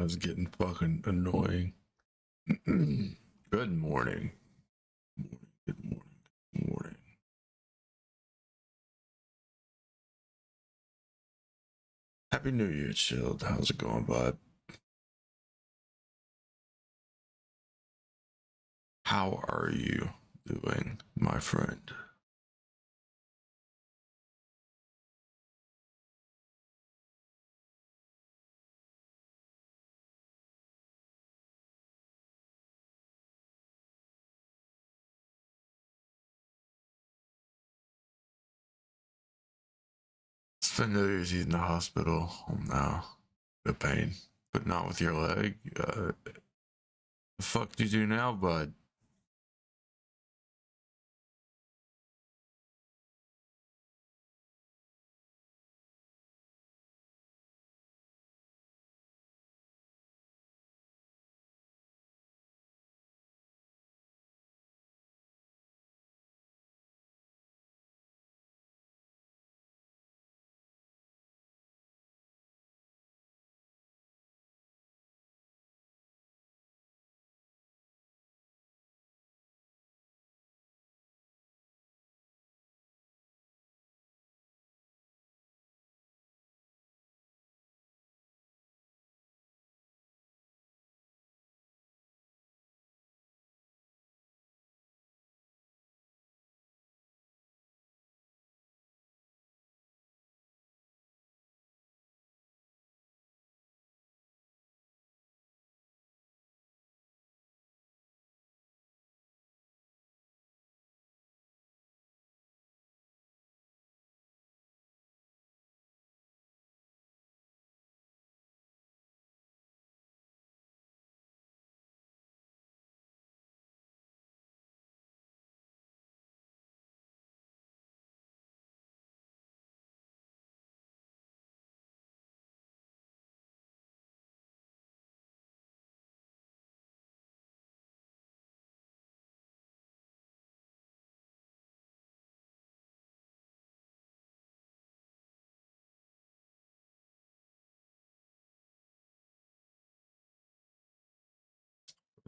It's getting fucking annoying. Good morning. Good morning. Good morning. Happy New Year, Chilled. How's it going, bud? How are you doing, my friend? Spent New Year's Eve in the hospital. Home now. Good pain, but not with your leg. The fuck do you do now, bud?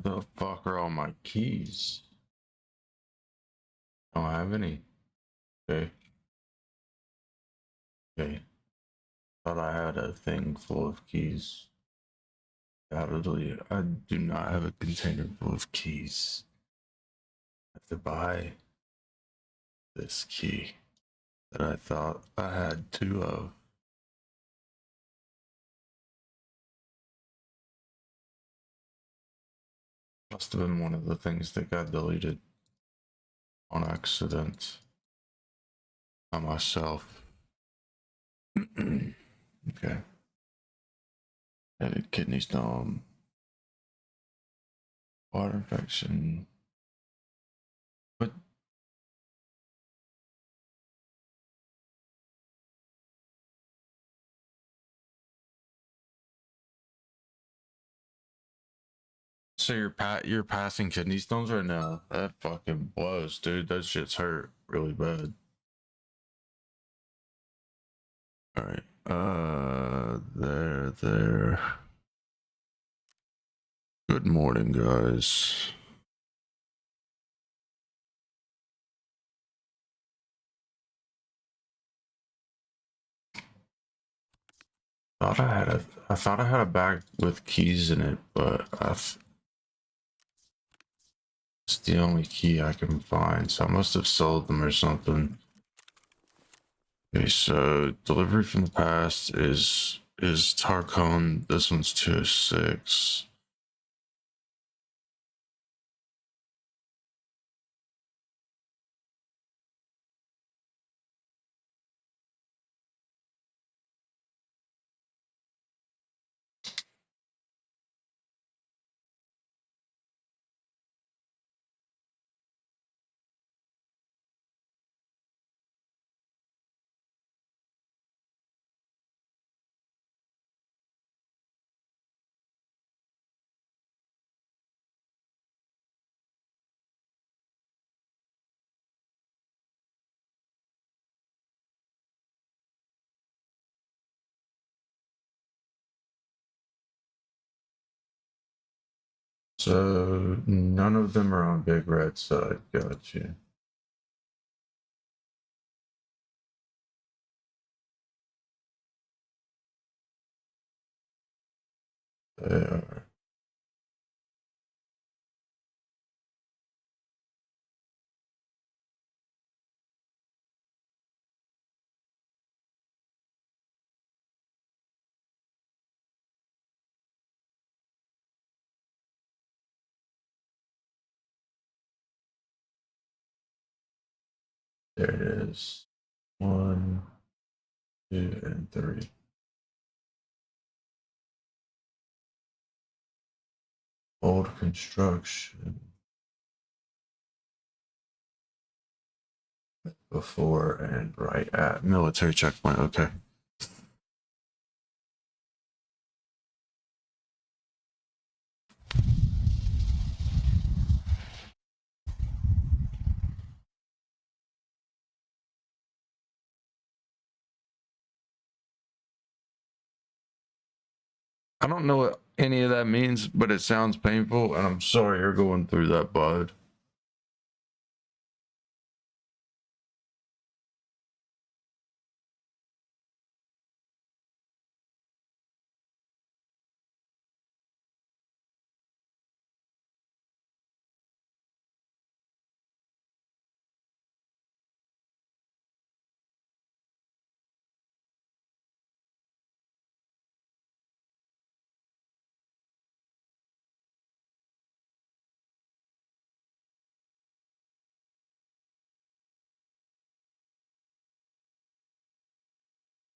Where the fuck are all my keys? I don't have any. Okay. Okay. Thought I had a thing full of keys. Undoubtedly, I do not have a container full of keys. I have to buy this key that I thought I had two of. Must have been one of the things that got deleted on accident by myself. Okay. Headache, kidney stone, water infection. But so you're passing kidney stones right now. That fucking blows, dude. That shit's hurt really bad. All right. There. Good morning, guys. I thought I had a bag with keys in it, but it's the only key I can find, so I must have sold them or something. Okay, so delivery from the past is Tarcon. This one's 206. So none of them are on Big Red side. Got you. There. There it is. 1, 2, and 3. Old construction. Before and right at military checkpoint. Okay. I don't know what any of that means, but it sounds painful, and I'm sorry you're going through that, bud.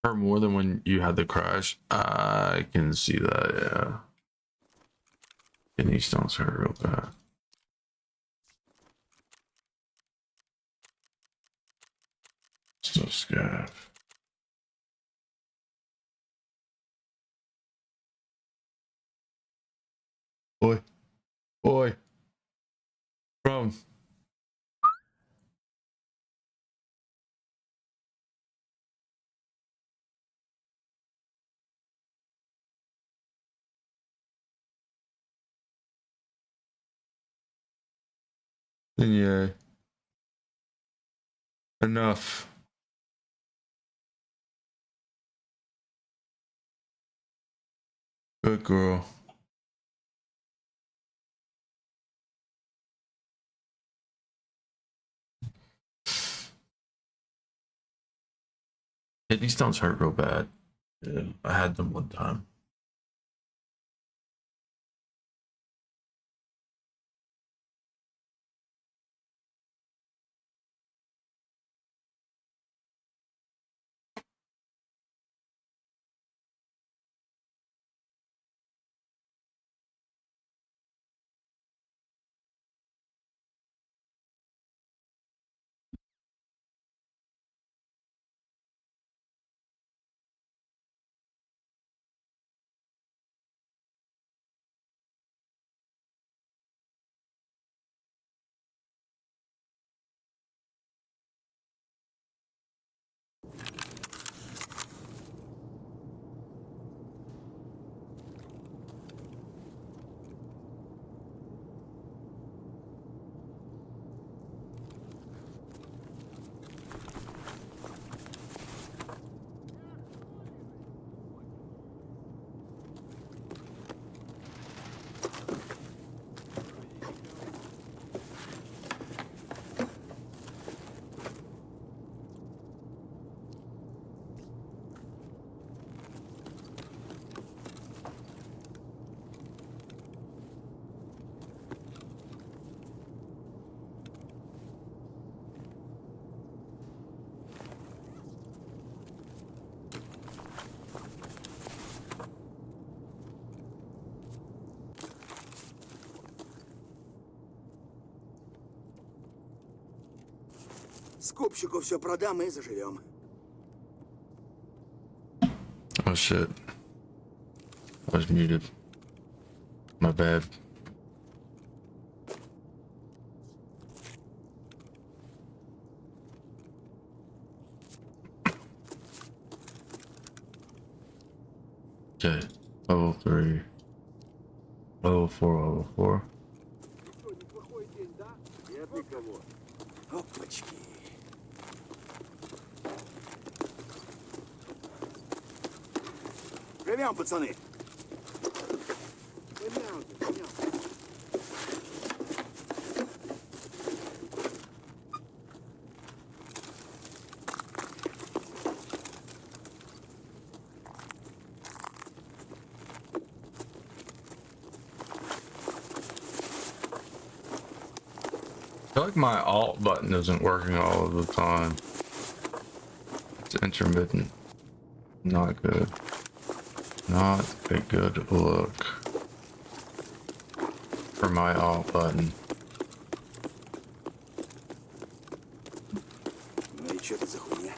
Hurt more than when you had the crash. I can see that, yeah. Kidney stones hurt real bad. Still scared. Boy. Boy. From. Yeah. Enough. Good girl. Kidney stones hurt real bad. Yeah, I had them one time. Скупщику все продам и заживем. Oh shit. I was muted. My bad. Okay. Level 3. Level 4, level 4. Опачки. Живем, пацаны. I feel like my alt button isn't working all of the time. It's intermittent. Not good. Not a good look for my alt button. Ну и что это за хуйня?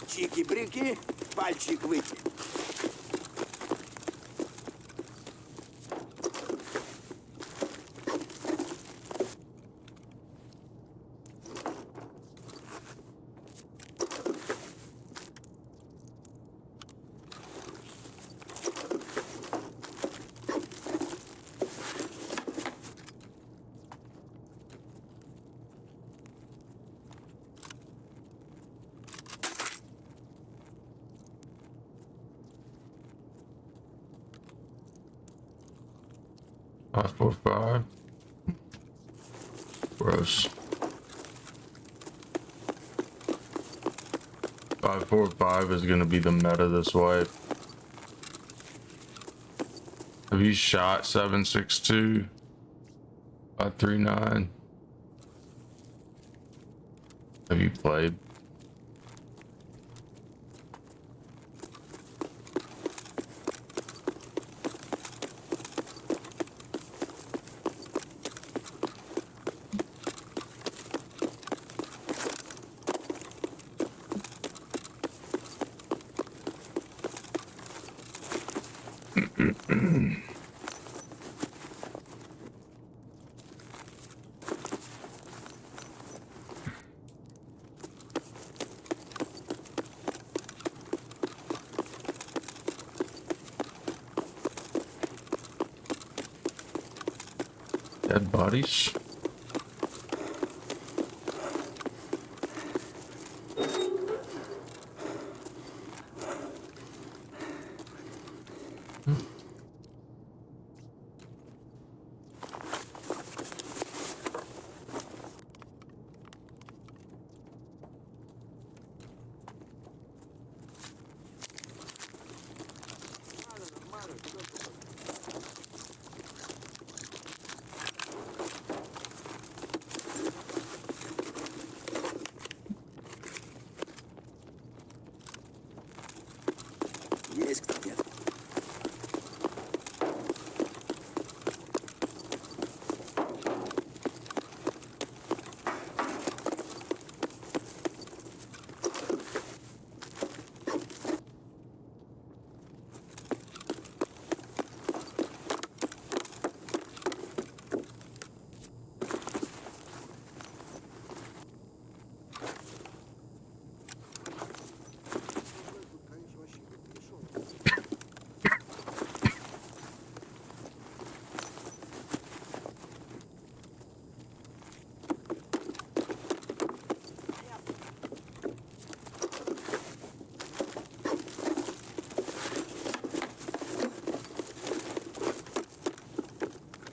Чики-брики, пальчик выйти. Five, 4, 5. Gross. 5, 4, 5 is gonna be the meta this wipe. Have you shot 762? 539? Have you played? Dead bodies? Есть кто нет.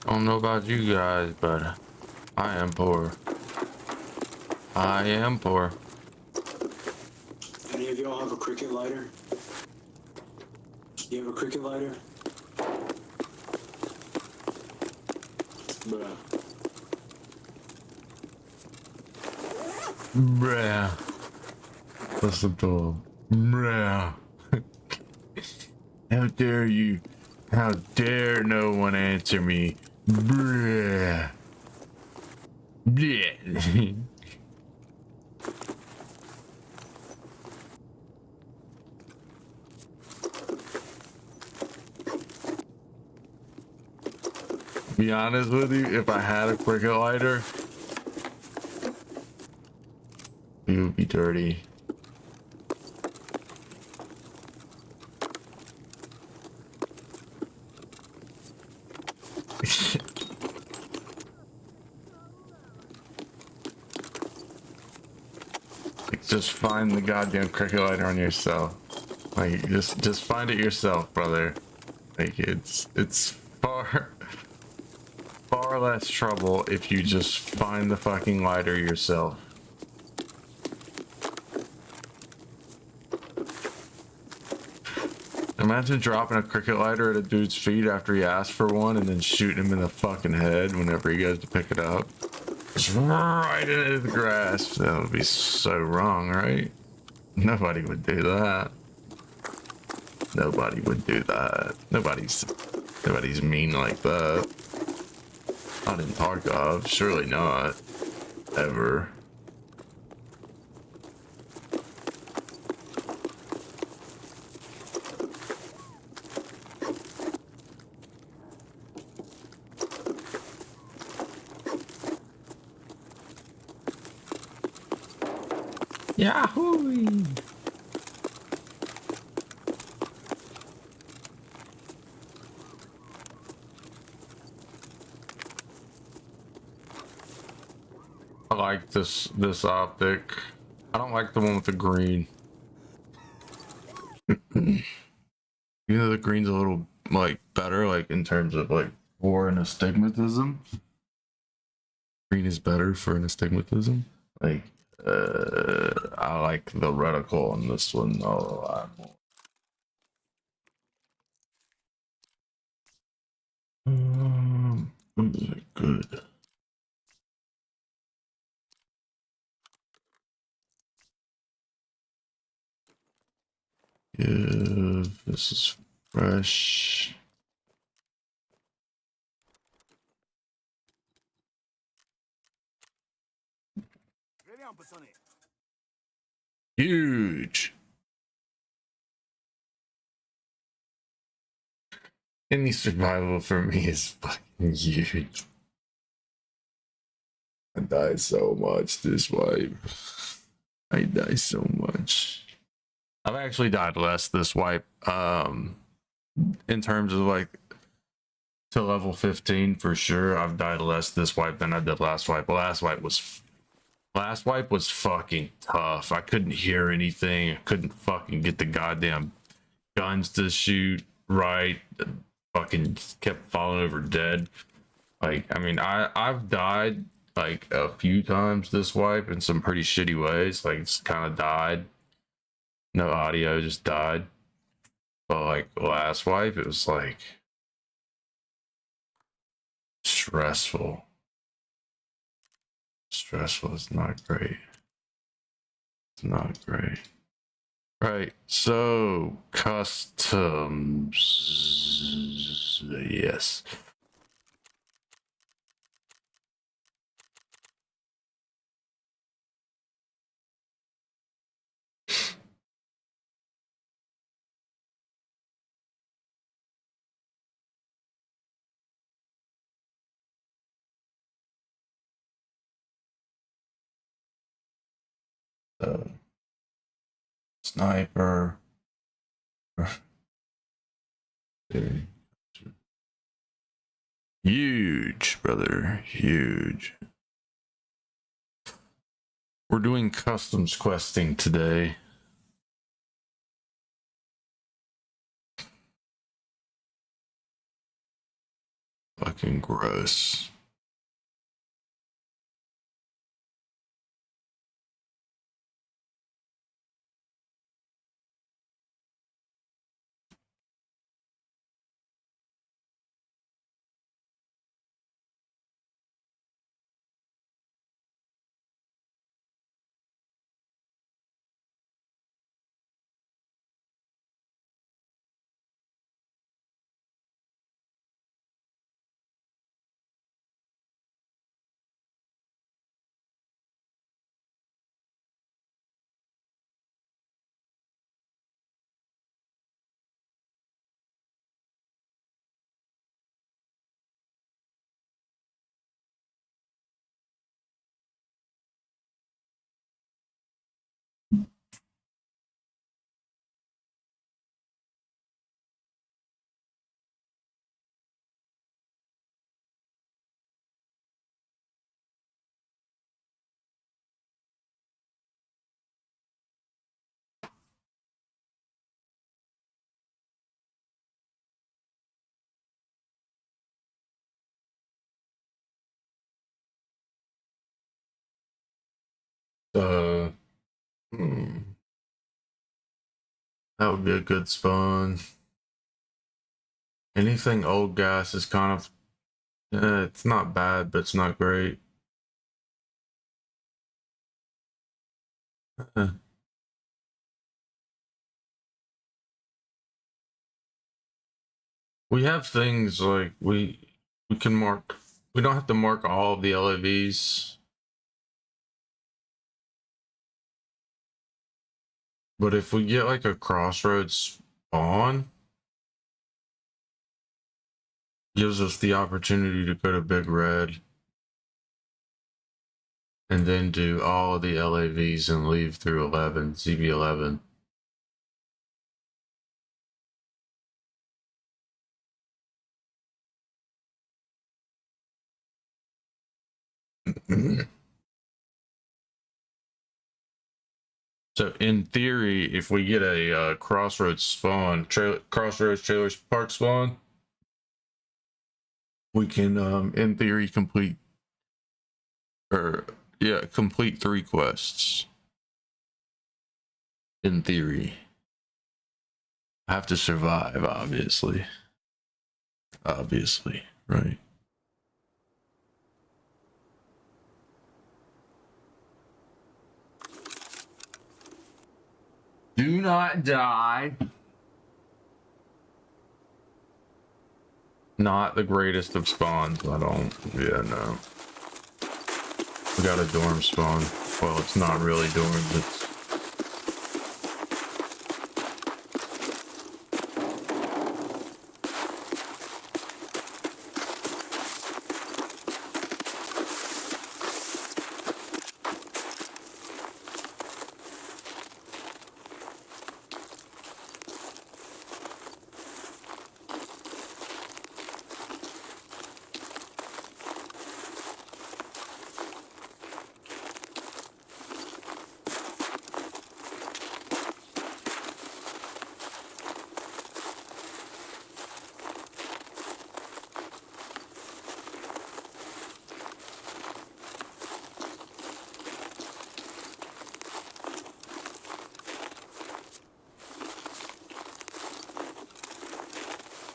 I don't know about you guys, but I am poor. I am poor. Any of y'all have a cricket lighter? You have a cricket lighter? Bruh. Bruh. Listen to him. Bruh. How dare you How dare no one answer me? Bleh. Bleh. Be honest with you, if I had a cricket lighter, it would be dirty. Like, just find the goddamn cricket lighter on yourself. Like, just find it yourself, brother. Like, it's far less trouble if you just find the fucking lighter yourself. Imagine dropping a cricket lighter at a dude's feet after he asked for one and then shooting him in the fucking head whenever he goes to pick it up. Just right into the grass. That would be so wrong, right? Nobody would do that. Nobody would do that. Nobody's mean like that. Not in Tarkov. Surely not. Ever. Yahoo! I like this optic. I don't like the one with the green. You know, the green's a little like better, like in terms of like for an astigmatism. Green is better for an astigmatism. Like, I like the reticle on this one a lot more. Good. Yeah, this is fresh. Живем, пацаны. Huge. Any survival for me is fucking huge. I die so much this wipe. I die so much. I've actually died less this wipe. In terms of like to level 15 for sure, I've died less this wipe than I did last wipe. Last wipe was fucking tough. I couldn't hear anything. I couldn't fucking get the goddamn guns to shoot right. Fucking kept falling over dead. Like, I mean, I've died like a few times this wipe in some pretty shitty ways. Like, just kind of died. No audio, just died. But like last wipe, it was like stressful. Stressful is not great. It's not great. Right, so customs. Yes. Sniper. Huge, brother. Huge. We're doing customs questing today. Fucking gross. That would be a good spawn. Anything old gas is kind of, it's not bad, but it's not great. We have things like we can mark. We don't have to mark all of the LAVs, but if we get like a crossroads spawn, gives us the opportunity to go to Big Red and then do all of the LAVs and leave through 11, CB11. So in theory, if we get a crossroads spawn, crossroads trailers park spawn, we can in theory complete complete 3 quests. In theory. I have to survive, obviously. Obviously, right? Do not die. Not the greatest of spawns. I don't. Yeah, no. We got a dorm spawn. Well, it's not really dorms. It's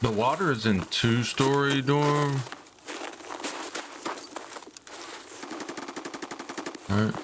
the water is in 2-story dorm. All right.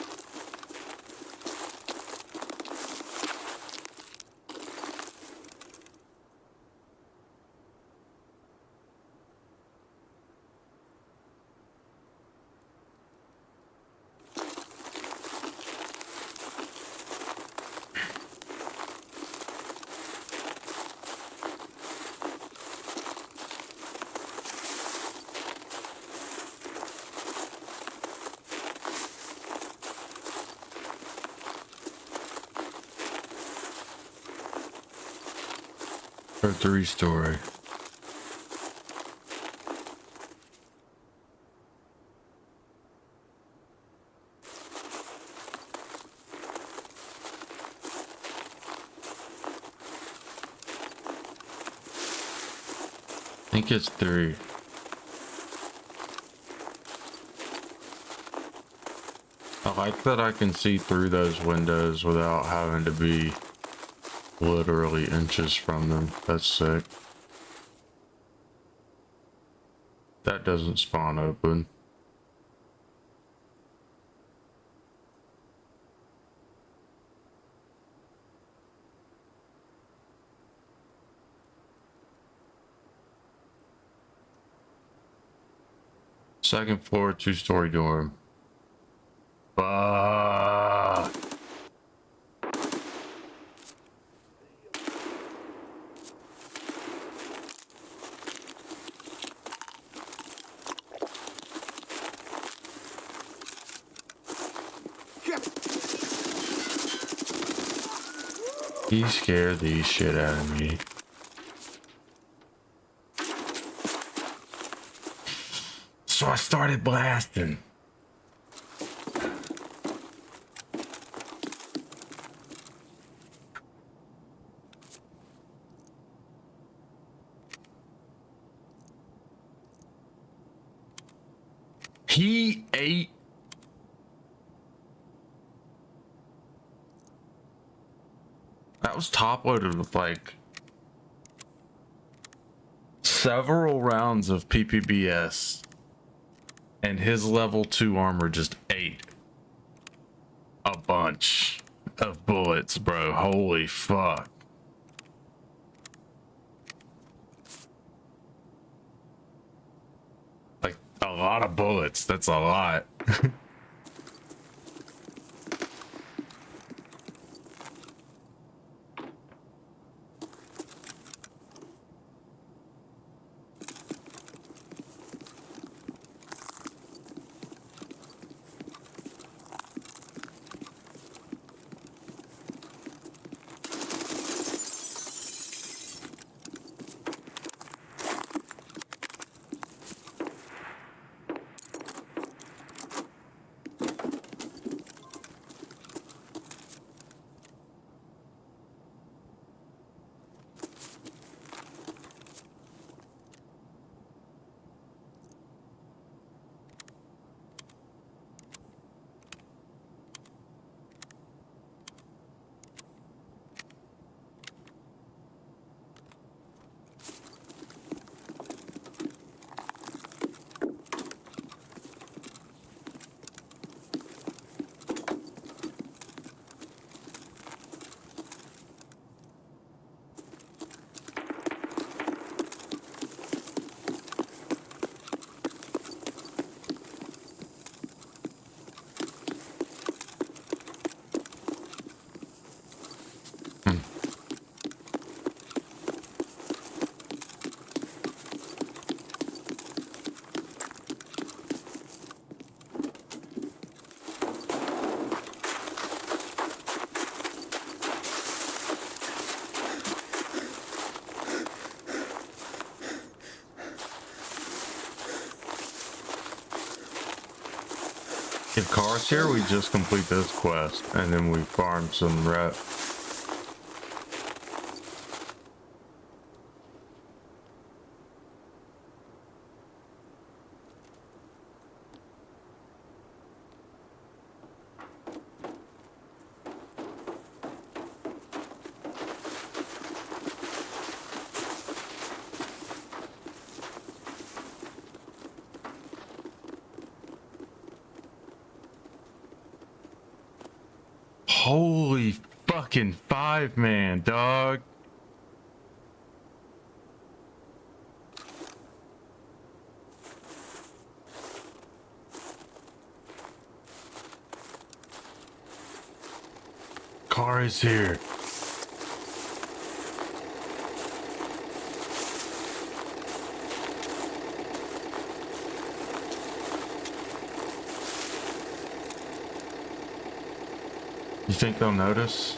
Or 3-story. I think it's 3. I like that I can see through those windows without having to be literally inches from them. That's sick. That doesn't spawn open. Second floor, 2-story dorm. Fuck. He scared the shit out of me. So I started blasting. He ate. was top loaded with like several rounds of PPBS, and his level 2 armor just ate a bunch of bullets, bro. Holy fuck. Like a lot of bullets. That's a lot. If Car's here, we just complete this quest and then we farm some rep. Holy fucking 5-man, dog. Car is here. You think they'll notice?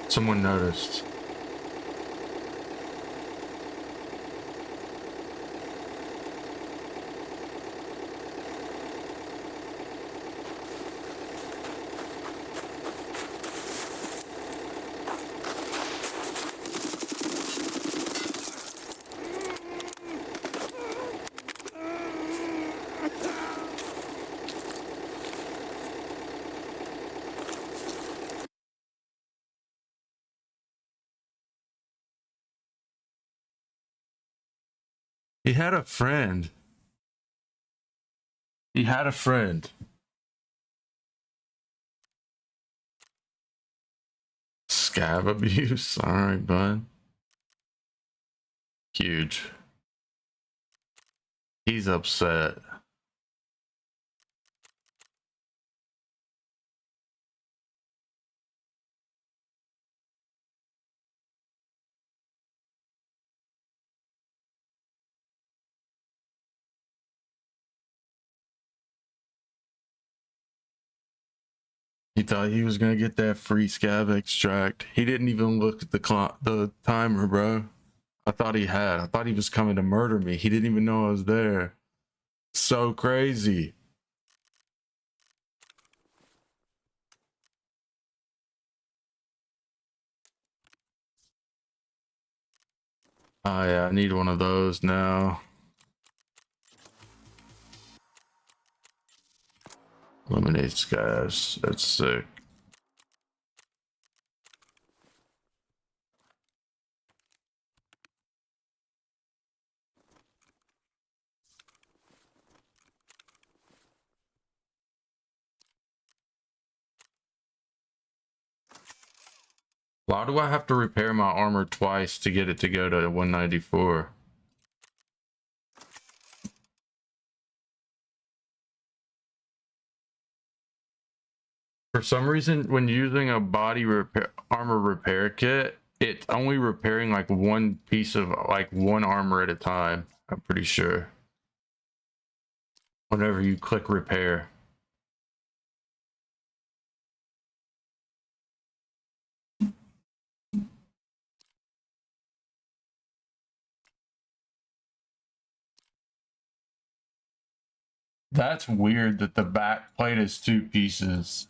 Someone noticed. He had a friend. He had a friend. Scab abuse. Alright, bud. Huge. He's upset. He thought he was gonna get that free scab extract. He didn't even look at the timer, bro. I thought he had. I thought he was coming to murder me. He didn't even know I was there. So crazy. Oh yeah, I need one of those now. Eliminate scavs. That's sick. Why do I have to repair my armor twice to get it to go to 194? For some reason, when using a body repair armor repair kit, it's only repairing like one piece of like one armor at a time. I'm pretty sure. Whenever you click repair. That's weird that the back plate is two pieces.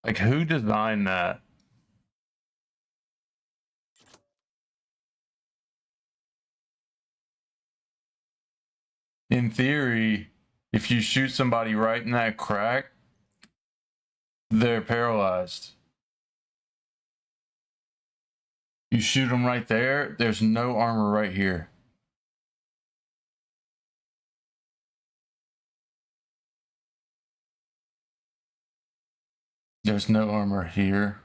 Like, who designed that? In theory, if you shoot somebody right in that crack, they're paralyzed. You shoot them right there, there's no armor right here. There's no armor here.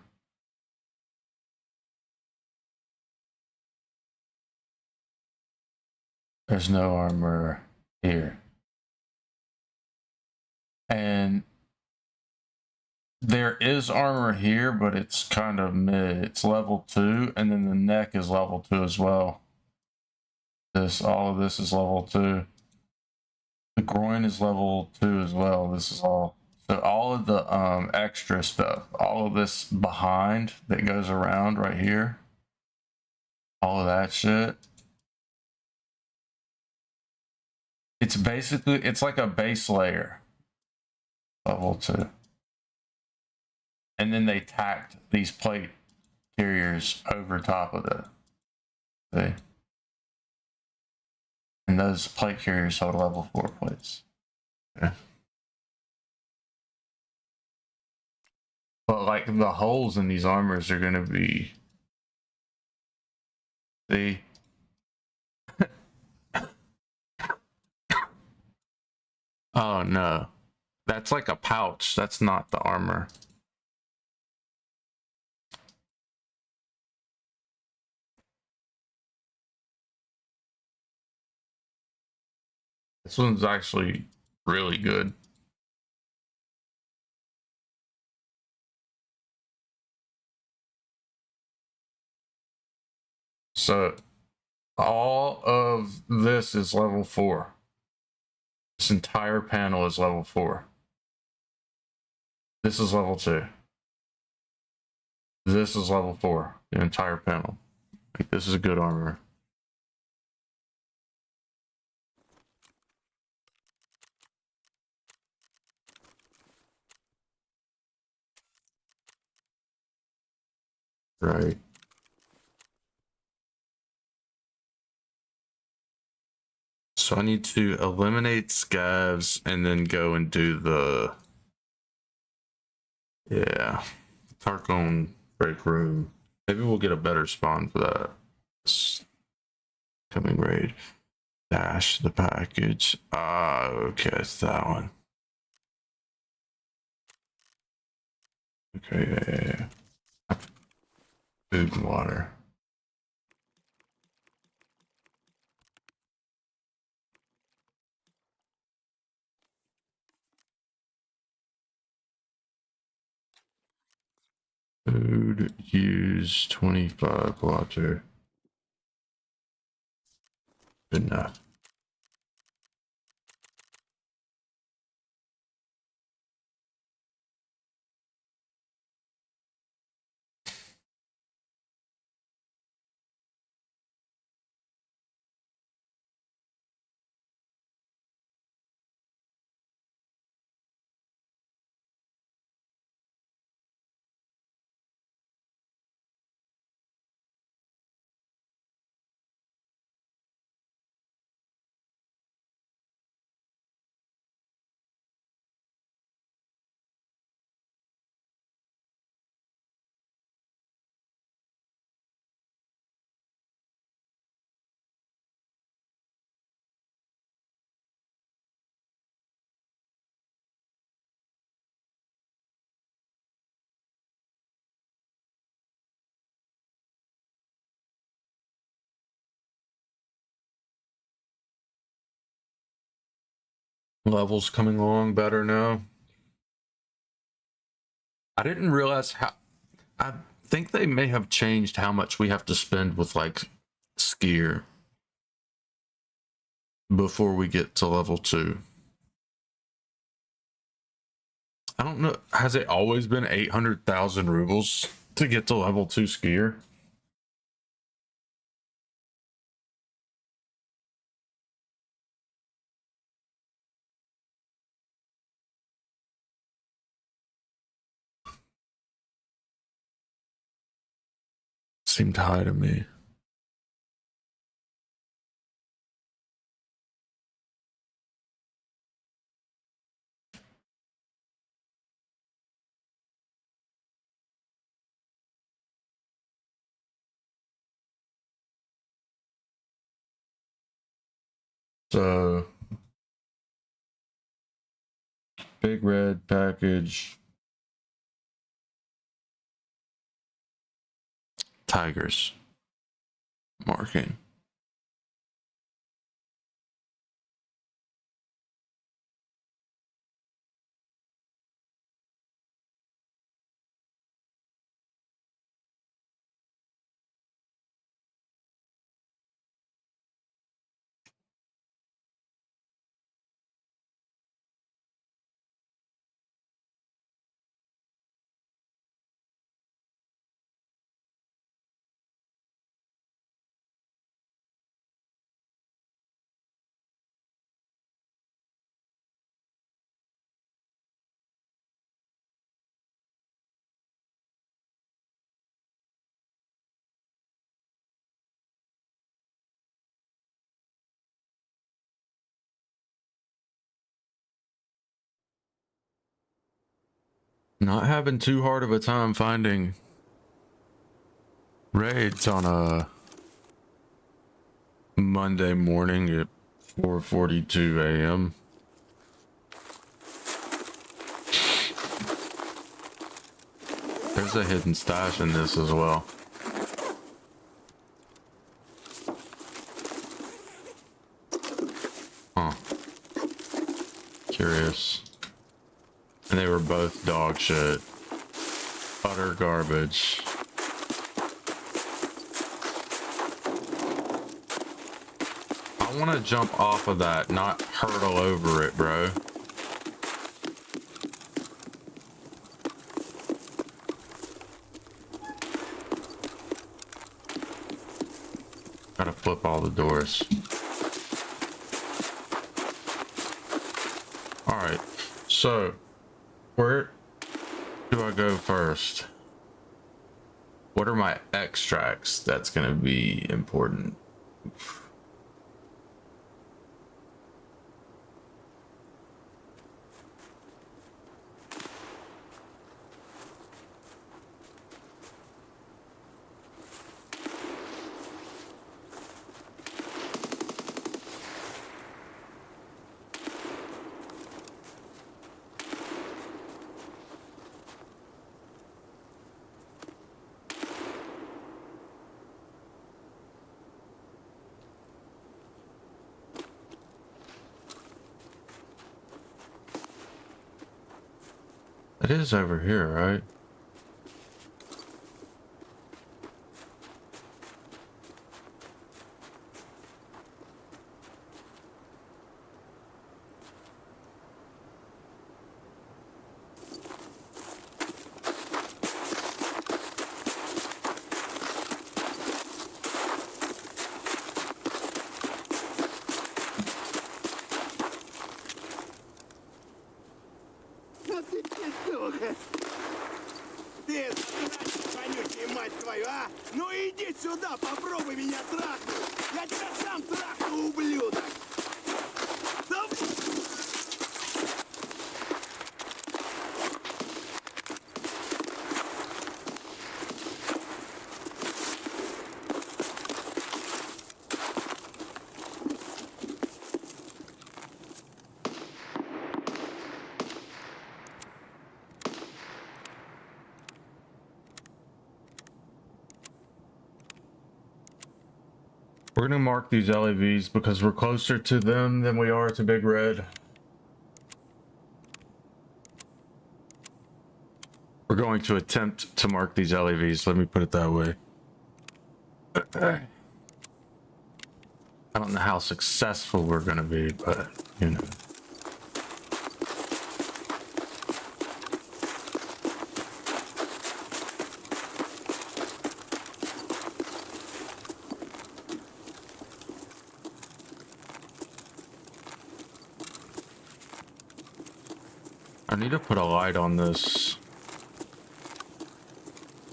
There's no armor here. And there is armor here, but it's kind of mid. It's level 2, and then the neck is level 2 as well. All of this is level 2. The groin is level 2 as well. This is all. So all of the extra stuff, all of this behind that goes around right here, all of that shit. It's basically, it's like a base layer. Level 2. And then they tacked these plate carriers over top of it. See? And those plate carriers hold level 4 plates. Okay. But like the holes in these armors are gonna be. See? Oh no. That's like a pouch. That's not the armor. This one's actually really good. So all of this is level 4. This entire panel is level 4. This is level 2. This is level 4. The entire panel. Like, this is a good armor. Right. So I need to eliminate scavs and then go and do the Tarkon break room. Maybe we'll get a better spawn for that. Coming raid. Dash the package. Okay, it's that one. Okay, yeah. Food and water. Food, use 25 water. Good enough. Levels coming along better now. I didn't realize how. I think they may have changed how much we have to spend with like skier before we get to level 2. I don't know. Has it always been 800,000 rubles to get to level 2 skier? Seemed high to me. So, big red package. Tigers. Marking. Not having too hard of a time finding raids on a Monday morning at 4:42 a.m. There's a hidden stash in this as well. Huh. Curious. And they were both dog shit. Utter garbage. I want to jump off of that, not hurtle over it, bro. Gotta flip all the doors. Alright, so where do I go first? What are my extracts? That's gonna be important. It is over here, right? Ты, вонючий, мать твою, а? Ну иди сюда, попробуй меня трахнуть! Я тебя сам трахну, ублюдок! Да... We're gonna mark these LEVs because we're closer to them than we are to Big Red. going to attempt to mark these LEVs. Let me put it that way. I don't know how successful we're going to be, but, you know. I need to put a light on this.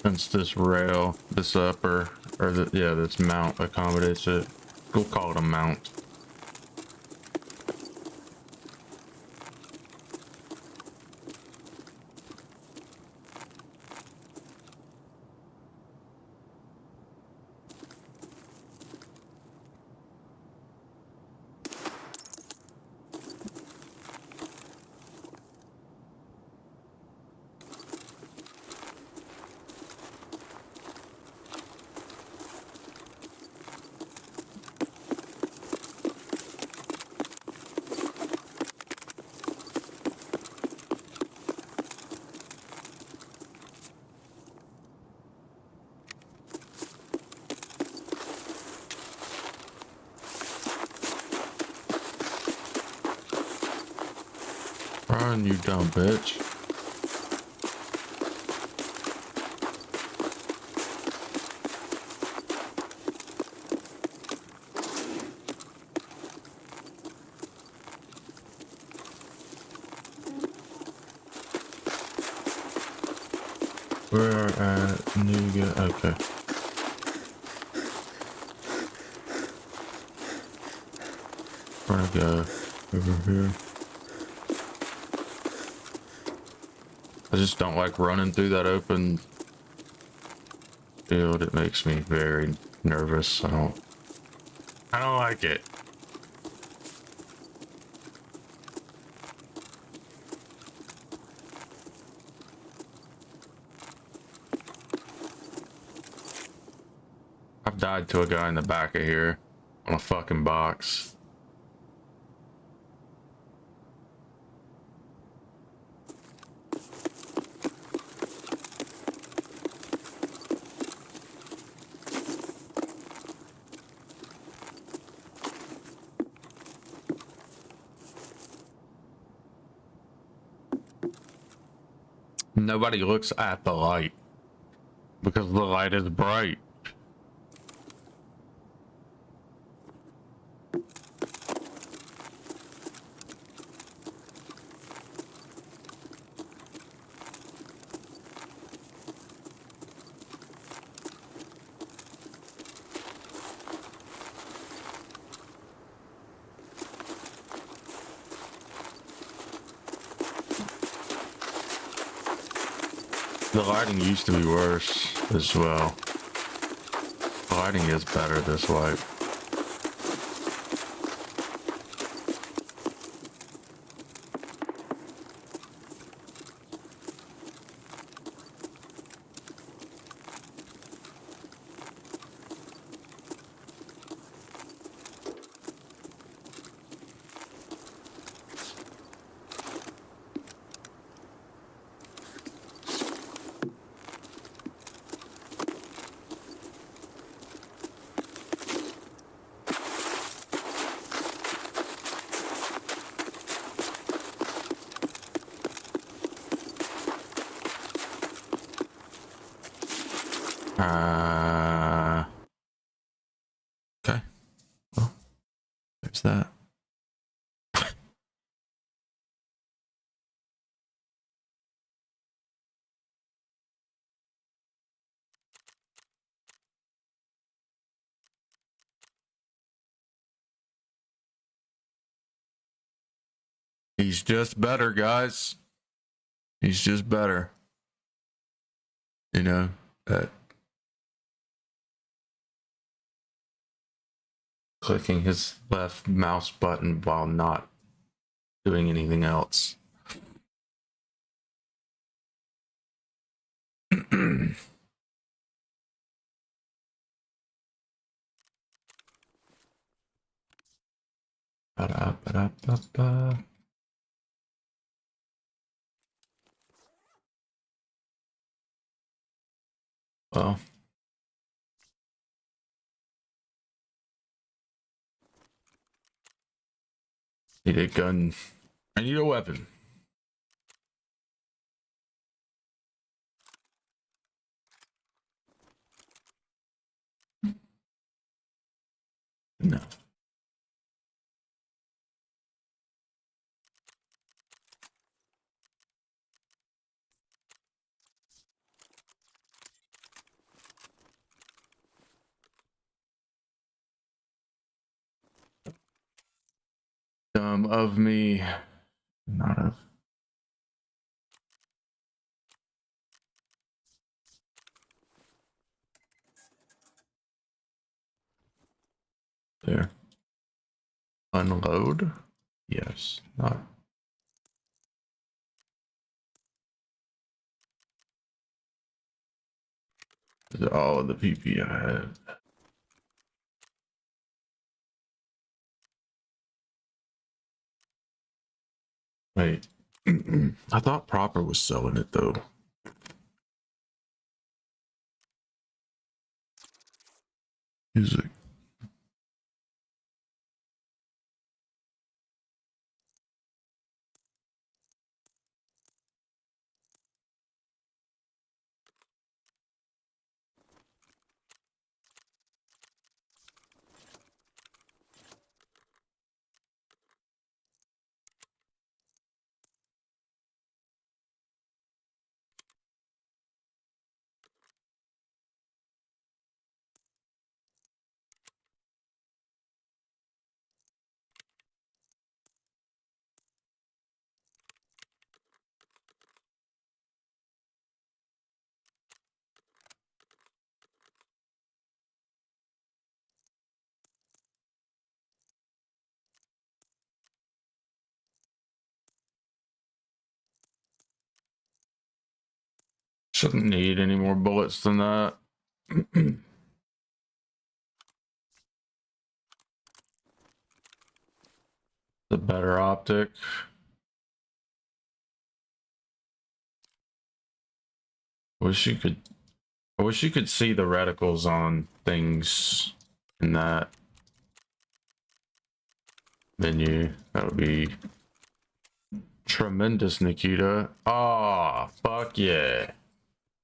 Since this rail, this upper, or this mount accommodates it. We'll call it a mount. Run, you dumb bitch. We're at New. Okay. We're gonna go over here. I just don't like running through that open field. It makes me very nervous. I don't like it. I've died to a guy in the back of here on a fucking box. Nobody looks at the light because the light is bright. The lighting used to be worse as well. The lighting is better this light. Okay. Well, there's that. He's just better, guys. He's just better. You know, clicking his left mouse button while not doing anything else. Ba-da-ba-da-ba-ba. Well, need a gun. I need a weapon. No. Dumb of me. Not of. There. Unload? Yes. Not. This is all of the PP I have. Wait. I thought Proper was selling it though. Music. Shouldn't need any more bullets than that. The better optic. Wish you could. I wish you could see the reticles on things in that menu. That would be tremendous, Nikita. Ah, fuck yeah.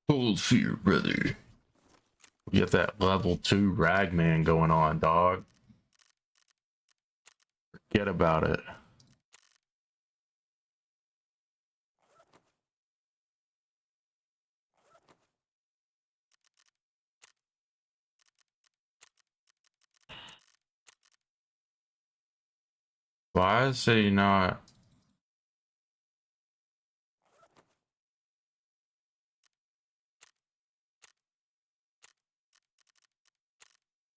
Full fear, brother. We got that level 2 ragman going on, dog. Forget about it. Why is he not?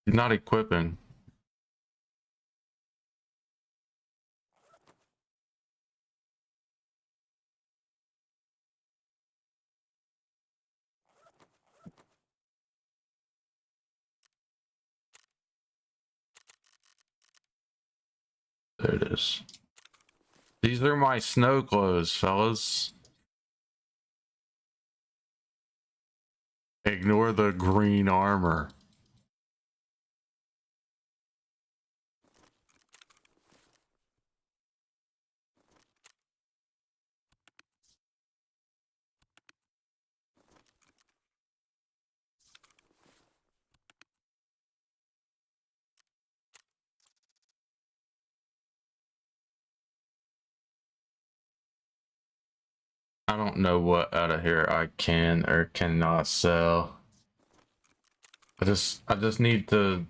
He's not equipping. There it is. These are my snow clothes, fellas. Ignore the green armor. I don't know what out of here I can or cannot sell. I just need to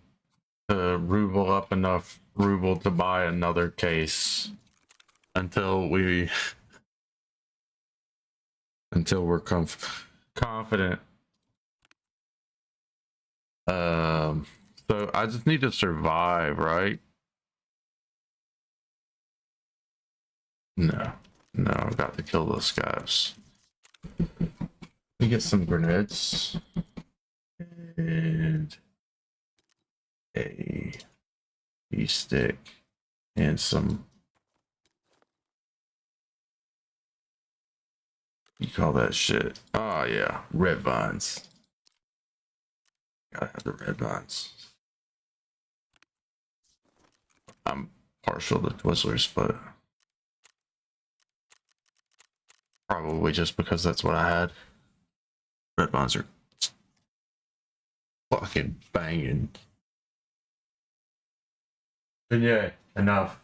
ruble up enough ruble to buy another case until we're confident. So I just need to survive, right? No, I've got to kill those guys. We get some grenades and a B stick and some. You call that shit? Oh yeah, red vines. Gotta have the red vines. I'm partial to Twizzlers, but probably just because that's what I had. Red vines are fucking banging. And yeah, enough.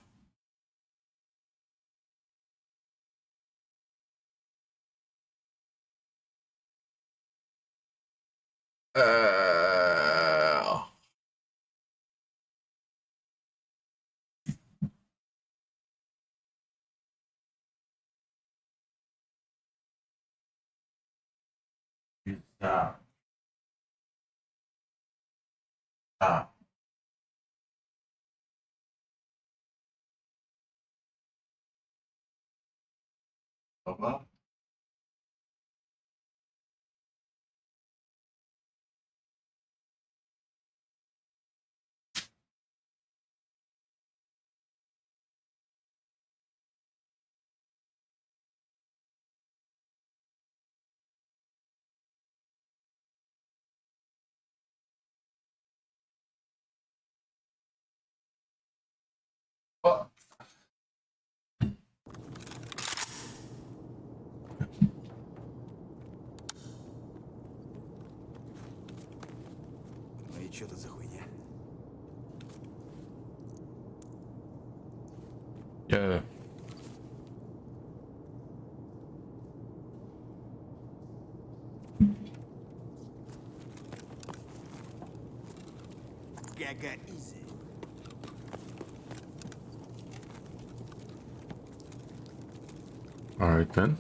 Uh, Stop. Stop. Well, fuck. Ну и что тут за хуйня? Yeah. Гага изи. All right then.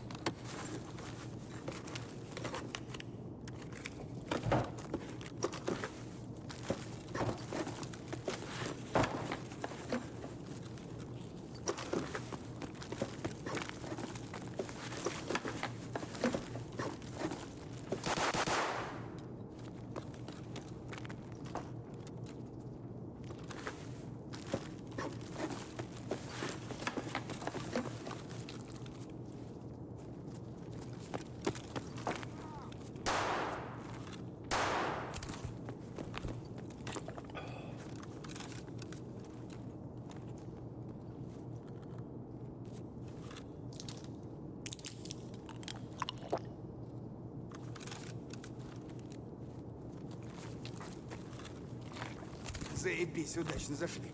Заебись, удачно зашли.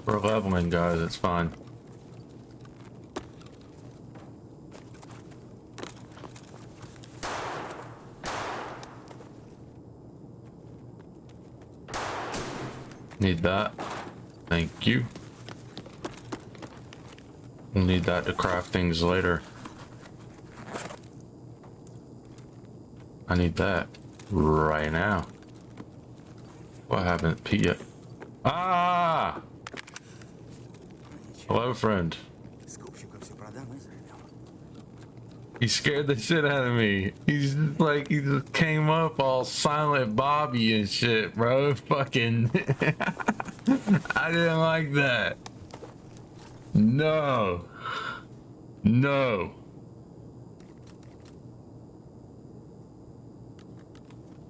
We're leveling, guys. It's fine. Need that. Thank you. We'll need that to craft things later. I need that right now. What happened? Pia. Ah! Hello, friend. Скупщику все продам и завел. He scared the shit out of me. He's just like, he just came up all silent Bobby and shit, bro. Fucking. I didn't like that. No. No.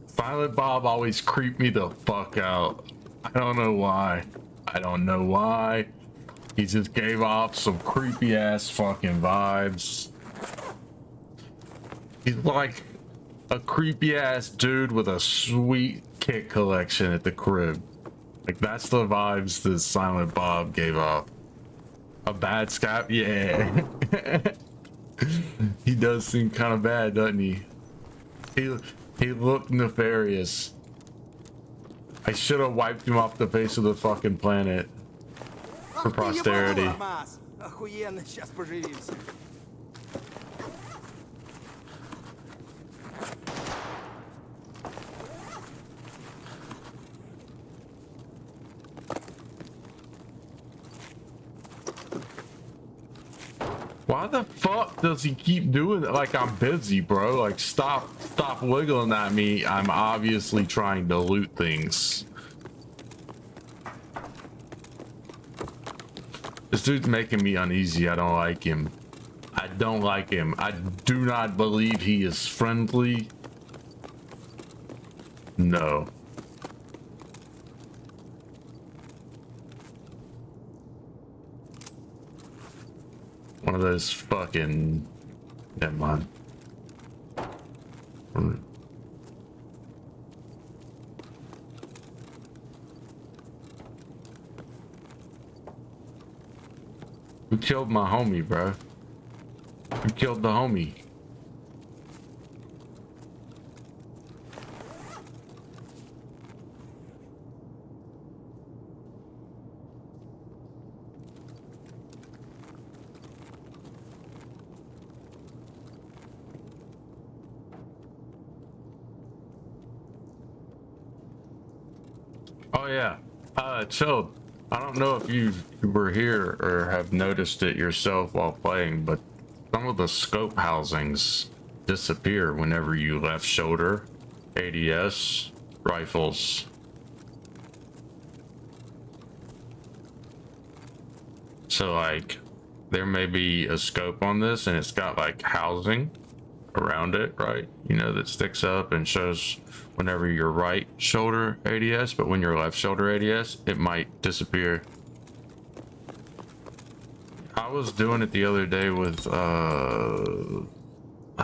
Silent Bob always creeped me the fuck out. I don't know why. I don't know why. He just gave off some creepy ass fucking vibes. He's like a creepy ass dude with a sweet kit collection at the crib. Like that's the vibes that Silent Bob gave off. A bad scap? Yeah. He does seem kind of bad, doesn't he? He looked nefarious. I should have wiped him off the face of the fucking planet for posterity. Охуенно, сейчас поживимся. Why the fuck does he keep doing that? Like I'm busy, bro. Like stop wiggling at me. I'm obviously trying to loot things. This dude's making me uneasy. I don't like him. I don't like him. I do not believe he is friendly. No. One of those fucking... Never mind. Who killed my homie, bro? Who killed the homie? Oh yeah, Chilled. I don't know if you were here or have noticed it yourself while playing, but some of the scope housings disappear whenever you left shoulder ADS rifles. So like, there may be a scope on this and it's got like housing around it, right? You know, that sticks up and shows whenever your right shoulder ADS, but when your left shoulder ADS, it might disappear. I was doing it the other day with I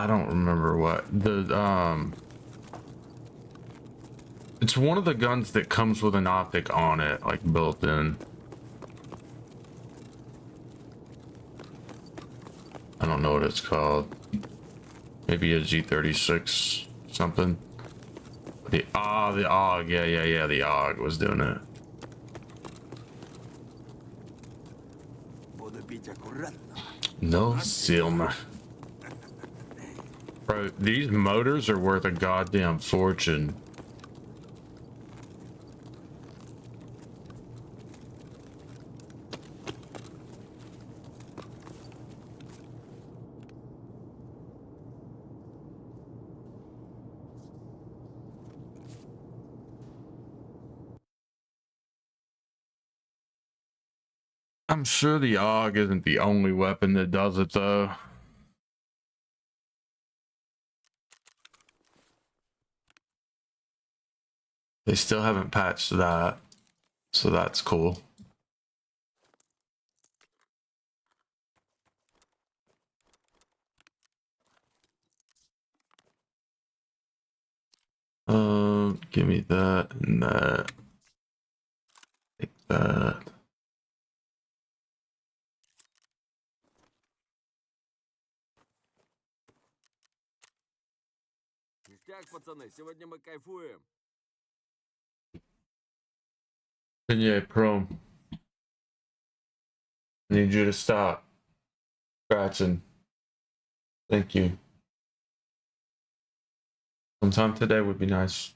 don't remember what it's one of the guns that comes with an optic on it, like built in. I don't know what it's called. Maybe a G36 something. The AUG, yeah, the AUG was doing it. No Silma. Bro, these motors are worth a goddamn fortune. I'm sure the AUG isn't the only weapon that does it though. They still haven't patched that, so that's cool. Give me that and that. Take that. Ништяк, пацаны, сегодня мы кайфуем. Yeah, Chrome. I need you to stop scratching. Thank you. Sometime today would be nice.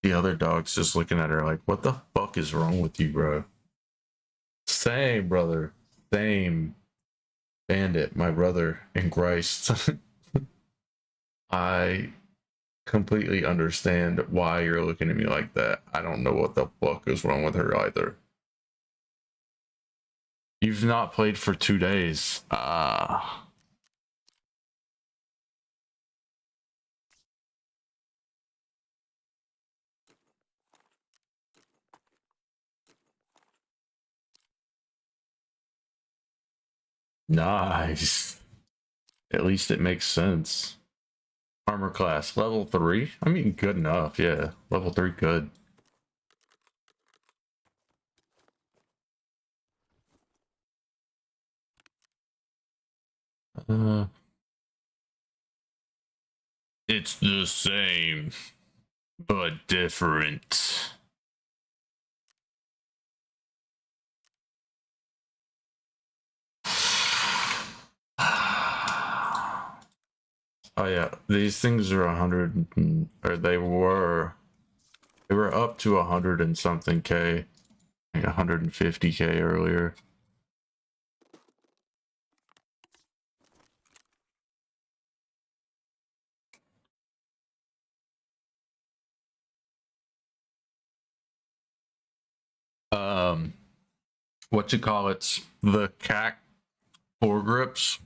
The other dog's just looking at her like, what the fuck is wrong with you, bro? Same, brother. Same. Bandit, my brother in Christ. I completely understand why you're looking at me like that. I don't know what the fuck is wrong with her either. You've not played for 2 days. Nice. At least it makes sense. Armor class, level 3? I mean, good enough, yeah. Level 3, good. It's the same, but different. Oh yeah, these things are 100, or they were up to 100 and something K, like 150K earlier. what you call it's the CAC foregrips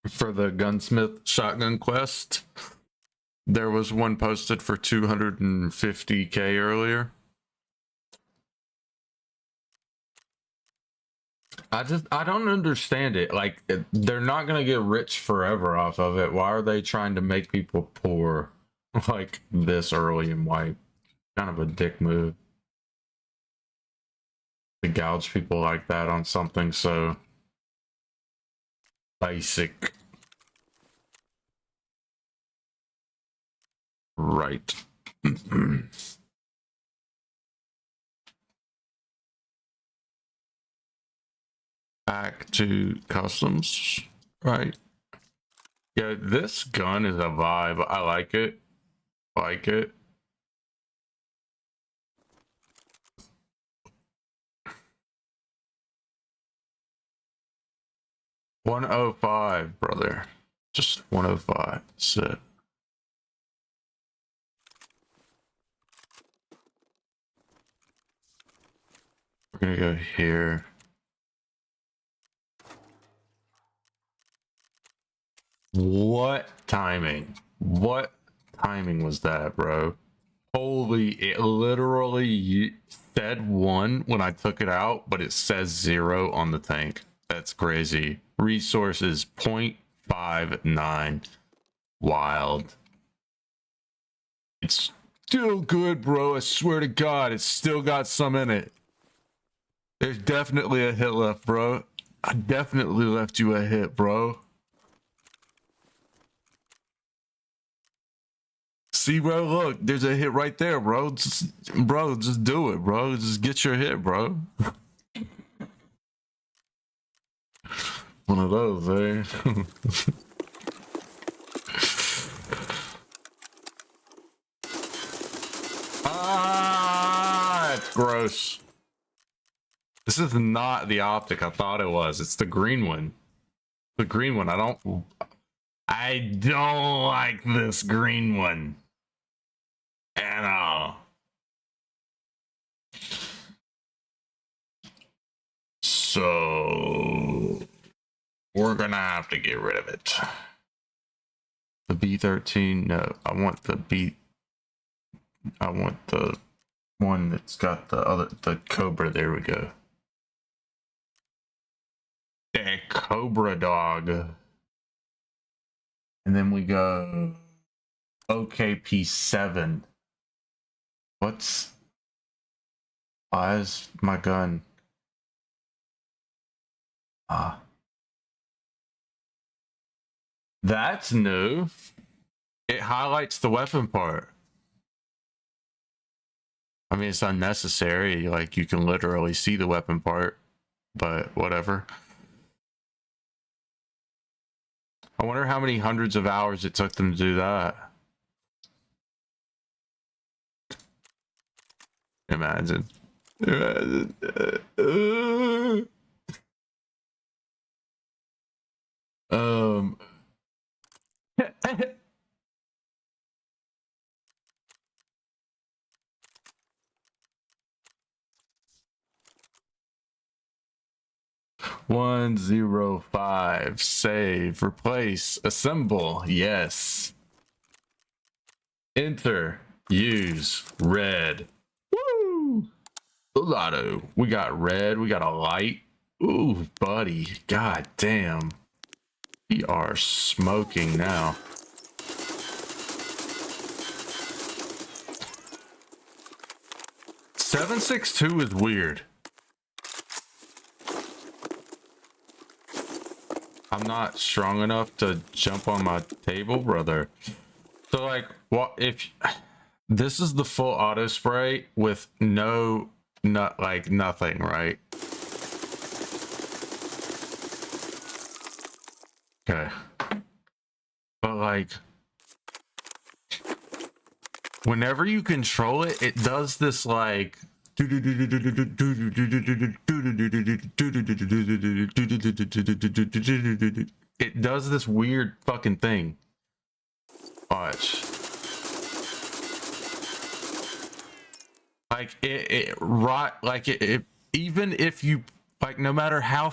for the gunsmith shotgun quest. There was one posted for 250k earlier. I don't understand it. Like, they're not gonna get rich forever off of it. Why are they trying to make people poor like this early and white? Kind of a dick move to gouge people like that on something so basic. Right. Back to customs. Right. Yeah, this gun is a vibe. I like it. Like it. $105, brother. Just 105. That's it. We're gonna go here. What timing? What timing was that, bro? Holy, it literally said 1 when I took it out, but it says 0 on the tank. That's crazy. Resources 0.59. Wild. It's still good, bro. I swear to God, it's still got some in it. There's definitely a hit left, bro. I definitely left you a hit, bro. See, bro, look, there's a hit right there, bro. Just do it, bro. Just get your hit, bro. One of those, eh? Ah, it's gross. This is not the optic I thought it was. It's the green one. The green one. I don't like this green one at all. So we're gonna have to get rid of it. The B13, no, I want the one that's got the Cobra. There we go. The Cobra dog. And then we go OKP7. Why is my gun? That's new. It highlights the weapon part. I mean, it's unnecessary. Like, you can literally see the weapon part, but whatever. I wonder how many hundreds of hours it took them to do that. Imagine. One 105. Save. Replace. Assemble. Yes. Enter. Use. Red. Woo! Lotto. We got red. We got a light. Ooh, buddy. God damn. We are smoking now. $762 is weird. I'm not strong enough to jump on my table, brother. So, like, what if this is the full auto spray with nothing, right? Okay. But, like, whenever you control it, it does this, like, it does this weird fucking thing. Watch. Like it even if you like, no matter how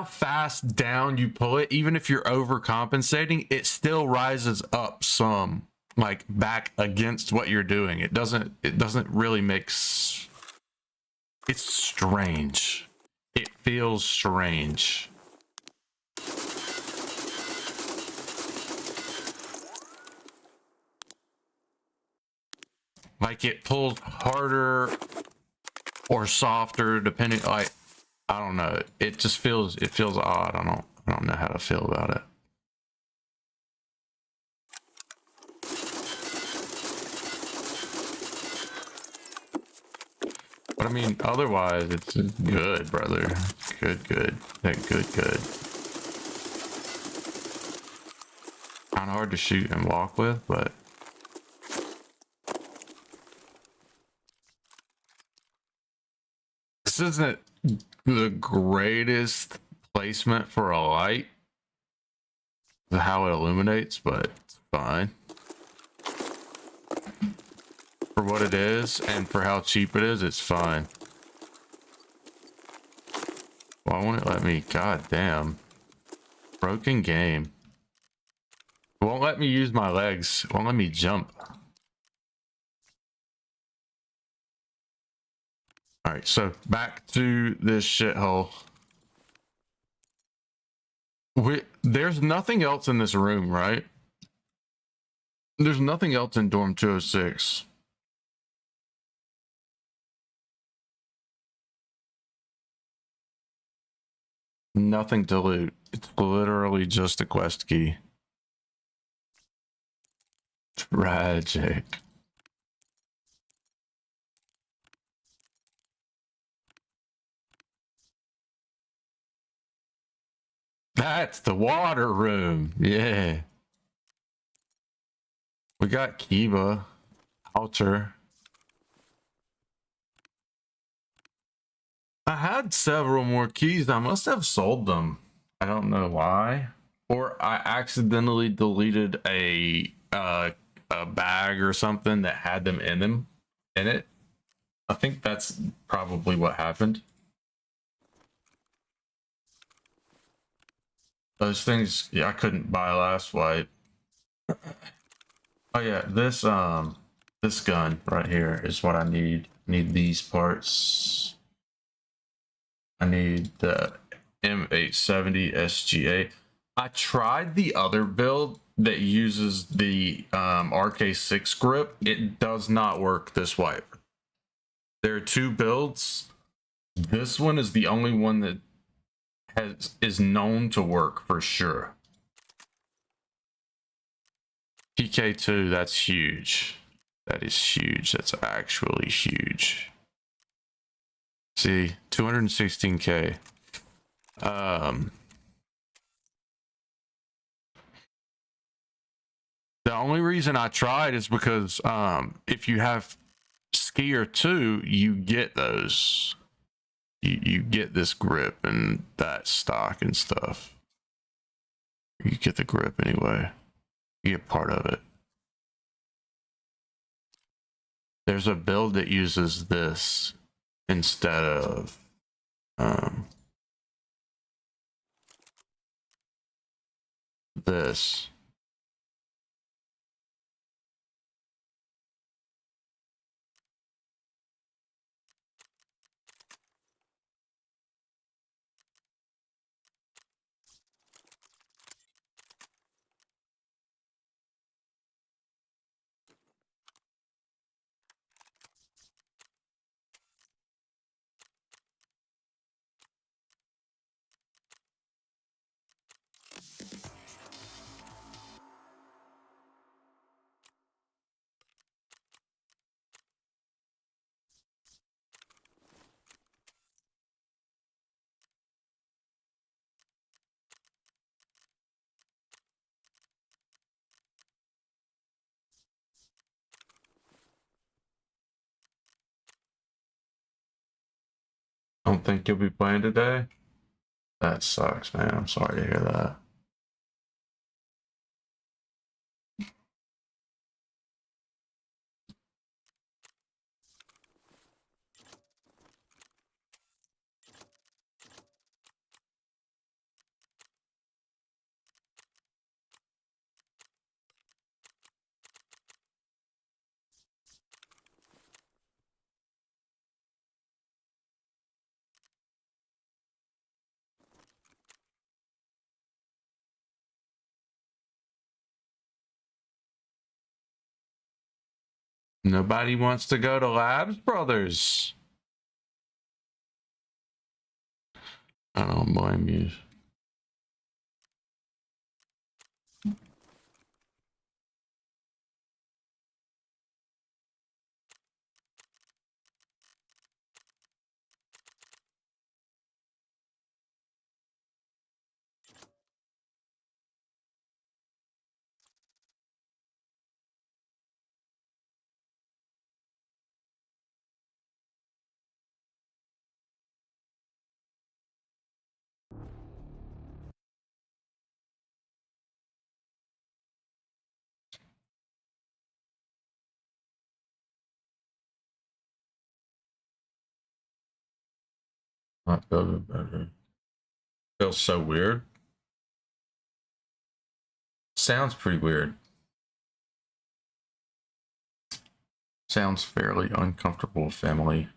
fast down you pull it, even if you're overcompensating, it still rises up some, like back against what you're doing. It doesn't really it's strange. It feels strange. Like it pulls harder or softer depending, like, I don't know. It just feels odd. I don't know how to feel about it. But I mean, otherwise, it's good, brother. Good. Good. Kind of hard to shoot and walk with, but this isn't the greatest placement for a light, how it illuminates, but it's fine. For what it is and for how cheap it is, it's fine. Why won't it let me? God damn. Broken game. It won't let me use my legs. It won't let me jump. Alright, so back to this shithole. There's nothing else in this room, right? There's nothing else in dorm 206. Nothing to loot. It's literally just a quest key. Tragic. That's the water room. Yeah. We got Kiba. Alter. I had several more keys. I must have sold them. I don't know why. Or I accidentally deleted a bag or something that had them in it. I think that's probably what happened. Those things, yeah, I couldn't buy last wipe. Oh yeah, this gun right here is what I need. Need these parts. I need the M870 SGA. I tried the other build that uses the RK6 grip. It does not work this wipe. There are two builds. This one is the only one that is known to work for sure. PK2, that's huge. That is huge. That's actually huge. See, 216k. The only reason I tried is because if you have Skier 2, you get those. You get this grip and that stock and stuff. You get the grip anyway. You get part of it. There's a build that uses this instead of this. Don't think you'll be playing today? That sucks, man. I'm sorry to hear that. Nobody wants to go to Labs Brothers. I don't blame you. Not better. Feels so weird. Sounds pretty weird. Sounds fairly uncomfortable, family.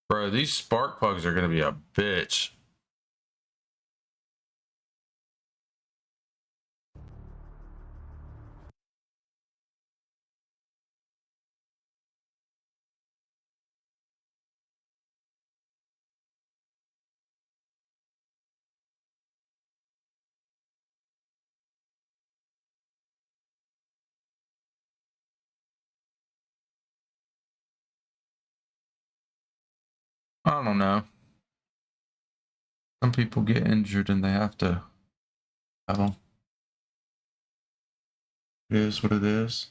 Bro, these spark plugs are gonna be a bitch. I don't know. Some people get injured and they have to have them. It is what it is.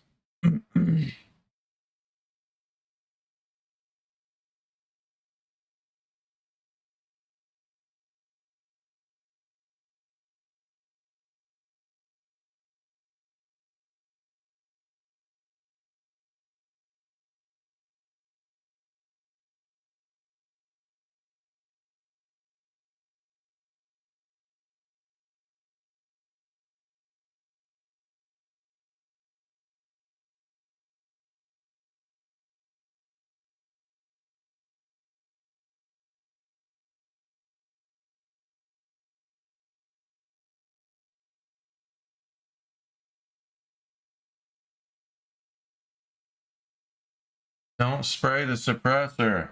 Don't spray the suppressor.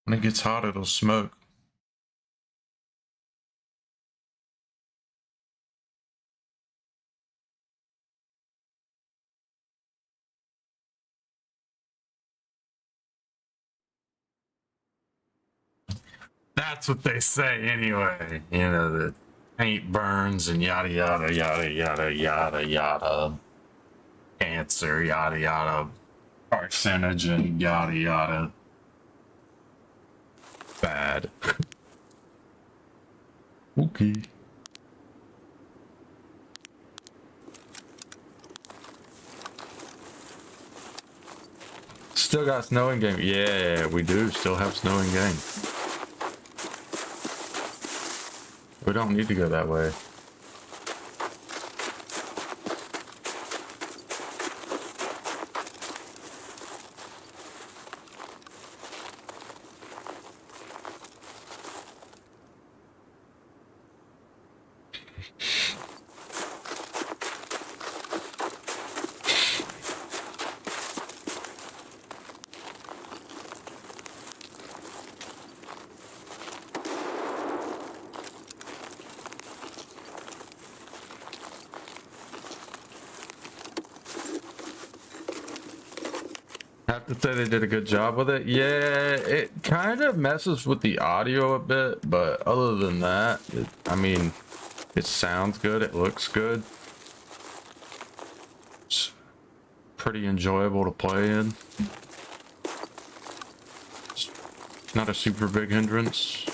When it gets hot, it'll smoke. That's what they say anyway. You know, the paint burns and yada yada yada yada yada yada. Cancer, yada yada. Carcinogen, yada yada. Bad. Okay. Still got snow in game. Yeah, we do still have snow in game. We don't need to go that way. Have to say they did a good job with it. Yeah, it kind of messes with the audio a bit, but other than that, I mean, it sounds good. It looks good. It's pretty enjoyable to play in. It's not a super big hindrance.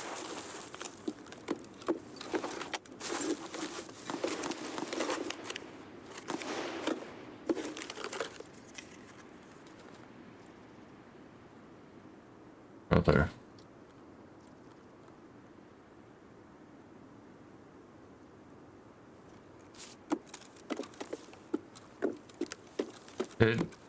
Right there.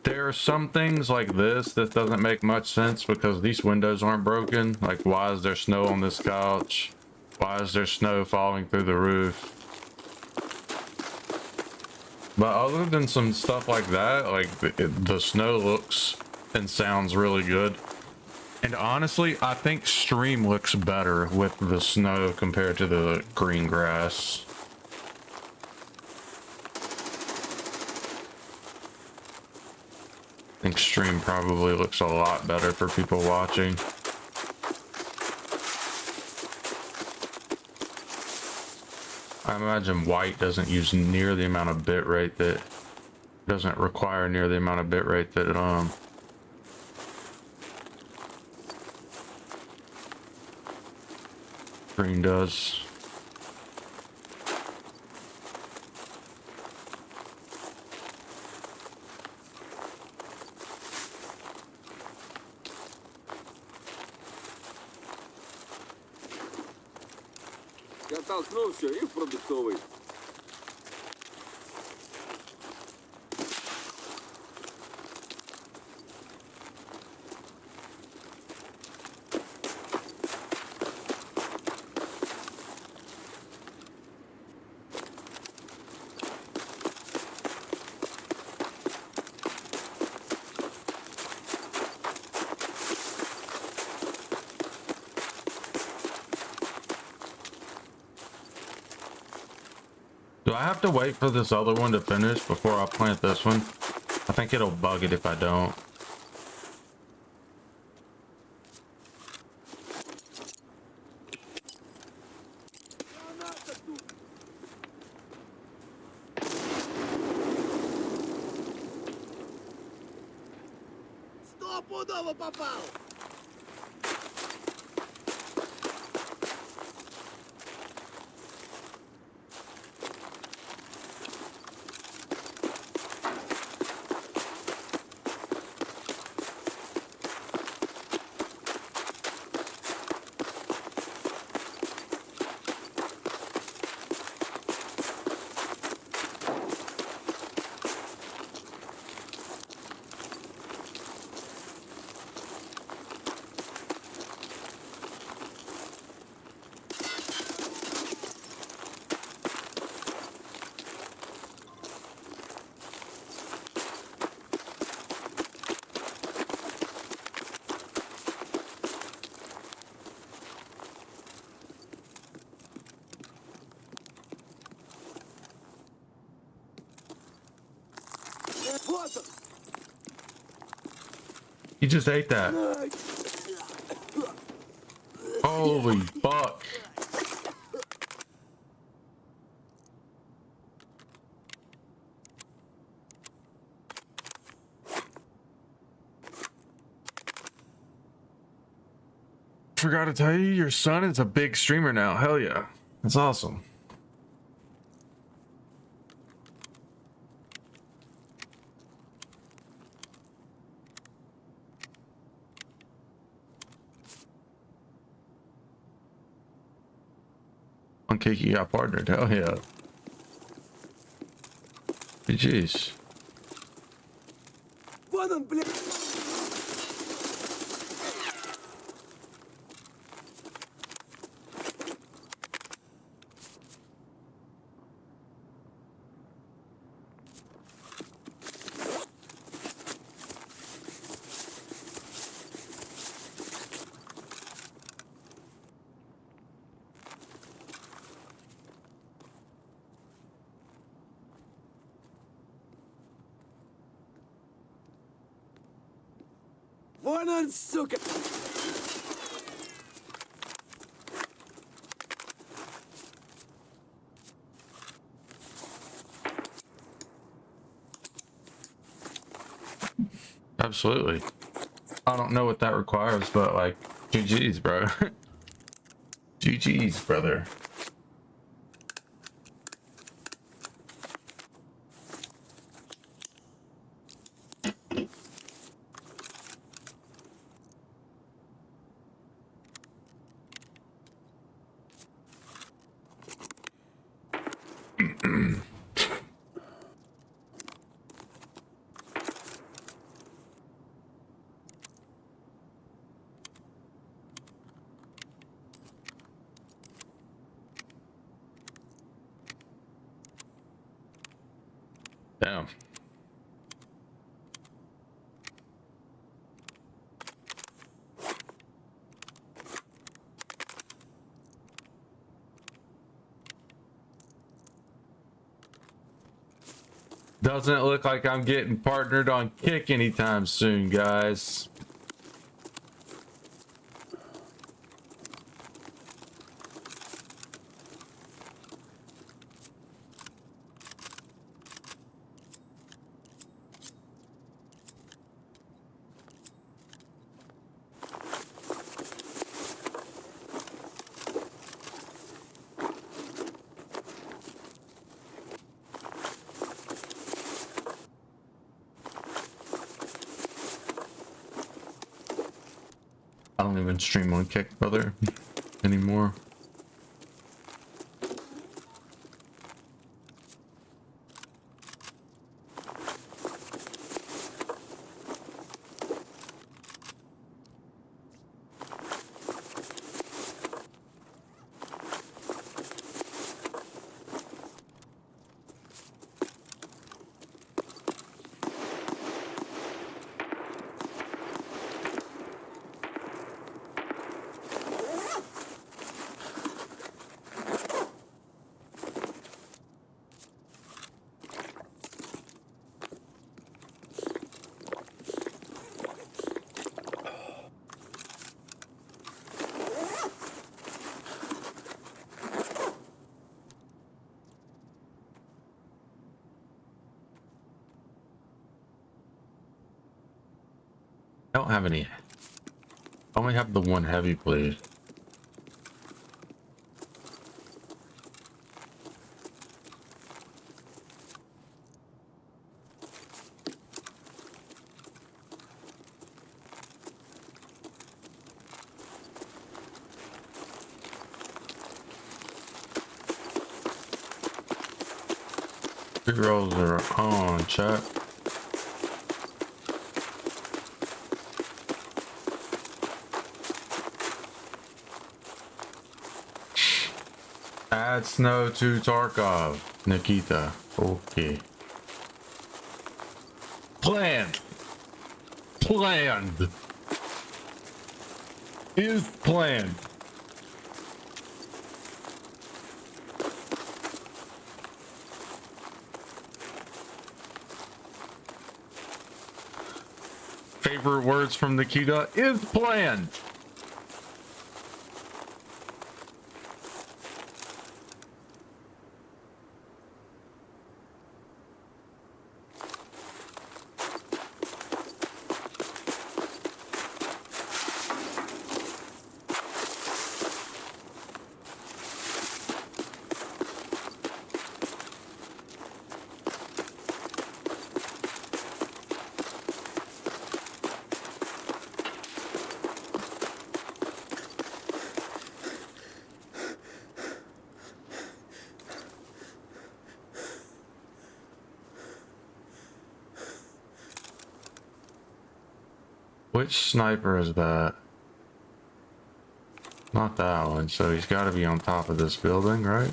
There are some things like this that doesn't make much sense because these windows aren't broken. Like, why is there snow on this couch? Why Why is there snow falling through the roof? But other than some stuff like that, like the snow looks and sounds really good. And honestly, I think stream looks better with the snow compared to the green grass. I think stream probably looks a lot better for people watching. I imagine white doesn't use near the amount of bitrate that doesn't require near the amount of bitrate that green does. Я толкнул все и в продуктовый. Do I have to wait for this other one to finish before I plant this one? I think it'll bug it if I don't. Стопудово попал! Вот он! He just ate that. Holy fuck. Forgot to tell you, your son is a big streamer now. Hell yeah. That's awesome. On Kiki got partnered. Hell yeah. GG's. Вон он, блядь! Вон он, сука! Absolutely. I don't know what that requires, but like, GG's, bro. GG's, brother. Damn. Doesn't look like I'm getting partnered on Kick anytime soon, guys. I don't even stream on Kick, brother, anymore. I don't have any. I only have the one heavy blade. Pre-rolls are on, chat. Add snow to Tarkov, Nikita. Okay. Planned. Planned. Is planned. Favorite words from Nikita is planned. Which sniper is that? Not that one, so he's got to be on top of this building, right?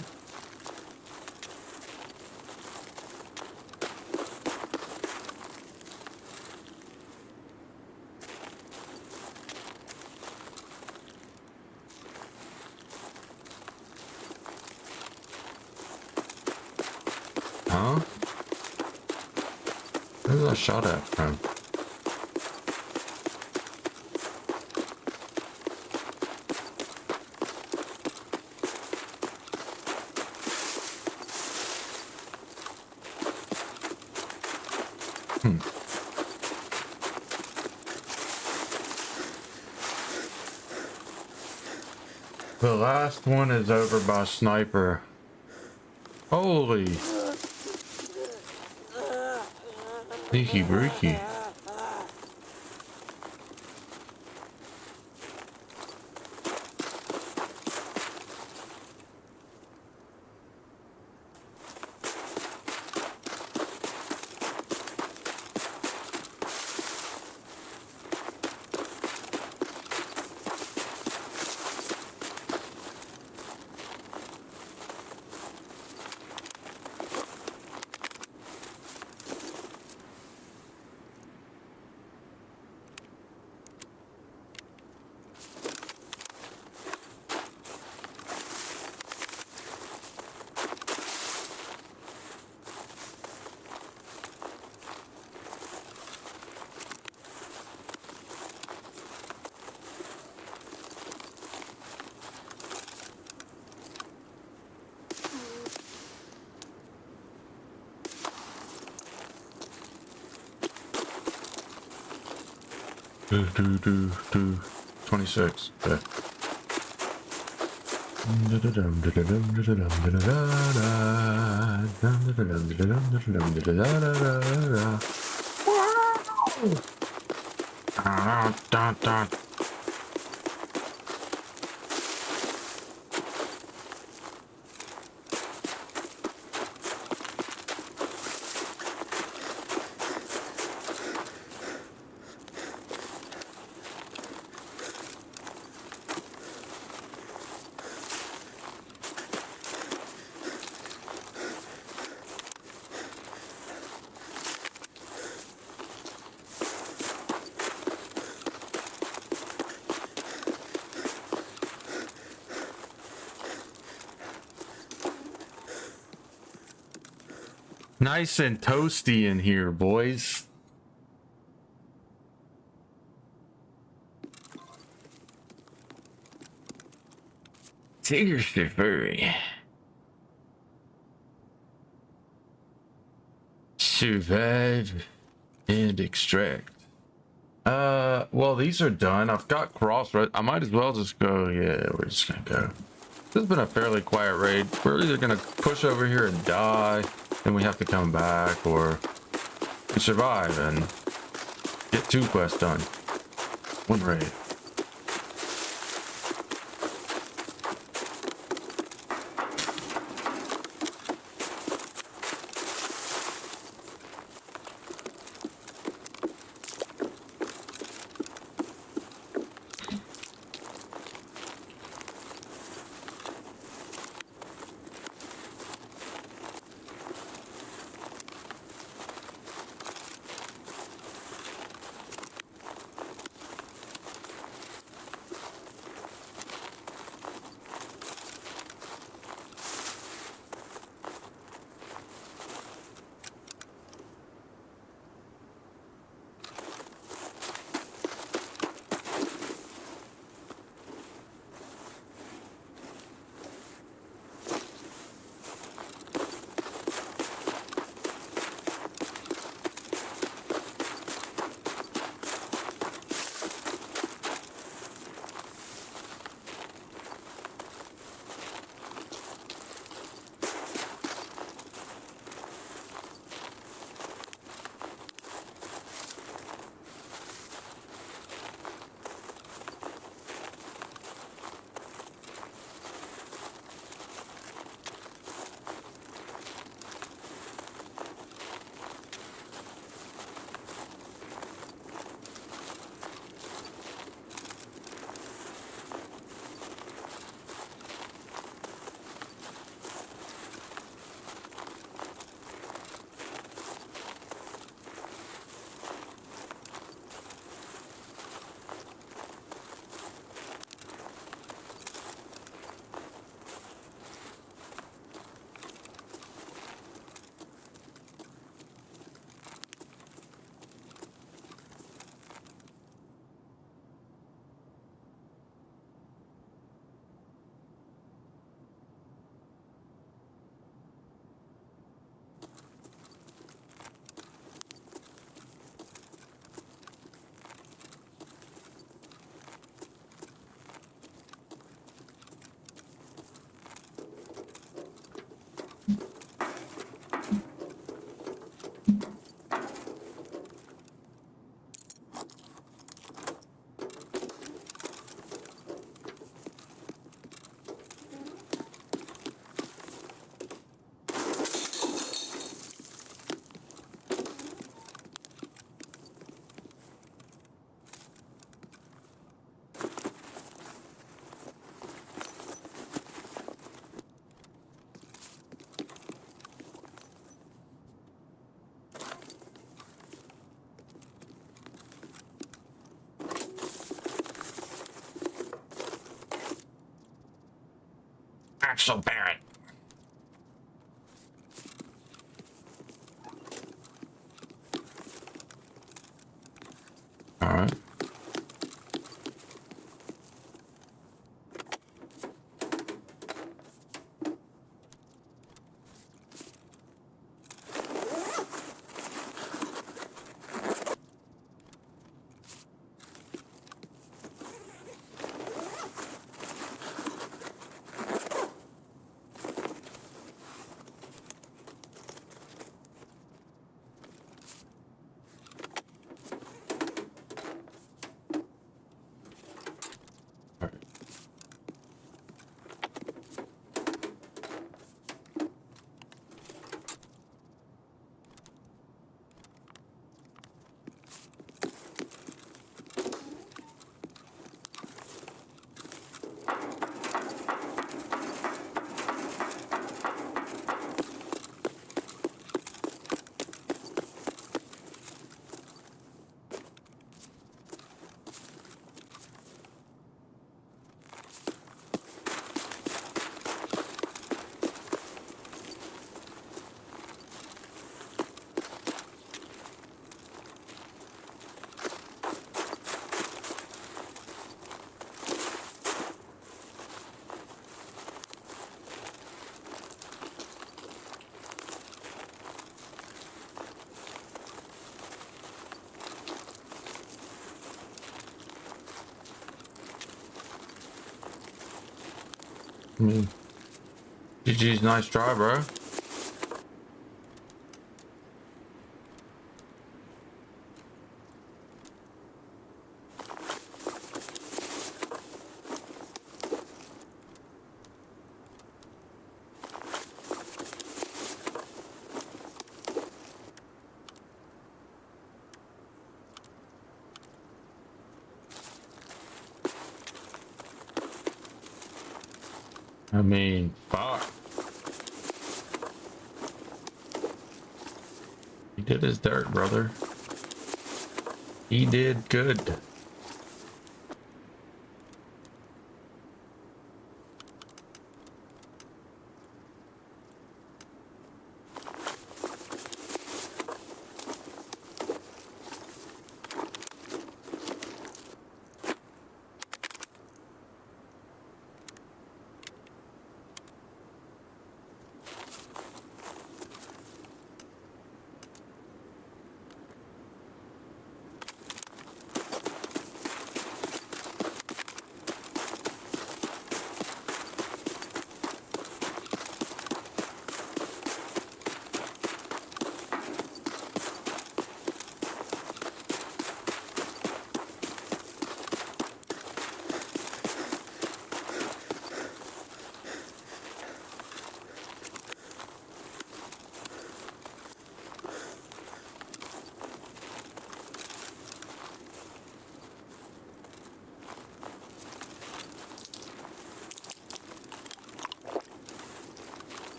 Huh? Where's that shot at from? The last one is over by sniper. Holy. Sneaky breaky. 26. Okay. Nice and toasty in here, boys. Seriously furry. Survive and extract. Well, these are done. I've got crossroads. I might as well just go. Yeah, we're just gonna go. This has been a fairly quiet raid. We're either gonna push over here and die, then we have to come back, or survive and get 2 quests done. 1 raid. Axel Barrett. All right. I mean, GG's, nice try, bro. I mean, fuck. He did his dirt, brother. He did good.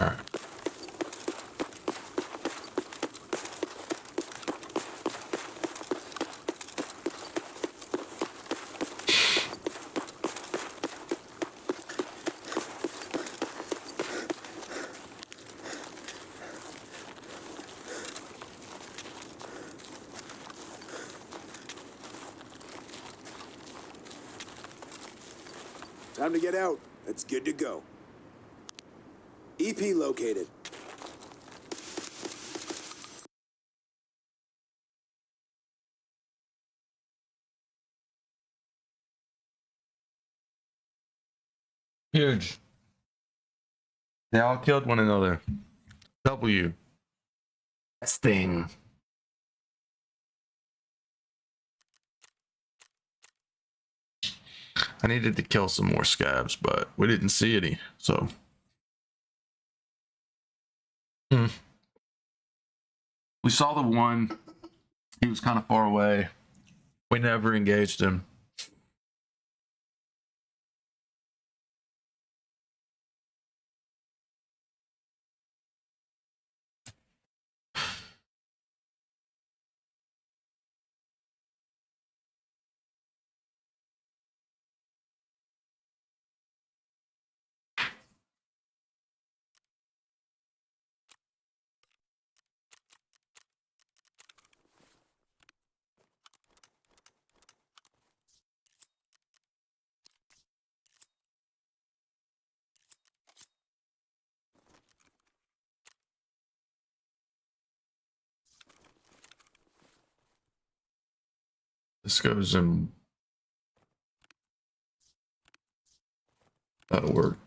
All right. Time to get out. It's good to go. EP located. Huge. They all killed one another. W. Best thing. I needed to kill some more scabs, but we didn't see any, so. We saw the one. He was kind of far away. We never engaged him. This goes in. That'll work.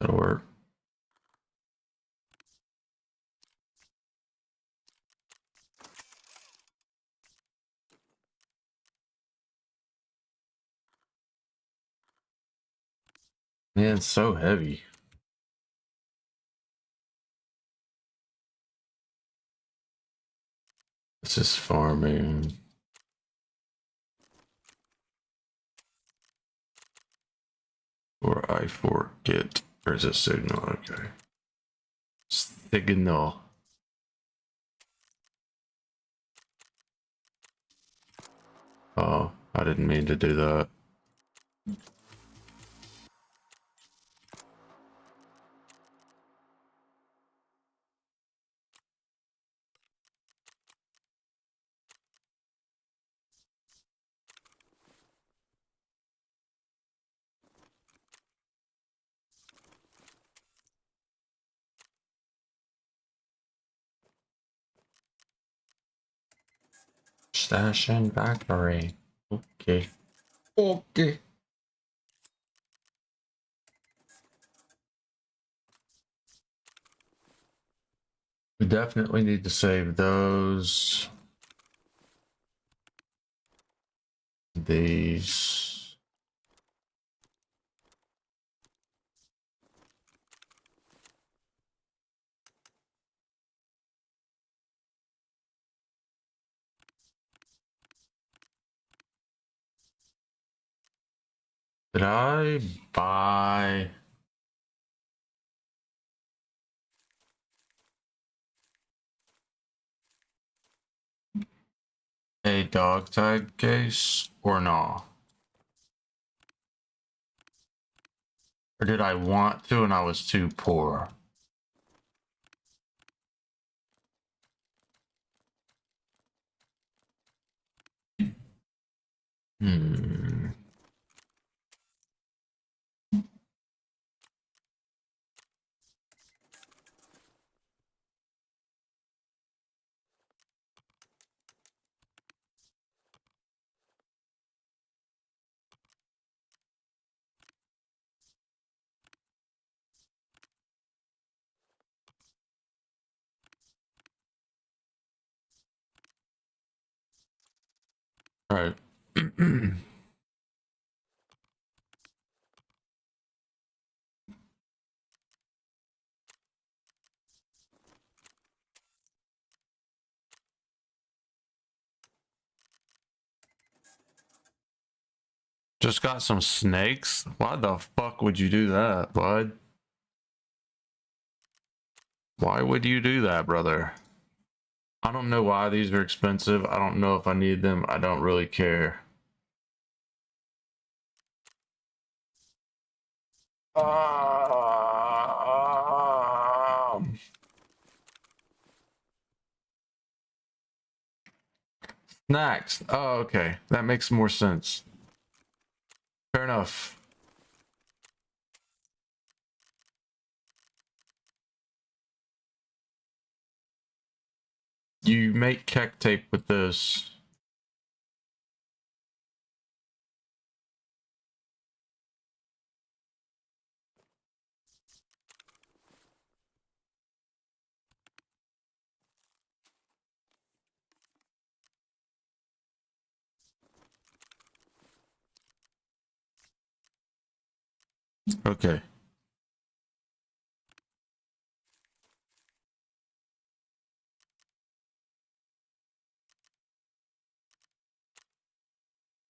That'll work. Man, it's so heavy. It's just farming. Or I forget. Or is it signal? Okay. Signal. Oh, I didn't mean to do that. Stash and factory. Okay. Okay. We definitely need to save those. These. Did I buy a dog tag case or no? Or did I want to and I was too poor? Hmm. All right. Just got some snakes? Why the fuck would you do that, bud? Why would you do that, brother? I don't know why these are expensive. I don't know if I need them. I don't really care. Snacks. Oh, okay. That makes more sense. Fair enough. You make keck tape with this. Okay.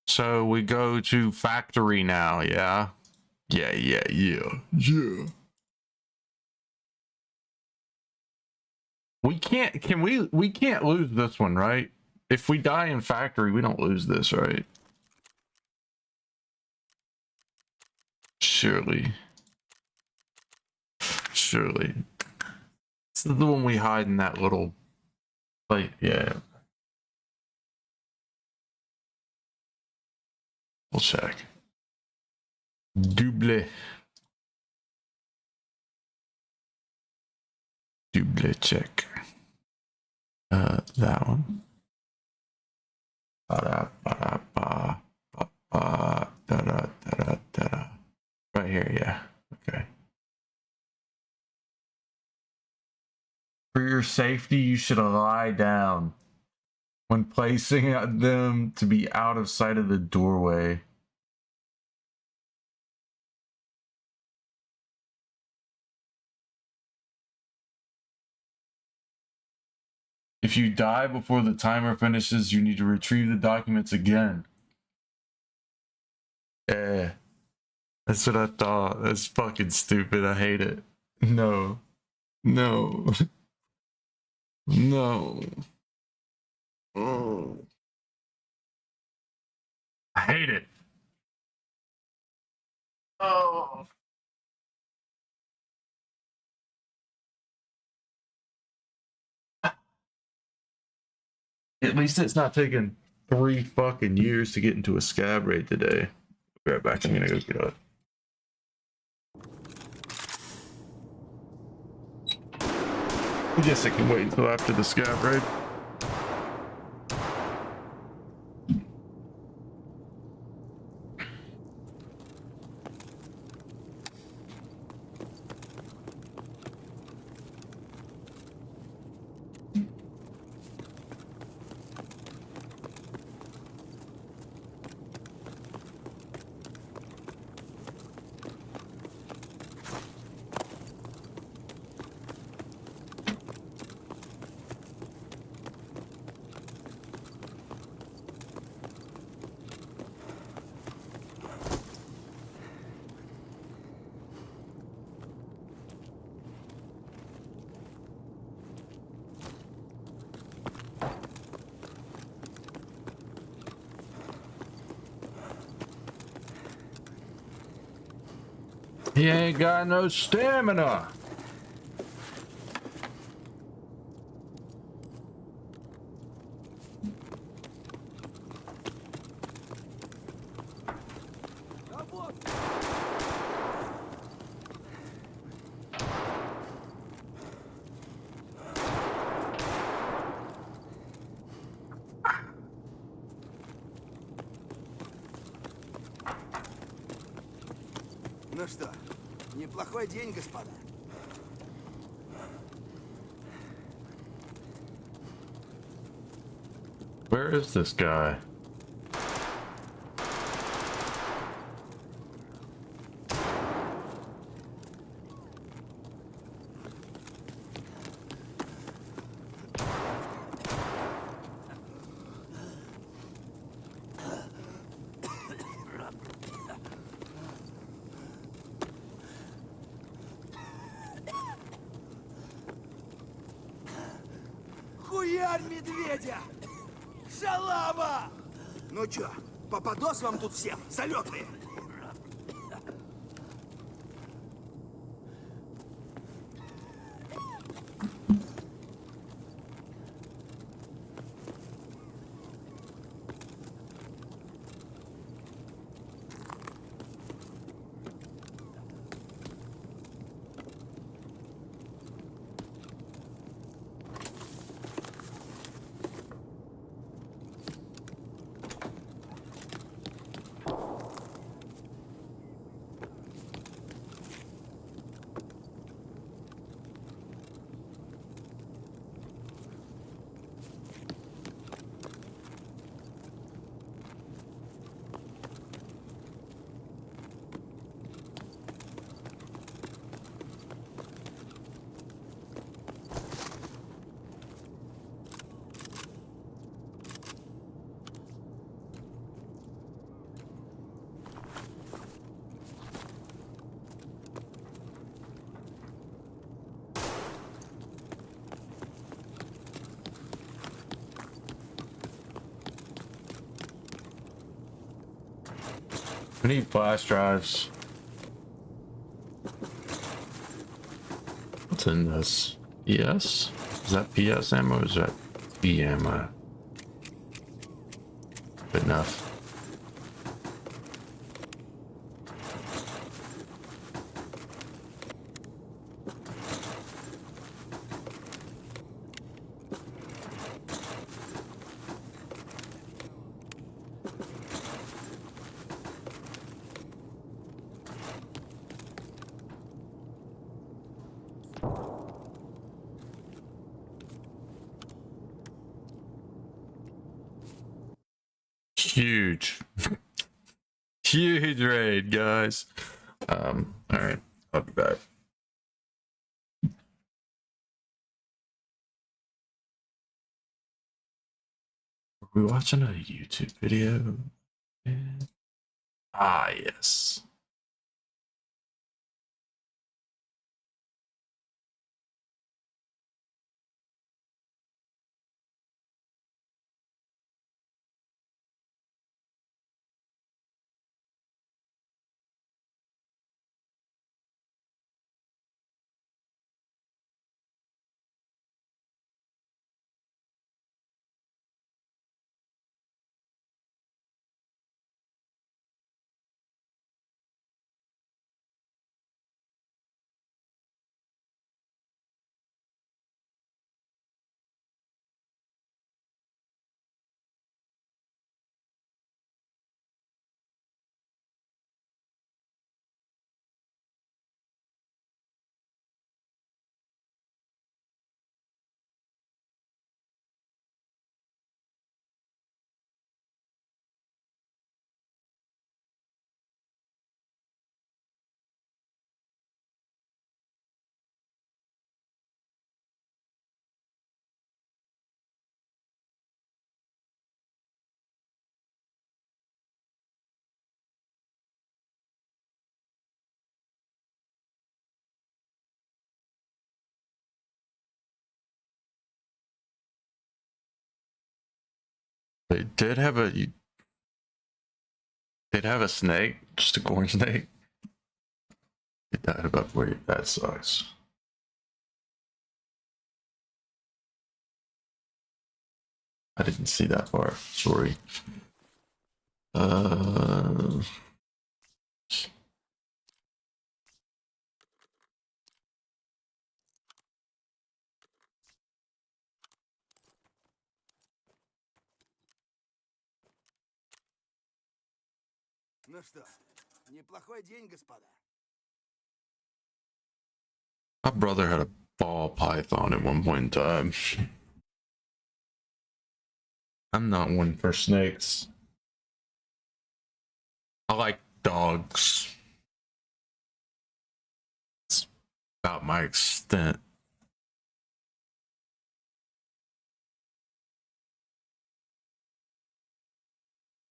So we go to factory now, yeah? Yeah. We can't lose this one, right? If we die in factory, we don't lose this, right? Surely. Surely. This is the one we hide in that little like, yeah. We'll check. Double check. That one. Right here, yeah. Okay. For your safety, you should lie down when placing them to be out of sight of the doorway. If you die before the timer finishes, you need to retrieve the documents again. That's what I thought. That's fucking stupid. I hate it. No. No. No. Oh. I hate it. Oh. At least it's not taking 3 fucking years to get into a scab raid today. Be right back. I'm gonna go get it. I guess I can wait until after the scab raid. He ain't got no stamina. Ну что, неплохой день, господа. Where is this guy? Хуярь медведя! Шалава! Ну чё, попадос вам тут всем, залетные? I need flash drives. What's in this? PS? Is that PS ammo or is that B ammo? Good enough. Huge. Huge raid, guys. Alright, I'll be back. Are we watching a YouTube video? Ah, yes. They did have a snake, just a corn snake. It died about wait, that sucks. I didn't see that part. Sorry. Ну что, неплохой день, господа. My brother had a ball python at one point in time. I'm not one for snakes. I like dogs. It's about my extent.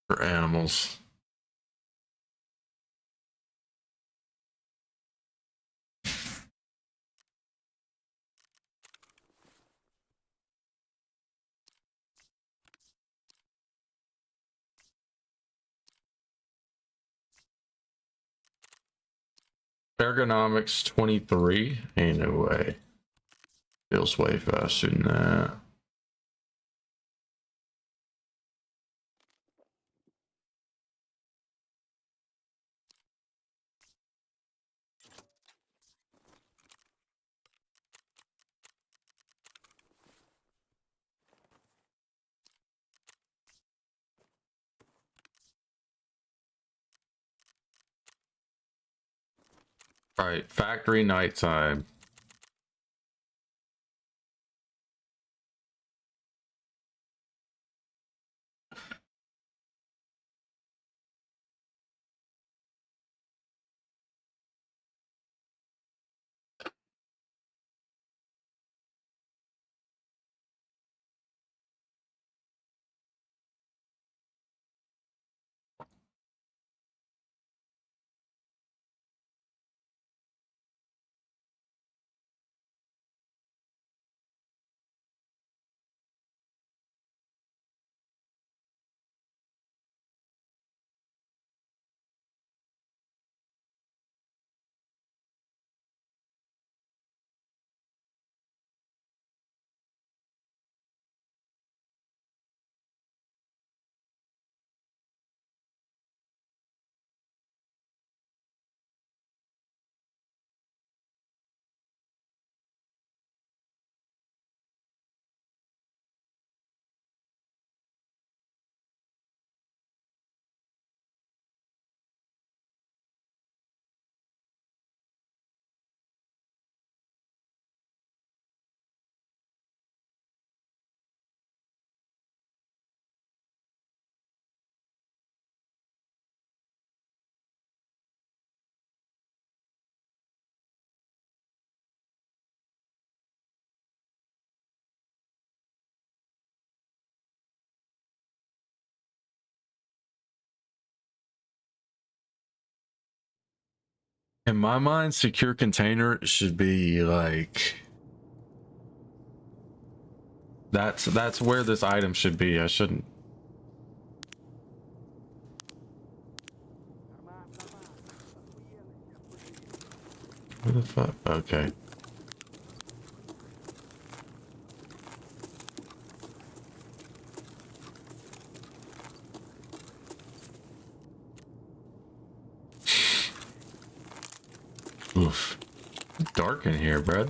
For animals. Ergonomics 23? Ain't no way. Feels way faster than that. Alright, factory nighttime. In my mind, secure container should be like that's where this item should be. I shouldn't. Where the fuck? Okay. Oof. Dark in here, Brad.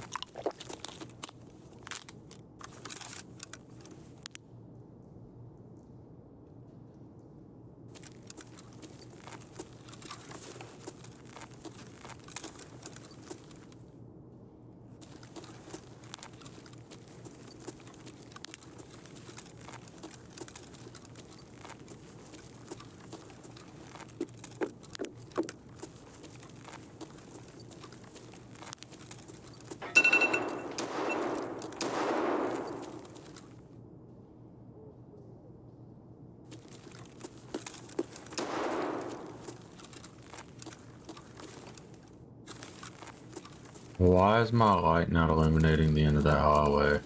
Why is my light not illuminating the end of that hallway?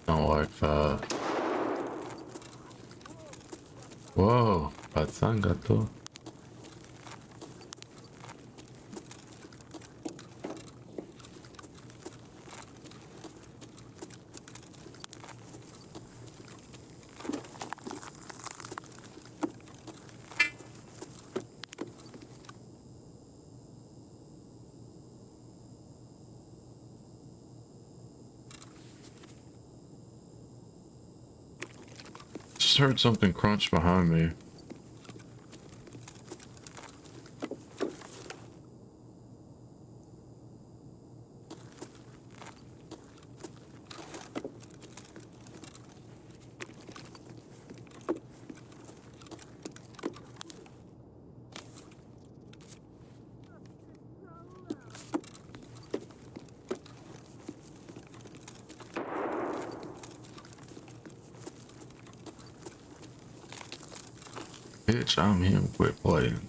Don't like that. Whoa, pazán, gato. Just heard something crunch behind me. Bitch, I'm him. Quit playing.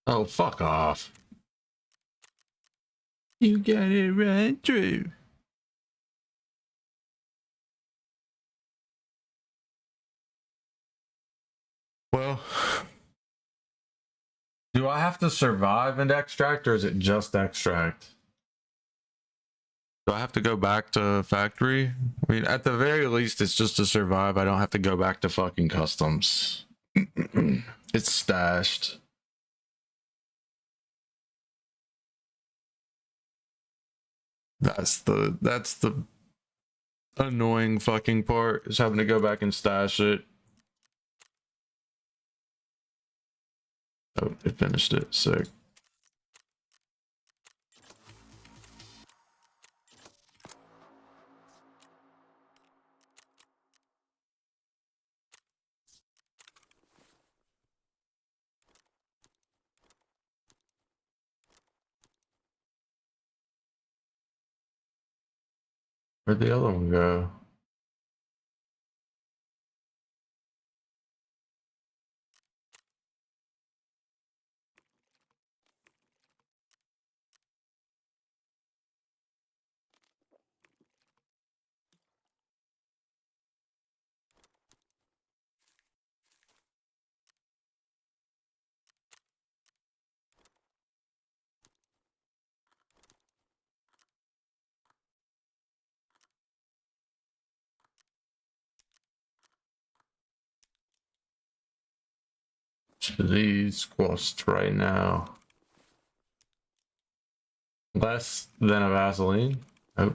Oh, fuck off. You got it right through. Well, do I have to survive and extract, or is it just extract? Do I have to go back to factory? I mean, at the very least, it's just to survive. I don't have to go back to fucking customs. It's stashed. That's the annoying fucking part, is having to go back and stash it. Oh, it finished it. Sick. Where'd the other one go? These cost right now less than a Vaseline. Oh,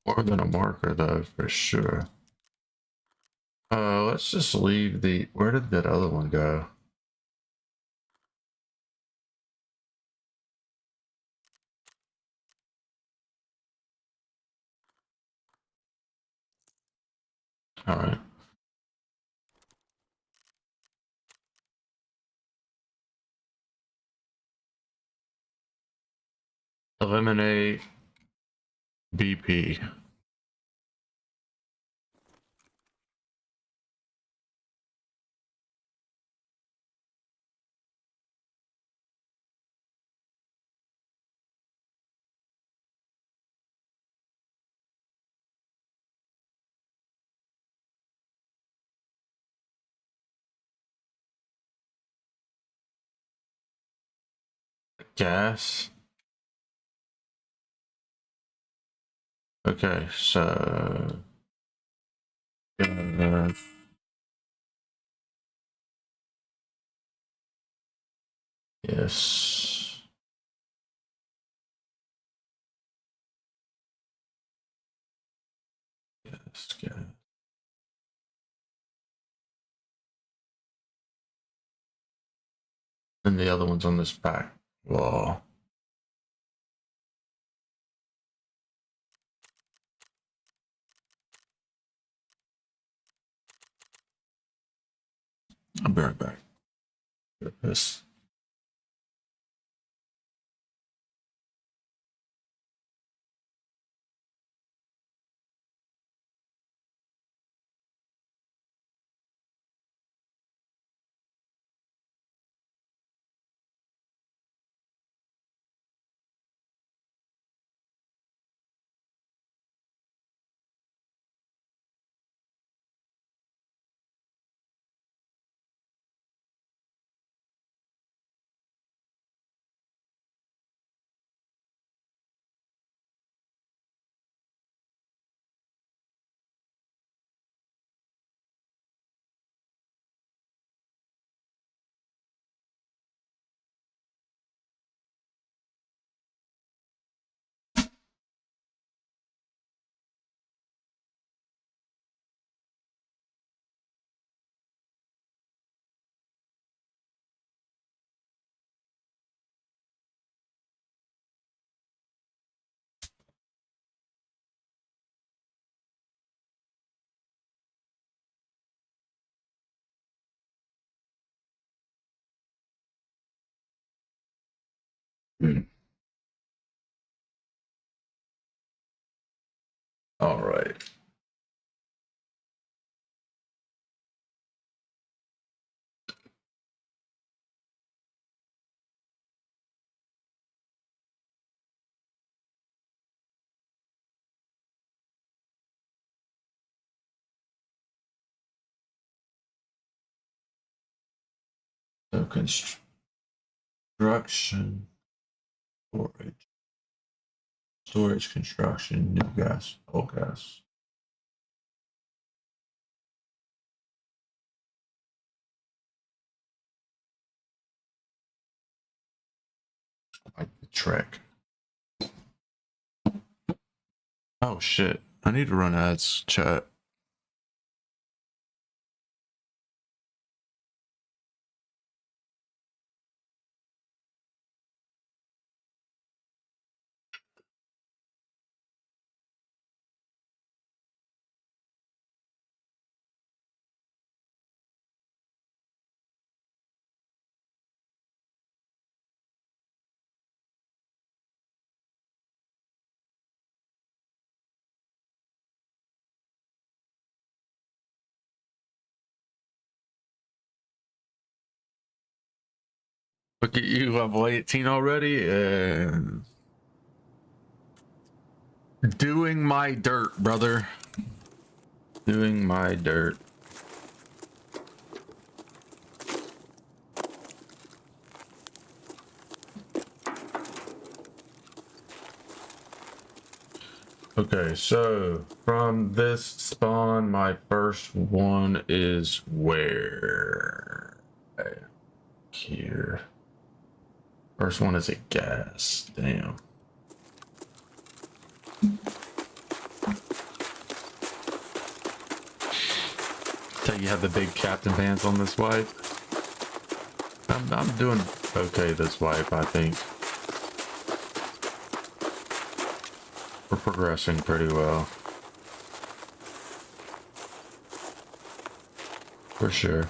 more than a marker though, for sure. Let's just leave the. Where did that other one go? All right. Eliminate BP. gas. Okay, so yes. Yes, gas. And the other one's on this back wall. I'll be right back. This. All right. So construction, storage, construction, new gas, old gas. Like the track. Oh shit! I need to run ads, chat. Look at you, level 18 already. Doing my dirt, brother. Doing my dirt. Okay, so from this spawn, my first one is where? Here. First one is a gas. Damn. Tell you have the big captain pants on this wipe. I'm doing okay this wipe, I think. We're progressing pretty well. For sure.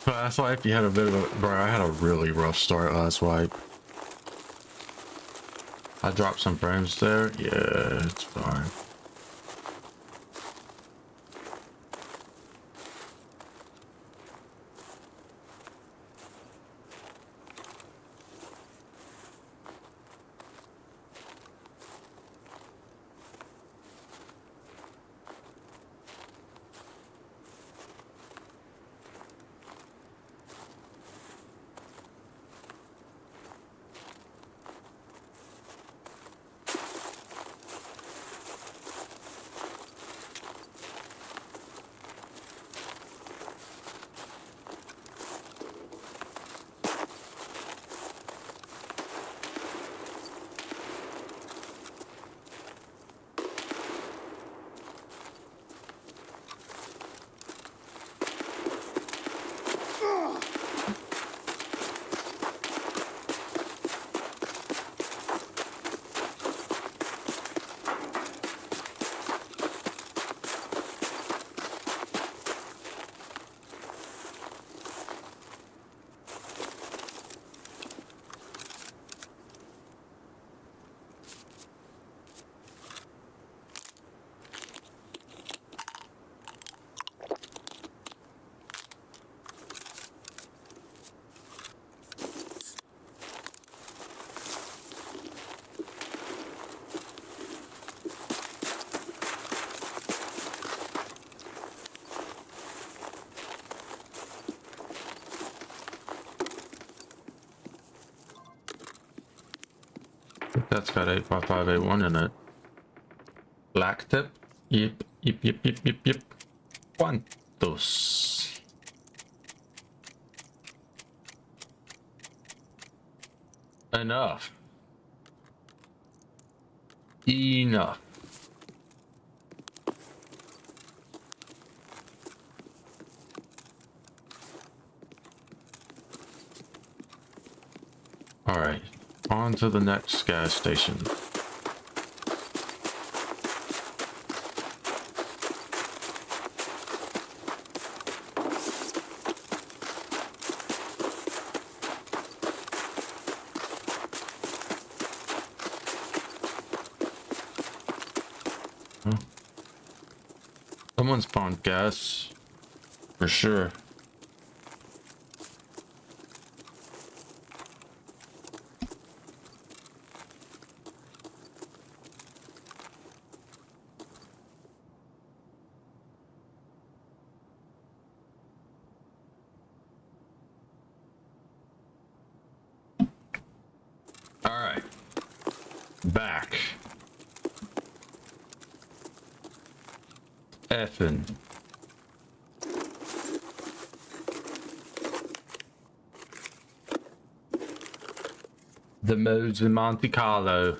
Last wipe, you had a bit of a... Bro, I had a really rough start last wipe. I dropped some frames there. Yeah, it's fine. That's got 85581 in it. Black tip. Yep, yep, yep, yep, yep, yep. ¿Cuántos? Enough. Enough. All right, on to the next gas station. Huh? Someone spawned gas, for sure. All right, back. Effin. The modes in Monte Carlo.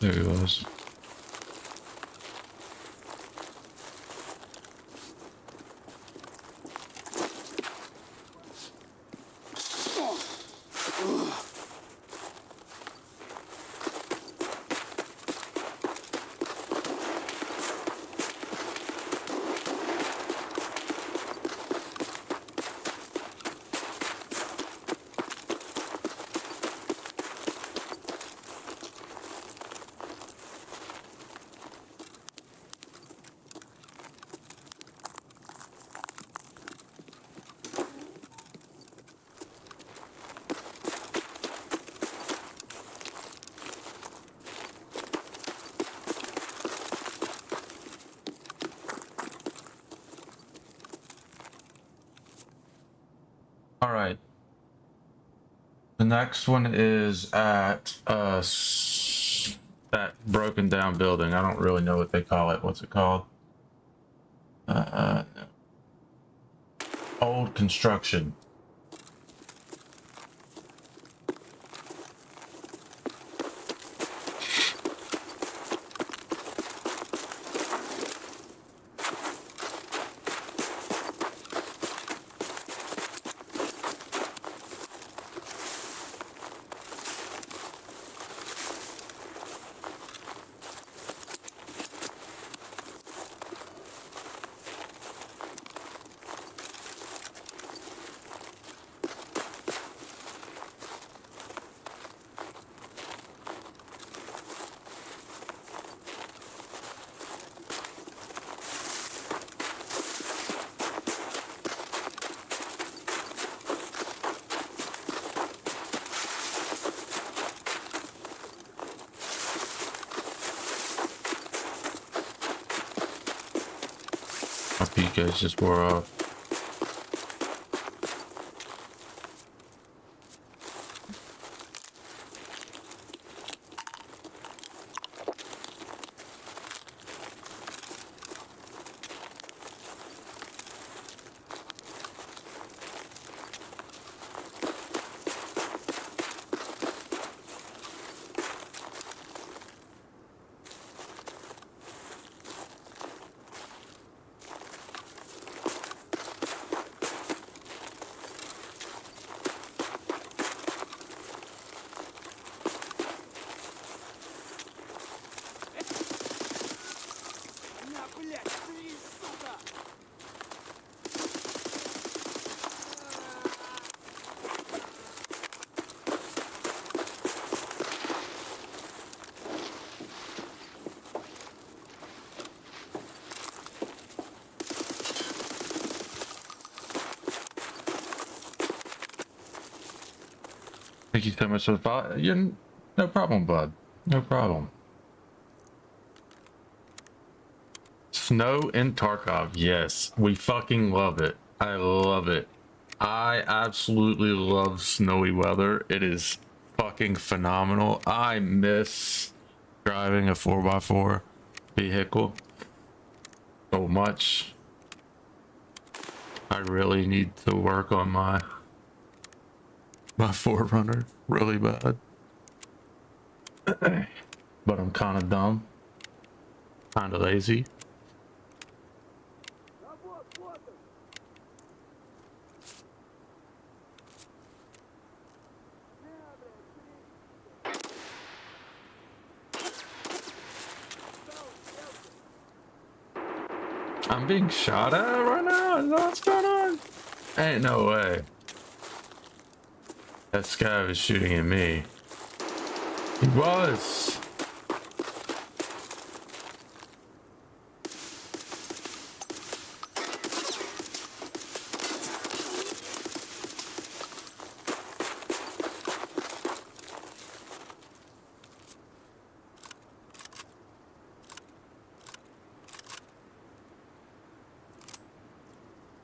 There he was. next one is at that broken down building. I don't really know what they call it. What's it called? Old construction. My PKs just wore off. На, блядь, ты, сука! Thank you so much for the follow. You, no problem, bud. No problem. Snow in Tarkov. Yes, we fucking love it. I love it. I absolutely love snowy weather. It is fucking phenomenal. I miss driving a 4x4 vehicle so much. I really need to work on my Forerunner really bad. But I'm kind of dumb, kind of lazy. I'm being shot at right now? Is that what's going on? Ain't no way. That scav is shooting at me. He was.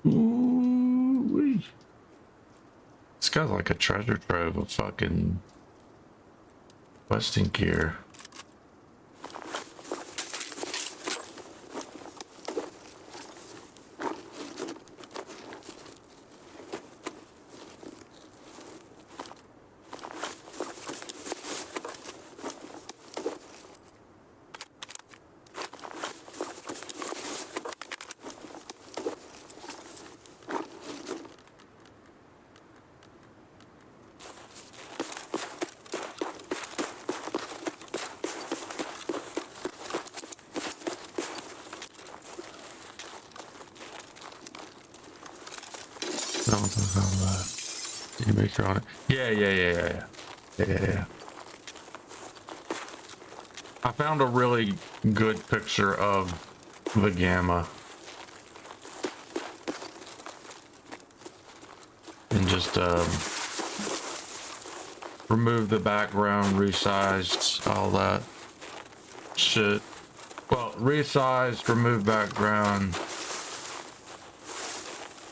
Ooh-wee. This guy's like a treasure trove of fucking Western gear. You make your own. Yeah. I found a really good picture of the gamma. And just remove the background, resized, all that shit. Well, resized, remove background.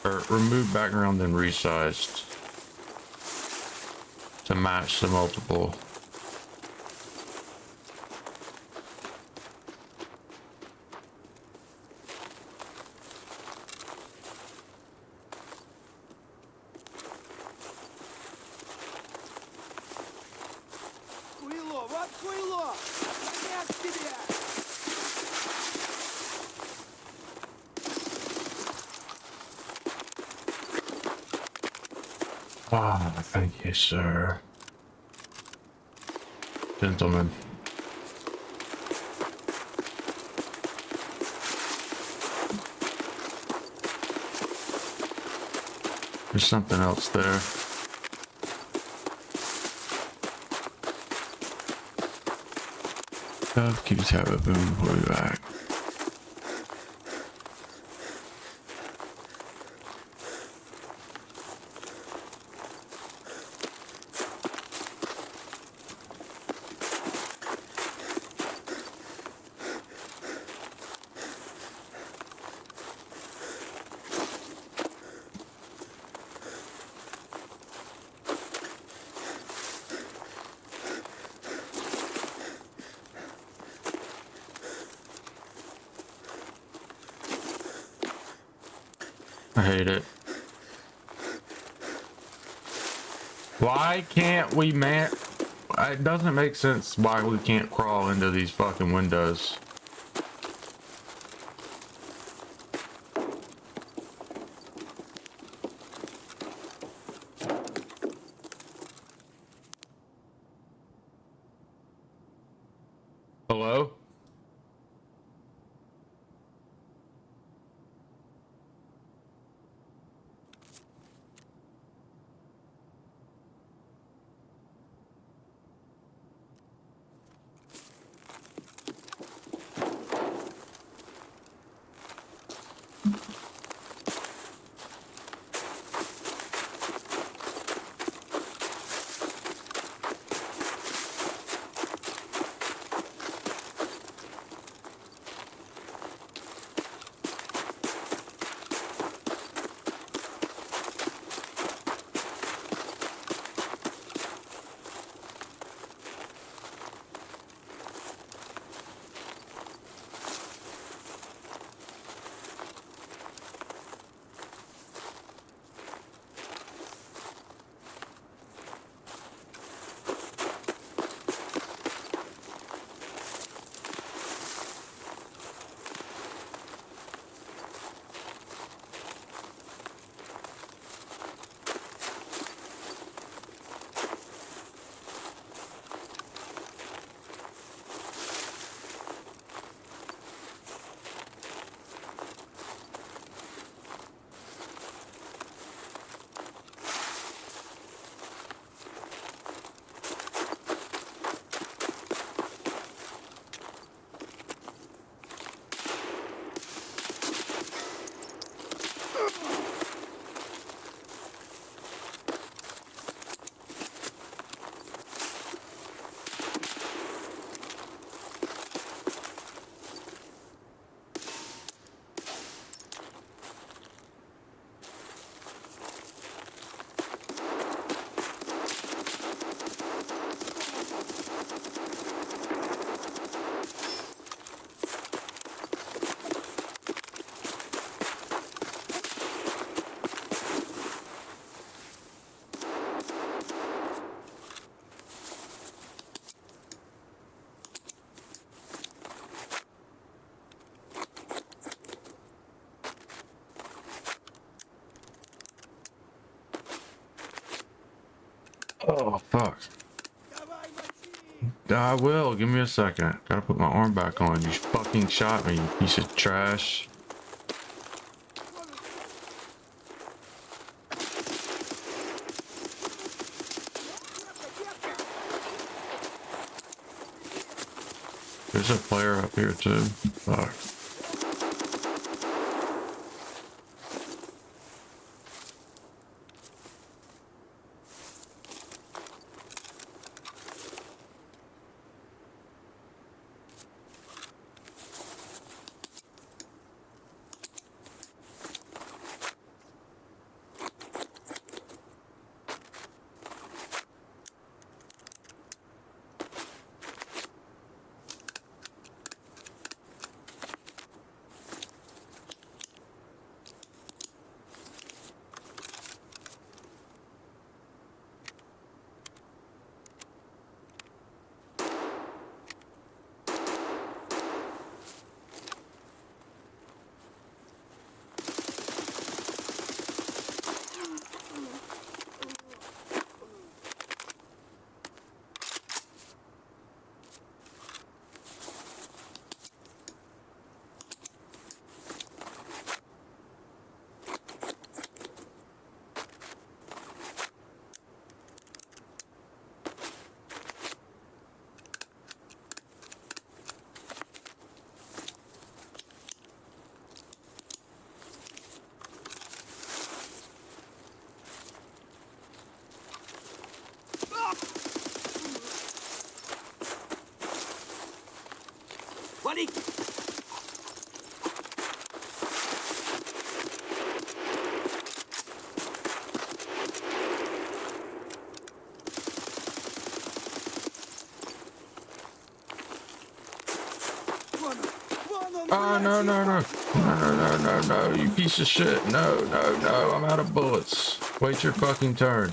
Or remove background, then resized. to match the multiple. Хуйло, вот хуйло! Нет тебя! Ah, thank you, sir. Gentlemen. There's something else there. Keep the tab open before we back. I hate it. Why can't we, man? It doesn't make sense why we can't crawl into these fucking windows. Hello? Oh, fuck. Давай, мочи! I will. Give me a second. Gotta put my arm back on. You fucking shot me, you piece of trash. There's a player up here too. Fuck. Вали! Вон он! Вон он, Oh, блядь, no, no, no. ебать! No, you piece of shit. No, I'm out of bullets. Wait your fucking turn.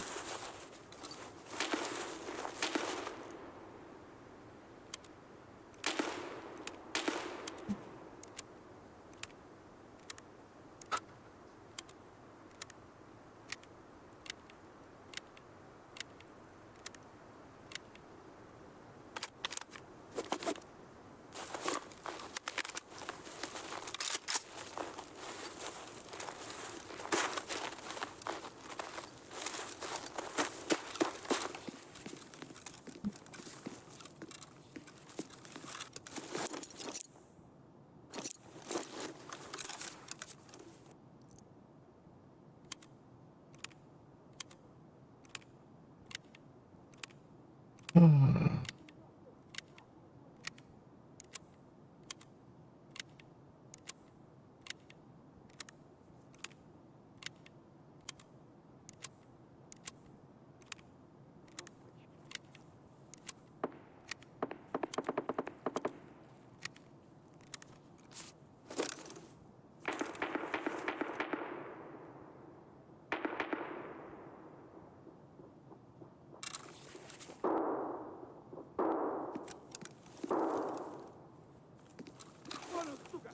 Вон он, сука!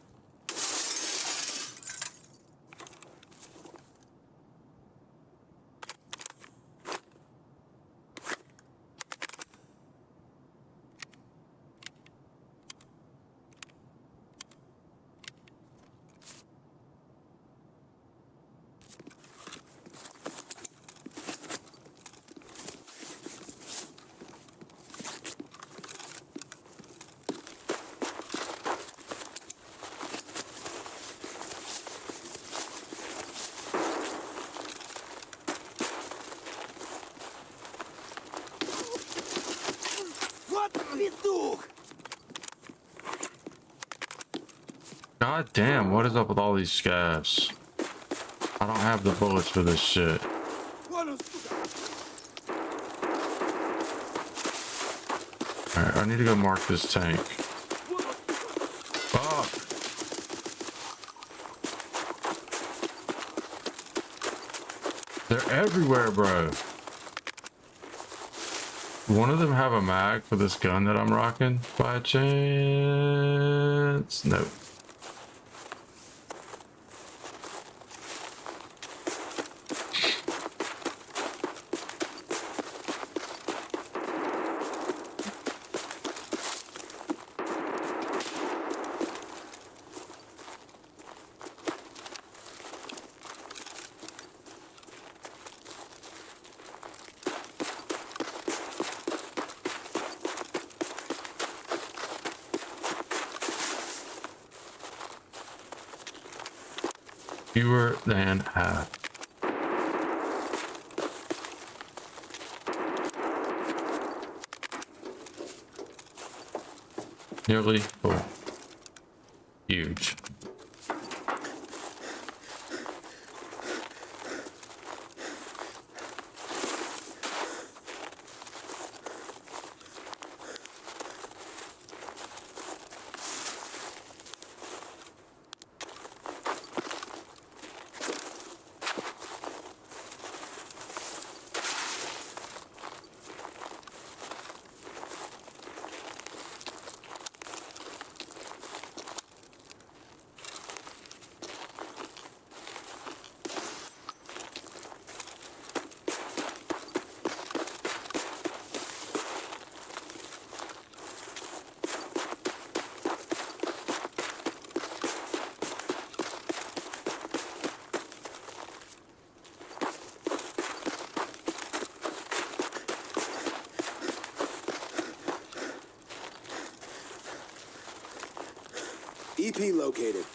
Вот петух! God damn, what is up with all these scabs? I don't have the bullets for this shit. Вон он, сука! Alright, I need to go mark this tank. Вон он, сука! Fuck! They're everywhere, bro. One of them have a mag for this gun that I'm rocking by chance? No. Fewer than half. Nearly full. Huge. EP located.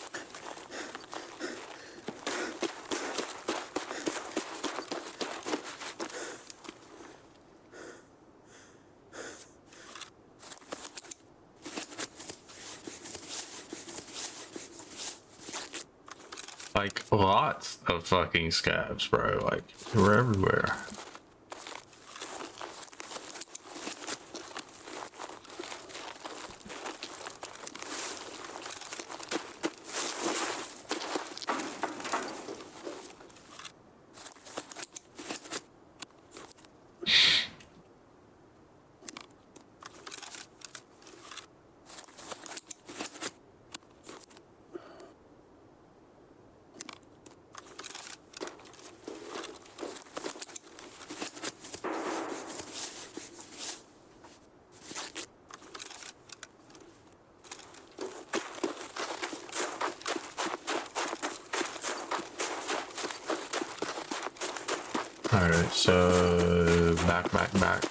Like lots of fucking scabs, bro. Like they were everywhere. All right, so back.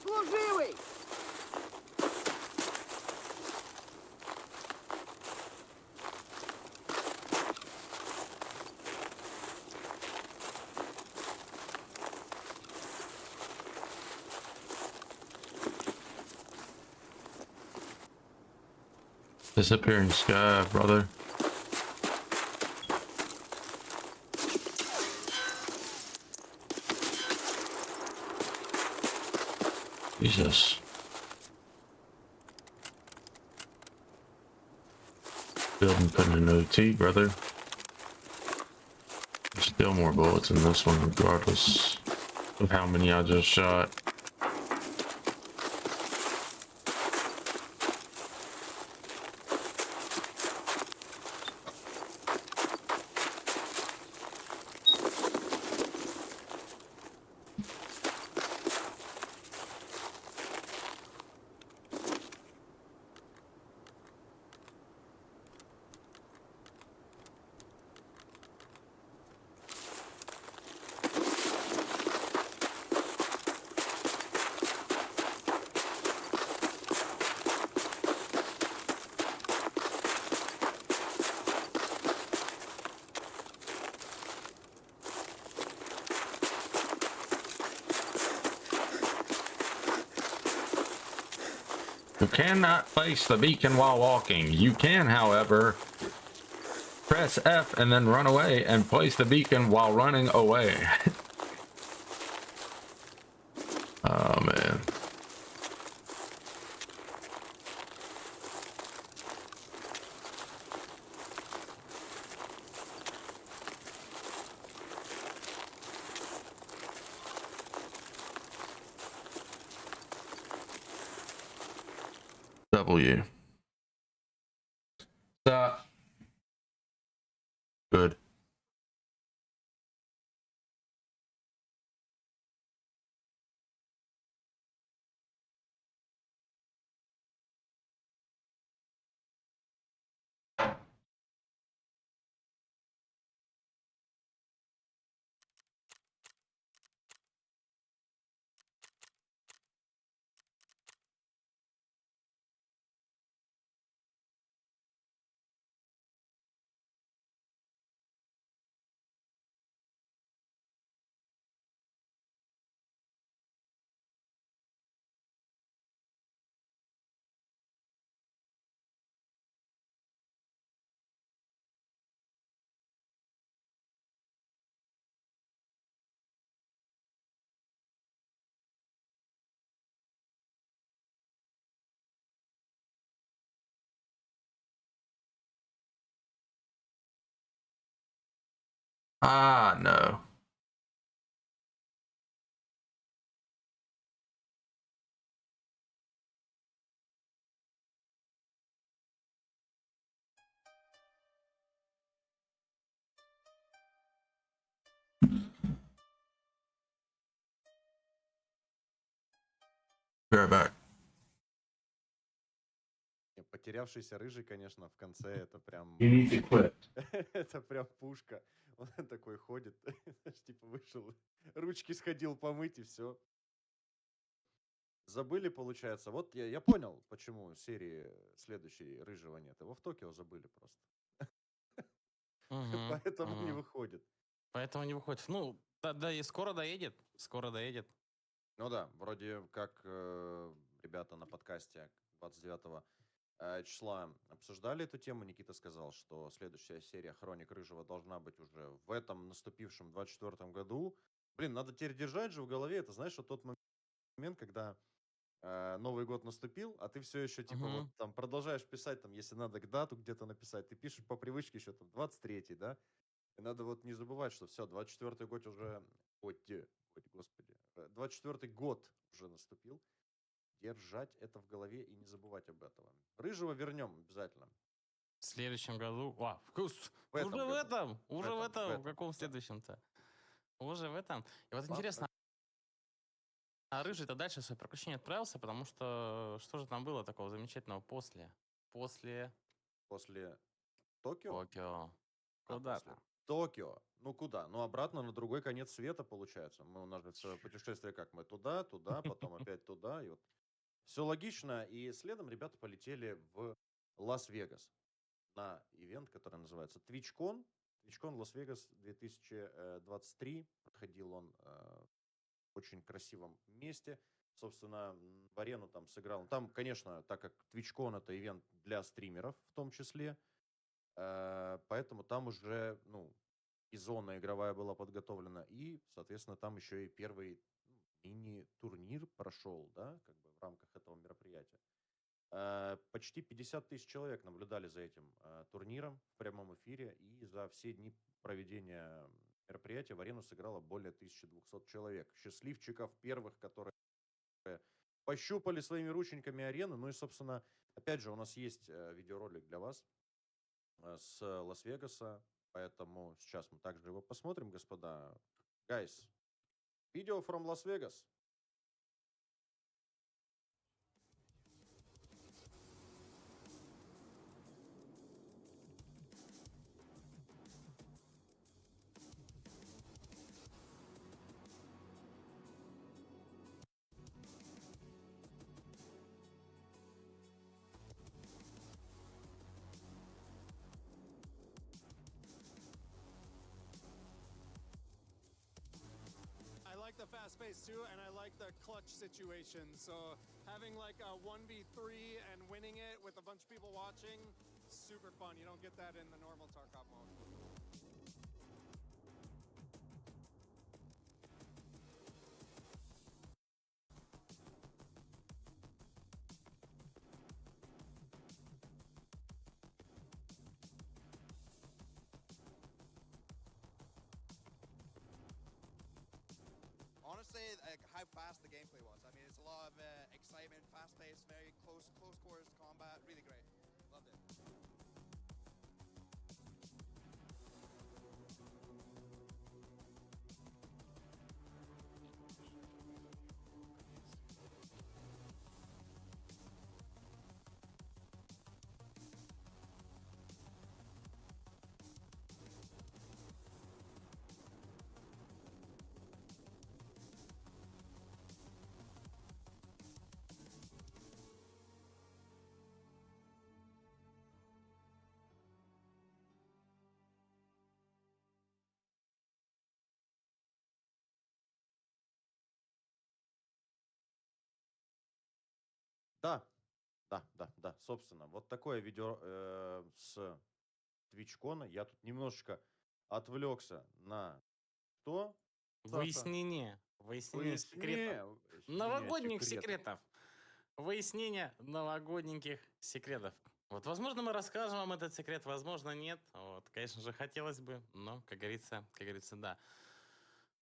Служивый! Disappearing sky, brother. Jesus. Building putting an OT, brother. There's still more bullets in this one, regardless of how many I just shot. You cannot place the beacon while walking. You can, however, press F and then run away and place the beacon while running away. Oh, man. W. Stop. Good. Ah, no. Be right back. Потерявшийся рыжий, конечно, в конце это прям... You need to quit. Это прям пушка. Он такой ходит, типа вышел, ручки сходил помыть и все. Забыли, получается. Вот я понял, почему серии следующей рыжего нет. Его в Токио забыли просто. Мгм, Поэтому не мгм. выходит. Поэтому не выходит. Ну, да и скоро доедет. Скоро доедет. Ну да, вроде как ребята на подкасте 29 числа обсуждали эту тему. Никита сказал, что следующая серия «Хроник Рыжего» должна быть уже в этом наступившем 24 году. Блин, надо теперь держать же в голове. Это, знаешь, вот тот момент, когда Новый год наступил, а ты все еще, типа, Мгм. вот там продолжаешь писать, там, если надо к дату где-то написать, ты пишешь по привычке еще там 23-й, да? И надо вот не забывать, что все, 24-й год уже... Господи. 24-й год уже наступил. Держать это в голове и не забывать об этом. Рыжего вернем обязательно. В следующем году. В этом Уже в году. этом. Уже в В этом. В этом, каком да. следующем-то? Уже в этом. И вот Ладно, интересно, а Рыжий-то дальше свое приключение отправился, потому что же там было такого замечательного после? После после Токио? Токио. Куда После там? Токио. Ну куда? Ну обратно на другой конец света получается. У нас же путешествие как? Мы туда, туда, потом опять туда. И вот все логично. И следом ребята полетели в Лас-Вегас на ивент, который называется TwitchCon. TwitchCon Лас-Вегас 2023. Проходил он в очень красивом месте. Собственно, в арену там сыграл. Там, конечно, так как TwitchCon это ивент для стримеров в том числе, поэтому там уже, ну, и зона игровая была подготовлена, и, соответственно, там еще и первый мини-турнир прошел, да, как бы в рамках этого мероприятия. Почти 50 тысяч человек наблюдали за этим турниром в прямом эфире, и за все дни проведения мероприятия в арену сыграло более 1200 человек. Счастливчиков первых, которые пощупали своими рученьками арену. Ну и, собственно, опять же, у нас есть видеоролик для вас с Лас-Вегаса, поэтому сейчас мы также его посмотрим, господа. Guys, видео from Las Vegas. I like the fast pace too, and I like the clutch situation. So having like a 1v3 and winning it with a bunch of people watching, super fun. You don't get that in the normal Tarkov mode. Honestly, like how fast the gameplay was. I mean, it's a lot of excitement, fast-paced, very close quarters combat. Really great. Loved it. Да. Собственно, вот такое видео с TwitchCon. Я тут немножечко отвлекся на что? Саша? Выяснение секретов. Выяснение Новогодних секретов. секретов. Выяснение новогодних секретов. Вот, возможно, мы расскажем вам этот секрет, возможно, нет. Вот, конечно же, хотелось бы, но, как говорится, да.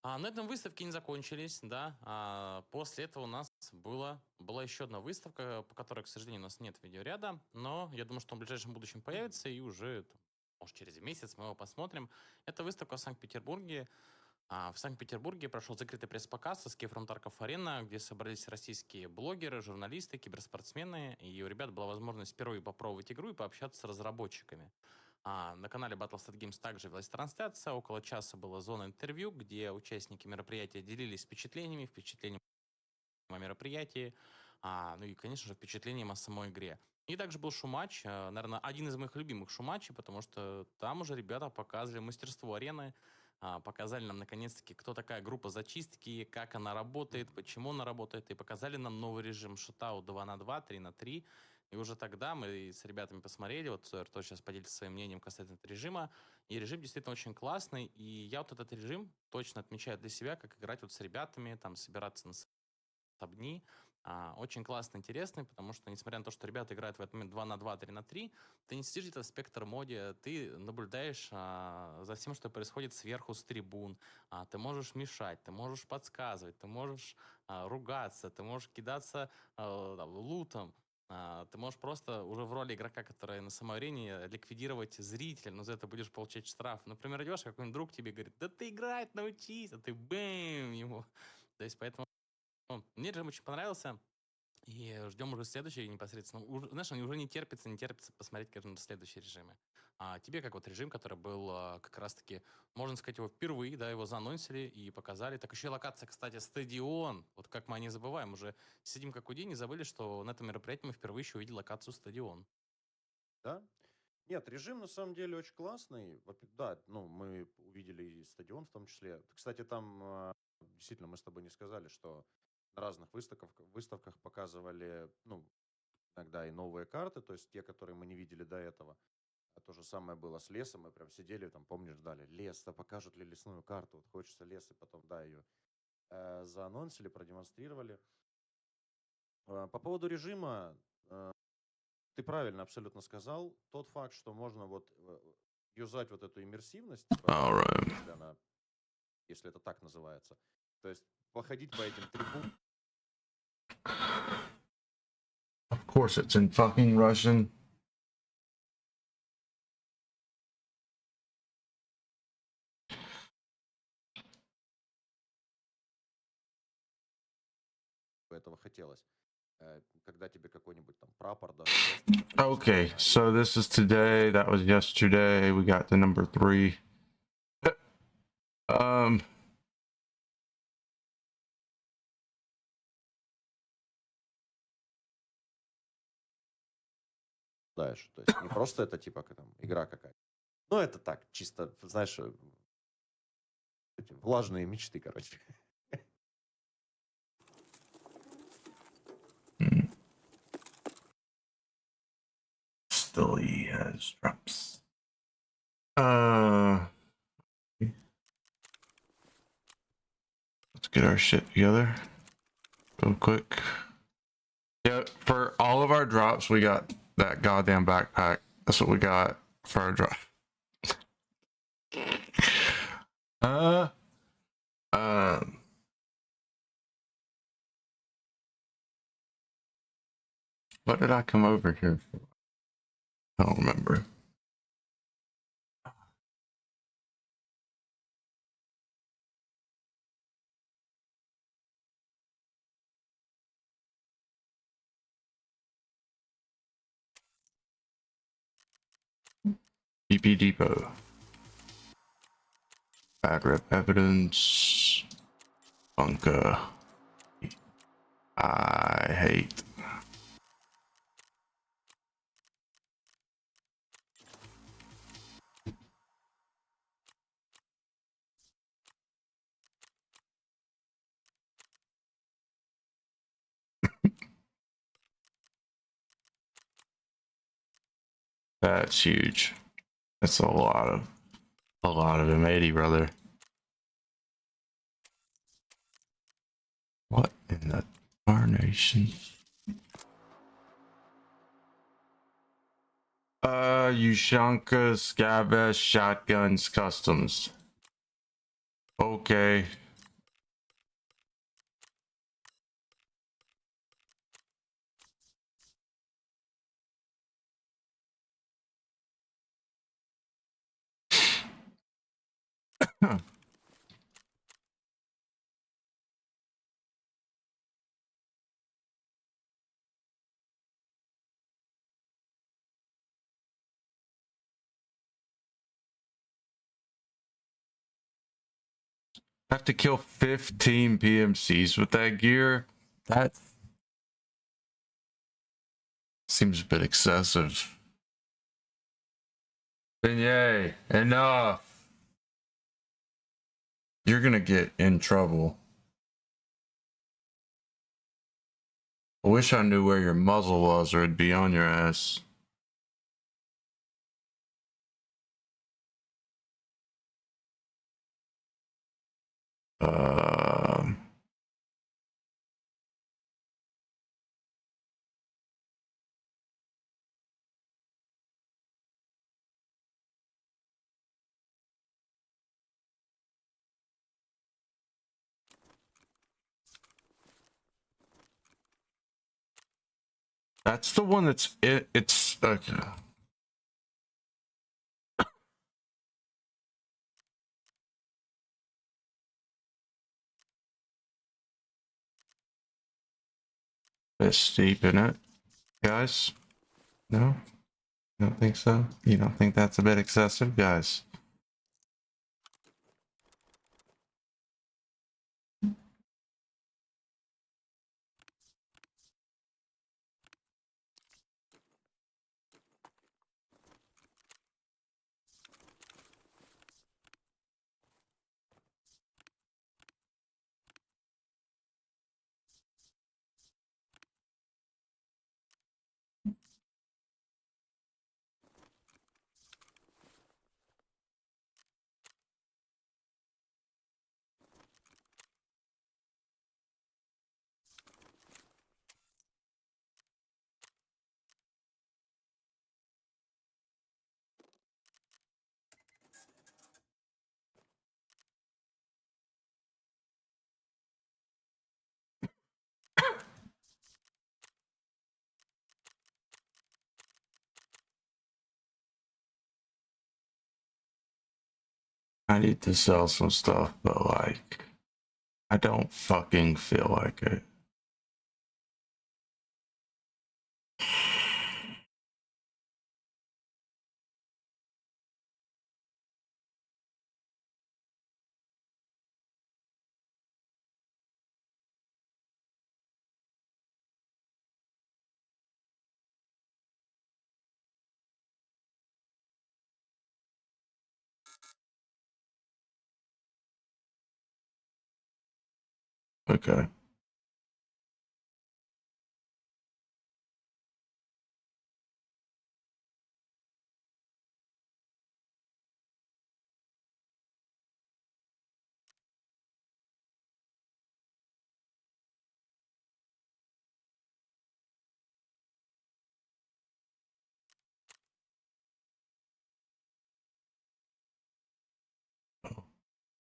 На этом выставки не закончились, да. После этого у нас была еще одна выставка, по которой, к сожалению, у нас нет видеоряда, но я думаю, что он в ближайшем будущем появится, и уже, там, может, через месяц мы его посмотрим. Это выставка в Санкт-Петербурге. В Санкт-Петербурге прошел закрытый пресс-показ Escape from Tarkov Arena, где собрались российские блогеры, журналисты, киберспортсмены, и у ребят была возможность впервые попробовать игру и пообщаться с разработчиками. На канале Battlestat Games также велась трансляция. Около часа была зона интервью, где участники мероприятия делились впечатлениями о мероприятии, ну и, конечно же, впечатлением о самой игре. И также был шумач, наверное, один из моих любимых шумачей, потому что там уже ребята показывали мастерство арены, показали нам, наконец-таки, кто такая группа зачистки, как она работает, почему она работает, и показали нам новый режим шутаут 2 на 2, 3 на 3. И уже тогда мы с ребятами посмотрели, вот Рто сейчас поделится своим мнением касательно этого режима, и режим действительно очень классный, и я вот этот режим точно отмечаю для себя, как играть вот с ребятами, там, собираться на дни. Очень классно, интересный, потому что, несмотря на то, что ребята играют в этот момент 2 на 2, 3 на 3, ты не сидишь где-то в спектр-моде, ты наблюдаешь за всем, что происходит сверху с трибун. Ты можешь мешать, ты можешь подсказывать, ты можешь ругаться, ты можешь кидаться там, лутом. Ты можешь просто уже в роли игрока, который на самой арене, ликвидировать зрителя, но за это будешь получать штраф. Например, идешь, какой-нибудь друг тебе говорит: да ты играть научись, а ты бэм ему. То есть поэтому мне режим очень понравился, и ждем уже следующий непосредственно. Знаешь, уже не терпится посмотреть, конечно, следующие режимы. Тебе как вот режим, который был как раз-таки, можно сказать, его впервые, да, его заанонсили и показали. Так еще и локация, кстати, стадион. Вот как мы о ней забываем, уже сидим как у день и забыли, что на этом мероприятии мы впервые еще увидели локацию стадион. Да? Нет, режим на самом деле очень классный. Да, ну, мы увидели и стадион в том числе. Кстати, там действительно мы с тобой не сказали, что на разных выставках показывали, ну, иногда и новые карты, то есть те, которые мы не видели до этого. А то же самое было с лесом. Мы прям сидели, там, помнишь, ждали лес, а покажут ли лесную карту. Вот хочется лес, и потом, да, ее заанонсили, продемонстрировали. По поводу режима, ты правильно абсолютно сказал. Тот факт, что можно вот юзать вот эту иммерсивность, типа, Alright. если это так называется, то есть походить по этим трибунам. Of course, it's in fucking Russian. Этого хотелось. Когда тебе какой-нибудь там прапор даст жест, Okay, so this is today. That was yesterday. We got the number 3. знаешь, то есть не просто это типа как там игра какая-то. Ну, это так, чисто, знаешь, эти влажные мечты, короче. Still, he has drops. Let's get our shit together real quick. Yeah, for all of our drops, we got that goddamn backpack. That's what we got for our drop. What did I come over here for? I don't remember. BP Depot. Bad rep evidence. Bunker. I hate. That's huge. That's a lot of M80, brother. What in the tarnation? Ushanka Scabash Shotguns Customs. Okay. Have to kill 15 PMCs with that gear? That seems a bit excessive. Beignet, enough. You're gonna get in trouble. I wish I knew where your muzzle was or it'd be on your ass. Uh, that's the one that's it's okay. Bit steep in it, guys. No, you don't think so? You don't think that's a bit excessive, guys? I need to sell some stuff, but like, I don't fucking feel like it. Okay.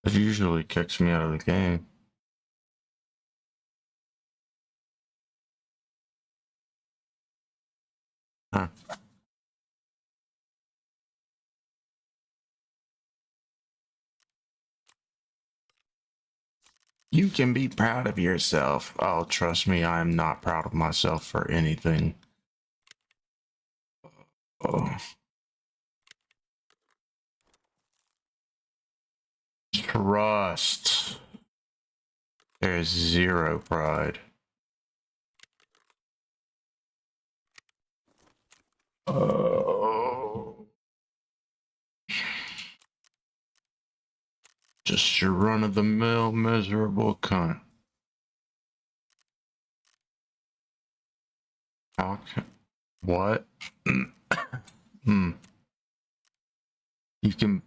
It usually kicks me out of the game. Huh. You can be proud of yourself. Oh, trust me, I am not proud of myself for anything. Oh. Trust. There's zero pride. Oh. Just your run-of-the-mill miserable cunt. How can... What? Hmm. You can...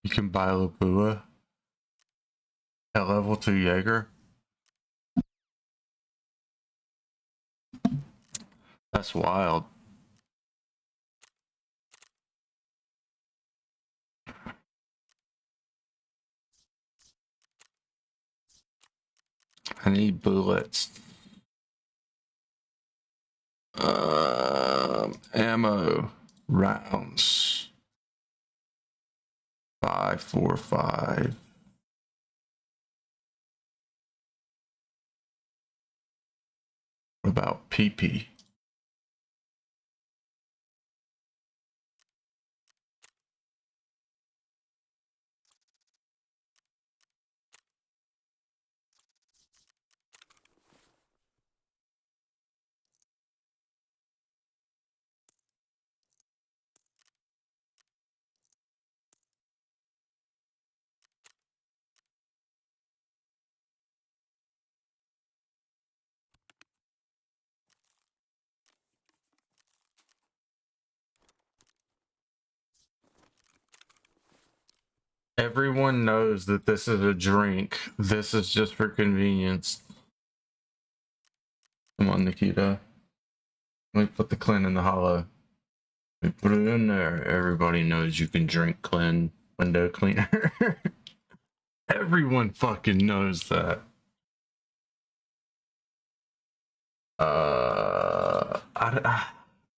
You can buy Labua at level 2 Jaeger? That's wild. I need bullets. Ammo. Rounds. 545. What about PP? Everyone knows that this is a drink. This is just for convenience. Come on, Nikita. Let me put the Clint in the hollow. We put it in there. Everybody knows you can drink Clint window cleaner. Everyone fucking knows that. I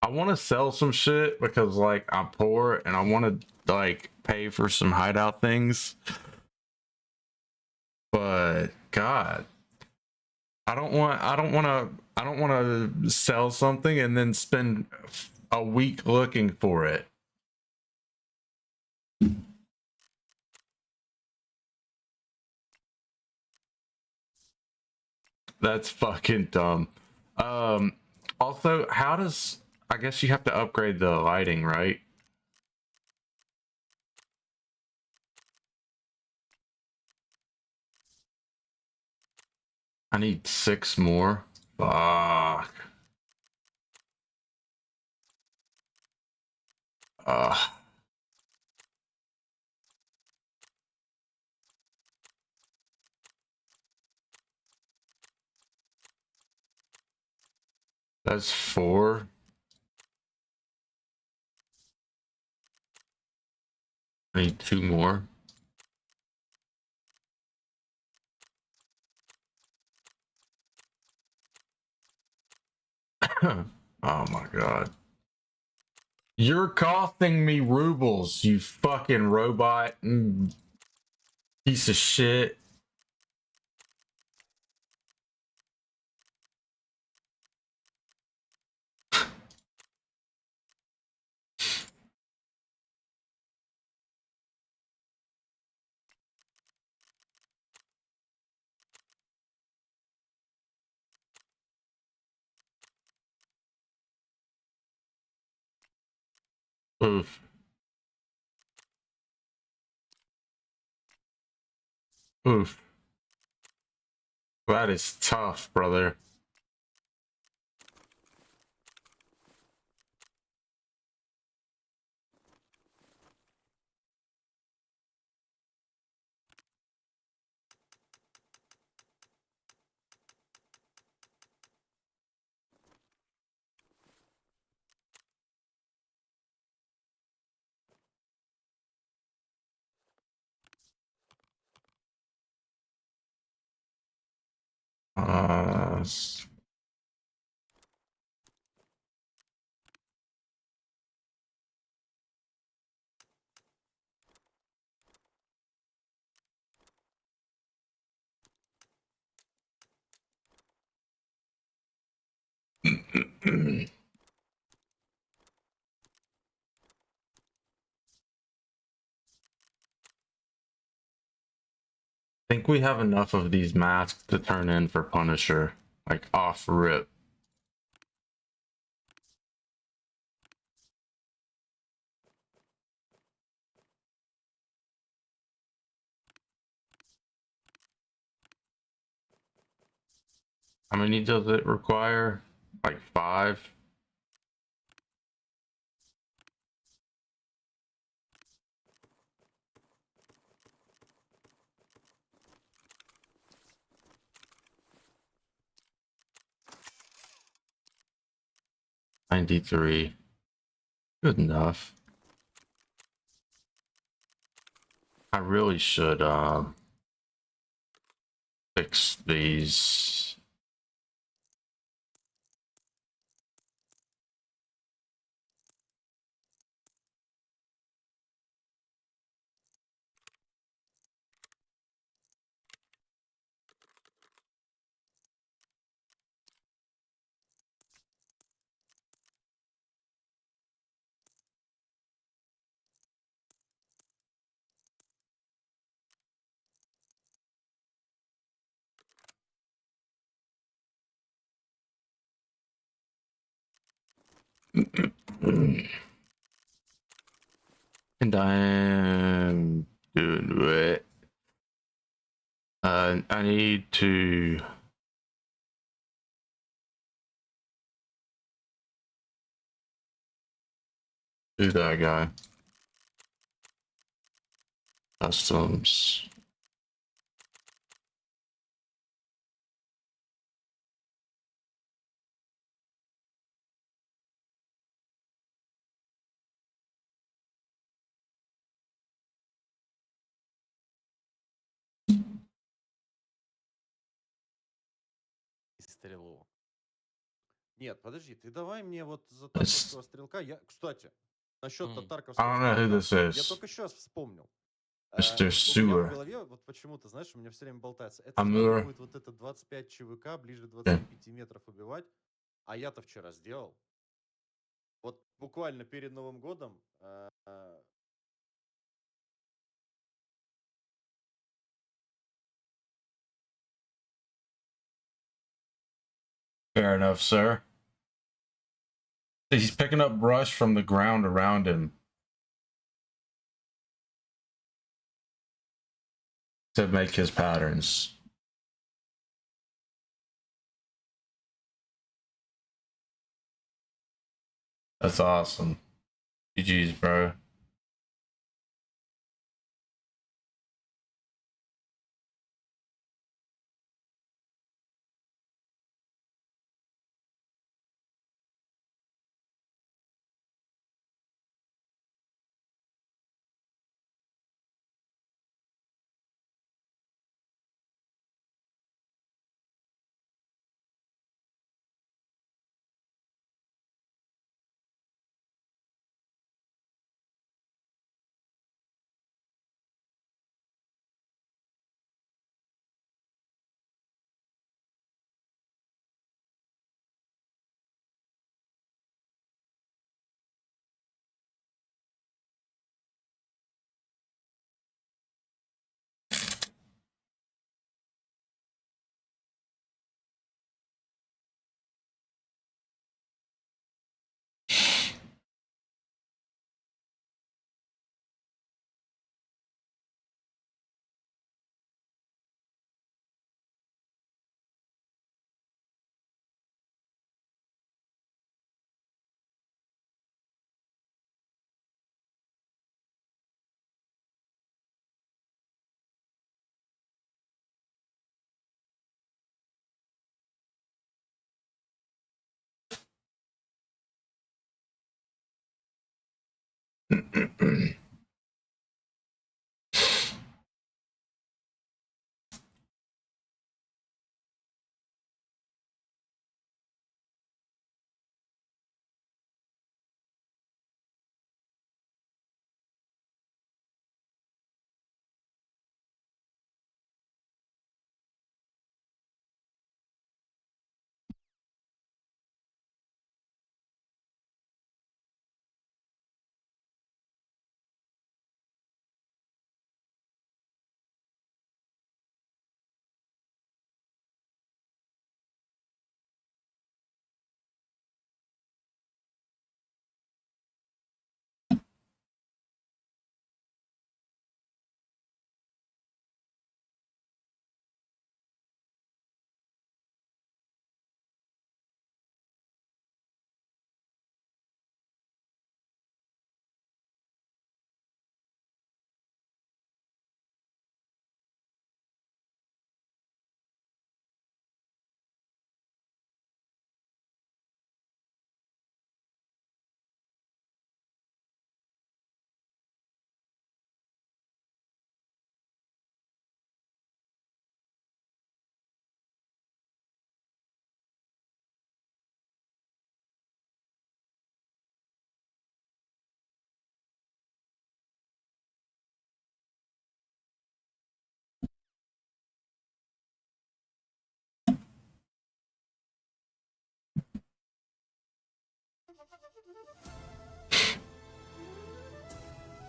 want to sell some shit because like I'm poor and I want to like pay for some hideout things. But God, I don't want to sell something and then spend a week looking for it. That's fucking dumb. Also, how does I guess you have to upgrade the lighting, right? I need 6 more. Fuck. That's 4. I need 2 more. Oh my god. You're costing me rubles, you fucking robot piece of shit. Oof. Oof. That is tough, brother. Uh, think we have enough of these masks to turn in for Punisher, like off rip. How many does it require? Like 5? 93. Good enough. I really should fix these. And I am doing it. I need to do that guy. Customs. Стрелу. Нет, подожди, ты давай мне вот за It's, татарковского стрелка. Кстати, насчет М. I татарковского don't know who стрелка, this я is. только сейчас вспомнил. Mr. У меня в Sewer. голове вот почему-то, знаешь, у меня все время болтается. Это же надо Amur. будет вот это 25 ЧВК ближе Okay. 25 метров убивать. А я-то вчера сделал. Вот буквально перед Новым годом. Fair enough, sir. He's picking up brush from the ground around him to make his patterns. That's awesome. GG's, bro.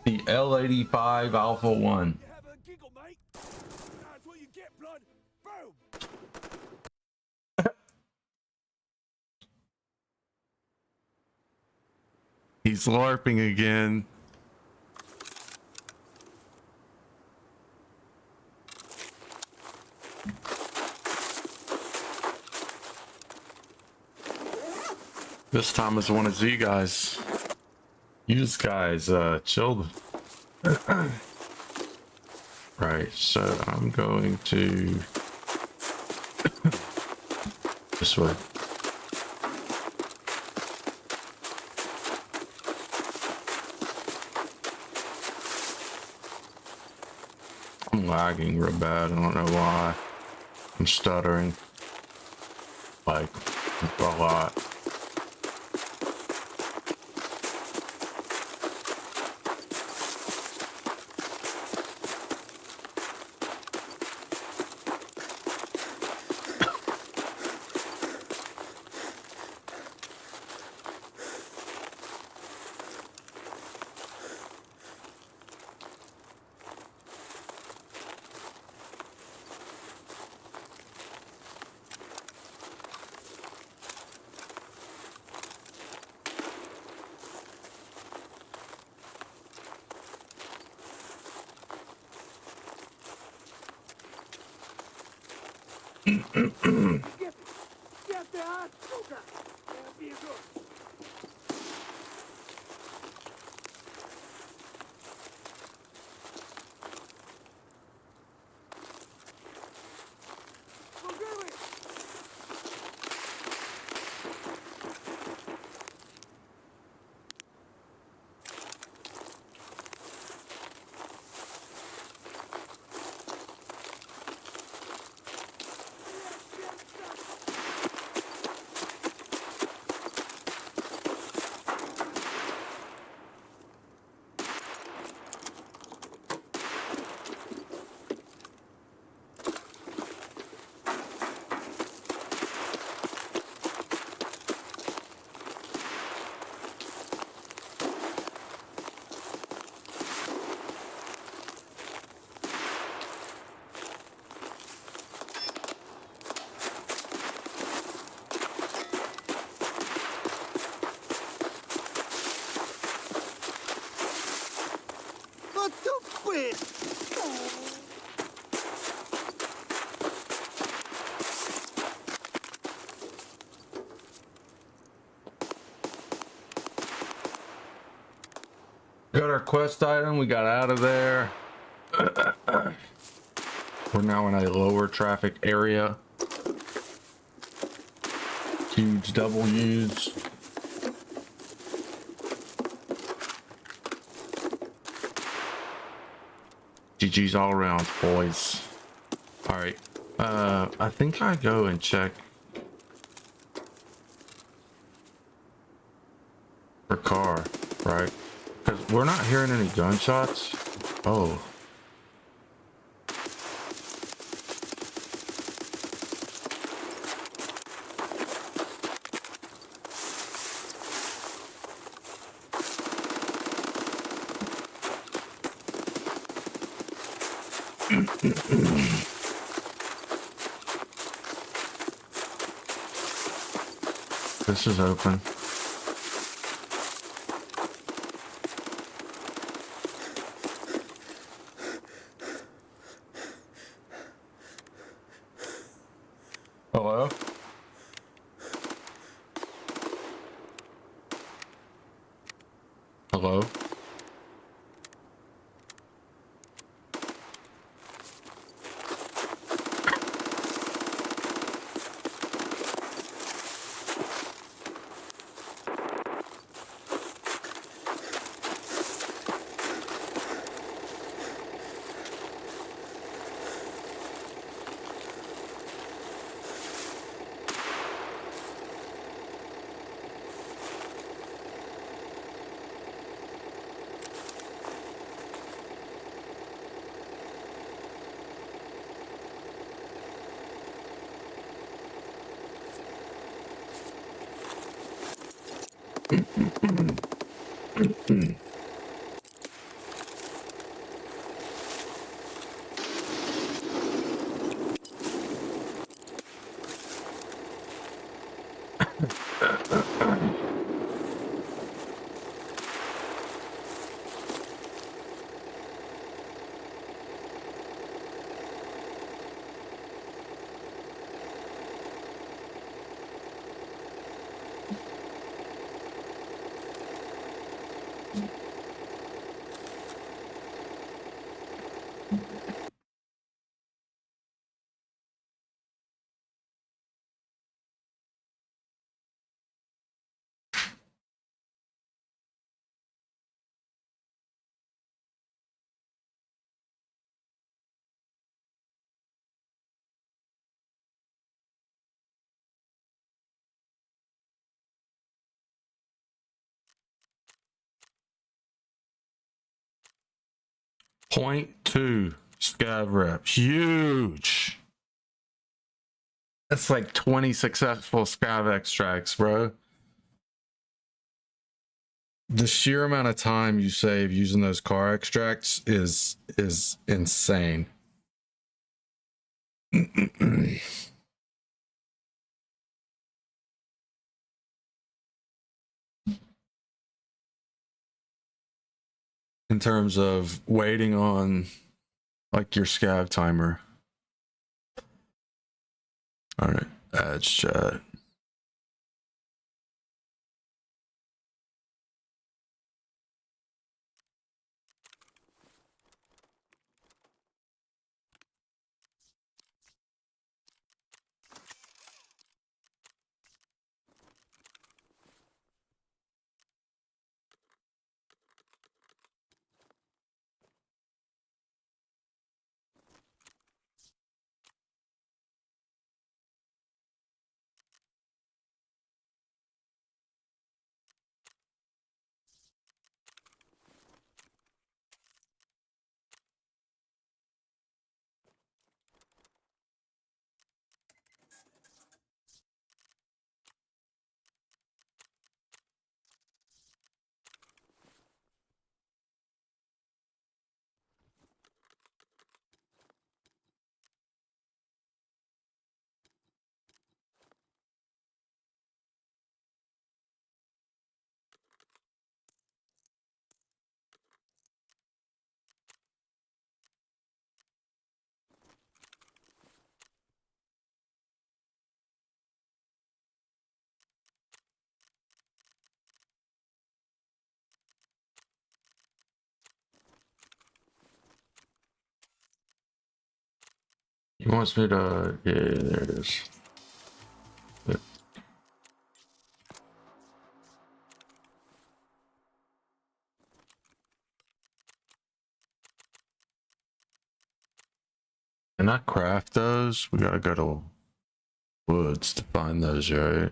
The L85 Alpha 1. You have a giggle, mate. That's what you get, blood. Boom. He's LARPing again. This time is one of Z guys. You guys chilled. Right, so I'm going to this way. I'm lagging real bad. I don't know why. I'm stuttering like a lot. Get the сука! Я вижу. Служивый! Вот тупые! Got our quest item. We got out of there. We're now in a lower traffic area. Huge W's. GG's all around, boys. All right. I think I go and check for car, right? Because we're not hearing any gunshots. Oh. This is open. Hello? Hello? .2 scav reps. Huge. That's like 20 successful scav extracts, bro. The sheer amount of time you save using those car extracts is insane. In terms of waiting on like your scav timer. All right, ads chat. He wants me to. Yeah, there it is. Yeah. Can I craft those? We gotta go to woods to find those, right?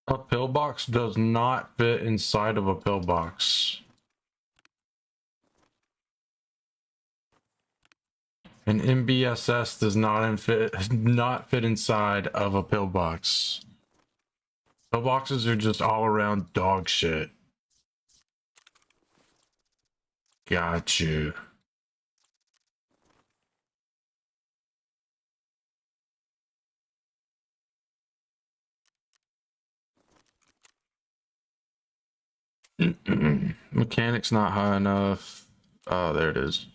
A pillbox does not fit inside of a pillbox. An MBSS does not fit inside of a pillbox. Pillboxes are just all around dog shit. Got you. Mechanic's not high enough. Oh, there it is.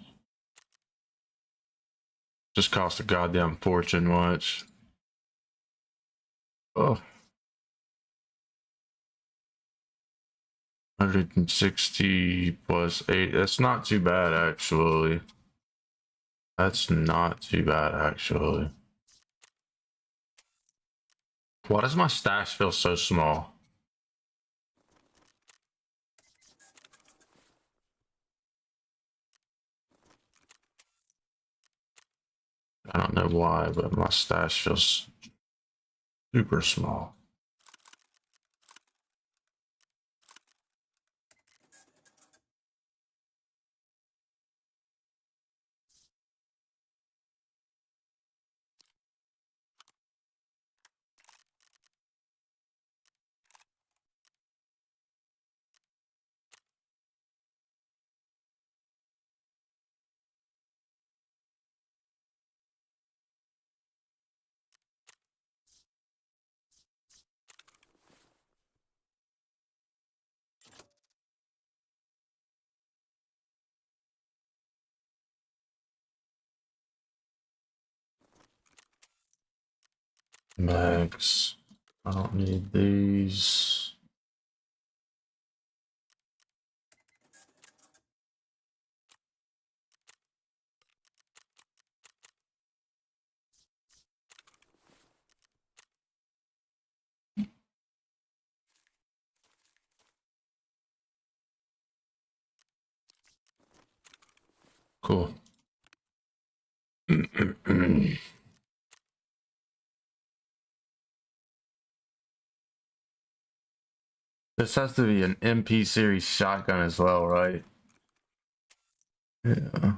Just cost a goddamn fortune. Watch. Oh. 160 plus 8. That's not too bad, actually. That's not too bad, actually. Why does my stash feel so small? I don't know why, but my stash feels super small. Max. I don't need these. Cool. This has to be an MP series shotgun as well, right? Yeah.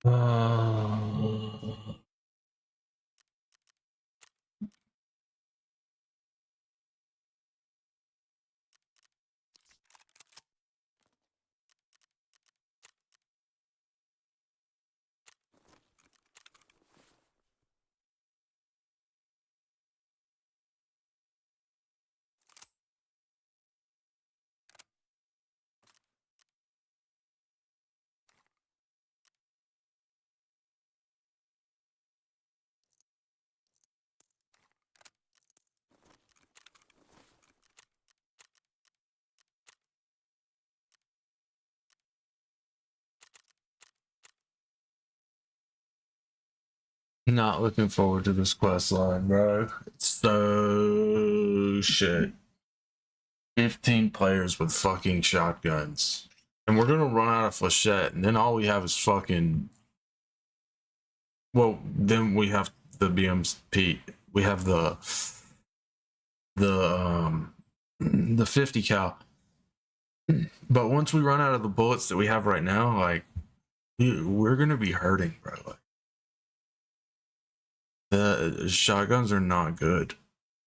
Uh, Not looking forward to this quest line, bro. It's so shit. 15 players with fucking shotguns. And we're gonna run out of flechette, and then all we have is fucking. Well, then we have the BMP. We have the 50 cal. But once we run out of the bullets that we have right now, like, dude, we're gonna be hurting, bro. Like, the shotguns are not good.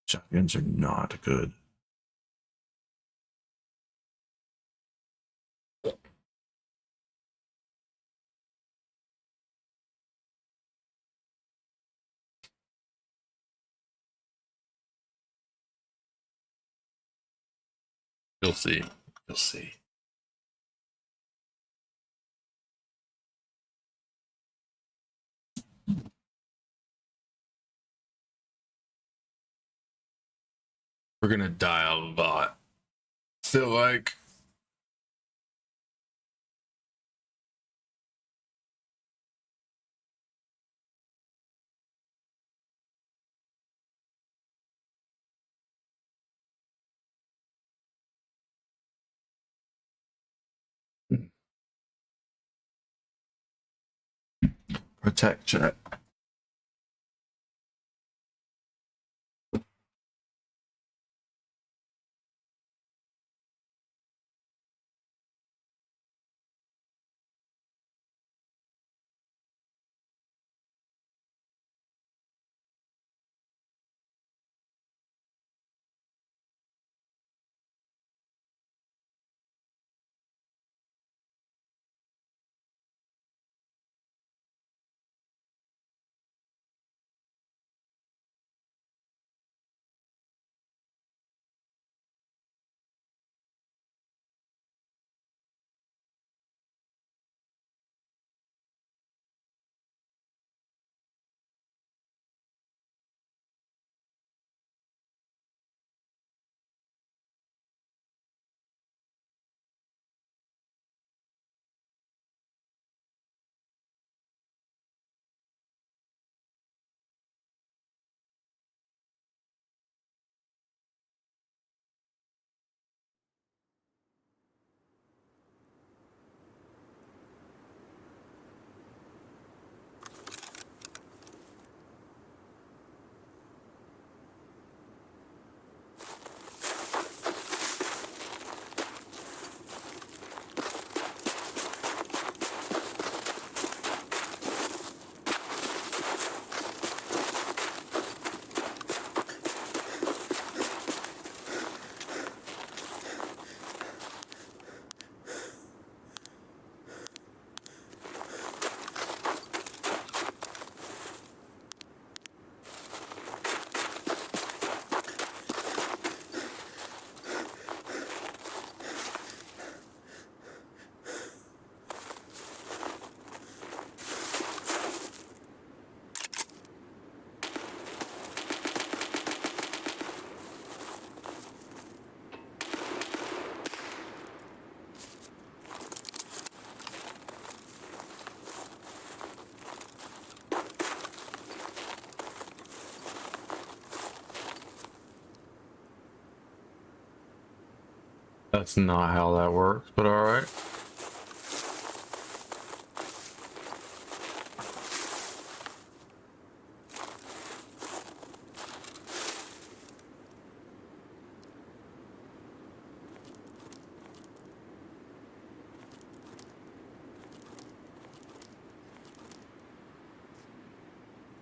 Shotguns are not good. You'll see. You'll see. We're gonna die a lot. Feel like. Protect chat. That's not how that works, but alright.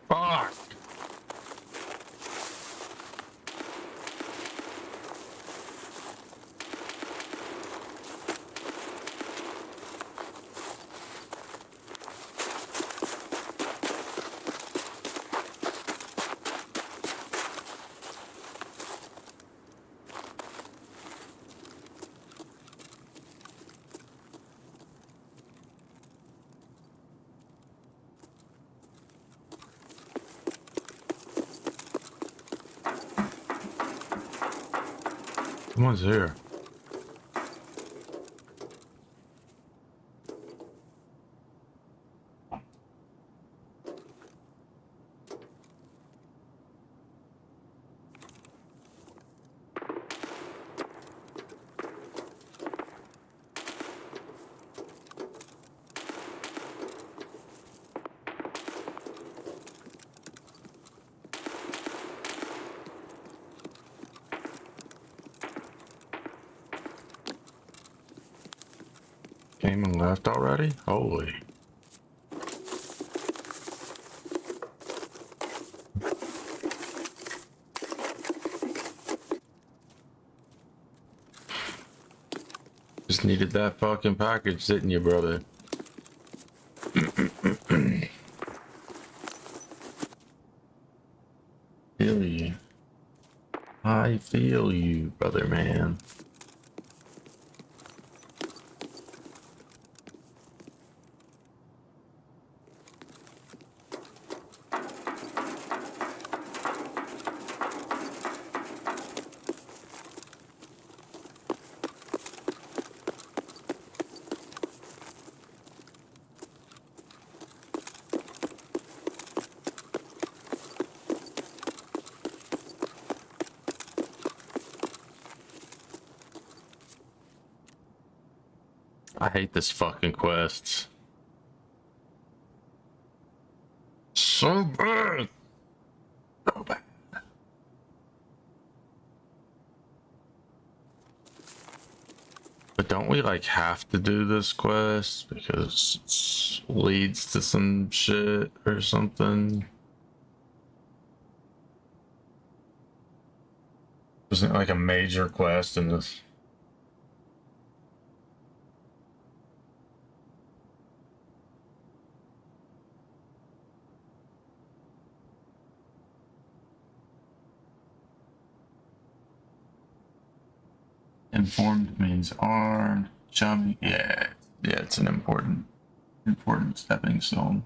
Fuck! Someone's here. Came and left already? Holy. Just needed that fucking package, didn't you, brother? Feel you. I feel you, brother man. I hate this fucking quest. So bad. So bad. But don't we like have to do this quest because it leads to some shit or something? Isn't it like a major quest in this? Informed means armed. Chummy. Yeah, it's an important stepping stone.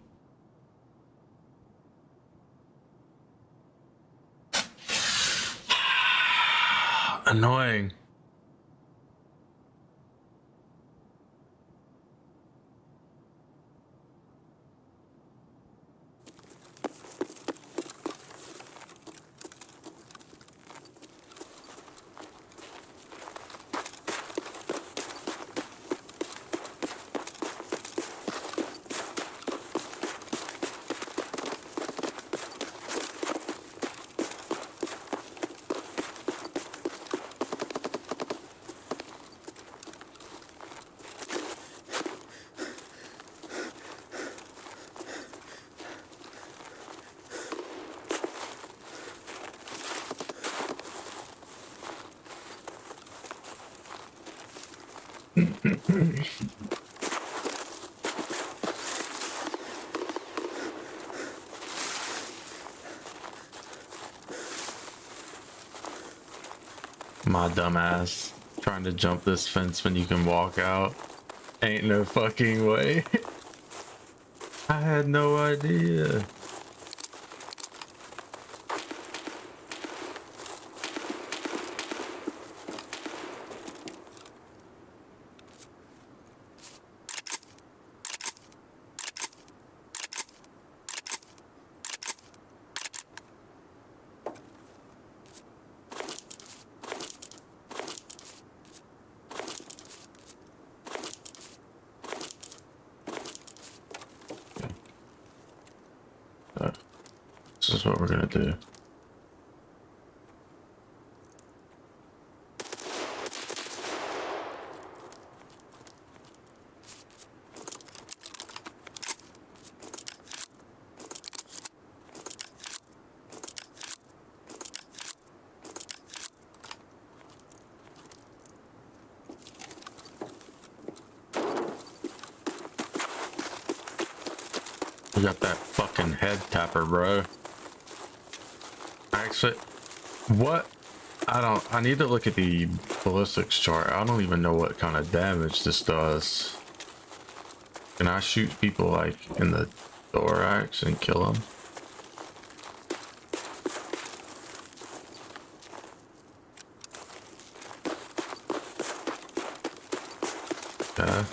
Annoying. My dumbass trying to jump this fence when you can walk out. Ain't no fucking way. I had no idea. This is what we're gonna do. We got that fucking head tapper, bro. Actually, what? I need to look at the ballistics chart. I don't even know what kind of damage this does. Can I shoot people like in the thorax and kill them? Okay.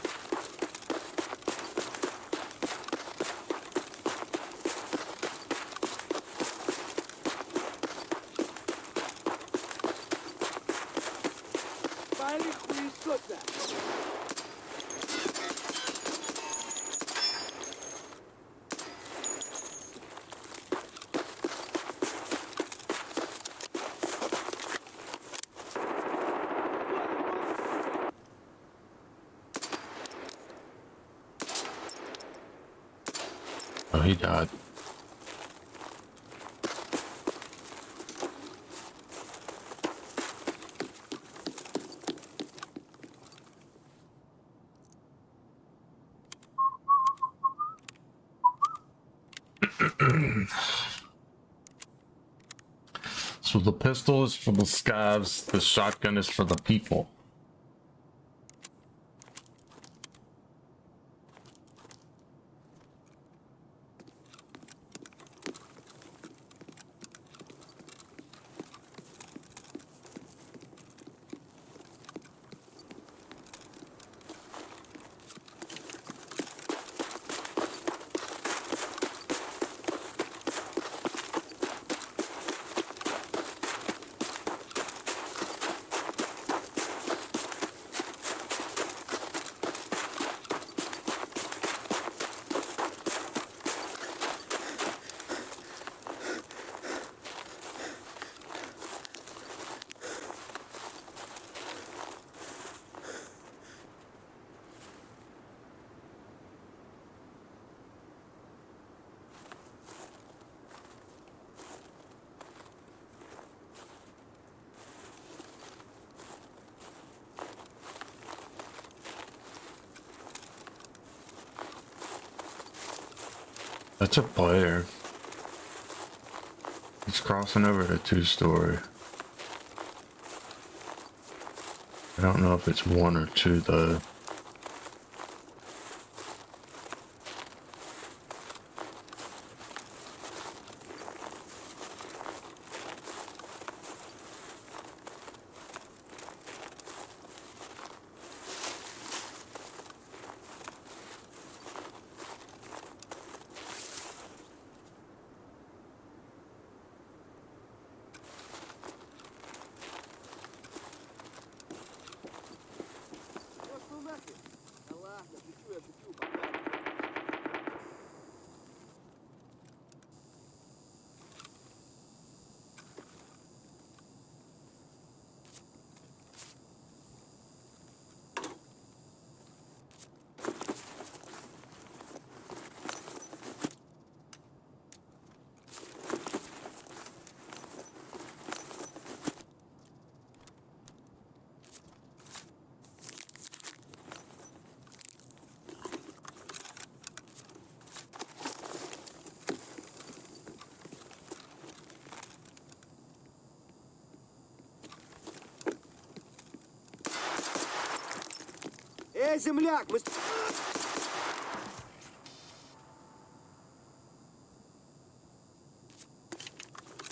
Oh, he died. So the pistol is for the scavs, the shotgun is for the people. That's a player. He's crossing over to 2-story. I don't know if it's 1 or 2 though. Пошел нахер. Да ладно, шучу, пока. Эй, земляк, мы...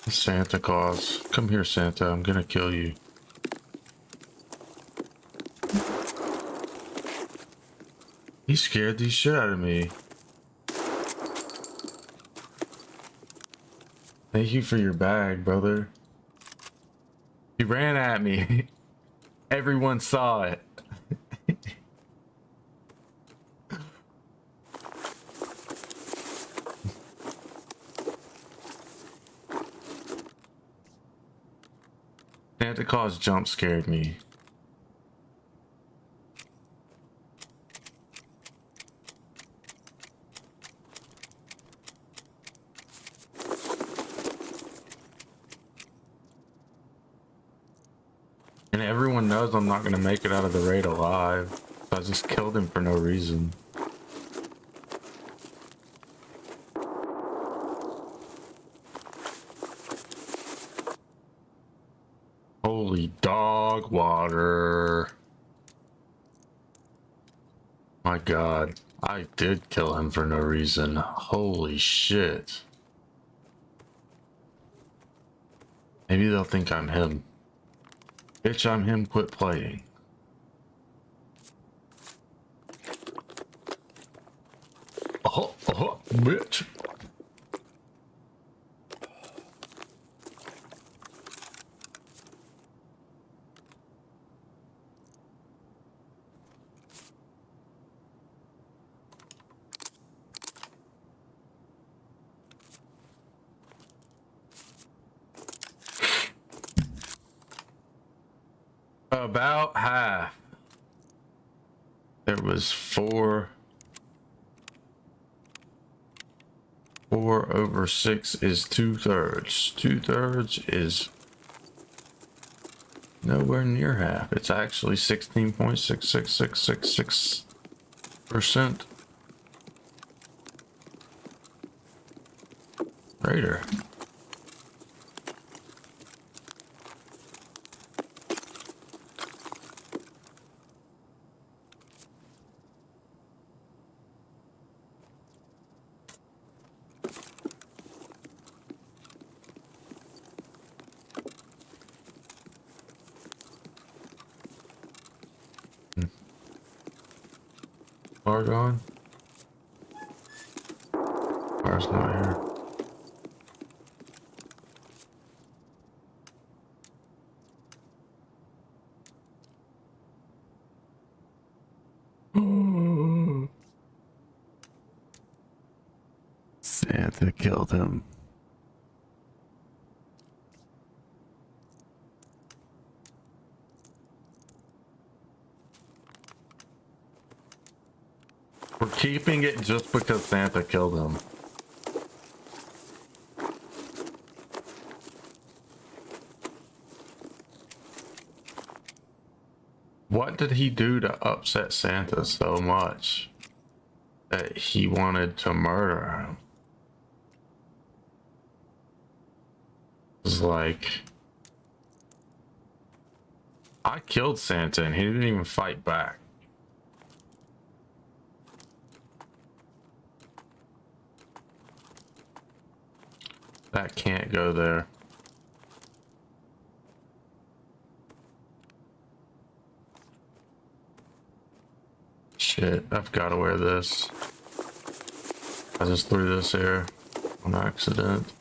Santa Claus. Come here, Santa. I'm gonna kill you. He scared the shit out of me. Thank you for your bag, brother. He ran at me. Everyone saw it. Santa Claus jump scared me. And everyone knows I'm not gonna make it out of the raid alive. So I just killed him for no reason. Holy dog water. My god. I did kill him for no reason. Holy shit. Maybe they'll think I'm him. Bitch, I'm him, quit playing. Bitch. About half. There was 4. 4/6 is 2/3. 2/3 is nowhere near half. It's actually 16.66666% greater. Car gone? Car's not here. Santa killed him. We're keeping it just because Santa killed him. What did he do to upset Santa so much that he wanted to murder him? It's like, I killed Santa and he didn't even fight back. That can't go there. Shit, I've got to wear this. I just threw this here on accident.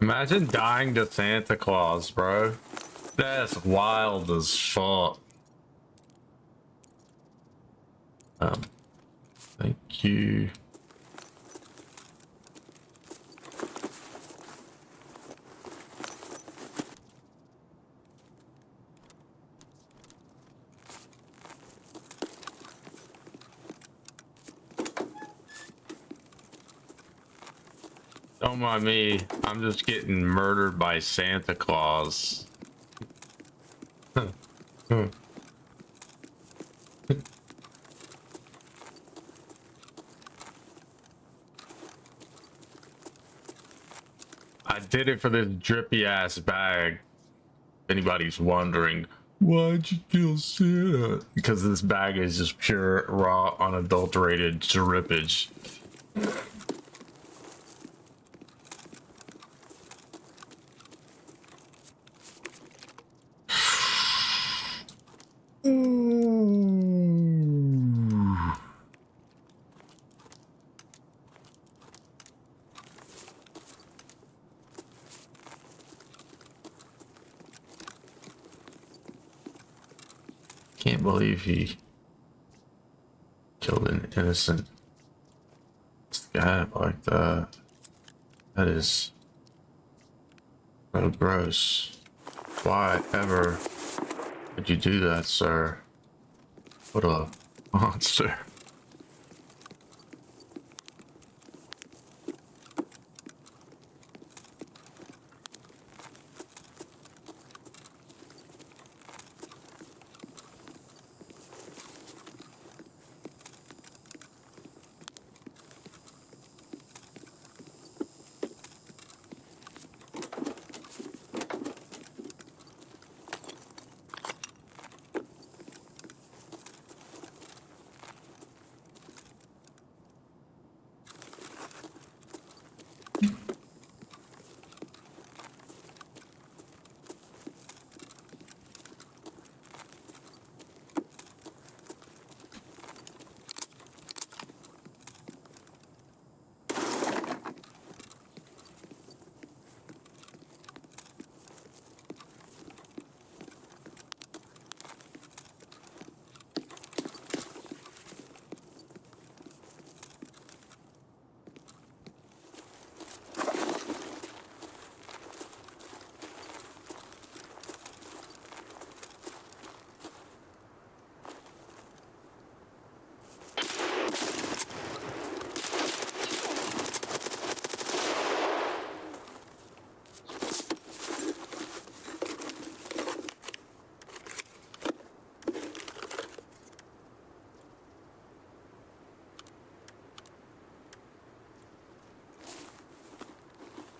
Imagine dying to Santa Claus, bro. That's wild as fuck. Thank you. Don't mind me. I'm just getting murdered by Santa Claus. I did it for this drippy ass bag. If anybody's wondering, why'd you kill Santa? Because this bag is just pure, raw, unadulterated drippage. Can't believe he killed an innocent scab like that. That is so gross. Why ever would you do that, sir? What a monster.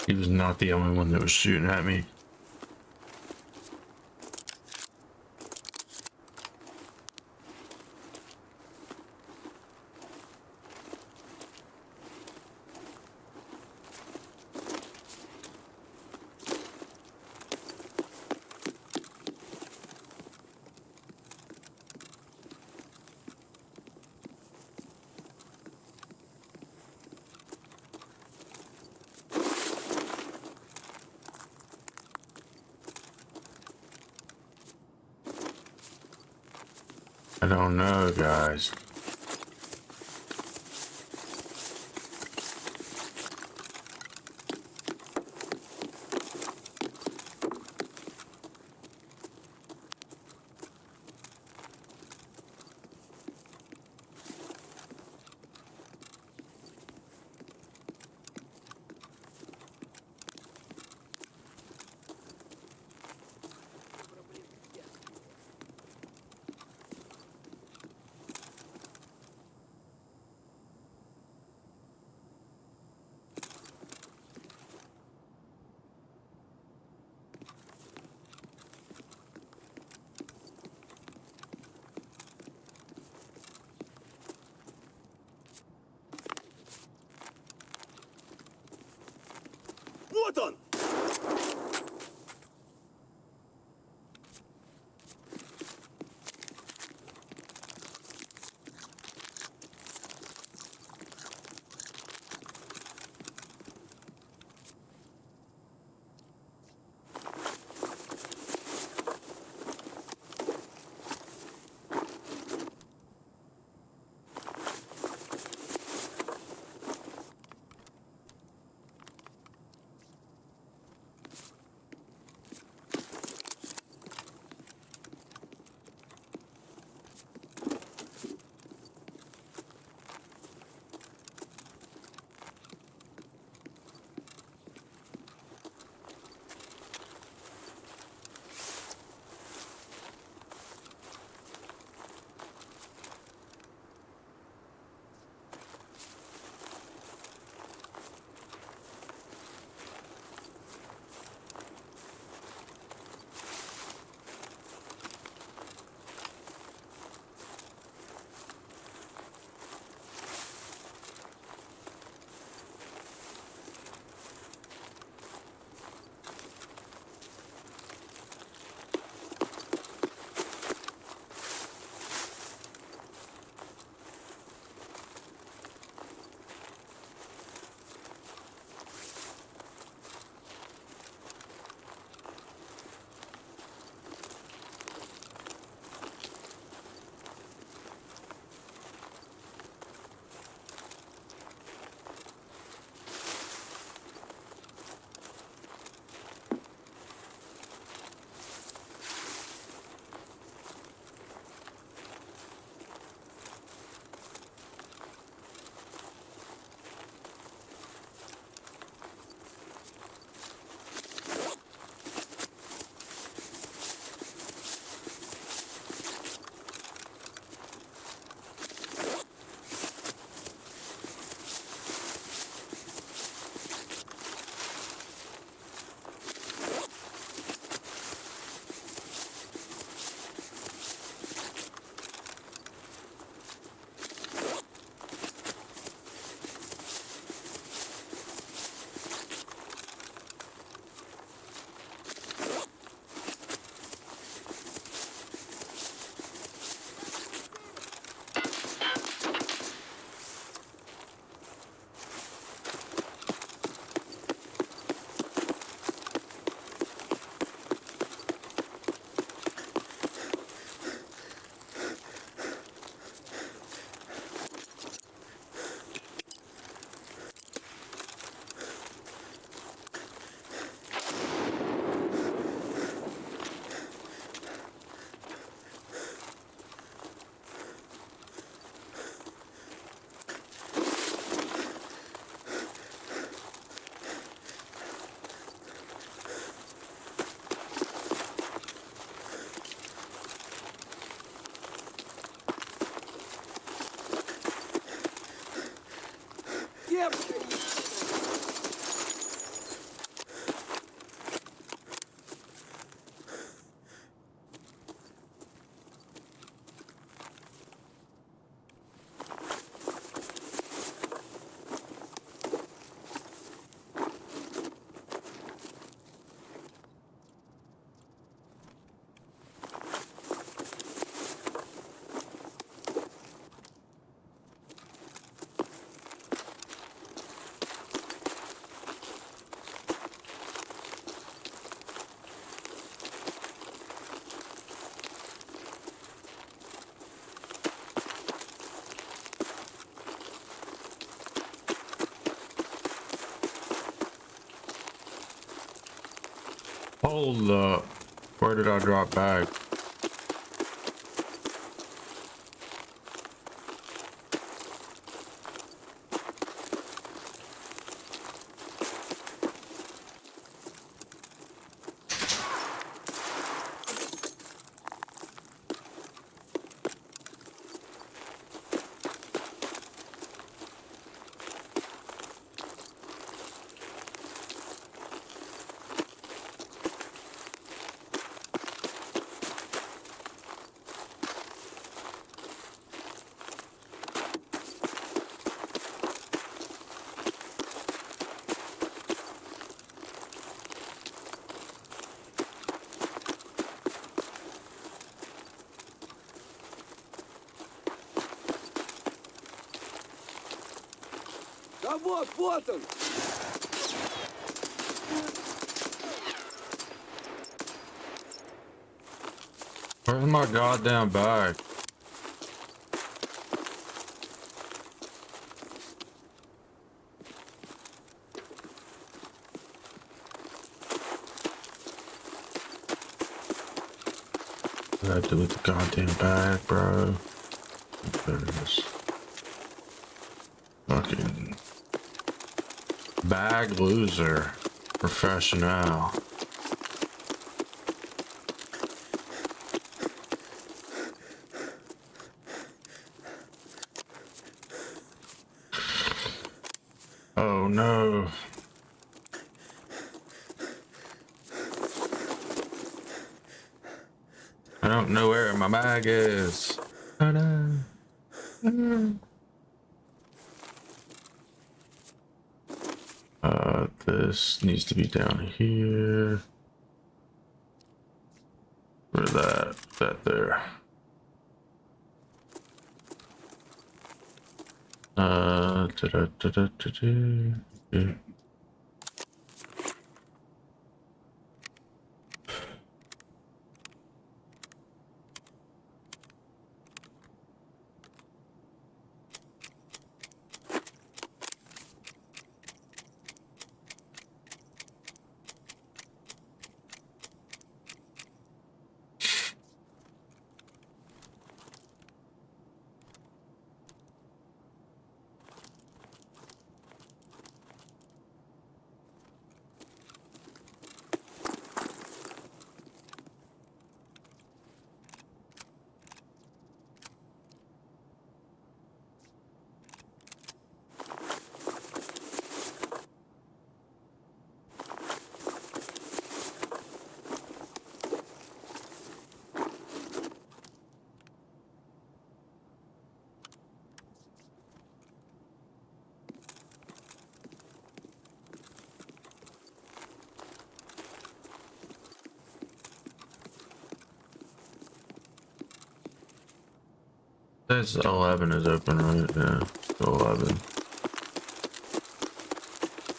He was not the only one that was shooting at me. I don't know, guys. Вот он! Hold up. Where did I drop bag? Да вот он! Where's my goddamn bag? What did I do with the goddamn bag, bro? There it is. Fucking bag loser. Professional. Oh no. I don't know where my bag is. Oh no. This needs to be down here. Where's that? That there. Da-da-da-da-da. This 11 is open, right? Yeah, 11.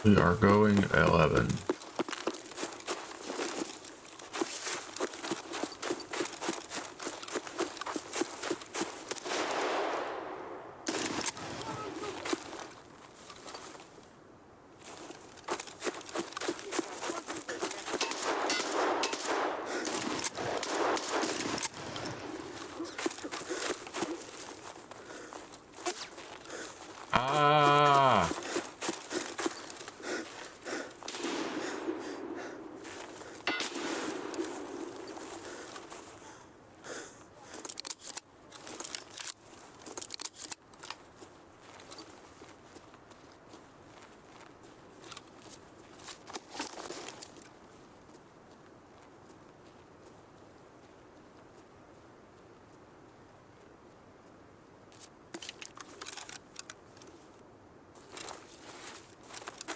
We are going 11. Ah!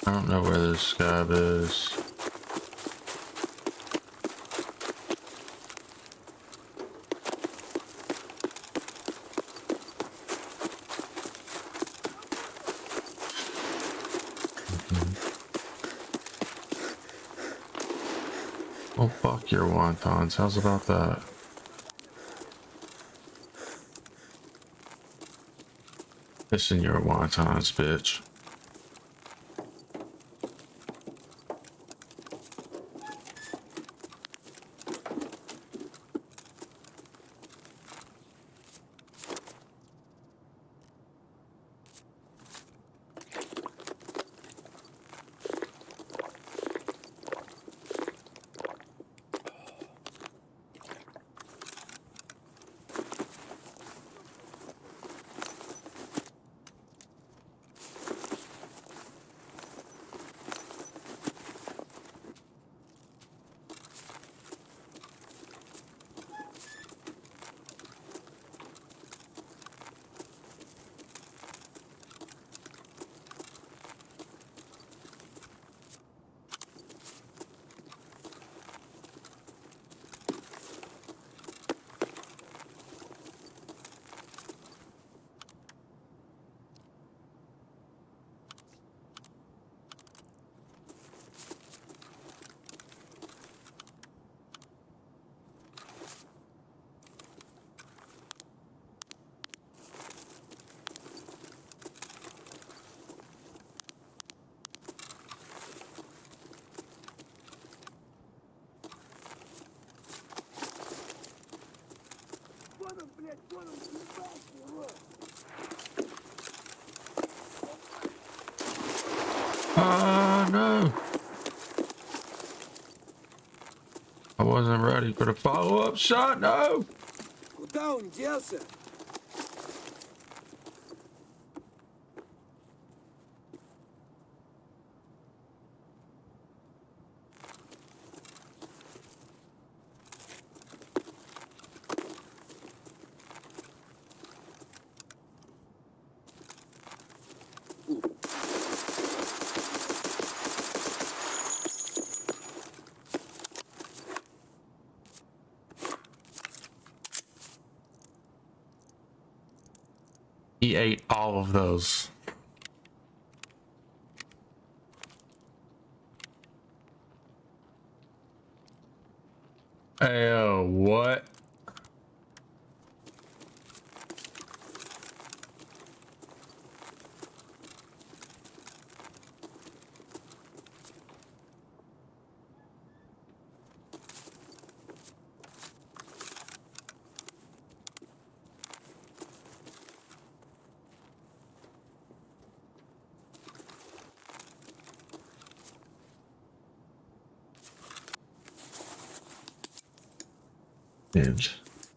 I don't know where this scab is. Well, fuck your wontons. How's about that? Pissing your wontons, bitch. Oh no! I wasn't ready for the follow-up shot. No! Куда он делся? He ate all of those. Ew, what? Dude.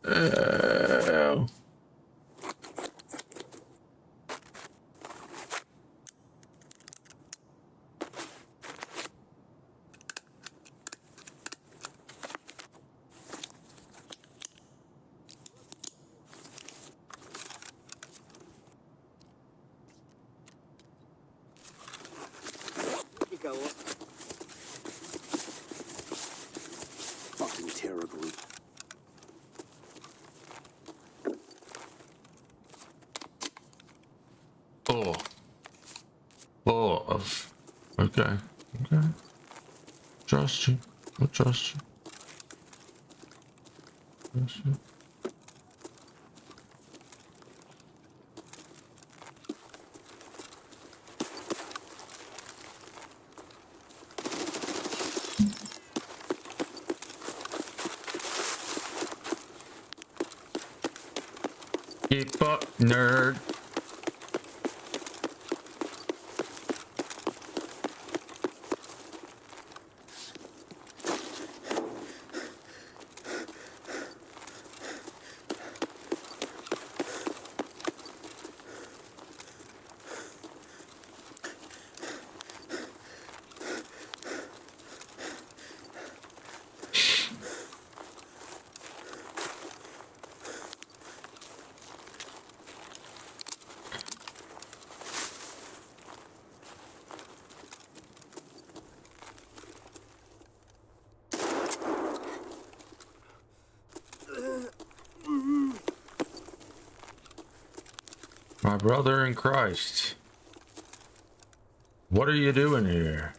Ew. Никого. Fucking terror group. Oh. Oh. Okay. Okay. Trust you. I trust you. Trust you. Keep up, nerd. My brother in Christ. What are you doing here?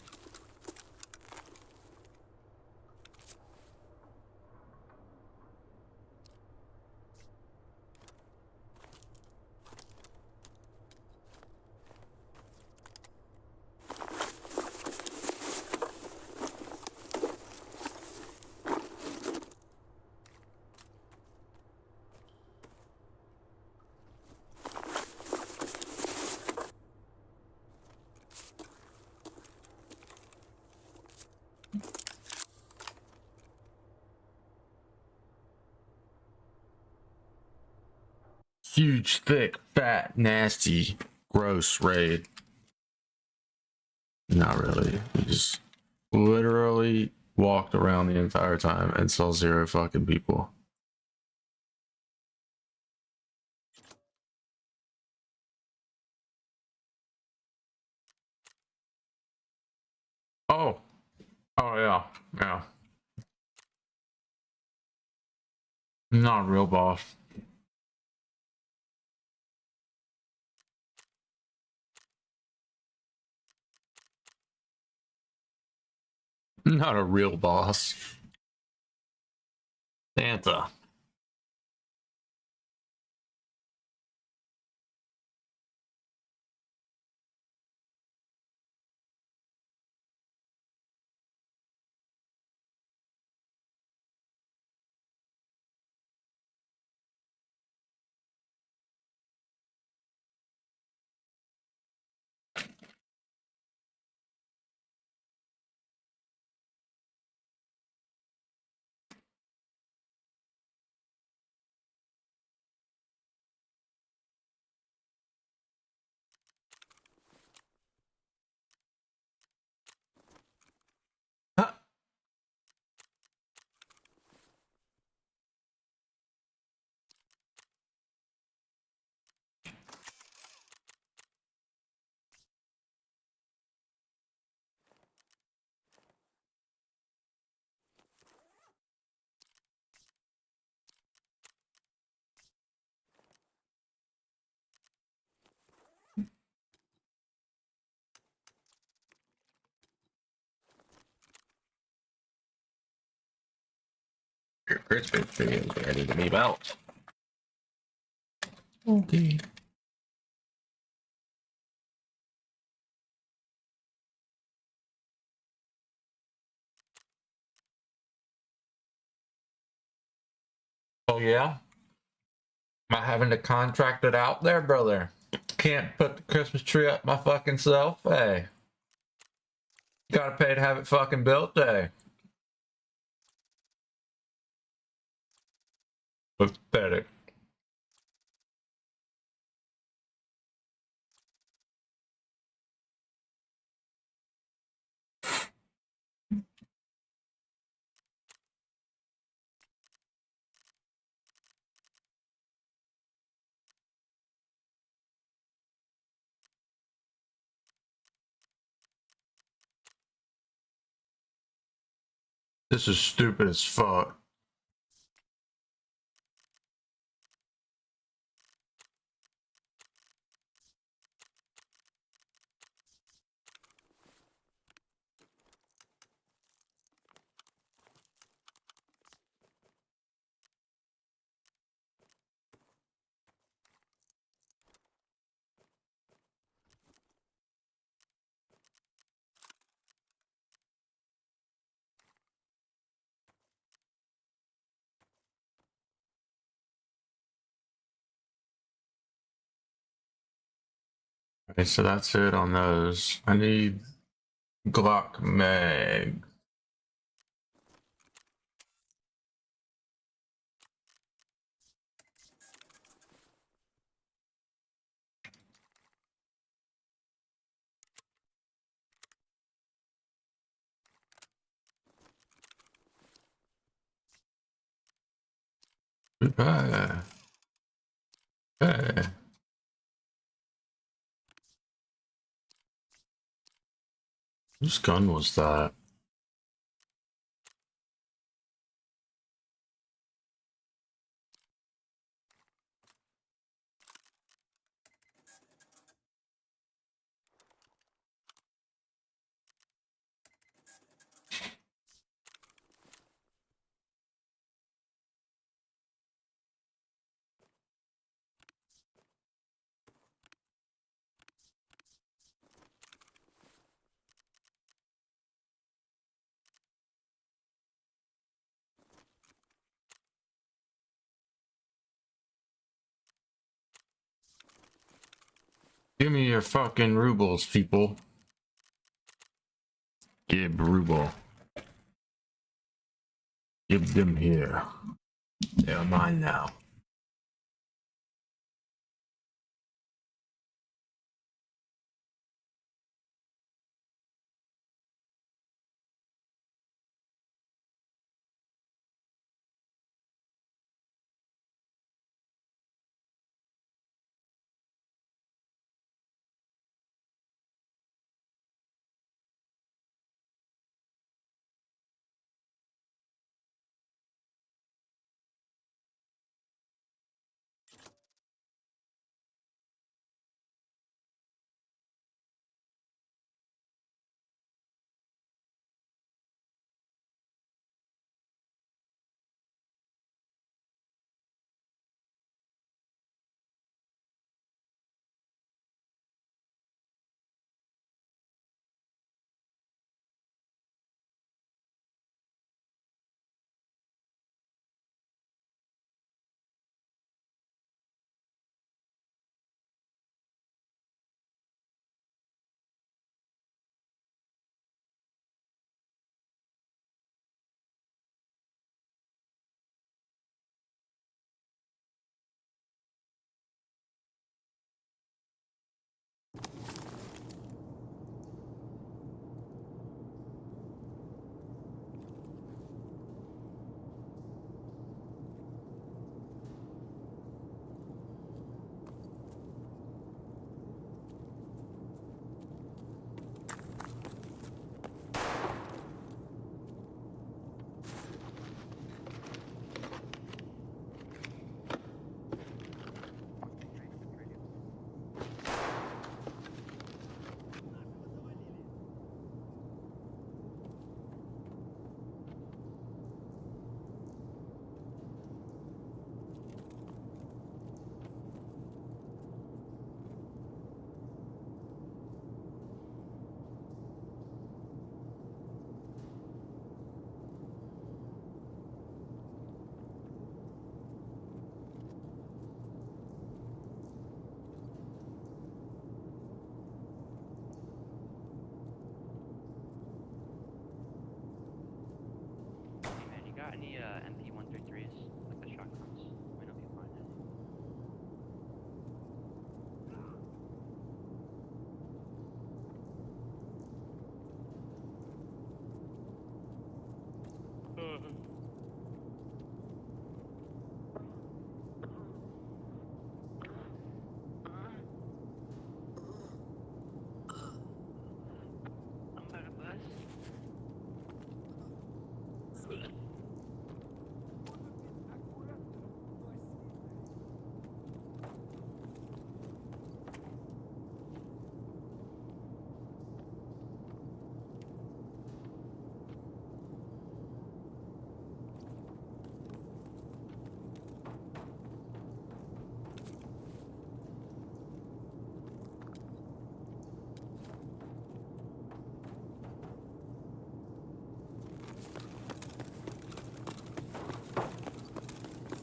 Huge, thick, fat, nasty, gross raid. Not really. He just literally walked around the entire time and saw 0 fucking people. Oh. Oh yeah. Yeah. Not a real boss. Not a real boss. Santa. Your Christmas tree is ready to be built. Okay. Oh yeah? Am I having to contract it out there, brother? Can't put the Christmas tree up my fucking self, hey. Gotta pay to have it fucking built, hey. Pathetic. This is stupid as fuck. Okay, so that's it on those. I need Glock mag. Hey. Hey. Whose gun was that? Give me your fucking rubles, people. Give ruble. Give them here. They're mine now. got any MP133s, like the shotguns? Let me know if you find any. I'm about to bust.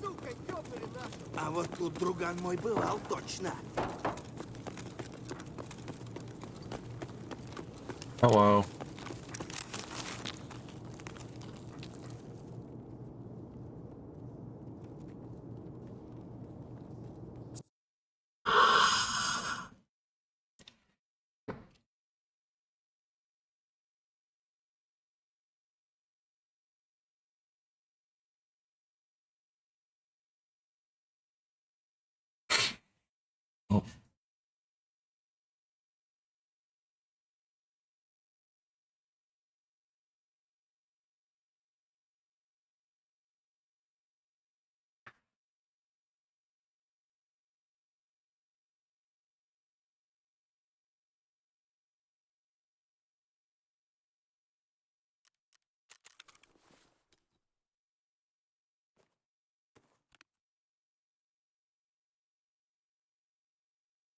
Сука, ёбнули нашу. А вот тут друган мой бывал точно. Hello. Oh.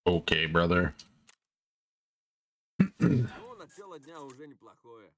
Okay, brother. Ну, начало дня уже неплохое.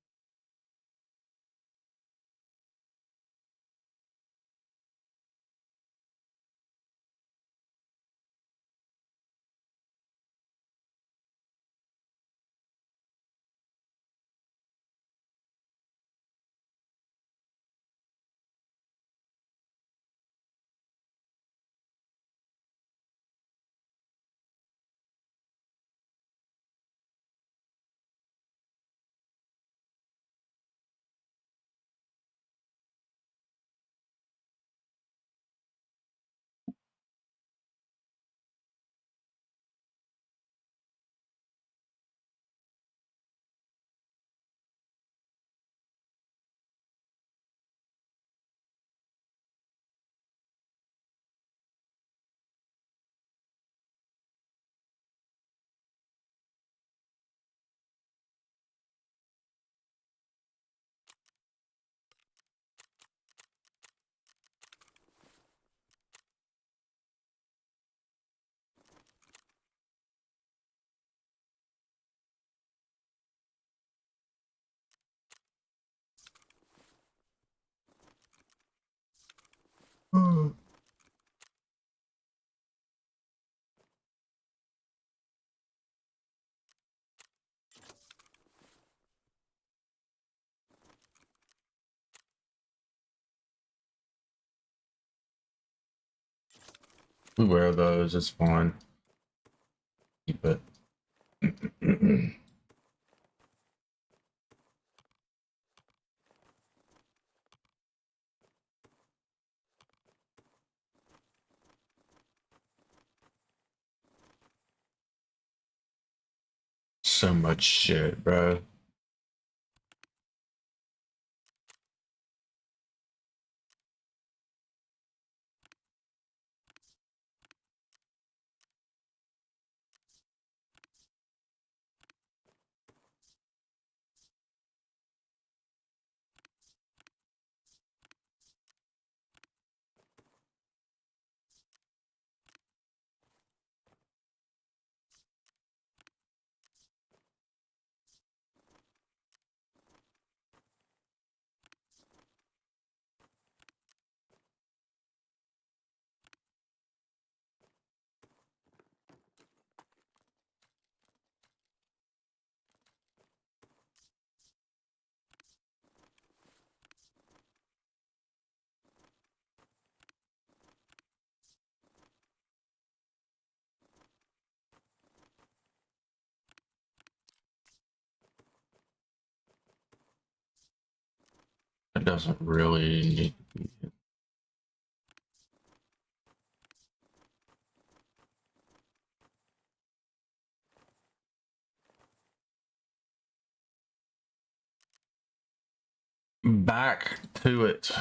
We wear those, it's fine. Keep it. So much shit, bro. It doesn't really need to be. Back to it.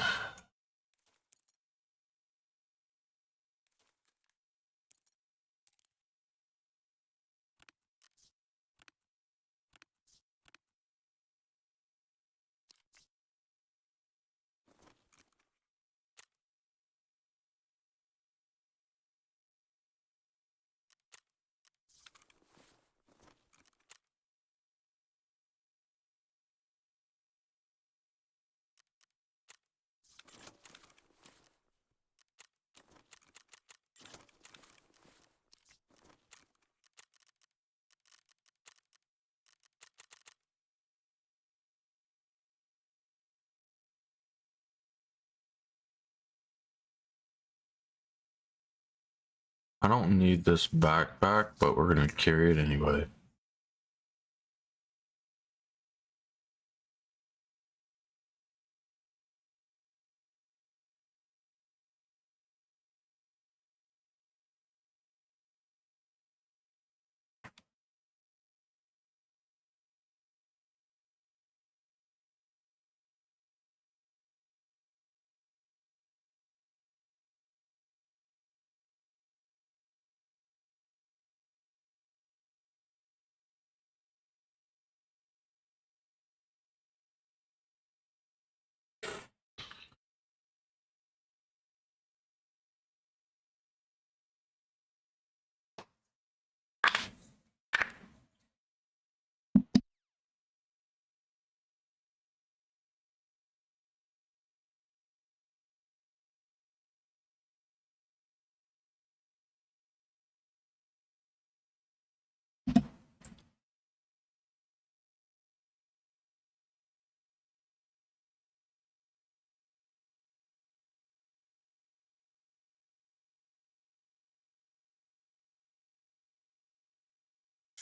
I don't need this backpack, but we're gonna carry it anyway.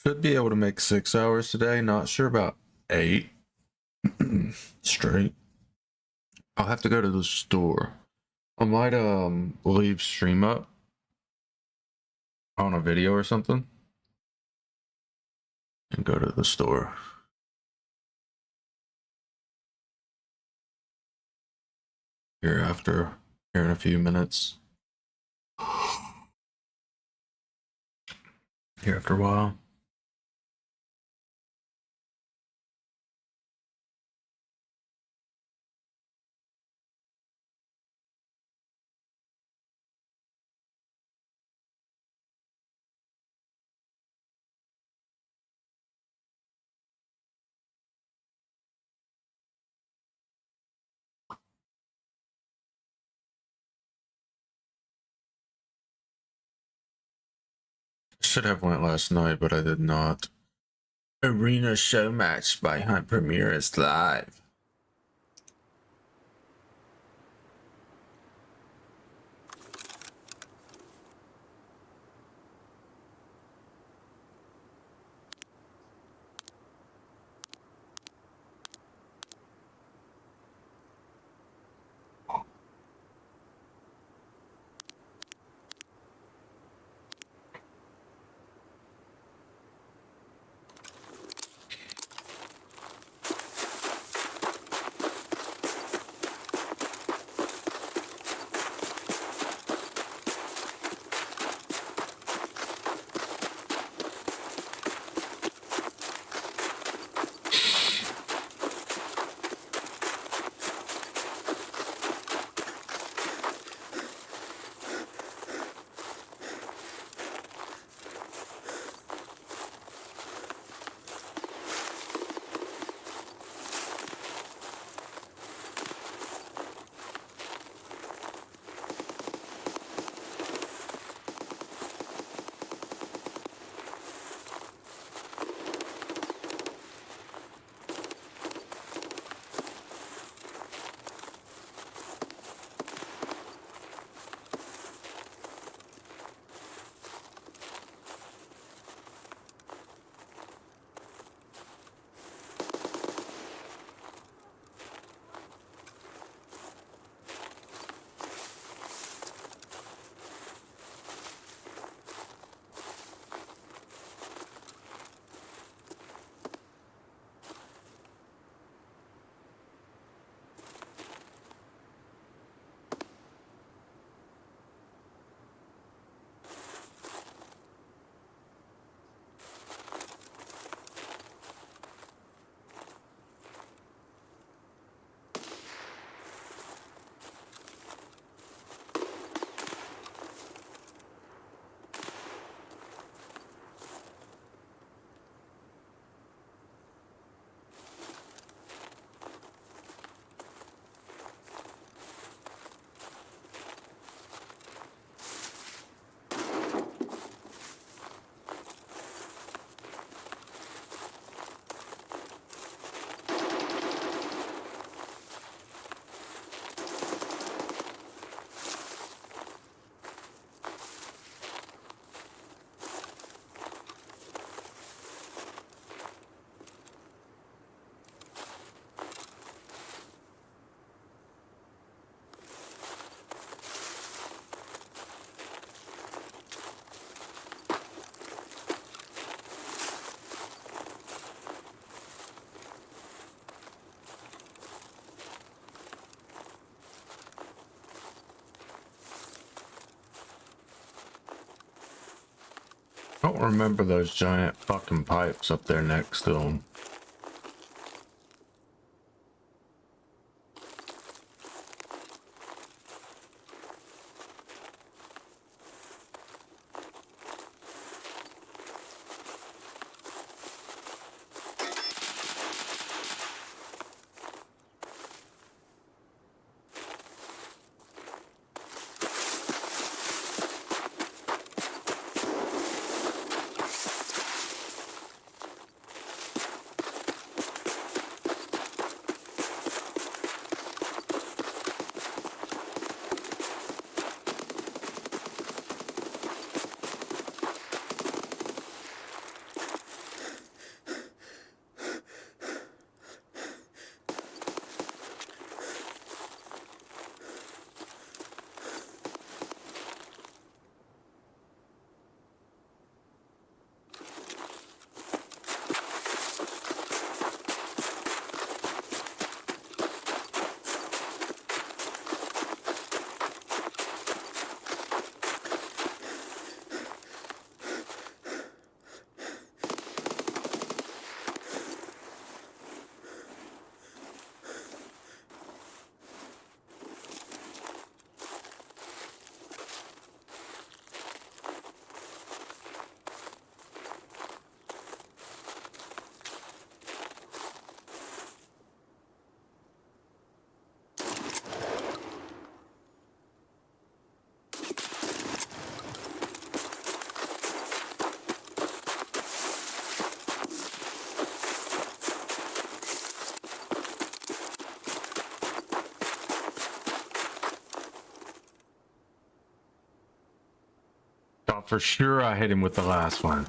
Should be able to make 6 hours today. Not sure about 8 straight. I'll have to go to the store. I might leave stream up on a video or something and go to the store. Here in a few minutes. Here after a while. Should have went last night, but I did not. Arena show match by Hunt Premiere is live. I don't remember those giant fucking pipes up there next to them. Thought for sure I hit him with the last one.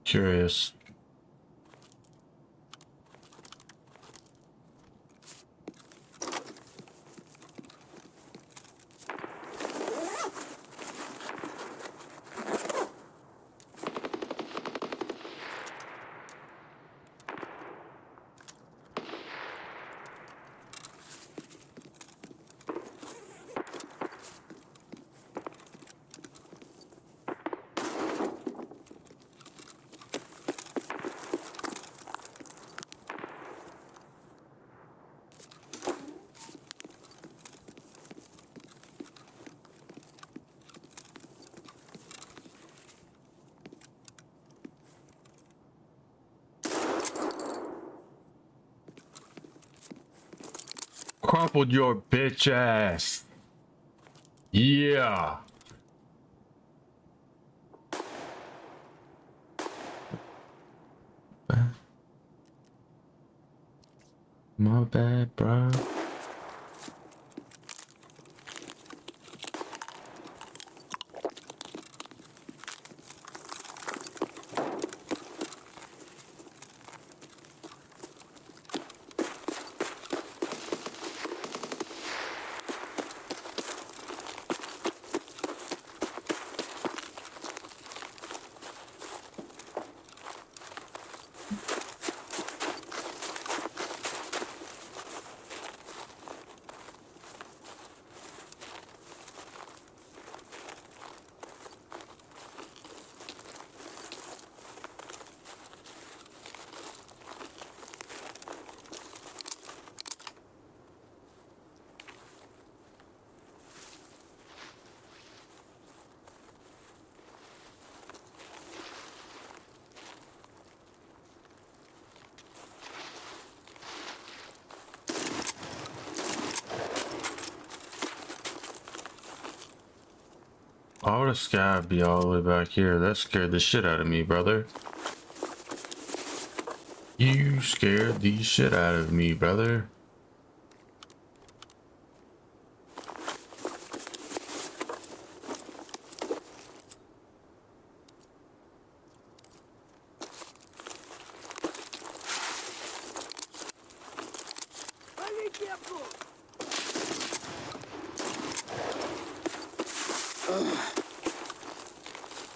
Curious. Crumpled your bitch ass. Yeah. My bad, bro. would a scav be all the way back here? That scared the shit out of me, brother. You scared the shit out of me, brother.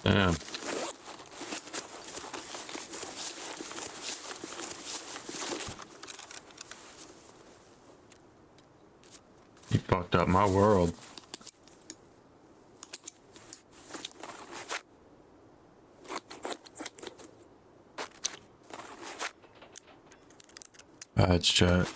Damn. You fucked up my world. Bad chat.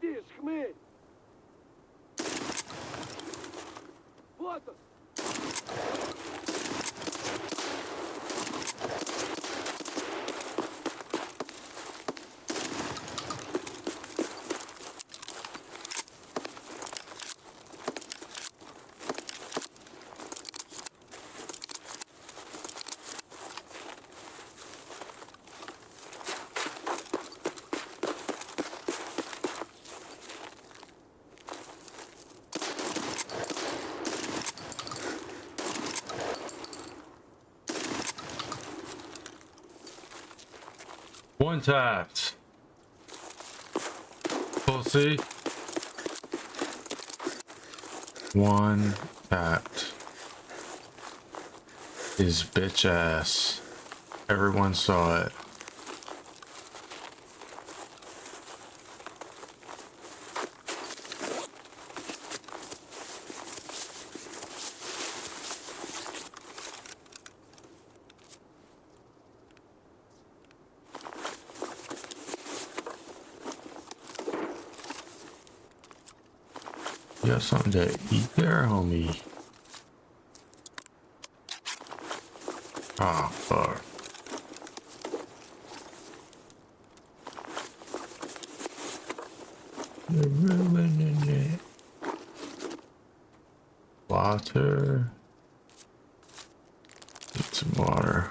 Ты хмырь! Вот он! One tapped. Pussy. One tapped. His bitch ass. Everyone saw it. You got something to eat there, homie? Oh, fuck. You're ruining it. Water. Get some water.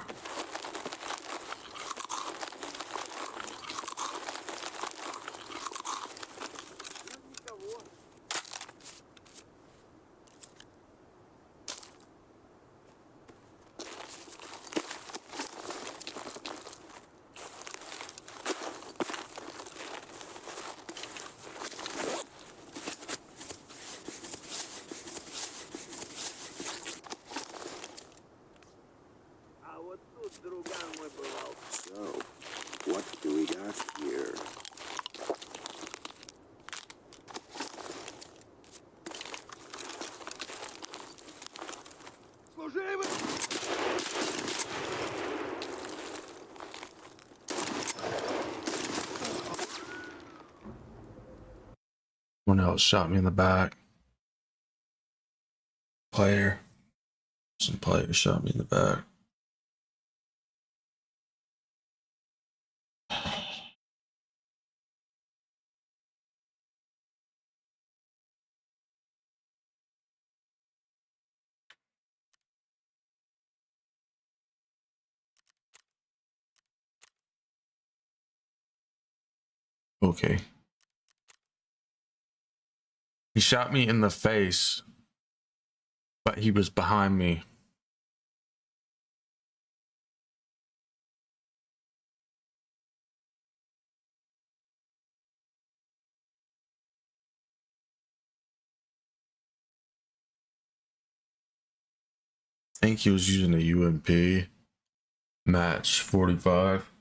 А вот Someone else shot me in the back. Player. Some player shot me in the back. Okay. He shot me in the face, but he was behind me. I think he was using a UMP. Match 45.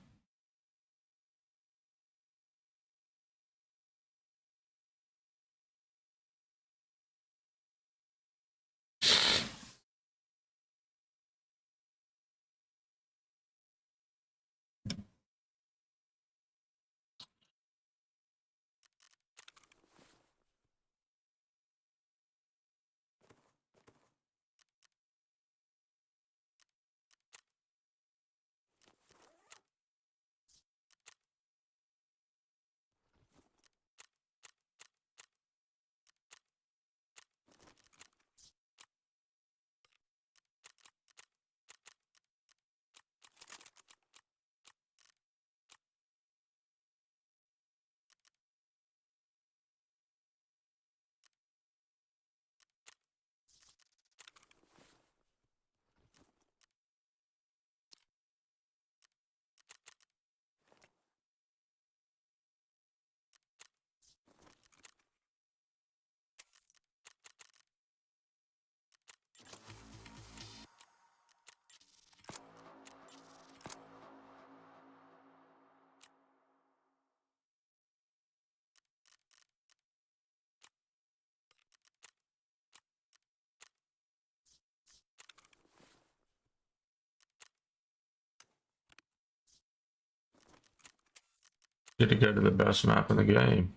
Get to go to the best map in the game.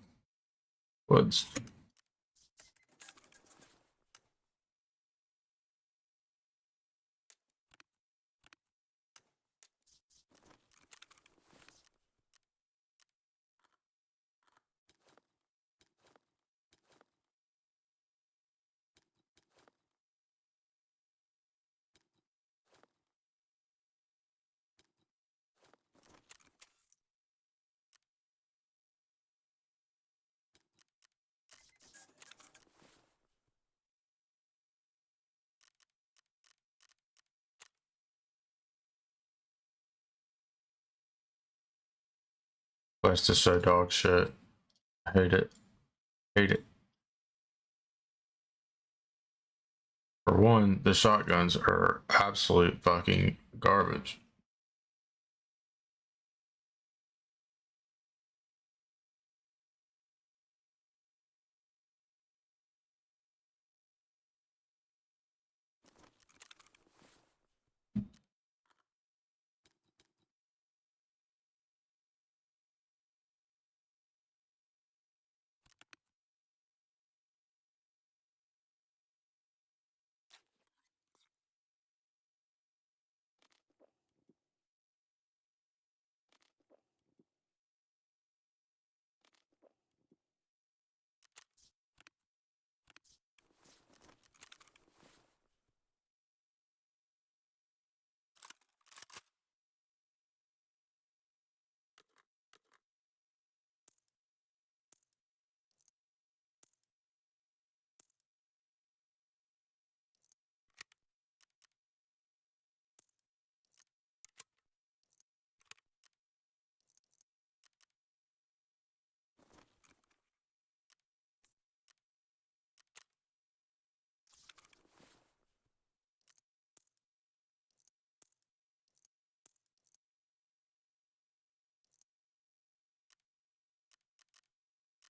Woods. Quest is so dog shit. I hate it. Hate it. For one, the shotguns are absolute fucking garbage.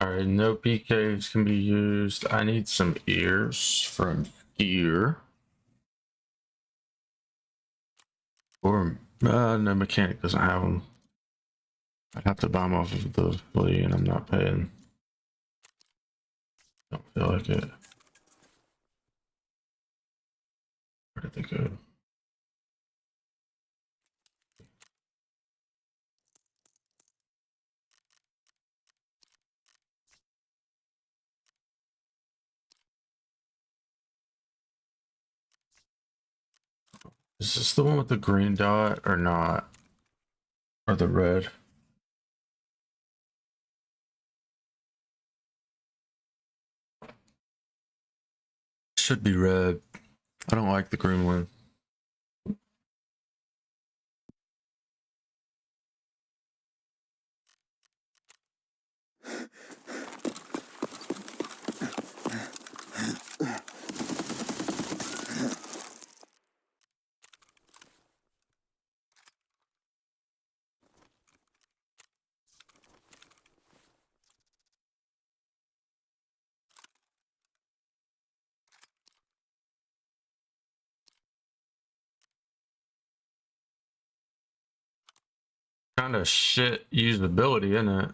Alright, no PKs can be used. I need some ears from here. Or, no, mechanic doesn't have them. I'd have to buy them off of the flea, and I'm not paying. Don't feel like it. Where did they go? Is this the one with the green dot or not? Or the red? Should be red. I don't like the green one. Kind of shit usability, isn't it?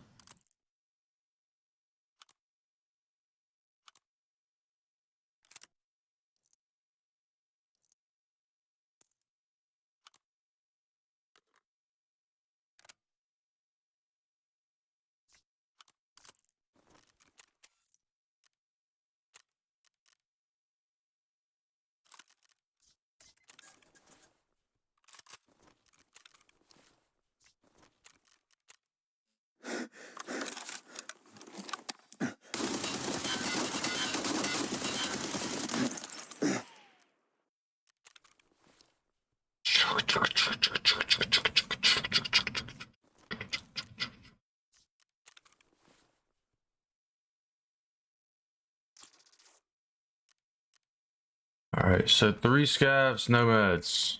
Alright, so 3 scavs, no meds.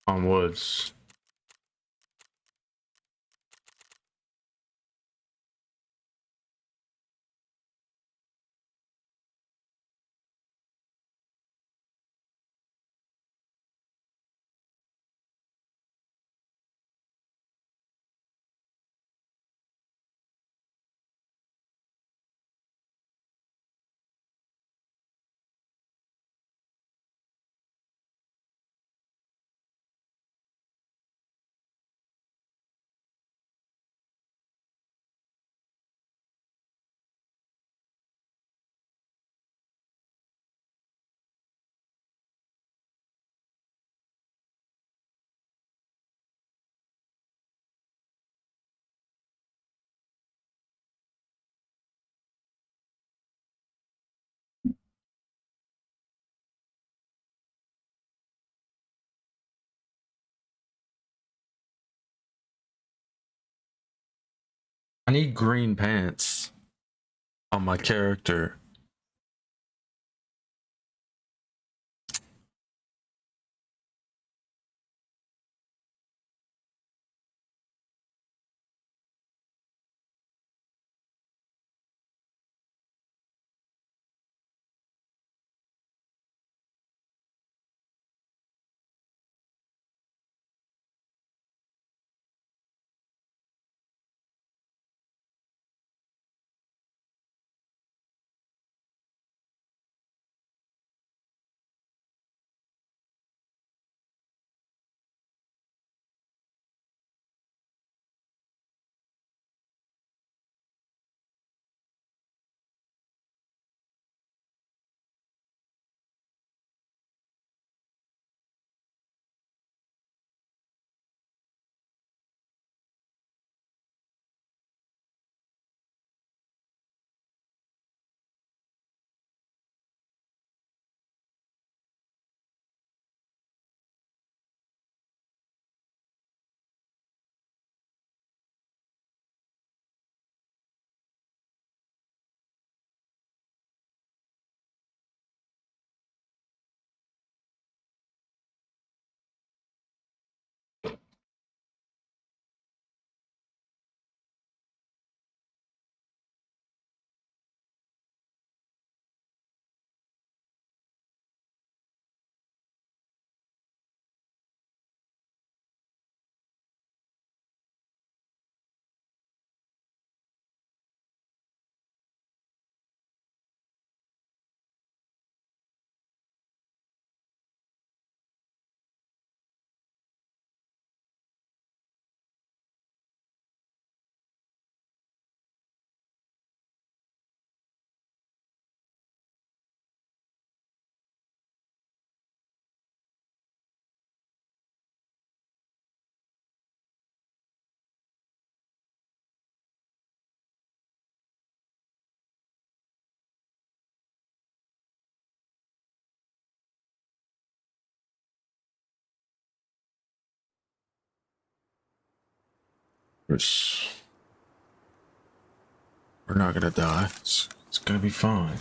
On woods. I need green pants on my character. course. We're not gonna die. It's gonna be fine.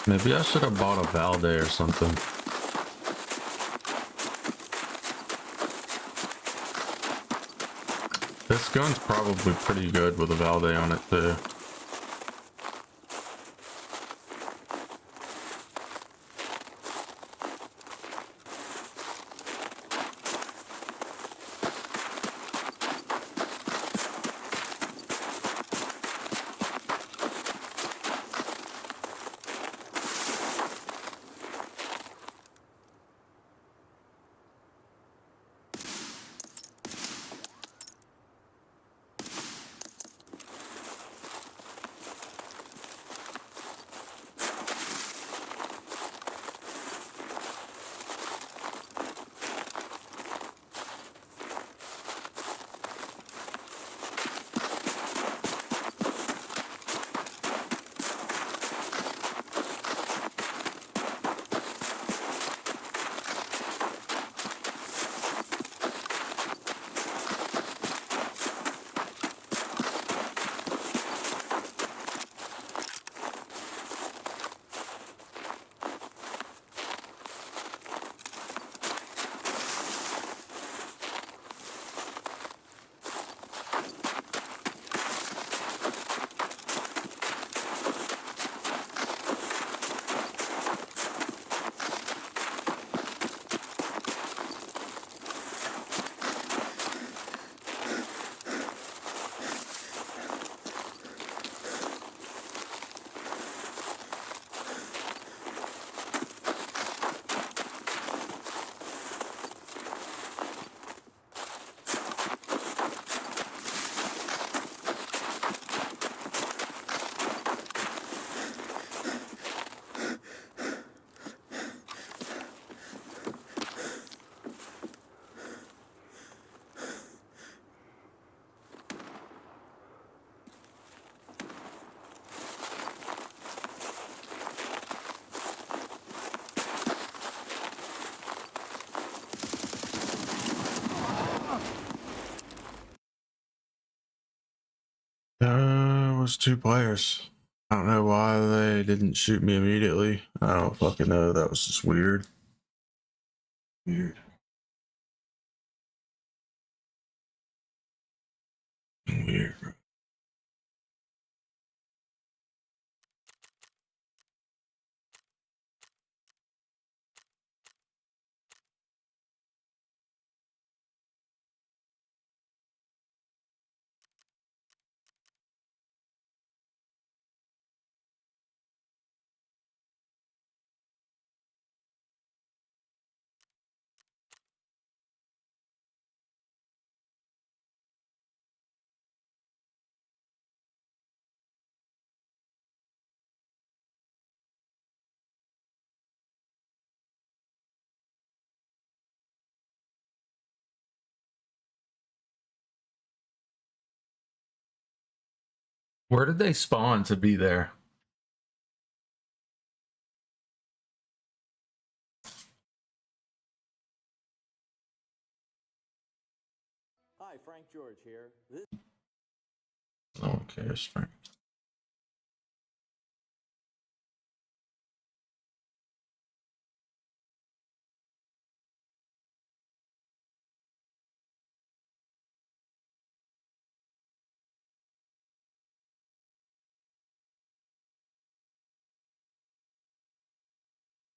Maybe I should have bought a Valde or something. This gun's probably pretty good with a Valde on it too. There was 2 players. I don't know why they didn't shoot me immediately. I don't fucking know. That was just weird. Weird. Weird. Where did they spawn to be there? Hi, Frank George here. No one cares, Frank.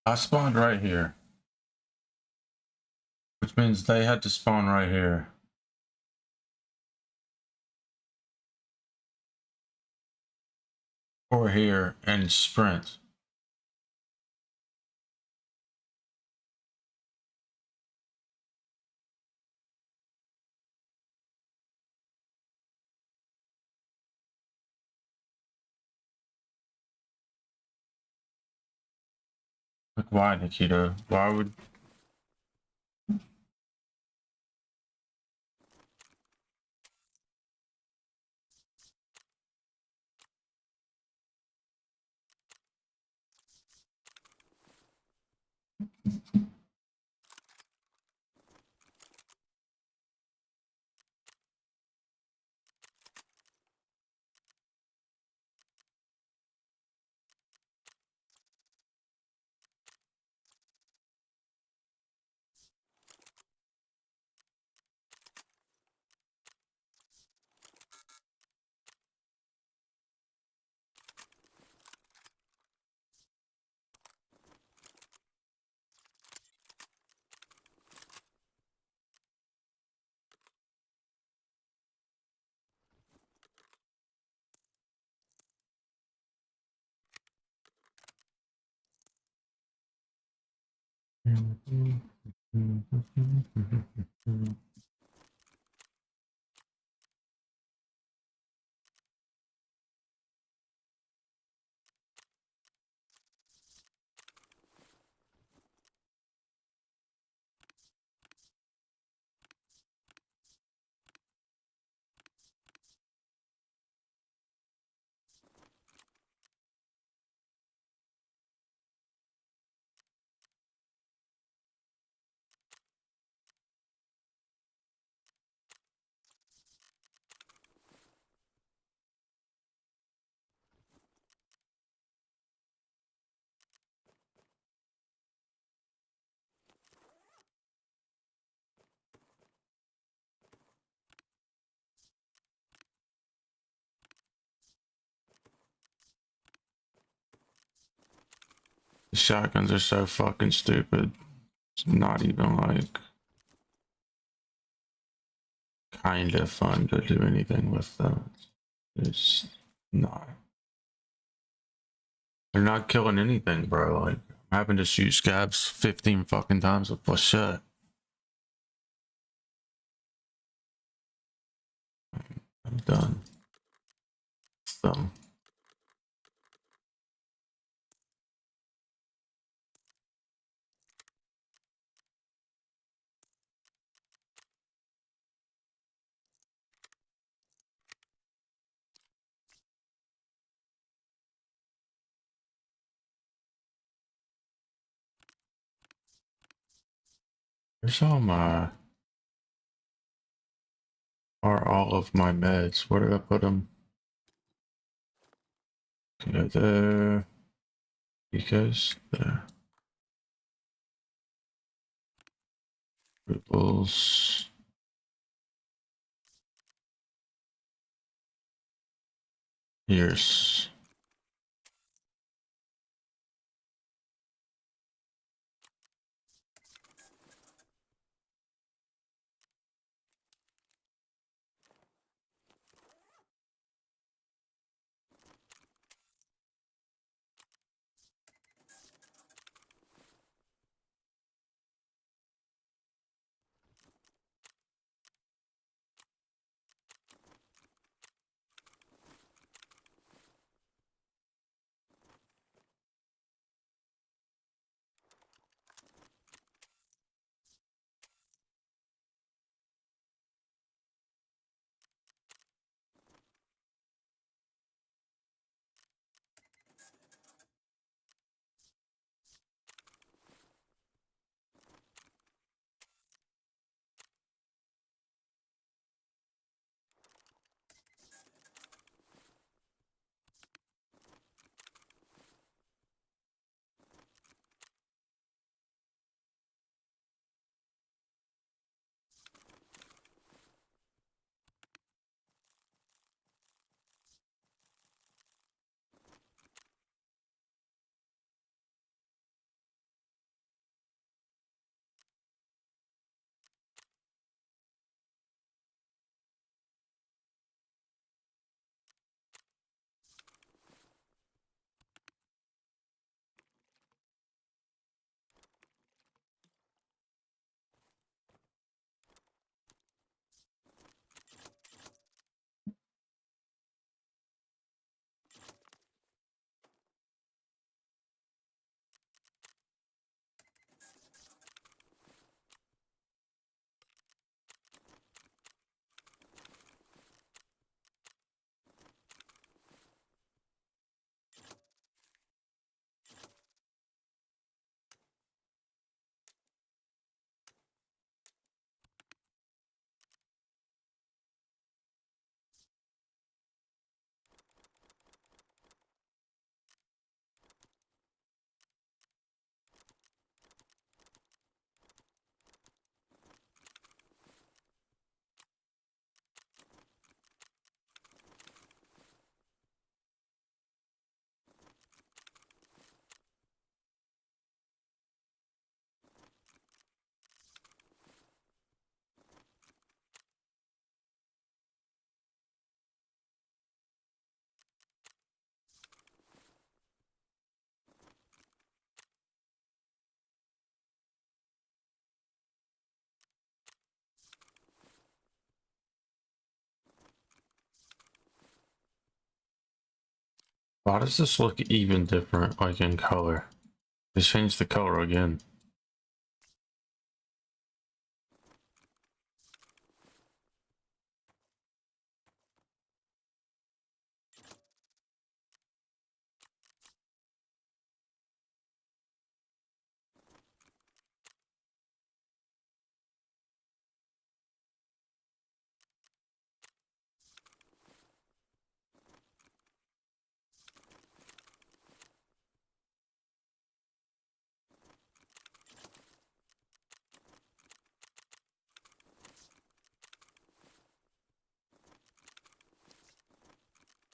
I spawned right here, which means they had to spawn right here. Or here and sprint. Like, why, Nikita? Why would The shotguns are so fucking stupid. It's not even like kind of fun to do anything with them. It's not. They're not killing anything, bro. Like, I'm having to shoot scabs 15 fucking times with a shot. I'm done. So. Where's all of my meds? Where did I put them? Okay, there. Because there. Ripples. Here's. Why does this look even different, like in color? They changed the color again.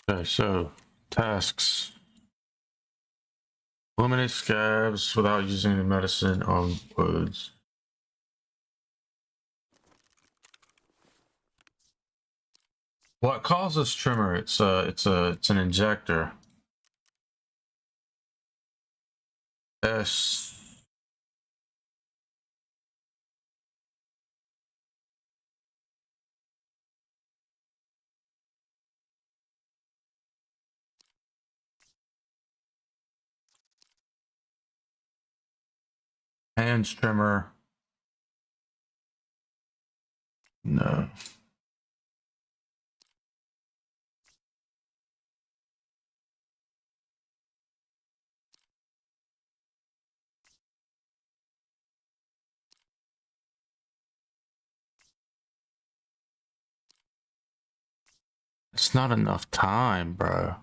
Okay, so tasks. Eliminate scabs without using any medicine on wounds. What causes tremor? It's an injector. S. Hands tremor. No. It's not enough time, bro.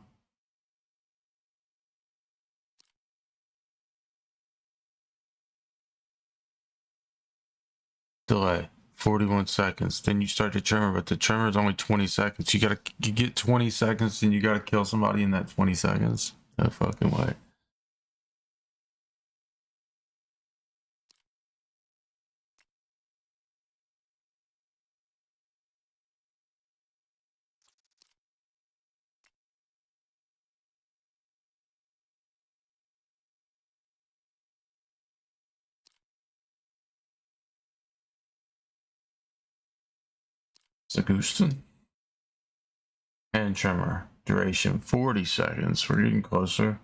Delay 41 seconds. Then you start the tremor, but the tremor is only 20 seconds. You get 20 seconds, and you gotta kill somebody in that 20 seconds. No fucking way. Zagustin. And tremor. Duration 40 seconds. We're getting closer.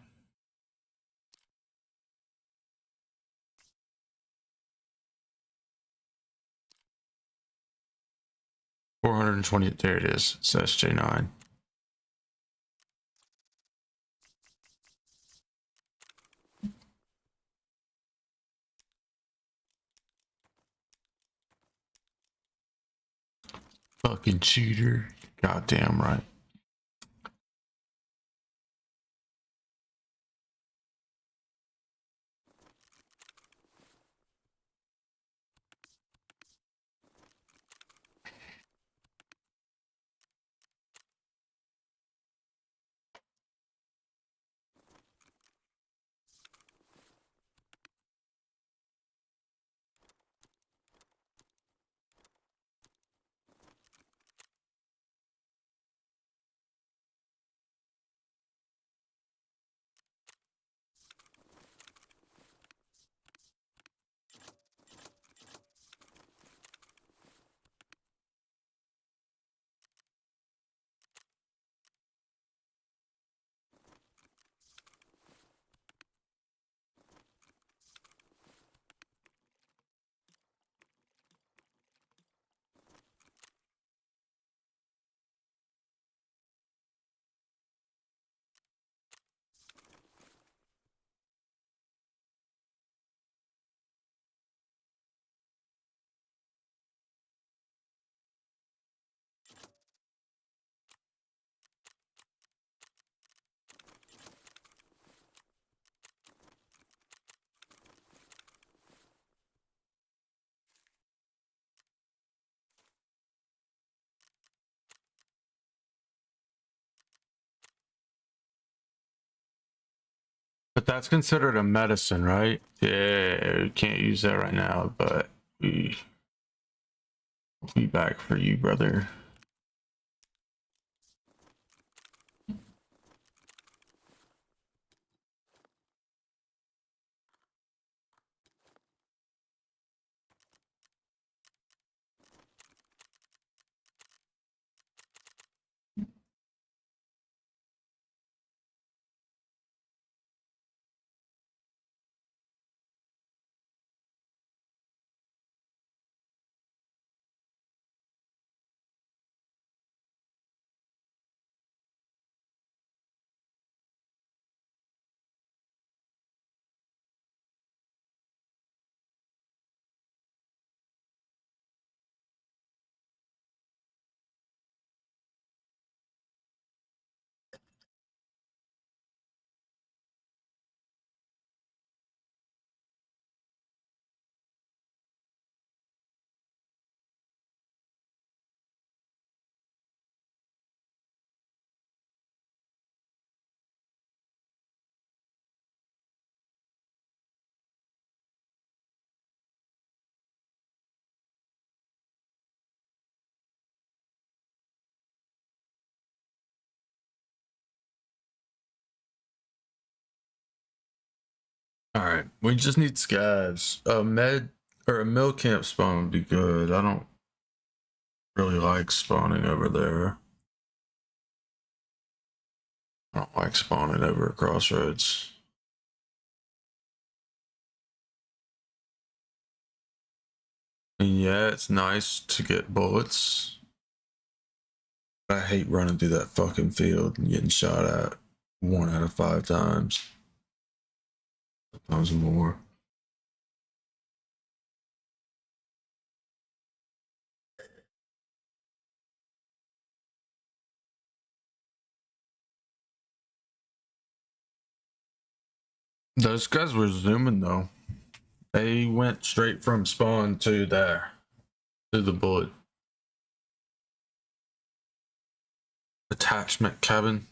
$420. There it is. It's SJ9. Fucking cheater. Goddamn right. But that's considered a medicine, right? Yeah, we can't use that right now, but we'll be back for you, brother. Alright, we just need scavs. A med or a mill camp spawn would be good. I don't really like spawning over there. I don't like spawning over at Crossroads. And yeah, it's nice to get bullets. I hate running through that fucking field and getting shot at 1 out of 5 times. Sometimes more. Those guys were zooming though. They went straight from spawn to there. To the bullet. Attachment cabin.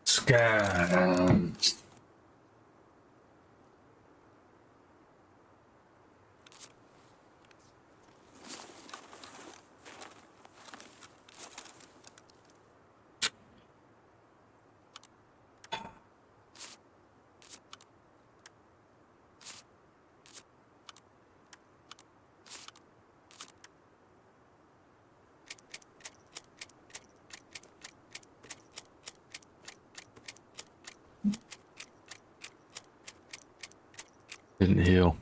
Scan. Didn't heal.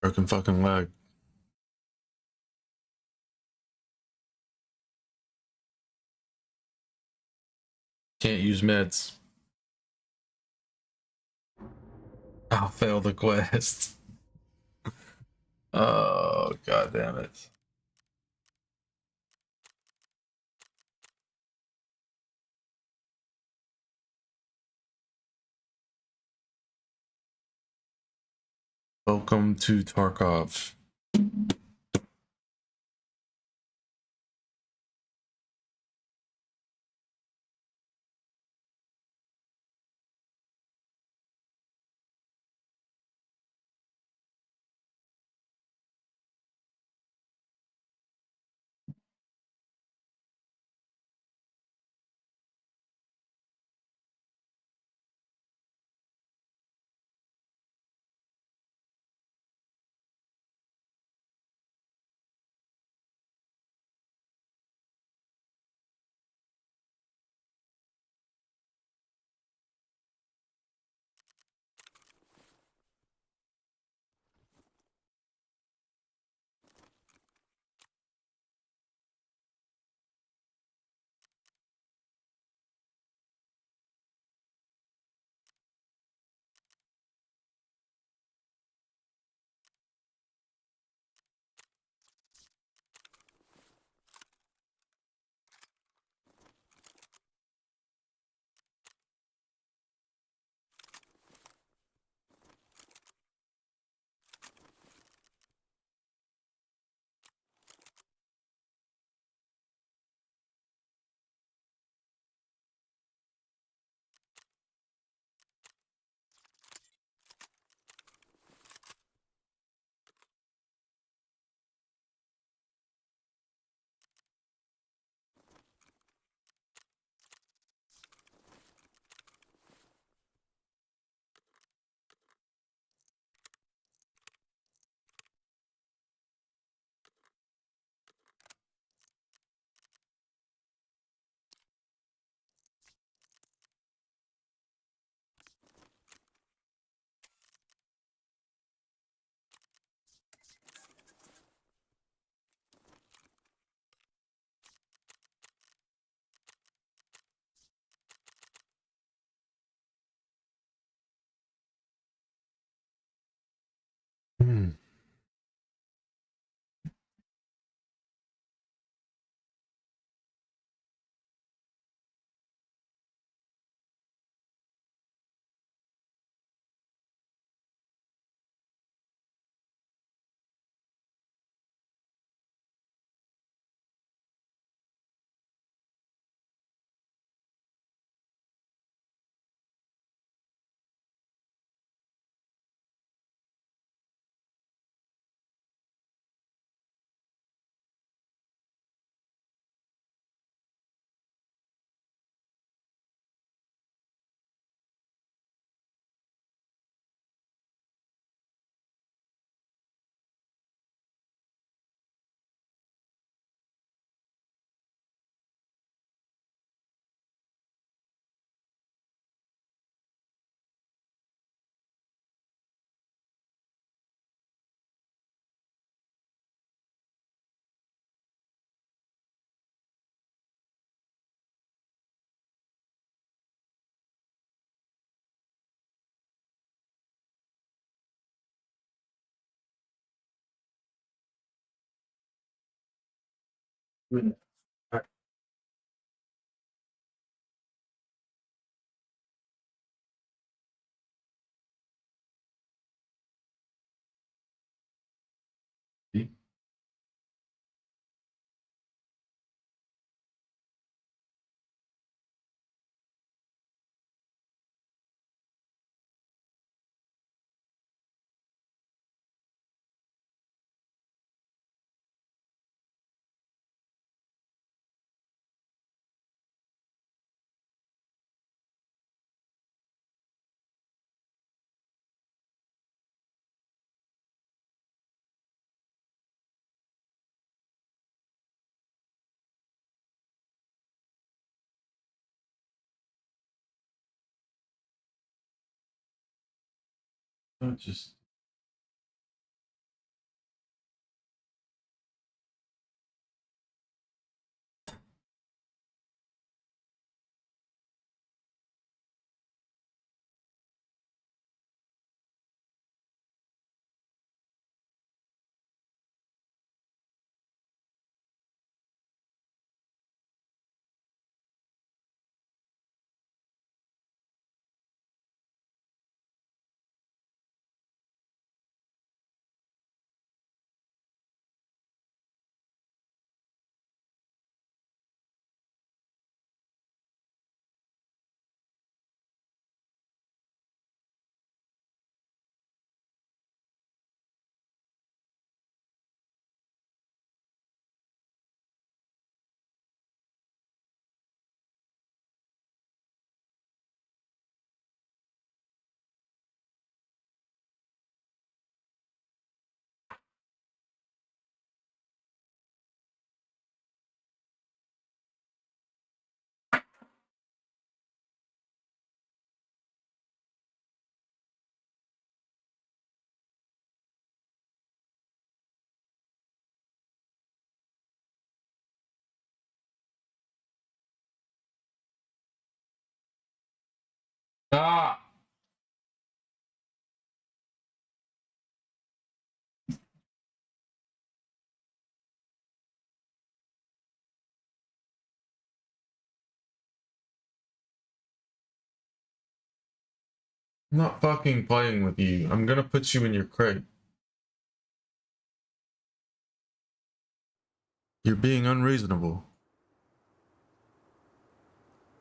Broken fucking leg. Can't use meds. I'll fail the quest. Oh, god damn it. Welcome to Tarkov. Don't just. Ah! I'm not fucking playing with you. I'm gonna put you in your crate. You're being unreasonable.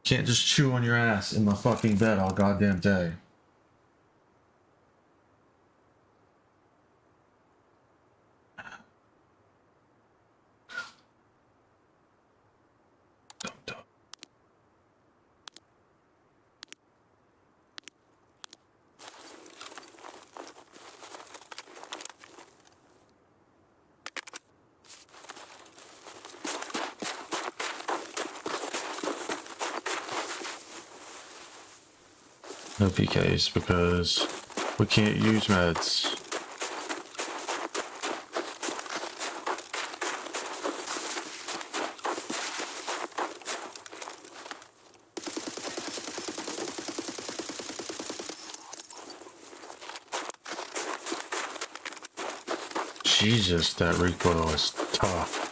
Can't just chew on your ass in my fucking bed all goddamn day. No PKs because we can't use meds. Jesus, that recoil is tough.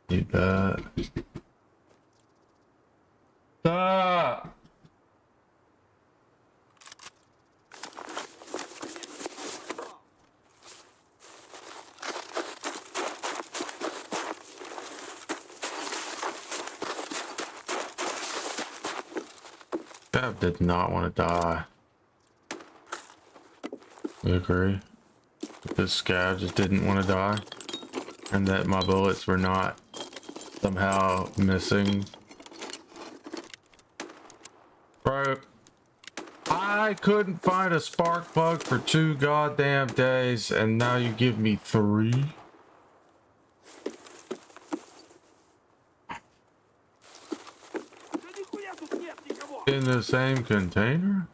You bet. Ah! That did not want to die. We agree. This scab just didn't want to die. And that my bullets were not somehow missing. Bro, I couldn't find a spark plug for 2 goddamn days, and now you give me 3? In the same container?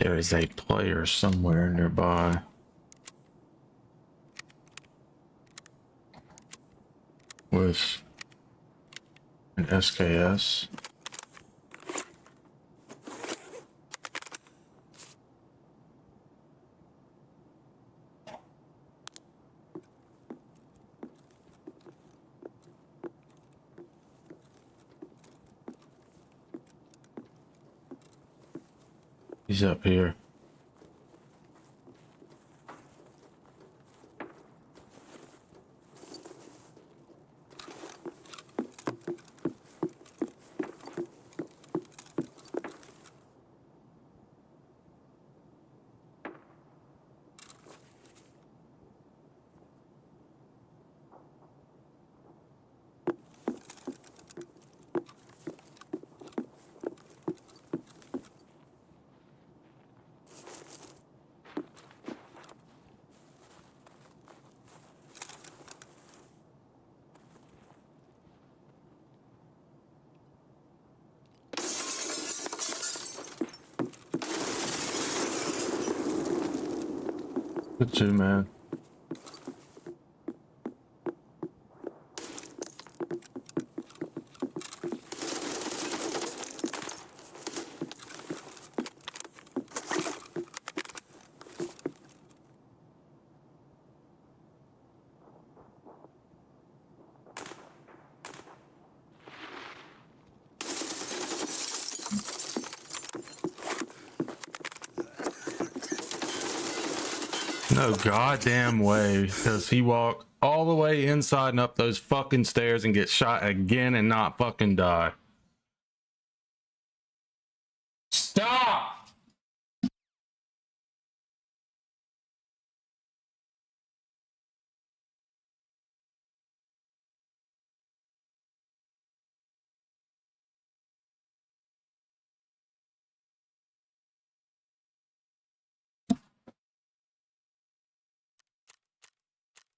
There is a player somewhere nearby. With an SKS. He's up here. Good too, man. No goddamn way, because he walked all the way inside and up those fucking stairs and get shot again and not fucking die. Stop!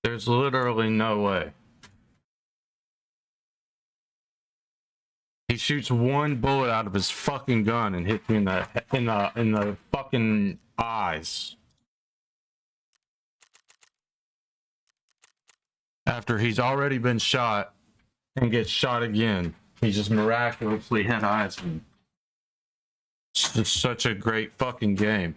There's literally no way. He shoots one bullet out of his fucking gun and hits me in the fucking eyes. After he's already been shot and gets shot again. He just miraculously hit eyes me. It's just such a great fucking game.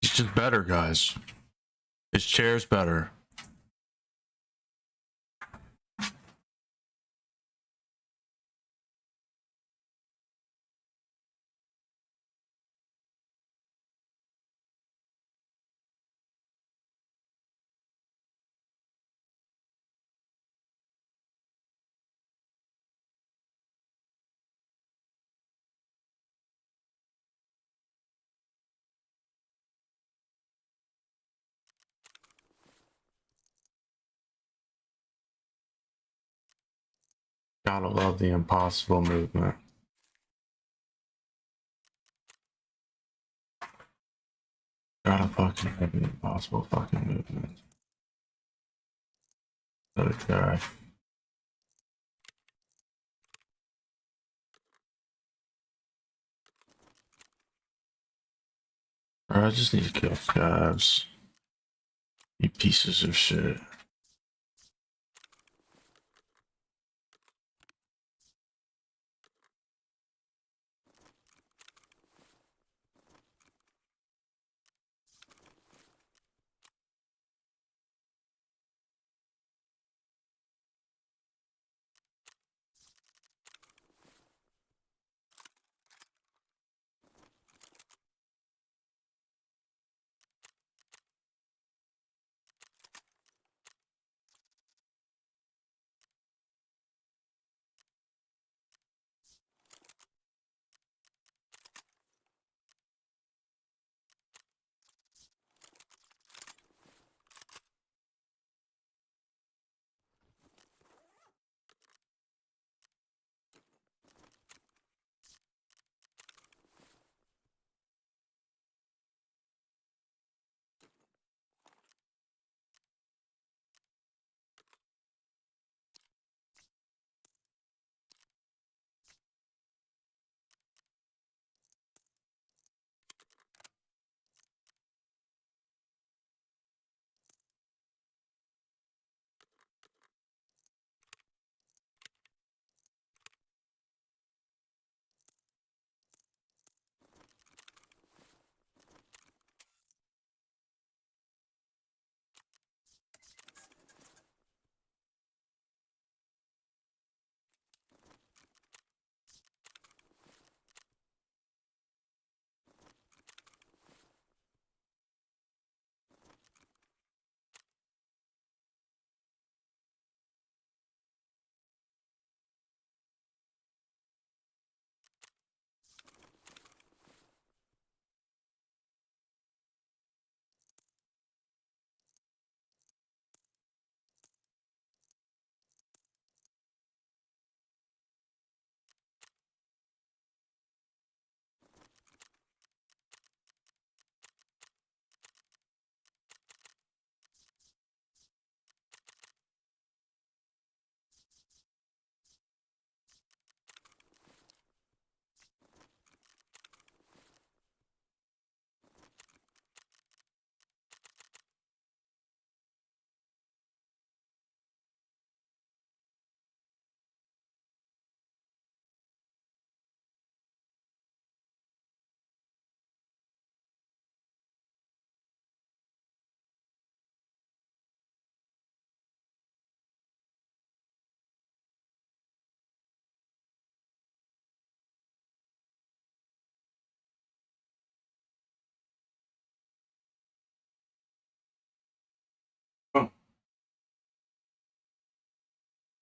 It's just better, guys. His chair's better. Gotta love the impossible movement. Gotta fucking have the impossible fucking movement. Let it die. I just need to kill scabs. You pieces of shit.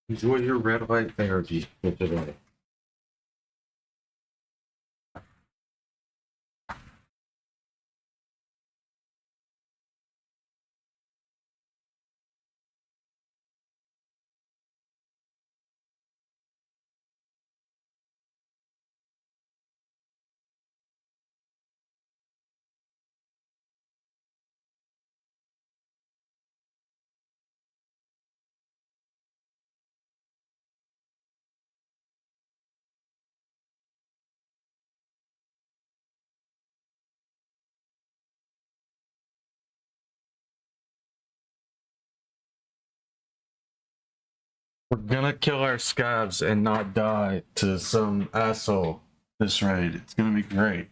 Enjoy your red light therapy for today. We're gonna kill our scabs and not die to some asshole this raid. It's gonna be great.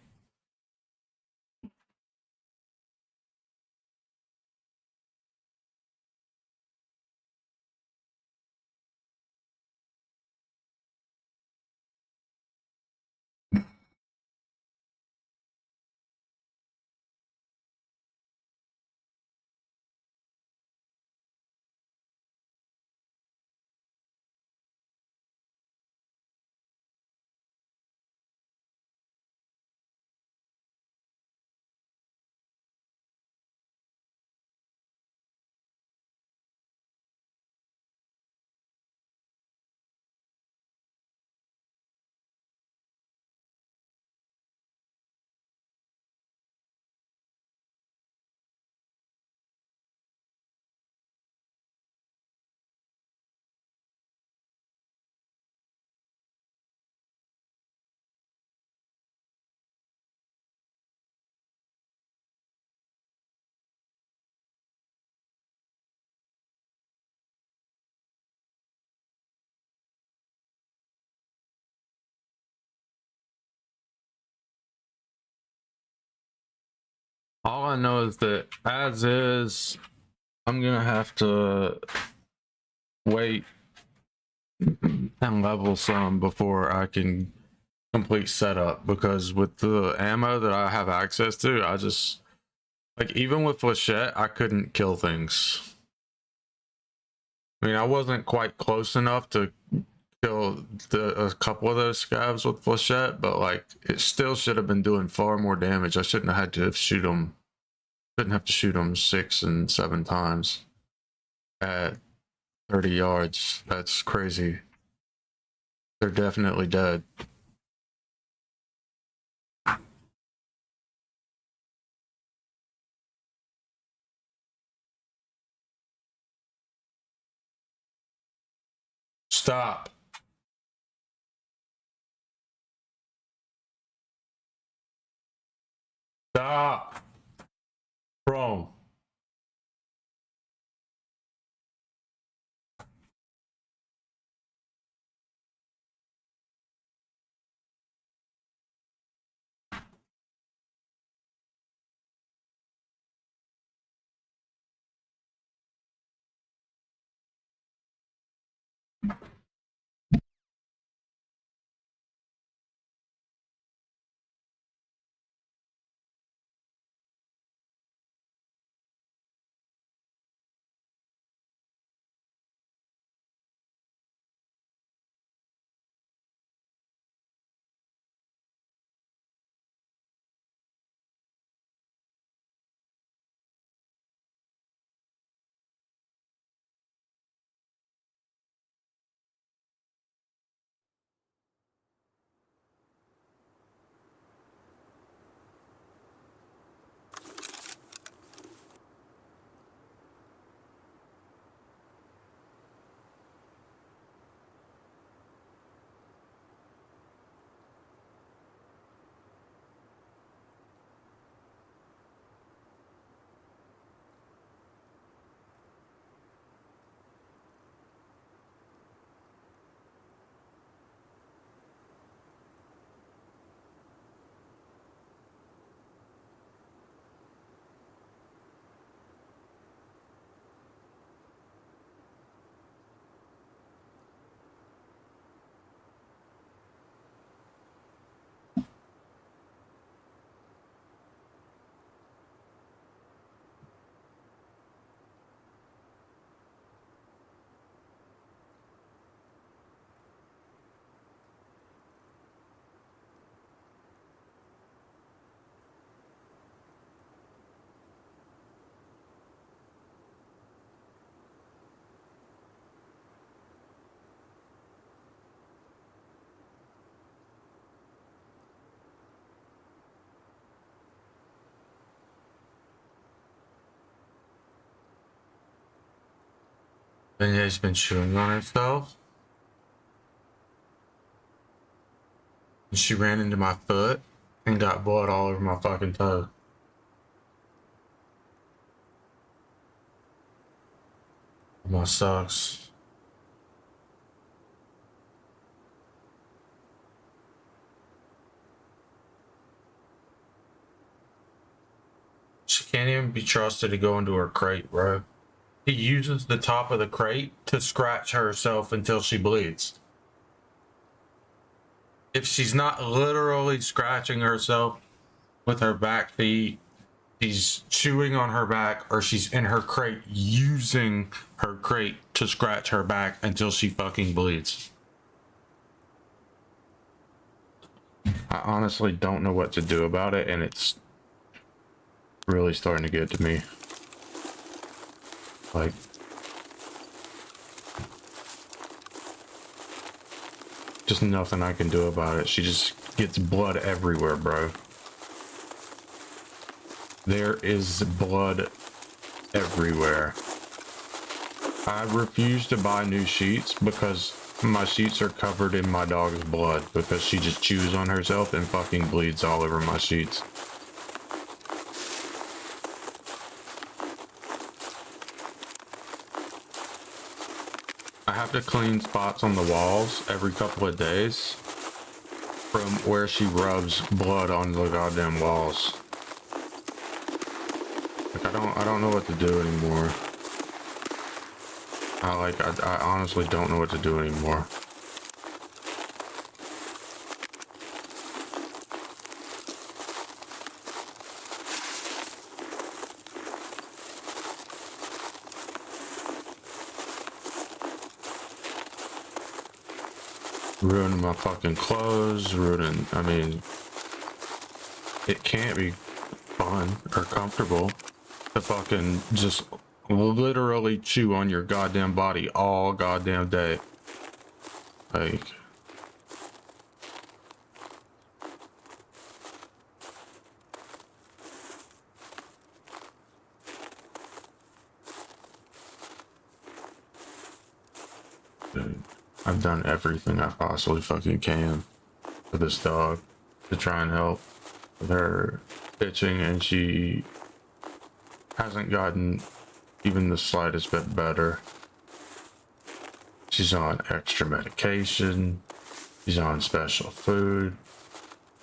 All I know is that as is, I'm gonna have to wait and level some before I can complete setup, because with the ammo that I have access to, I just like, even with Flechette, I couldn't kill things. I mean, I wasn't quite close enough to kill a couple of those scabs with Flechette, but like, it still should have been doing far more damage. I shouldn't have had to shoot them. Shouldn't have to shoot them 6 and 7 times at 30 yards. That's crazy. They're definitely dead. Stop. Stop. Bro. Benye's been chewing on herself. And she ran into my foot and got blood all over my fucking toe. My socks. She can't even be trusted to go into her crate, bro. He uses the top of the crate to scratch herself until she bleeds. If she's not literally scratching herself with her back feet, she's chewing on her back, or she's in her crate using her crate to scratch her back until she fucking bleeds. I honestly don't know what to do about it, and it's really starting to get to me. Like, just nothing I can do about it. She just gets blood everywhere, bro. There is blood everywhere. I refuse to buy new sheets because my sheets are covered in my dog's blood because she just chews on herself and fucking bleeds all over my sheets. I have to clean spots on the walls every couple of days from where she rubs blood on the goddamn walls. Like, I don't know what to do anymore. I honestly don't know what to do anymore. Ruining my fucking clothes, I mean, it can't be fun or comfortable to fucking just literally chew on your goddamn body all goddamn day. Like, dude, I've done everything I possibly fucking can for this dog to try and help with her itching, and she hasn't gotten even the slightest bit better. She's on extra medication. She's on special food.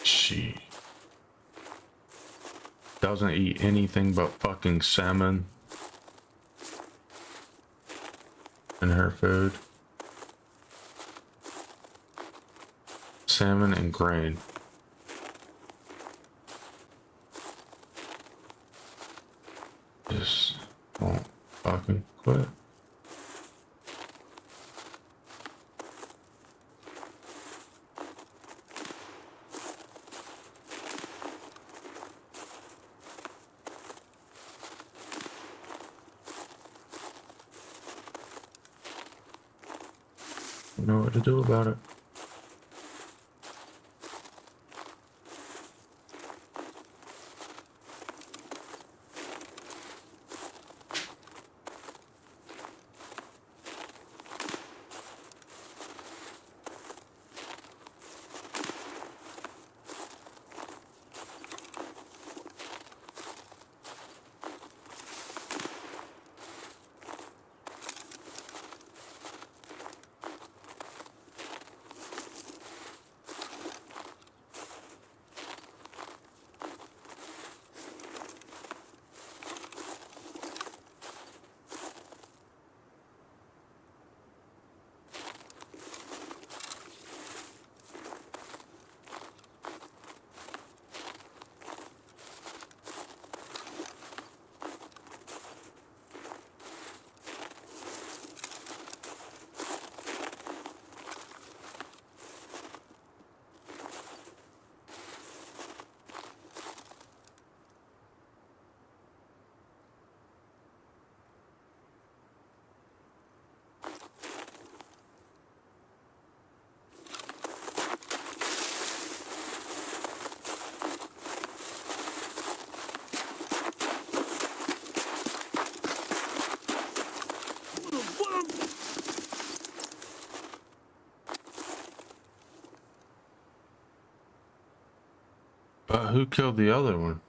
She doesn't eat anything but fucking salmon in her food. Salmon and grain. Just won't fucking quit. Don't know what to do about it. Who killed the other one?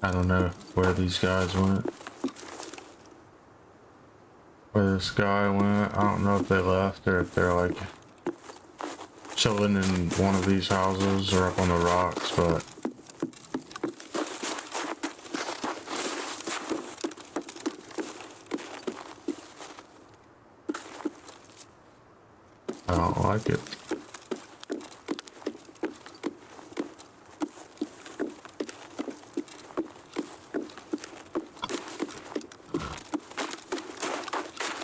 I don't know where these guys went. Where this guy went. I don't know if they left or if they're like chilling in one of these houses or up on the rocks, but I don't like it.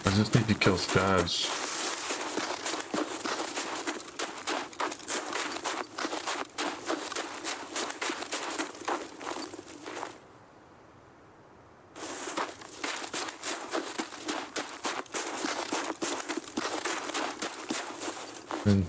I just need to kill scabs. And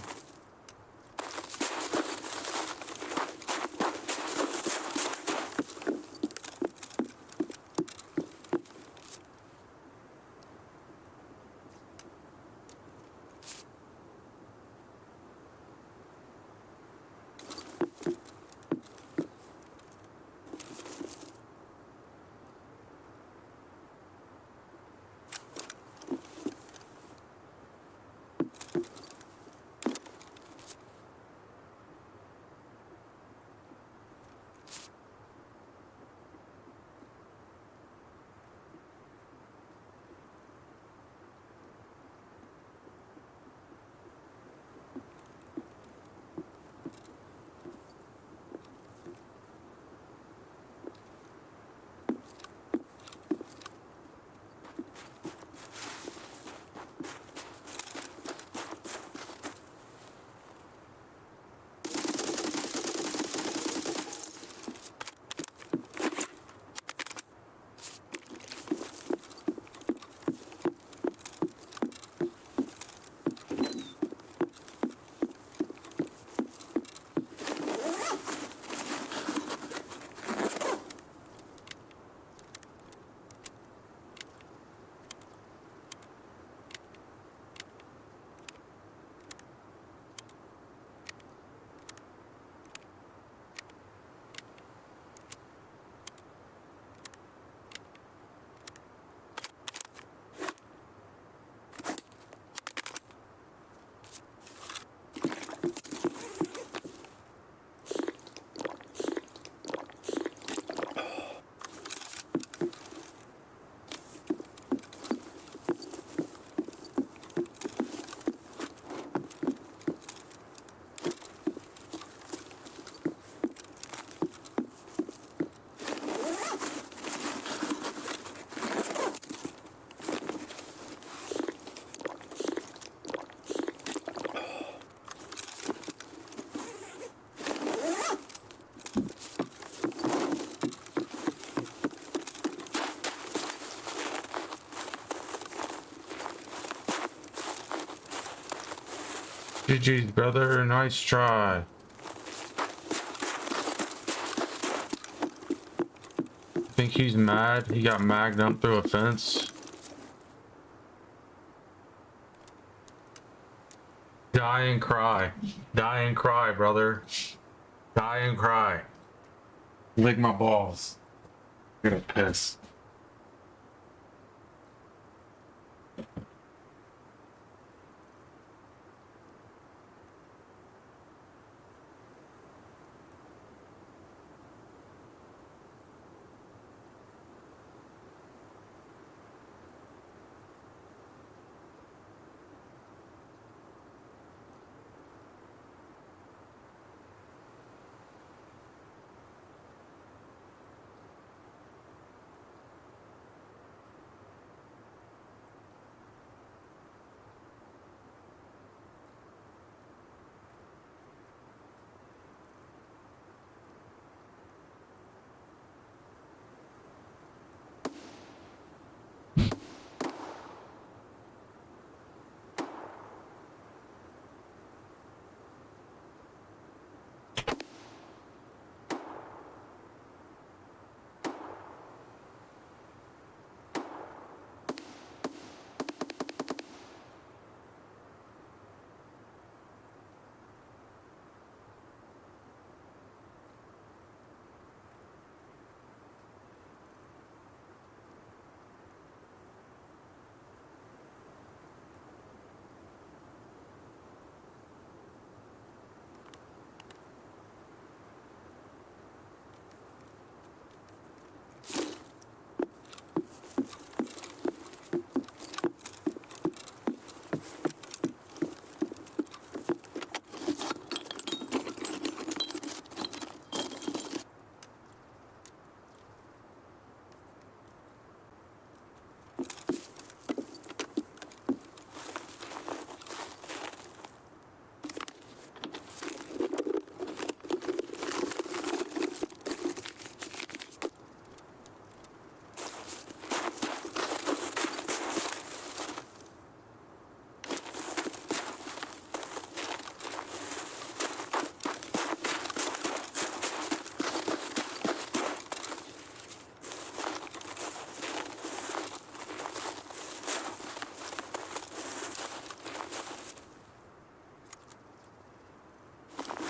GG's, brother. Nice try. I think he's mad. He got magged up through a fence. Die and cry. Die and cry, brother. Die and cry. Lick my balls. I'm gonna piss.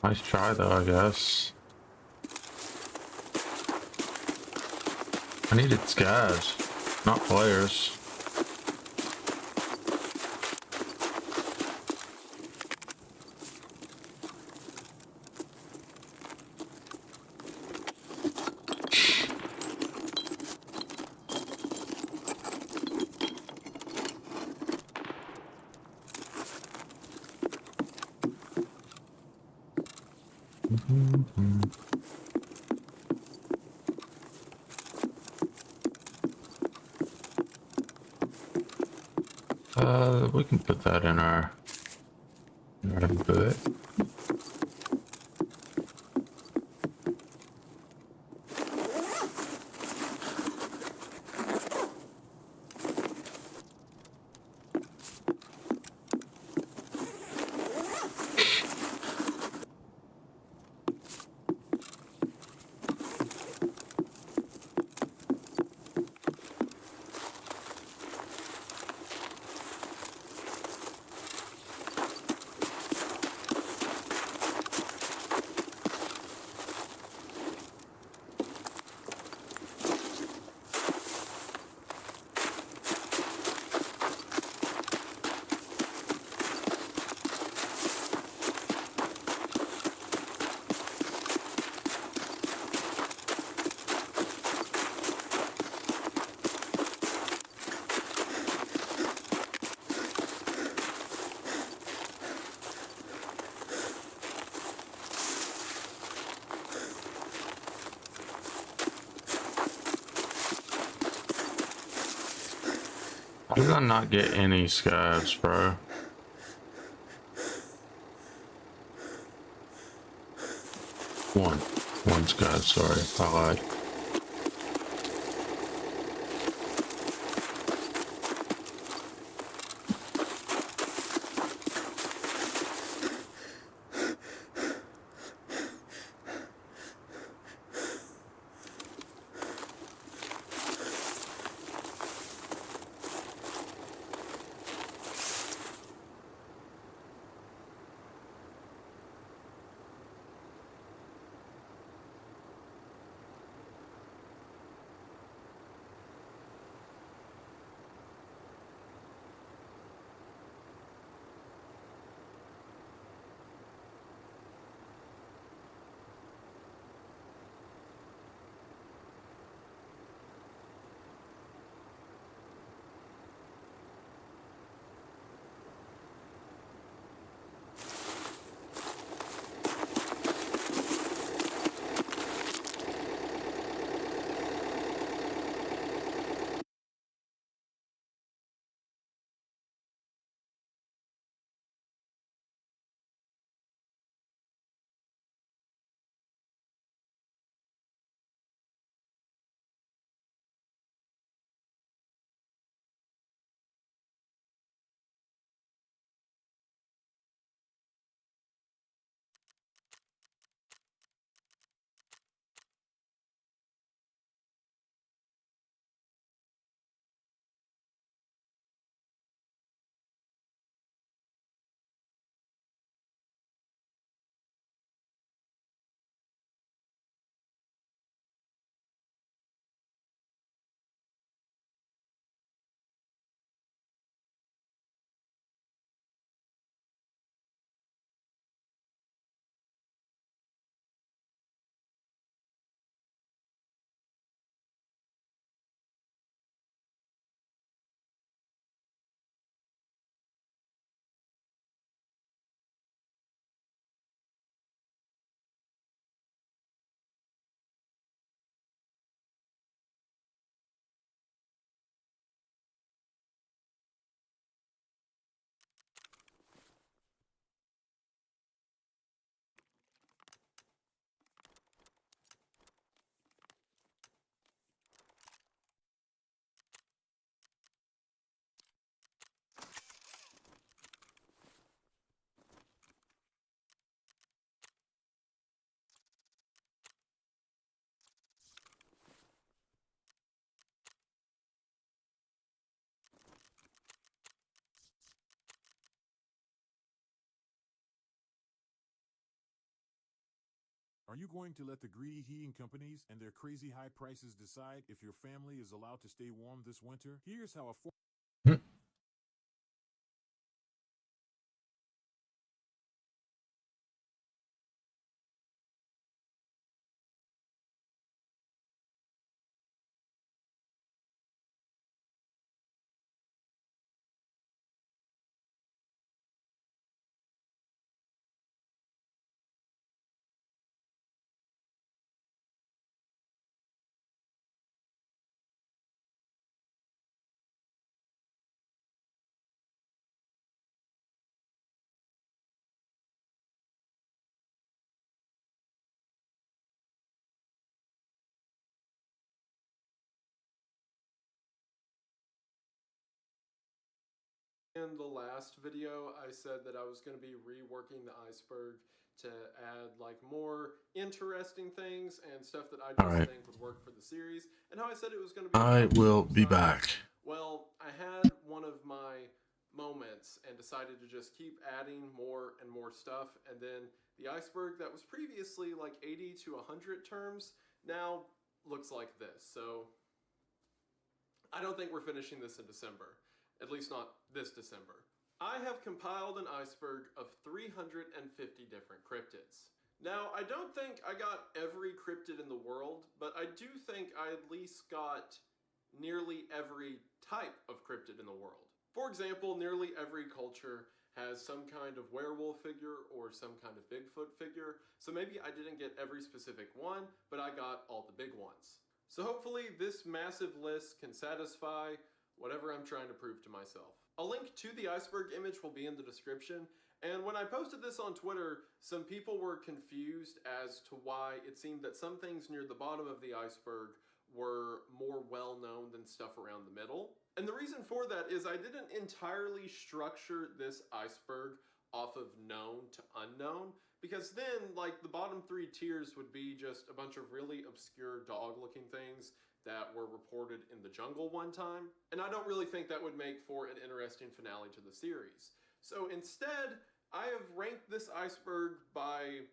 Nice try though, I guess. I needed scavs, not players. We can put that in our boot. How did I not get any scabs, bro? One scab, sorry, I lied. Are you going to let the greedy heating companies and their crazy high prices decide if your family is allowed to stay warm this winter? Here's how a In the last video, I said that I was going to be reworking the iceberg to add like more interesting things and stuff that I All just right. think would work for the series, and how I said it was going to be. I will be back. Well, I had one of my moments and decided to just keep adding more and more stuff, and then the iceberg that was previously like 80 to 100 terms now looks like this. So I don't think we're finishing this in December. At least not this December. I have compiled an iceberg of 350 different cryptids. Now, I don't think I got every cryptid in the world, but I do think I at least got nearly every type of cryptid in the world. For example, nearly every culture has some kind of werewolf figure or some kind of Bigfoot figure, so maybe I didn't get every specific one, but I got all the big ones. So hopefully this massive list can satisfy whatever I'm trying to prove to myself. A link to the iceberg image will be in the description, and when I posted this on Twitter, some people were confused as to why it seemed that some things near the bottom of the iceberg were more well known than stuff around the middle. And the reason for that is I didn't entirely structure this iceberg off of known to unknown, because then like the bottom 3 tiers would be just a bunch of really obscure dog looking things that were reported in the jungle one time, and I don't really think that would make for an interesting finale to the series. So instead, I have ranked this iceberg by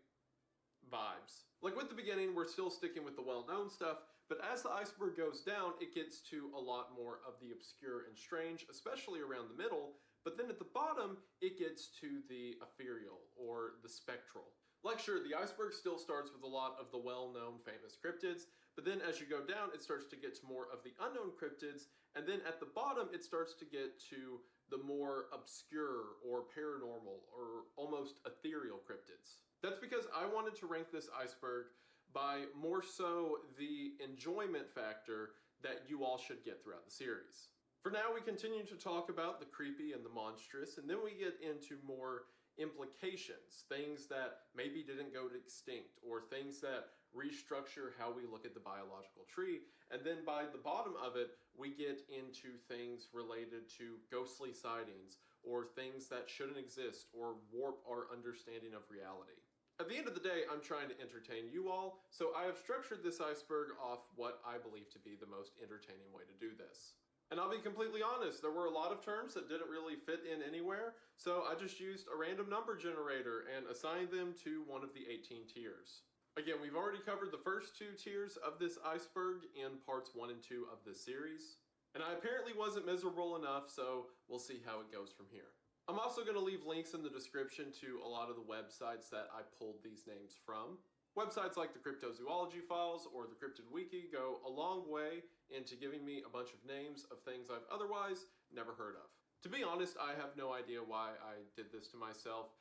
vibes. Like with the beginning, we're still sticking with the well-known stuff, but as the iceberg goes down, it gets to a lot more of the obscure and strange, especially around the middle, but then at the bottom, it gets to the ethereal, or the spectral. Like sure, the iceberg still starts with a lot of the well-known famous cryptids, but then as you go down, it starts to get to more of the unknown cryptids, and then at the bottom, it starts to get to the more obscure or paranormal or almost ethereal cryptids. That's because I wanted to rank this iceberg by more so the enjoyment factor that you all should get throughout the series. For now, we continue to talk about the creepy and the monstrous, and then we get into more implications, things that maybe didn't go extinct, or things that restructure how we look at the biological tree, and then by the bottom of it, we get into things related to ghostly sightings, or things that shouldn't exist, or warp our understanding of reality. At the end of the day, I'm trying to entertain you all, so I have structured this iceberg off what I believe to be the most entertaining way to do this. And I'll be completely honest, there were a lot of terms that didn't really fit in anywhere, so I just used a random number generator and assigned them to one of the 18 tiers. Again, we've already covered the first 2 tiers of this iceberg in parts 1 and 2 of this series, and I apparently wasn't miserable enough, so we'll see how it goes from here. I'm also going to leave links in the description to a lot of the websites that I pulled these names from. Websites like the Cryptozoology Files or the Cryptid Wiki go a long way into giving me a bunch of names of things I've otherwise never heard of. To be honest, I have no idea why I did this to myself.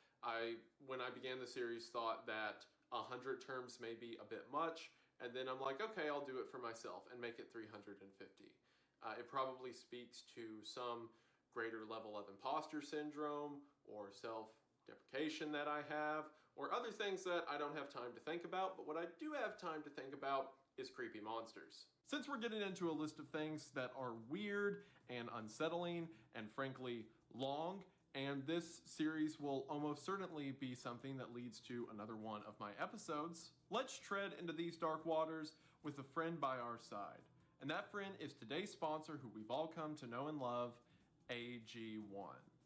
When I began the series, thought that 100 terms may be a bit much, and then I'm like, okay, I'll do it for myself and make it 350. It probably speaks to some greater level of imposter syndrome or self-deprecation that I have, or other things that I don't have time to think about, but what I do have time to think about is creepy monsters. Since we're getting into a list of things that are weird and unsettling and frankly long, and this series will almost certainly be something that leads to another one of my episodes, let's tread into these dark waters with a friend by our side. And that friend is today's sponsor, who we've all come to know and love, AG1.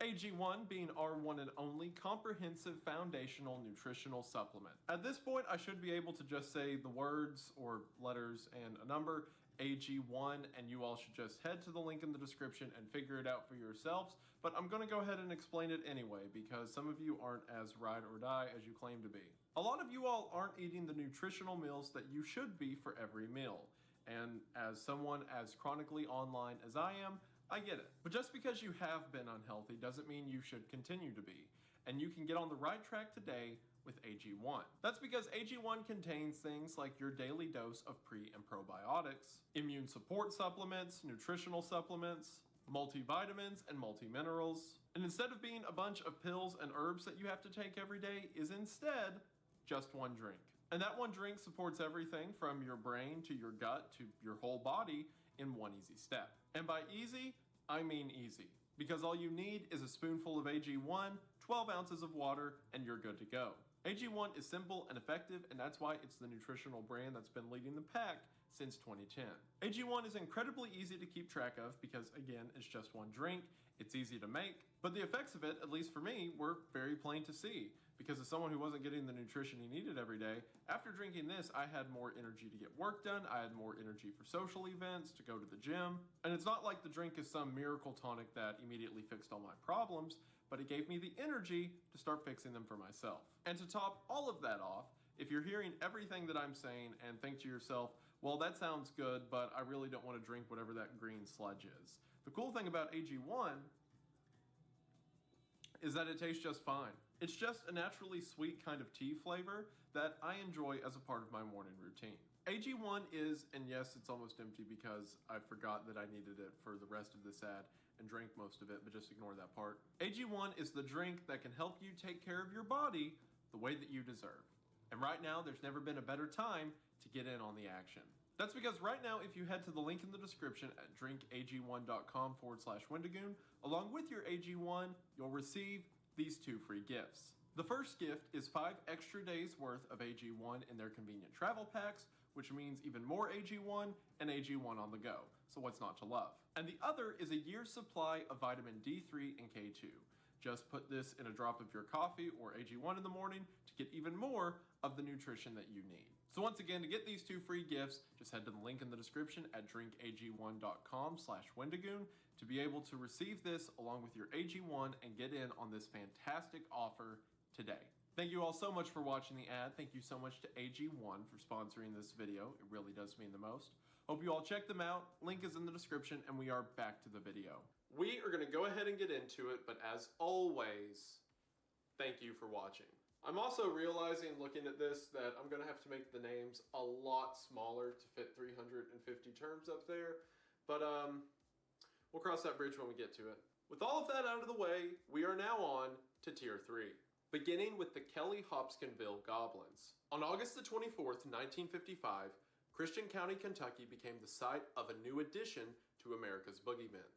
AG1 being our one and only comprehensive foundational nutritional supplement. At this point, I should be able to just say the words or letters and a number, AG1, and you all should just head to the link in the description and figure it out for yourselves, but I'm going to go ahead and explain it anyway because some of you aren't as ride or die as you claim to be. A lot of you all aren't eating the nutritional meals that you should be for every meal, and as someone as chronically online as I am, I get it. But just because you have been unhealthy doesn't mean you should continue to be, and you can get on the right track today with AG1. That's because AG1 contains things like your daily dose of pre and probiotics, immune support supplements, nutritional supplements, multivitamins and multiminerals, and instead of being a bunch of pills and herbs that you have to take every day, is instead just one drink. And that one drink supports everything from your brain to your gut to your whole body in one easy step. And by easy, I mean easy. Because all you need is a spoonful of AG1, 12 ounces of water, and you're good to go. AG1 is simple and effective, and that's why it's the nutritional brand that's been leading the pack since 2010. AG1 is incredibly easy to keep track of because, again, it's just one drink, it's easy to make, but the effects of it, at least for me, were very plain to see. Because as someone who wasn't getting the nutrition he needed every day, after drinking this, I had more energy to get work done, I had more energy for social events, to go to the gym, and it's not like the drink is some miracle tonic that immediately fixed all my problems, but it gave me the energy to start fixing them for myself. And to top all of that off, if you're hearing everything that I'm saying and think to yourself, well, that sounds good, but I really don't want to drink whatever that green sludge is. The cool thing about AG1 is that it tastes just fine. It's just a naturally sweet kind of tea flavor that I enjoy as a part of my morning routine. AG1 is, and yes, it's almost empty because I forgot that I needed it for the rest of this ad and drank most of it, but just ignore that part. AG1 is the drink that can help you take care of your body the way that you deserve. And right now, there's never been a better time to get in on the action. That's because right now, if you head to the link in the description at drinkag1.com/Wendigoon, along with your AG1, you'll receive these 2 free gifts. The first gift is 5 extra days worth of AG1 in their convenient travel packs, which means even more AG1 and AG1 on the go. So what's not to love? And the other is a year's supply of vitamin D3 and K2. Just put this in a drop of your coffee or AG1 in the morning to get even more of the nutrition that you need. So once again, to get these 2 free gifts, just head to the link in the description at drinkag1.com/Wendigoon to be able to receive this along with your AG1 and get in on this fantastic offer today. Thank you all so much for watching the ad. Thank you so much to AG1 for sponsoring this video. It really does mean the most. Hope you all check them out. Link is in the description, and we are back to the video. We are going to go ahead and get into it, but as always, thank you for watching. I'm also realizing, looking at this, that I'm going to have to make the names a lot smaller to fit 350 terms up there, but we'll cross that bridge when we get to it. With all of that out of the way, we are now on to Tier 3, beginning with the Kelly Hopkinsville Goblins. On August the 24th, 1955, Christian County, Kentucky became the site of a new addition to America's Boogeymen.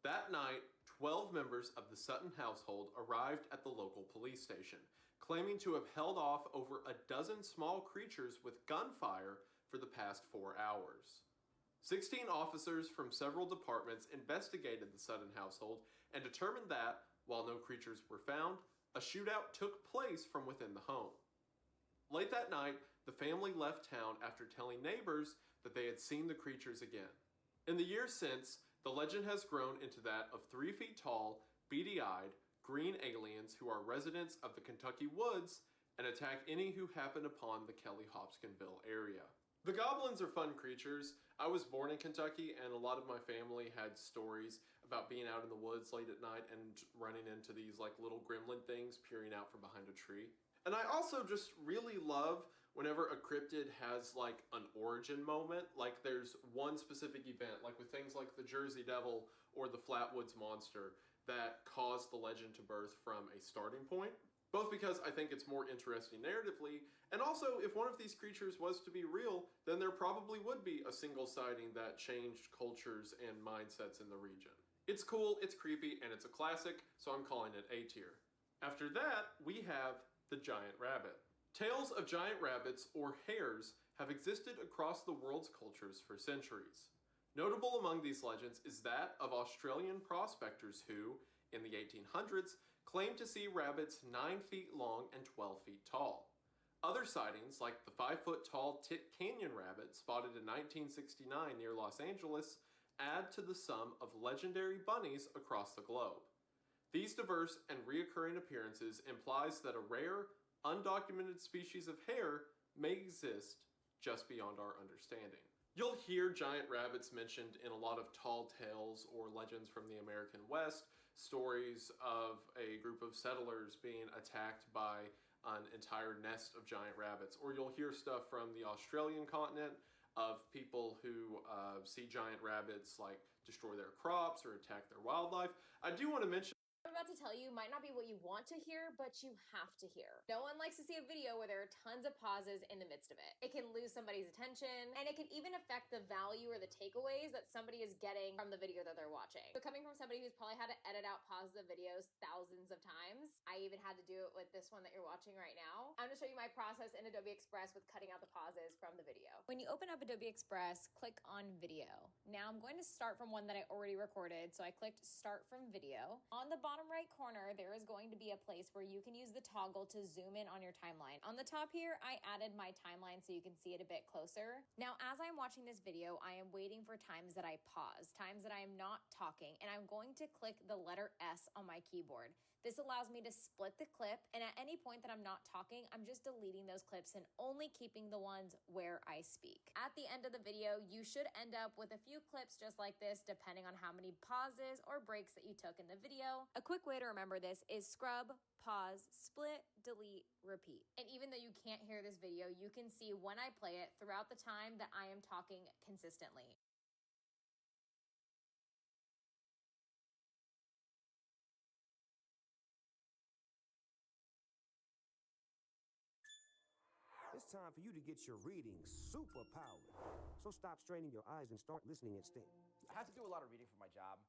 That night, 12 members of the Sutton household arrived at the local police station, claiming to have held off over a dozen small creatures with gunfire for the past 4 hours. 16 officers from several departments investigated the Sutton household and determined that, while no creatures were found, a shootout took place from within the home. Late that night, the family left town after telling neighbors that they had seen the creatures again. In the years since, the legend has grown into that of 3 feet tall, beady-eyed, green aliens who are residents of the Kentucky woods and attack any who happen upon the Kelly Hopkinsville area. The goblins are fun creatures. I was born in Kentucky, and a lot of my family had stories about being out in the woods late at night and running into these like little gremlin things peering out from behind a tree. And I also just really love whenever a cryptid has like an origin moment, like there's one specific event, like with things like the Jersey Devil or the Flatwoods Monster, that caused the legend to birth from a starting point. Both because I think it's more interesting narratively, and also if one of these creatures was to be real, then there probably would be a single sighting that changed cultures and mindsets in the region. It's cool, it's creepy, and it's a classic, so I'm calling it A tier. After that, we have the giant rabbit. Tales of giant rabbits, or hares, have existed across the world's cultures for centuries. Notable among these legends is that of Australian prospectors who, in the 1800s claimed to see rabbits 9 feet long and 12 feet tall. Other sightings, like the 5-foot-tall Tit Canyon rabbit spotted in 1969 near Los Angeles, add to the sum of legendary bunnies across the globe. These diverse and reoccurring appearances implies that a rare, undocumented species of hare may exist just beyond our understanding. You'll hear giant rabbits mentioned in a lot of tall tales or legends from the American West, stories of a group of settlers being attacked by an entire nest of giant rabbits. Or you'll hear stuff from the Australian continent of people who see giant rabbits like destroy their crops or attack their wildlife. I do want to mention I'm about to tell you might not be what you want to hear, but you have to hear. No one likes to see a video where there are tons of pauses in the midst of it. It can lose somebody's attention, and it can even affect the value or the takeaways that somebody is getting from the video that they're watching. So coming from somebody who's probably had to edit out pauses of videos thousands of times, I even had to do it with this one that you're watching right now. I'm gonna show you my process in Adobe Express with cutting out the pauses from the video. When you open up Adobe Express, click on video. Now I'm going to start from one that I already recorded, so I clicked start from video. On the bottom right corner, there is going to be a place where you can use the toggle to zoom in on your timeline. On the top here, I added my timeline so you can see it a bit closer. Now, as I'm watching this video, I am waiting for times that I pause, times that I am not talking, and I'm going to click the letter S on my keyboard. This allows me to split the clip, and at any point that I'm not talking, I'm just deleting those clips and only keeping the ones where I speak. At the end of the video, you should end up with a few clips just like this, depending on how many pauses or breaks that you took in the video. A quick way to remember this is scrub, pause, split, delete, repeat. And even though you can't hear this video, you can see when I play it throughout the time that I am talking consistently. It's time for you to get your reading superpowered. So stop straining your eyes and start listening instead. I have to do a lot of reading for my job,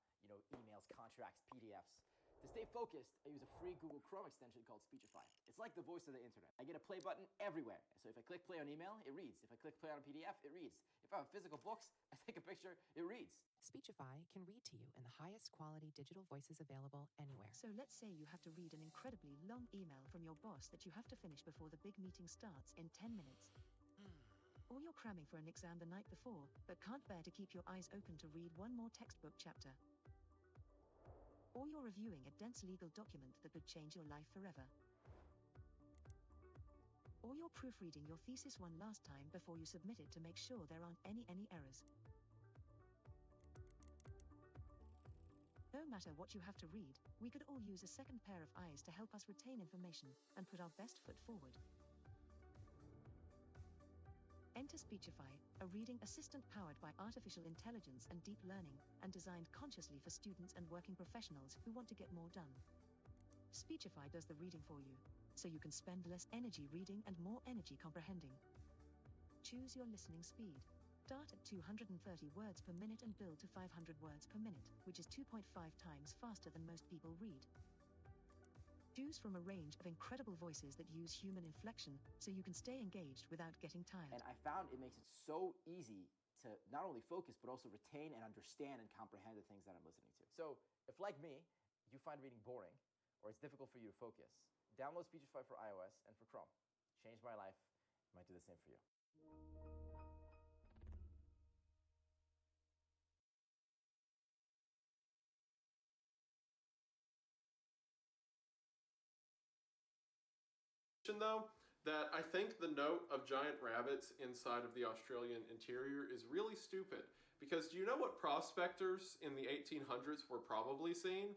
emails, contracts, PDFs. To stay focused, I use a free Google Chrome extension called Speechify. It's like the voice of the internet. I get a play button everywhere. So if I click play on email, it reads. If I click play on a PDF, it reads. If I have physical books, I take a picture, it reads. Speechify can read to you in the highest quality digital voices available anywhere. So let's say you have to read an incredibly long email from your boss that you have to finish before the big meeting starts in 10 minutes. Or you're cramming for an exam the night before, but can't bear to keep your eyes open to read one more textbook chapter. Or you're reviewing a dense legal document that could change your life forever. Or you're proofreading your thesis one last time before you submit it to make sure there aren't any errors. No matter what you have to read, we could all use a second pair of eyes to help us retain information and put our best foot forward. Enter Speechify, a reading assistant powered by artificial intelligence and deep learning, and designed consciously for students and working professionals who want to get more done. Speechify does the reading for you, so you can spend less energy reading and more energy comprehending. Choose your listening speed. Start at 230 words per minute and build to 500 words per minute, which is 2.5 times faster than most people read. Choose from a range of incredible voices that use human inflection, so you can stay engaged without getting tired. And I found it makes it so easy to not only focus, but also retain and understand and comprehend the things that I'm listening to. So if, like me, you find reading boring, or it's difficult for you to focus, download Speechify for iOS and for Chrome. Changed my life. It might do the same for you. Though, that I think the note of giant rabbits inside of the Australian interior is really stupid. Because do you know what prospectors in the 1800s were probably seeing?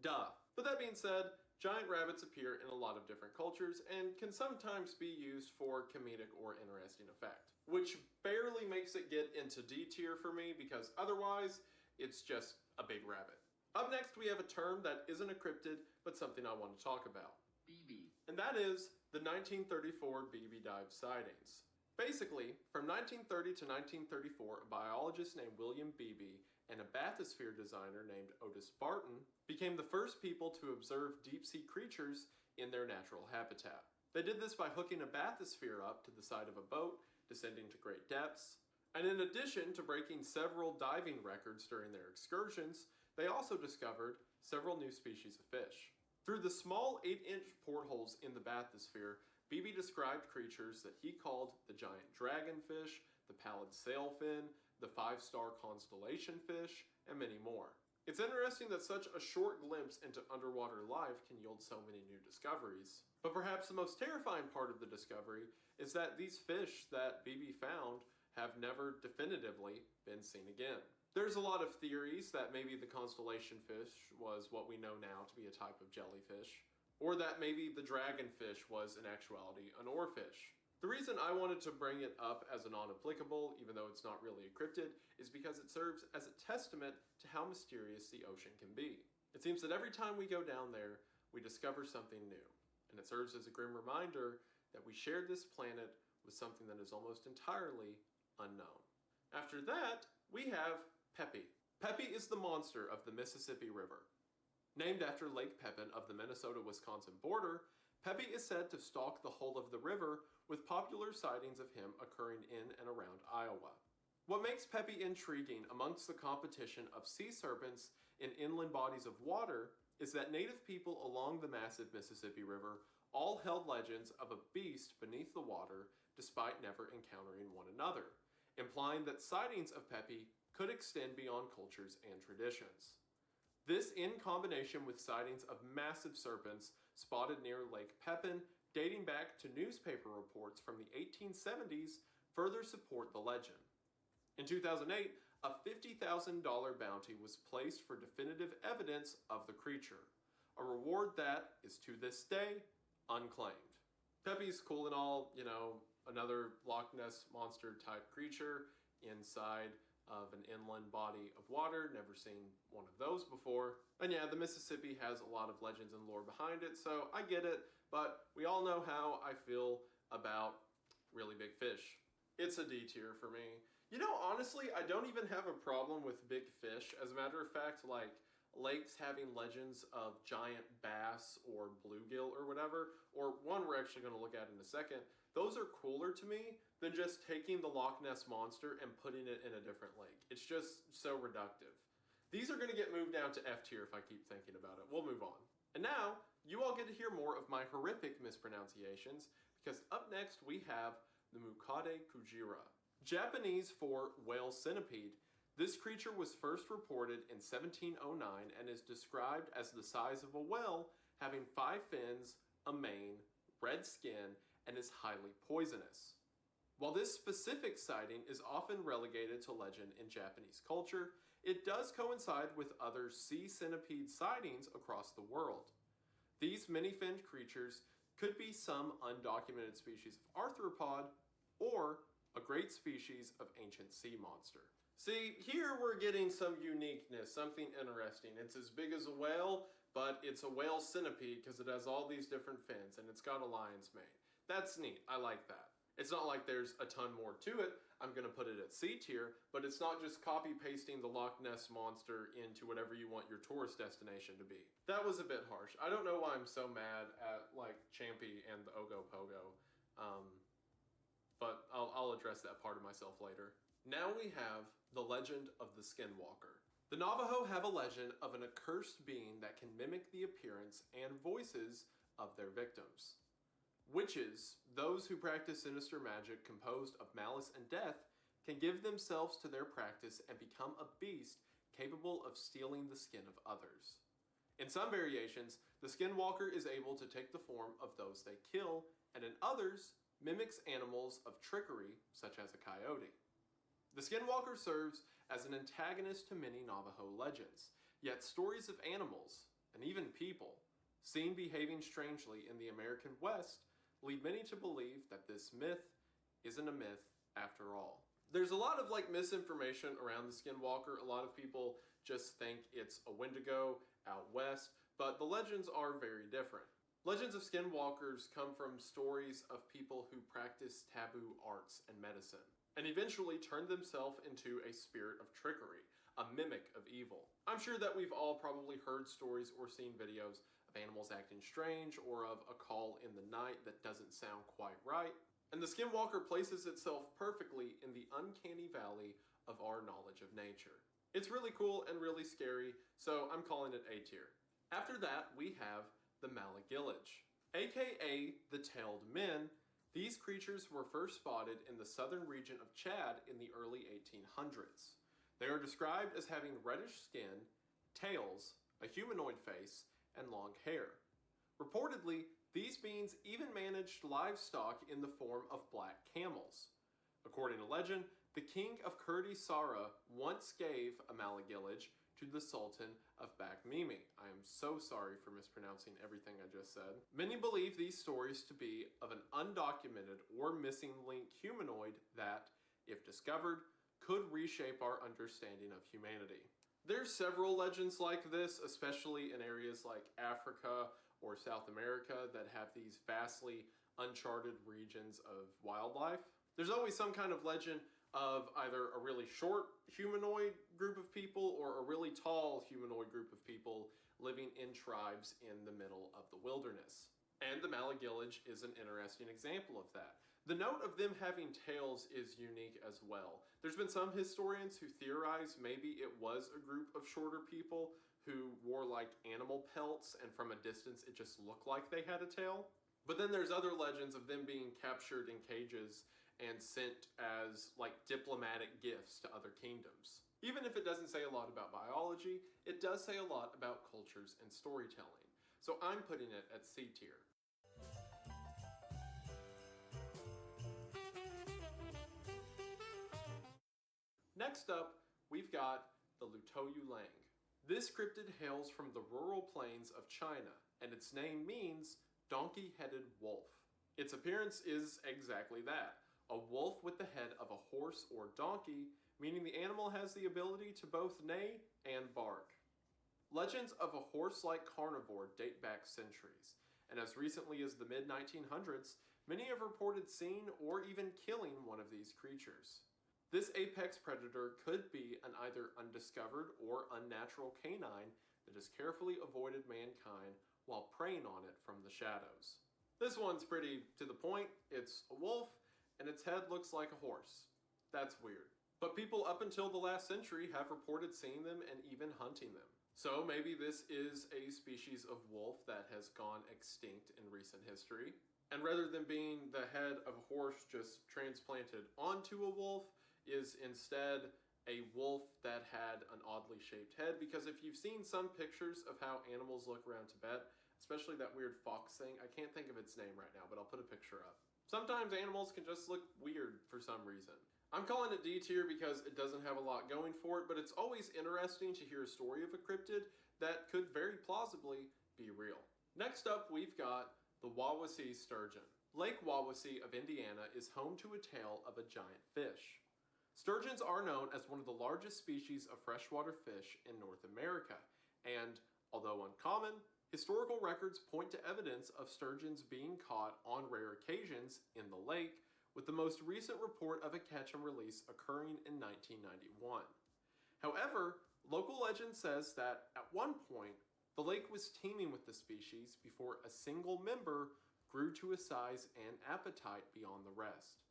Duh. But that being said, giant rabbits appear in a lot of different cultures and can sometimes be used for comedic or interesting effect. Which barely makes it get into D tier for me, because otherwise, it's just a big rabbit. Up next, we have a term that isn't a cryptid, but something I want to talk about. BB. And that is the 1934 BB dive sightings. Basically, from 1930 to 1934, a biologist named William Beebe and a bathysphere designer named Otis Barton became the first people to observe deep-sea creatures in their natural habitat. They did this by hooking a bathysphere up to the side of a boat, descending to great depths, and in addition to breaking several diving records during their excursions, they also discovered several new species of fish. Through the small 8-inch portholes in the bathysphere, Beebe described creatures that he called the giant dragonfish, the pallid sailfin, the 5-star constellation fish, and many more. It's interesting that such a short glimpse into underwater life can yield so many new discoveries. But perhaps the most terrifying part of the discovery is that these fish that Beebe found have never definitively been seen again. There's a lot of theories that maybe the constellation fish was what we know now to be a type of jellyfish, or that maybe the dragonfish was in actuality an oarfish. The reason I wanted to bring it up as a non-applicable, even though it's not really a cryptid, is because it serves as a testament to how mysterious the ocean can be. It seems that every time we go down there, we discover something new, and it serves as a grim reminder that we shared this planet with something that is almost entirely unknown. After that, we have Peppy. Peppy is the monster of the Mississippi River. Named after Lake Pepin of the Minnesota-Wisconsin border, Peppy is said to stalk the whole of the river, with popular sightings of him occurring in and around Iowa. What makes Peppy intriguing amongst the competition of sea serpents in inland bodies of water is that native people along the massive Mississippi River all held legends of a beast beneath the water despite never encountering one another, implying that sightings of Peppy could extend beyond cultures and traditions. This, in combination with sightings of massive serpents spotted near Lake Pepin dating back to newspaper reports from the 1870s, further support the legend. In 2008, a $50,000 bounty was placed for definitive evidence of the creature, a reward that is to this day unclaimed. Peppy's cool and all, you know, another Loch Ness monster type creature inside of an inland body of water. Never seen one of those before. And yeah, the Mississippi has a lot of legends and lore behind it, so I get it, but we all know how I feel about really big fish. It's a D tier for me. You know, honestly, I don't even have a problem with big fish. As a matter of fact, like lakes having legends of giant bass or bluegill or whatever, or one we're actually going to look at in a second, those are cooler to me than just taking the Loch Ness monster and putting it in a different lake. It's just so reductive. These are going to get moved down to F tier if I keep thinking about it. We'll move on. And now, you all get to hear more of my horrific mispronunciations, because up next we have the Mukade Kujira. Japanese for whale centipede, this creature was first reported in 1709 and is described as the size of a whale, having 5 fins, a mane, red skin, and is highly poisonous. While this specific sighting is often relegated to legend in Japanese culture, it does coincide with other sea centipede sightings across the world. These many-finned creatures could be some undocumented species of arthropod or a great species of ancient sea monster. See, here we're getting some uniqueness, something interesting. It's as big as a whale, but it's a whale centipede because it has all these different fins and it's got a lion's mane. That's neat. I like that. It's not like there's a ton more to it. I'm going to put it at C tier, but it's not just copy-pasting the Loch Ness monster into whatever you want your tourist destination to be. That was a bit harsh. I don't know why I'm so mad at, like, Champy and the Ogopogo, but I'll address that part of myself later. Now we have the legend of the Skinwalker. The Navajo have a legend of an accursed being that can mimic the appearance and voices of their victims. Witches, those who practice sinister magic composed of malice and death, can give themselves to their practice and become a beast capable of stealing the skin of others. In some variations, the Skinwalker is able to take the form of those they kill, and in others, mimics animals of trickery, such as a coyote. The Skinwalker serves as an antagonist to many Navajo legends, yet stories of animals, and even people, seen behaving strangely in the American West lead many to believe that this myth isn't a myth after all. There's a lot of misinformation around the Skinwalker. A lot of people just think it's a Wendigo out west, but the legends are very different. Legends of Skinwalkers come from stories of people who practice taboo arts and medicine, and eventually turn themselves into a spirit of trickery, a mimic of evil. I'm sure that we've all probably heard stories or seen videos of animals acting strange, or of a call in the night that doesn't sound quite right. And the Skinwalker places itself perfectly in the uncanny valley of our knowledge of nature. It's really cool and really scary, so I'm calling it A tier. After that, we have the Malagillage. AKA the Tailed Men, these creatures were first spotted in the southern region of Chad in the early 1800s. They are described as having reddish skin, tails, a humanoid face, and long hair. Reportedly, these beings even managed livestock in the form of black camels. According to legend, the king of Kurdi-Sara once gave a Malagillage to the Sultan of Bakhmimi. I am so sorry for mispronouncing everything I just said. Many believe these stories to be of an undocumented or missing link humanoid that, if discovered, could reshape our understanding of humanity. There's several legends like this, especially in areas like Africa or South America that have these vastly uncharted regions of wildlife. There's always some kind of legend of either a really short humanoid group of people or a really tall humanoid group of people living in tribes in the middle of the wilderness. And the Malagillage is an interesting example of that. The note of them having tails is unique as well. There's been some historians who theorize maybe it was a group of shorter people who wore like animal pelts and from a distance it just looked like they had a tail. But then there's other legends of them being captured in cages and sent as like diplomatic gifts to other kingdoms. Even if it doesn't say a lot about biology, it does say a lot about cultures and storytelling. So I'm putting it at C tier. Next up, we've got the Lutoyu Lang. This cryptid hails from the rural plains of China, and its name means donkey-headed wolf. Its appearance is exactly that. A wolf with the head of a horse or donkey, meaning the animal has the ability to both neigh and bark. Legends of a horse-like carnivore date back centuries, and as recently as the mid-1900s, many have reported seeing or even killing one of these creatures. This apex predator could be an either undiscovered or unnatural canine that has carefully avoided mankind while preying on it from the shadows. This one's pretty to the point. It's a wolf, and its head looks like a horse. That's weird. But people up until the last century have reported seeing them and even hunting them. So maybe this is a species of wolf that has gone extinct in recent history. And rather than being the head of a horse just transplanted onto a wolf, is instead a wolf that had an oddly shaped head. Because if you've seen some pictures of how animals look around Tibet, especially that weird fox thing, I can't think of its name right now, but I'll put a picture up. Sometimes animals can just look weird for some reason. I'm calling it D tier because it doesn't have a lot going for it, but it's always interesting to hear a story of a cryptid that could very plausibly be real. Next up, we've got the Wawasee sturgeon. Lake Wawasee of Indiana is home to a tale of a giant fish. Sturgeons are known as one of the largest species of freshwater fish in North America, and although uncommon, historical records point to evidence of sturgeons being caught on rare occasions in the lake, with the most recent report of a catch and release occurring in 1991. However, local legend says that at one point, the lake was teeming with the species before a single member grew to a size and appetite beyond the rest.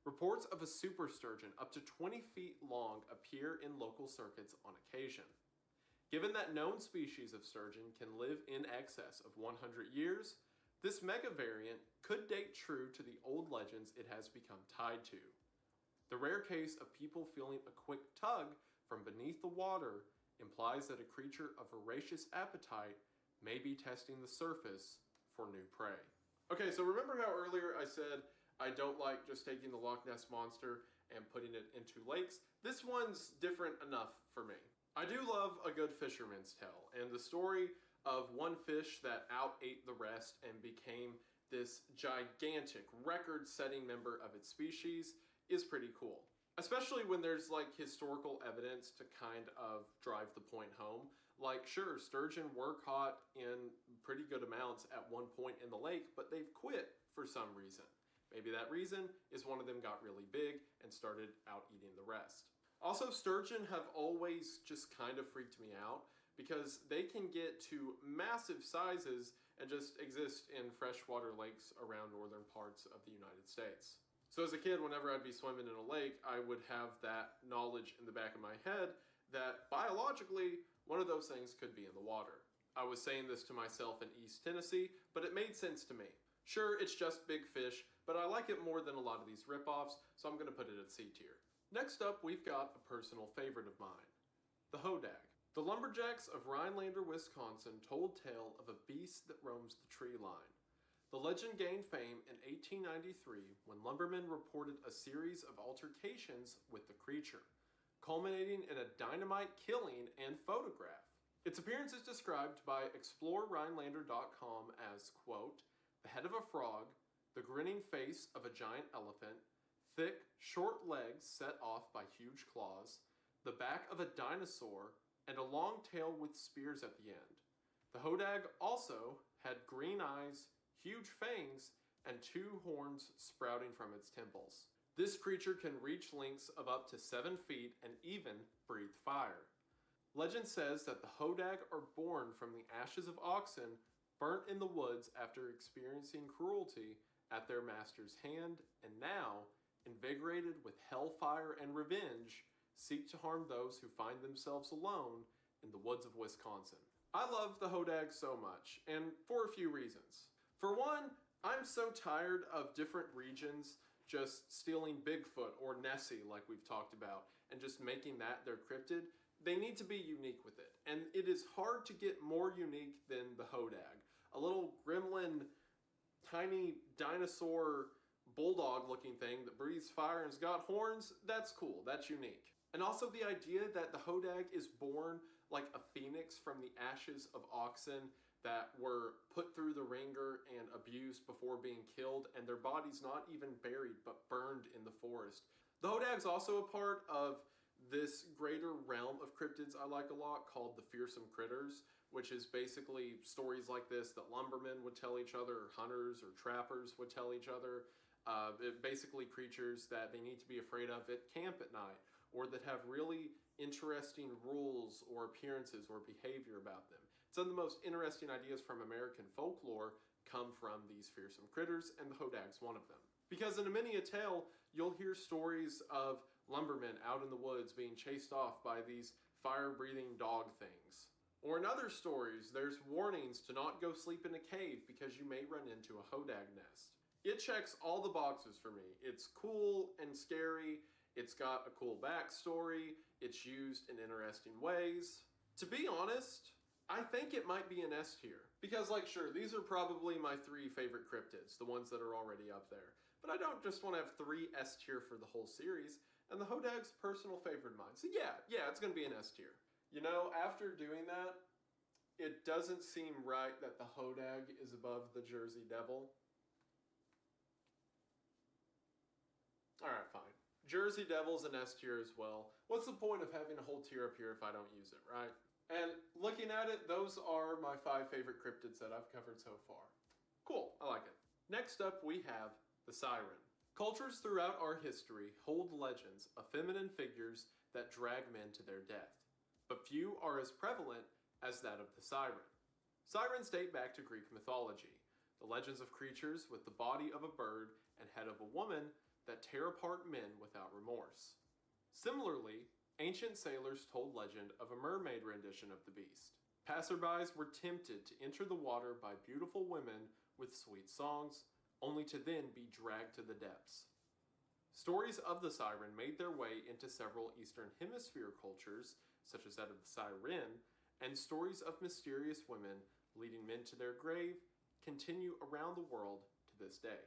Reports of a super sturgeon up to 20 feet long appear in local circuits on occasion. Given that known species of sturgeon can live in excess of 100 years, this mega variant could date true to the old legends it has become tied to. The rare case of people feeling a quick tug from beneath the water implies that a creature of voracious appetite may be testing the surface for new prey. Okay, so remember how earlier I said I don't like just taking the Loch Ness Monster and putting it into lakes? This one's different enough for me. I do love a good fisherman's tale, and the story of one fish that out-ate the rest and became this gigantic, record-setting member of its species is pretty cool. Especially when there's like historical evidence to kind of drive the point home. Like, sure, sturgeon were caught in pretty good amounts at one point in the lake, but they've quit for some reason. Maybe that reason is one of them got really big and started out-eating the rest. Also, sturgeon have always just kind of freaked me out because they can get to massive sizes and just exist in freshwater lakes around northern parts of the United States. So as a kid, whenever I'd be swimming in a lake, I would have that knowledge in the back of my head that biologically, one of those things could be in the water. I was saying this to myself in East Tennessee, but it made sense to me. Sure, it's just big fish, but I like it more than a lot of these ripoffs, so I'm going to put it at C tier. Next up, we've got a personal favorite of mine, the hodag. The lumberjacks of Rhinelander, Wisconsin told tale of a beast that roams the tree line. The legend gained fame in 1893 when lumbermen reported a series of altercations with the creature, culminating in a dynamite killing and photograph. Its appearance is described by ExploreRhinelander.com as, quote, the head of a frog, the grinning face of a giant elephant, thick, short legs set off by huge claws, the back of a dinosaur, and a long tail with spears at the end. The hodag also had green eyes, huge fangs, and 2 horns sprouting from its temples. This creature can reach lengths of up to 7 feet and even breathe fire. Legend says that the hodag are born from the ashes of oxen burnt in the woods after experiencing cruelty at their master's hand, and now, invigorated with hellfire and revenge, seek to harm those who find themselves alone in the woods of Wisconsin. I love the hodag so much, and for a few reasons. For one, I'm so tired of different regions just stealing Bigfoot or Nessie, like we've talked about, and just making that their cryptid. They need to be unique with it, and it is hard to get more unique than the hodag. A little gremlin, tiny dinosaur bulldog looking thing that breathes fire and has got horns, that's cool, that's unique. And also the idea that the hodag is born like a phoenix from the ashes of oxen that were put through the ringer and abused before being killed, and their bodies not even buried but burned in the forest. The hodag's also a part of this greater realm of cryptids I like a lot called the fearsome critters, which is basically stories like this that lumbermen would tell each other, or hunters or trappers would tell each other. Basically creatures that they need to be afraid of at camp at night, or that have really interesting rules or appearances or behavior about them. Some of the most interesting ideas from American folklore come from these fearsome critters, and the hodag's one of them. Because in many a tale, you'll hear stories of lumbermen out in the woods being chased off by these fire-breathing dog things. Or in other stories, there's warnings to not go sleep in a cave because you may run into a hodag nest. It checks all the boxes for me. It's cool and scary, it's got a cool backstory, it's used in interesting ways. To be honest, I think it might be an S tier. Because, like, sure, these are probably my 3 favorite cryptids, the ones that are already up there. But I don't just want to have 3 S tier for the whole series, and the hodag's a personal favorite of mine. So yeah, it's going to be an S tier. You know, after doing that, it doesn't seem right that the hodag is above the Jersey Devil. Alright, fine. Jersey Devil's an S tier as well. What's the point of having a whole tier up here if I don't use it, right? And looking at it, those are my 5 favorite cryptids that I've covered so far. Cool, I like it. Next up, we have the siren. Cultures throughout our history hold legends of feminine figures that drag men to their death, but few are as prevalent as that of the siren. Sirens date back to Greek mythology, the legends of creatures with the body of a bird and head of a woman that tear apart men without remorse. Similarly, ancient sailors told legend of a mermaid rendition of the beast. Passerbys were tempted to enter the water by beautiful women with sweet songs, only to then be dragged to the depths. Stories of the siren made their way into several Eastern Hemisphere cultures, such as that of the siren, and stories of mysterious women leading men to their grave continue around the world to this day.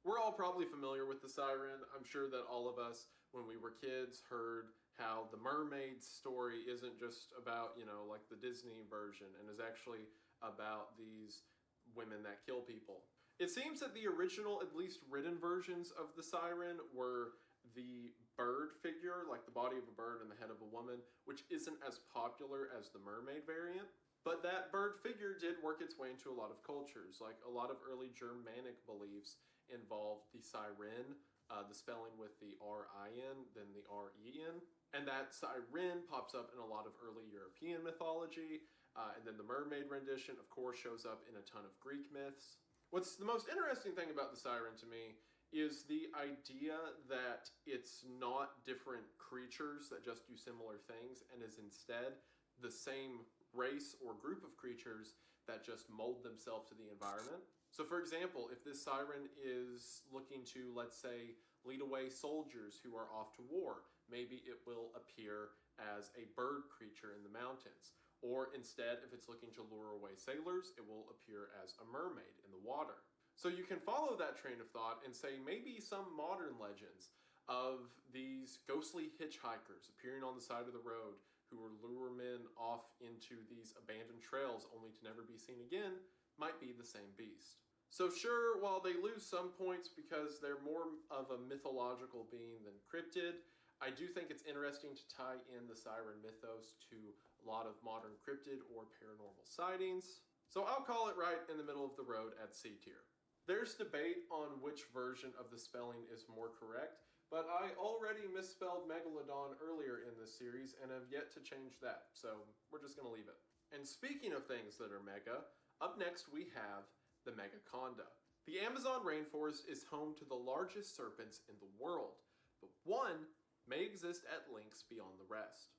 We're all probably familiar with the siren. I'm sure that all of us, when we were kids, heard how the mermaid story isn't just about, you know, like the Disney version, and is actually about these women that kill people. It seems that the original, at least written versions of the siren were the bird figure, like the body of a bird and the head of a woman, which isn't as popular as the mermaid variant. But that bird figure did work its way into a lot of cultures. Like a lot of early Germanic beliefs involved the siren, the spelling with the R-I-N, then the R-E-N. And that siren pops up in a lot of early European mythology. And then the mermaid rendition, of course, shows up in a ton of Greek myths. What's the most interesting thing about the siren to me is the idea that it's not different creatures that just do similar things and is instead the same race or group of creatures that just mold themselves to the environment. So for example, if this siren is looking to, let's say, lead away soldiers who are off to war, maybe it will appear as a bird creature in the mountains. Or instead, if it's looking to lure away sailors, it will appear as a mermaid in the water. So you can follow that train of thought and say maybe some modern legends of these ghostly hitchhikers appearing on the side of the road who will lure men off into these abandoned trails only to never be seen again might be the same beast. So sure, while they lose some points because they're more of a mythological being than cryptid, I do think it's interesting to tie in the siren mythos to a lot of modern cryptid or paranormal sightings. So I'll call it right in the middle of the road at C tier. There's debate on which version of the spelling is more correct, but I already misspelled Megalodon earlier in this series and have yet to change that, so we're just going to leave it. And speaking of things that are mega, up next we have the Megaconda. The Amazon rainforest is home to the largest serpents in the world, but one may exist at lengths beyond the rest.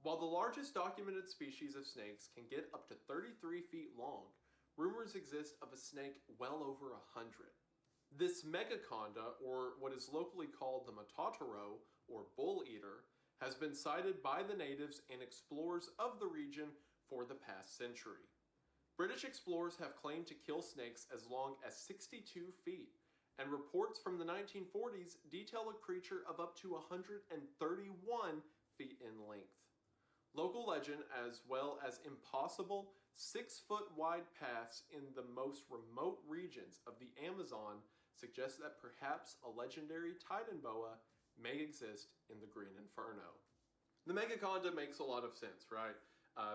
While the largest documented species of snakes can get up to 33 feet long, rumors exist of a snake well over 100. This Megaconda, or what is locally called the Matataro, or bull eater, has been sighted by the natives and explorers of the region for the past century. British explorers have claimed to kill snakes as long as 62 feet, and reports from the 1940s detail a creature of up to 131 feet in length. Local legend, as well as impossible 6-foot wide paths in the most remote regions of the Amazon, suggests that perhaps a legendary Titan boa may exist in the Green Inferno. The Megaconda makes a lot of sense, right?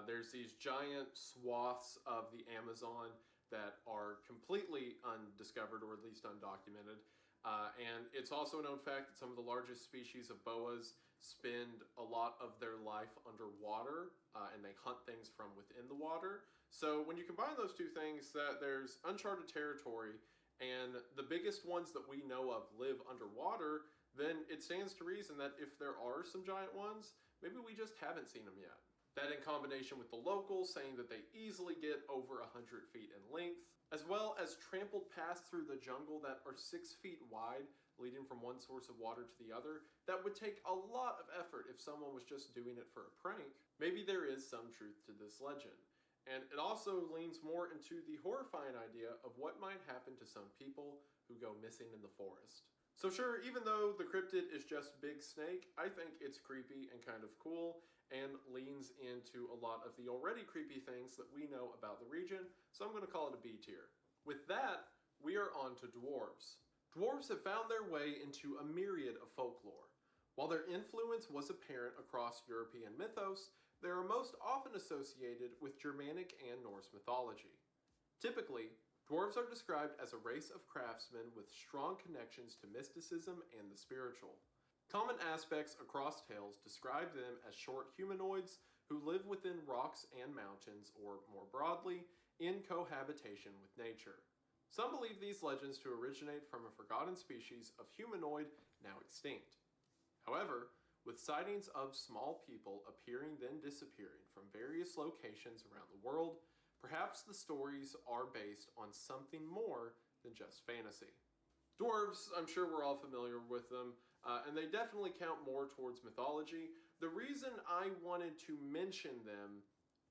There's these giant swaths of the Amazon that are completely undiscovered or at least undocumented. And it's also a known fact that some of the largest species of boas spend a lot of their life underwater and they hunt things from within the water. So when you combine those two things, that there's uncharted territory and the biggest ones that we know of live underwater, then it stands to reason that if there are some giant ones, maybe we just haven't seen them yet. That in combination with the locals saying that they easily get over 100 feet in length, as well as trampled paths through the jungle that are 6 feet wide, leading from one source of water to the other, that would take a lot of effort if someone was just doing it for a prank. Maybe there is some truth to this legend. And it also leans more into the horrifying idea of what might happen to some people who go missing in the forest. So sure, even though the cryptid is just Big Snake, I think it's creepy and kind of cool, and leans into a lot of the already creepy things that we know about the region, so I'm going to call it a B tier. With that, we are on to dwarves. Dwarves have found their way into a myriad of folklore. While their influence was apparent across European mythos, they are most often associated with Germanic and Norse mythology. Typically, dwarves are described as a race of craftsmen with strong connections to mysticism and the spiritual. Common aspects across tales describe them as short humanoids who live within rocks and mountains, or more broadly, in cohabitation with nature. Some believe these legends to originate from a forgotten species of humanoid now extinct. However, with sightings of small people appearing then disappearing from various locations around the world, perhaps the stories are based on something more than just fantasy. Dwarves, I'm sure we're all familiar with them, and they definitely count more towards mythology. The reason I wanted to mention them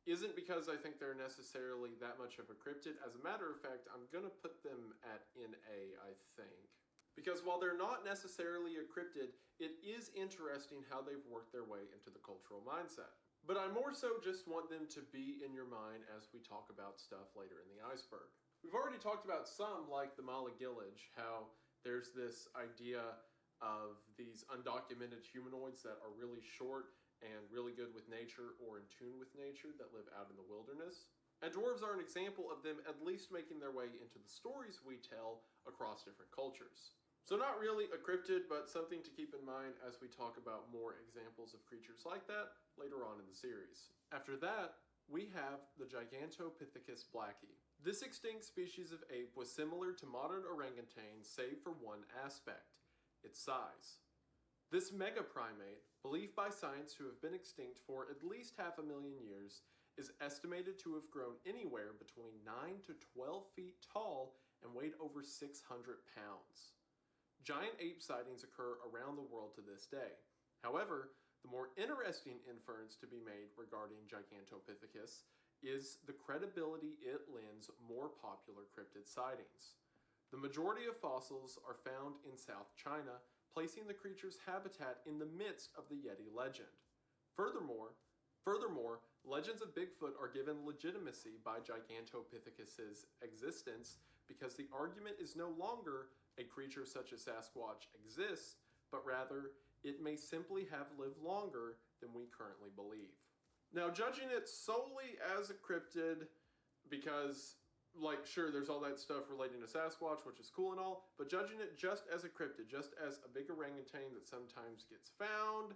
isn't because I think they're necessarily that much of a cryptid. As a matter of fact, I'm going to put them at NA, I think. Because while they're not necessarily a cryptid, it is interesting how they've worked their way into the cultural mindset. But I more so just want them to be in your mind as we talk about stuff later in the iceberg. We've already talked about some, like the Malagillage, how there's this idea of these undocumented humanoids that are really short and really good with nature or in tune with nature that live out in the wilderness. And dwarves are an example of them at least making their way into the stories we tell across different cultures. So not really a cryptid, but something to keep in mind as we talk about more examples of creatures like that later on in the series. After that, we have the Gigantopithecus blacki. This extinct species of ape was similar to modern orangutans save for one aspect: its size. This megaprimate, believed by science to have been extinct for at least 500,000 years, is estimated to have grown anywhere between 9 to 12 feet tall and weighed over 600 pounds. Giant ape sightings occur around the world to this day. However, the more interesting inference to be made regarding Gigantopithecus is the credibility it lends more popular cryptid sightings. The majority of fossils are found in South China, placing the creature's habitat in the midst of the Yeti legend. Furthermore, legends of Bigfoot are given legitimacy by Gigantopithecus's existence because the argument is no longer a creature such as Sasquatch exists, but rather it may simply have lived longer than we currently believe. Now, judging it solely as a cryptid, because, like, sure, there's all that stuff relating to Sasquatch, which is cool and all, but judging it just as a cryptid, just as a big orangutan that sometimes gets found,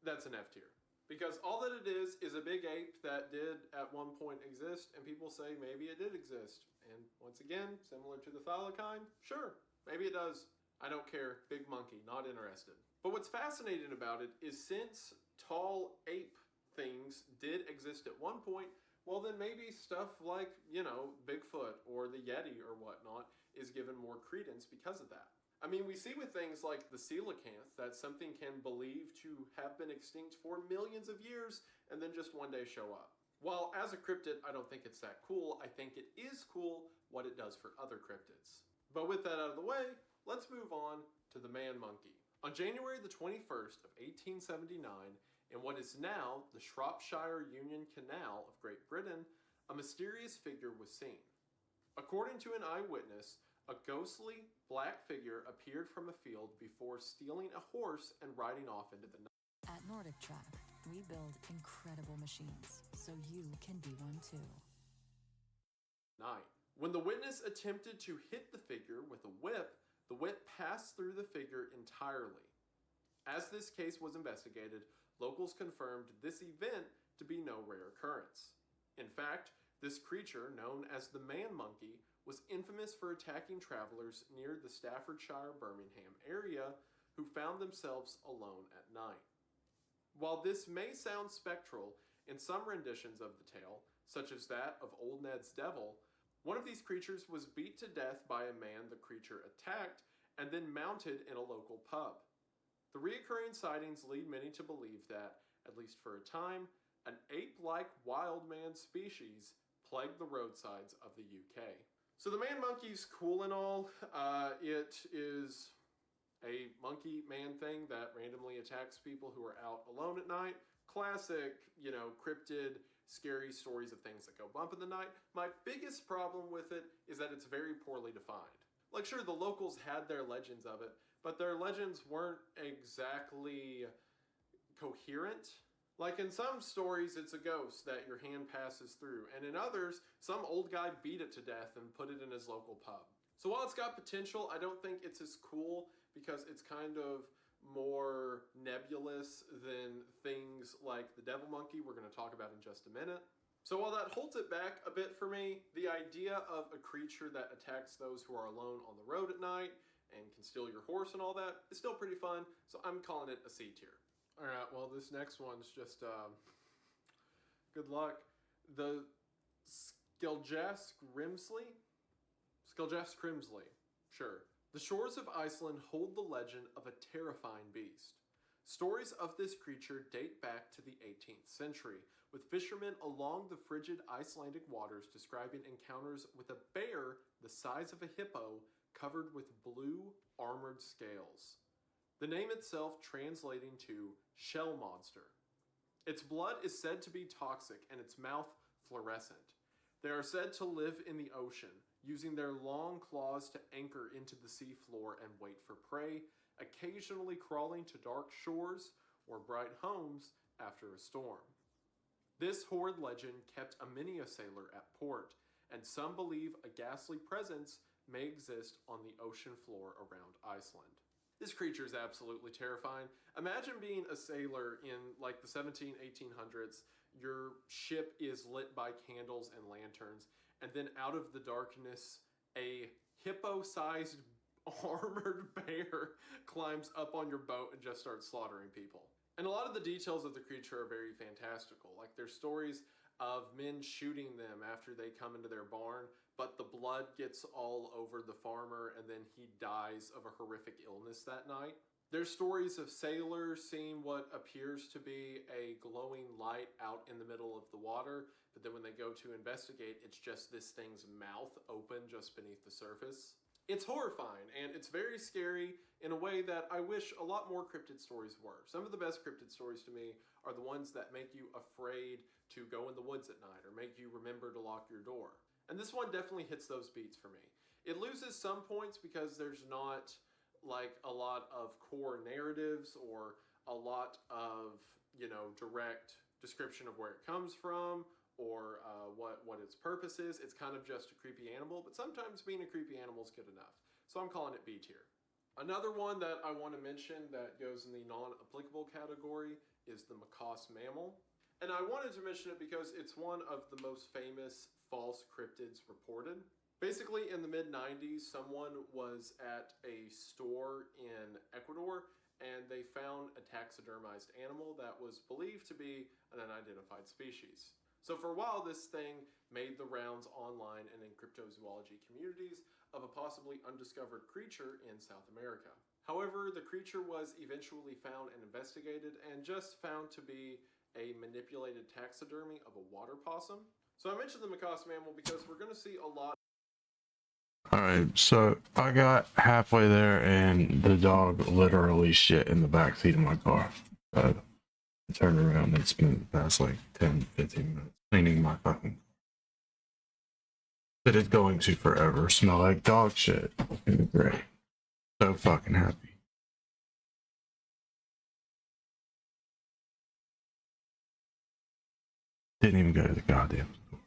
that's an F tier. Because all that it is a big ape that did at one point exist, and people say maybe it did exist. And once again, similar to the thylacine, sure, maybe it does. I don't care, big monkey, not interested. But what's fascinating about it is since tall ape things did exist at one point, well then maybe stuff like, you know, Bigfoot or the Yeti or whatnot is given more credence because of that. I mean, we see with things like the coelacanth that something can believe to have been extinct for millions of years and then just one day show up. While as a cryptid, I don't think it's that cool, I think it is cool what it does for other cryptids. But with that out of the way, let's move on to the man monkey. On January the 21st of 1879, in what is now the Shropshire Union Canal of Great Britain, a mysterious figure was seen. According to an eyewitness, a ghostly black figure appeared from a field before stealing a horse and riding off into the night. At Nordic Track, we build incredible machines, so you can be one too. When the witness attempted to hit the figure with a whip, the whip passed through the figure entirely. As this case was investigated, locals confirmed this event to be no rare occurrence. In fact, this creature, known as the man monkey, was infamous for attacking travelers near the Staffordshire Birmingham area who found themselves alone at night. While this may sound spectral, in some renditions of the tale, such as that of Old Ned's Devil, one of these creatures was beat to death by a man the creature attacked and then mounted in a local pub. The reoccurring sightings lead many to believe that, at least for a time, an ape-like wild man species plagued the roadsides of the UK. So the man monkey's cool and all. It is a monkey man thing that randomly attacks people who are out alone at night. Classic, you know, cryptid, scary stories of things that go bump in the night. My biggest problem with it is that it's very poorly defined. Like, sure, the locals had their legends of it, but their legends weren't exactly coherent. Like in some stories, it's a ghost that your hand passes through, and in others, some old guy beat it to death and put it in his local pub. So while it's got potential, I don't think it's as cool because it's kind of more nebulous than things like the devil monkey we're going to talk about in just a minute. So while that holds it back a bit for me, the idea of a creature that attacks those who are alone on the road at night and can steal your horse and all that is still pretty fun, so I'm calling it a C tier. Alright, well this next one's just, good luck. The Skjeljask Crimsley, sure. The shores of Iceland hold the legend of a terrifying beast. Stories of this creature date back to the 18th century, with fishermen along the frigid Icelandic waters describing encounters with a bear the size of a hippo covered with blue, armored scales. The name itself translating to shell monster. Its blood is said to be toxic and its mouth fluorescent. They are said to live in the ocean, using their long claws to anchor into the sea floor and wait for prey, occasionally crawling to dark shores or bright homes after a storm. This horrid legend kept a many a sailor at port, and some believe a ghastly presence may exist on the ocean floor around Iceland. This creature is absolutely terrifying. Imagine being a sailor in like the 1800s. Your ship is lit by candles and lanterns, and then out of the darkness, a hippo-sized armored bear climbs up on your boat and just starts slaughtering people. And a lot of the details of the creature are very fantastical. Like, there's stories of men shooting them after they come into their barn, but the blood gets all over the farmer and then he dies of a horrific illness that night. There's stories of sailors seeing what appears to be a glowing light out in the middle of the water, but then when they go to investigate, it's just this thing's mouth open just beneath the surface. It's horrifying, and it's very scary in a way that I wish a lot more cryptid stories were. Some of the best cryptid stories to me are the ones that make you afraid to go in the woods at night or make you remember to lock your door. And this one definitely hits those beats for me. It loses some points because there's not like a lot of core narratives or a lot of, direct description of where it comes from or what its purpose is. It's kind of just a creepy animal, but sometimes being a creepy animal is good enough. So I'm calling it B tier. Another one that I want to mention that goes in the non-applicable category is the macaque mammal. And I wanted to mention it because it's one of the most famous false cryptids reported. Basically, in the mid-90s, someone was at a store in Ecuador and they found a taxidermized animal that was believed to be an unidentified species. So for a while, this thing made the rounds online and in cryptozoology communities of a possibly undiscovered creature in South America. However, the creature was eventually found and investigated and just found to be a manipulated taxidermy of a water possum. So I mentioned the macaque mammal because we're going to see a lot. Alright, so I got halfway there and the dog literally shit in the backseat of my car. So I turned around and spent the past like 10, 15 minutes cleaning my fucking car. That is going to forever smell like dog shit. Great. So fucking happy. Didn't even go to the goddamn store.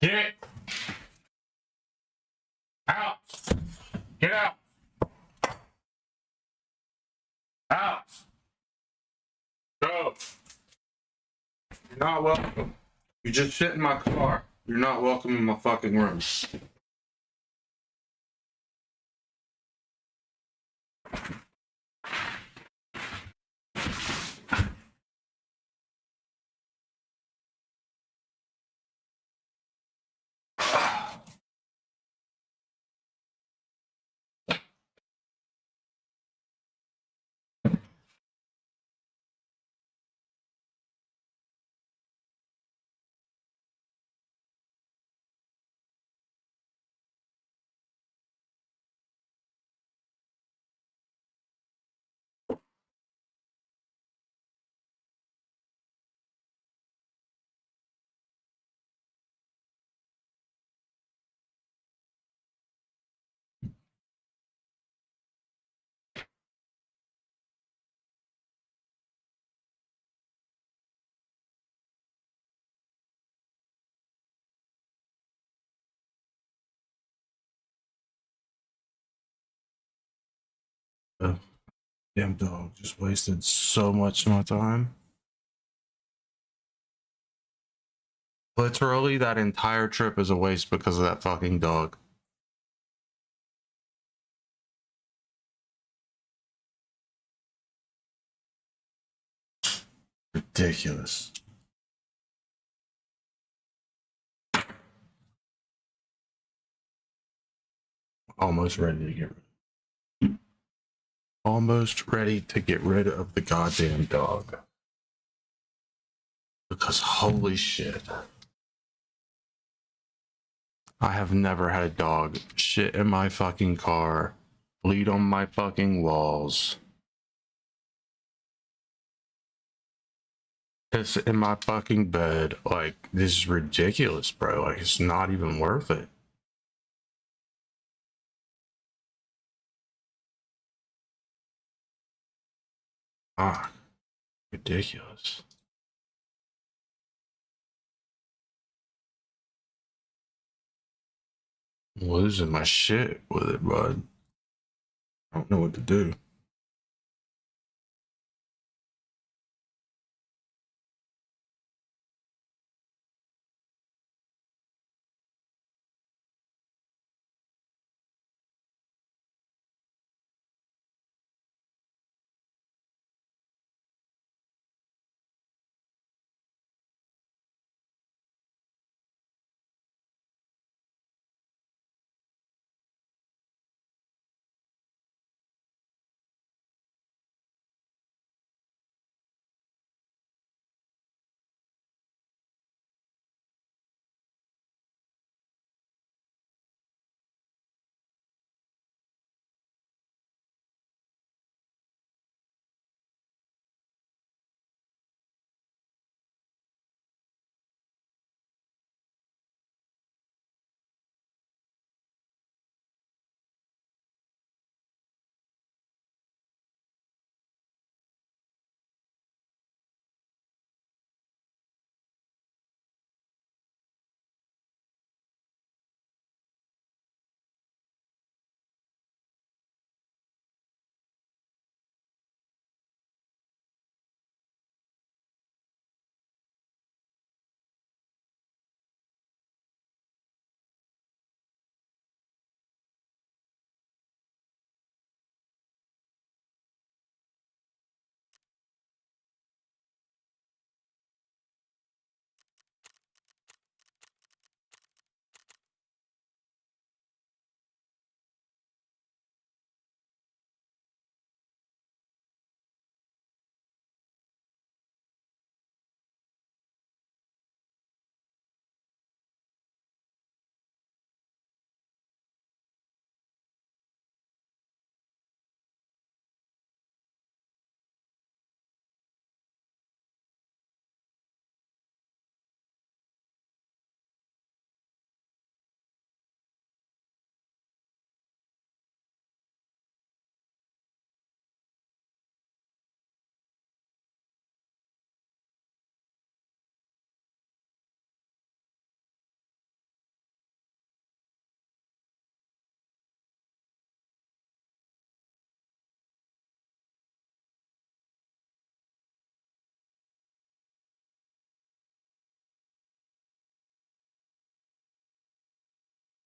Get out! Get out! Out! Go! You're not welcome. You just sit in my car. You're not welcome in my fucking room. Damn dog just wasted so much of my time. Literally, that entire trip is a waste because of that fucking dog. Ridiculous. Almost ready to get rid. Almost ready to get rid of the goddamn dog. Because holy shit. I have never had a dog shit in my fucking car, bleed on my fucking walls, piss in my fucking bed. Like, this is ridiculous, bro. Like, it's not even worth it. Ah. Ridiculous. I'm losing my shit with it, bud. I don't know what to do.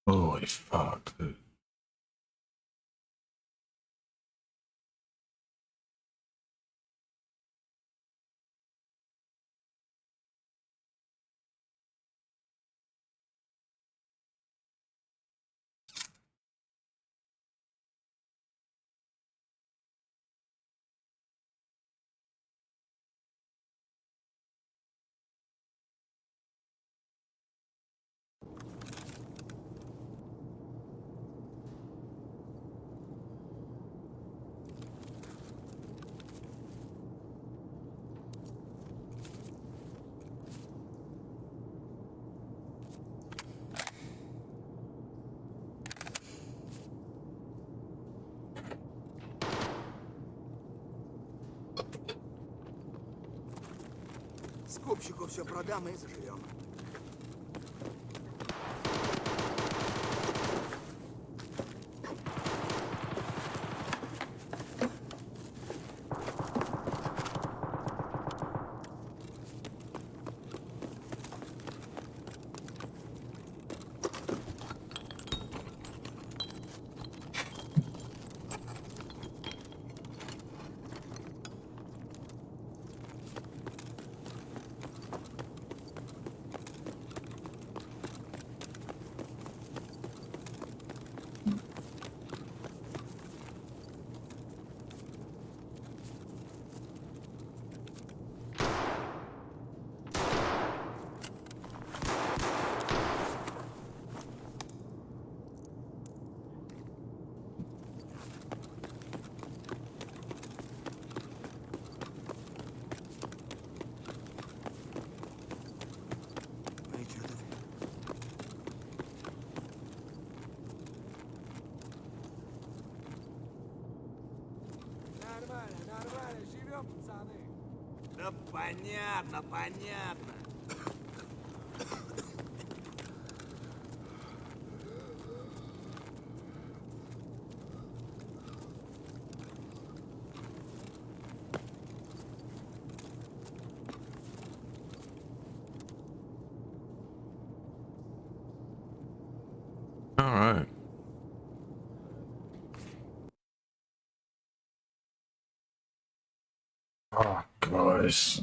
Holy fuck, dude. Скупщику все продам и заживем. Нормально, нормально, живем, пацаны. Да понятно, понятно. All right. Oh, guys.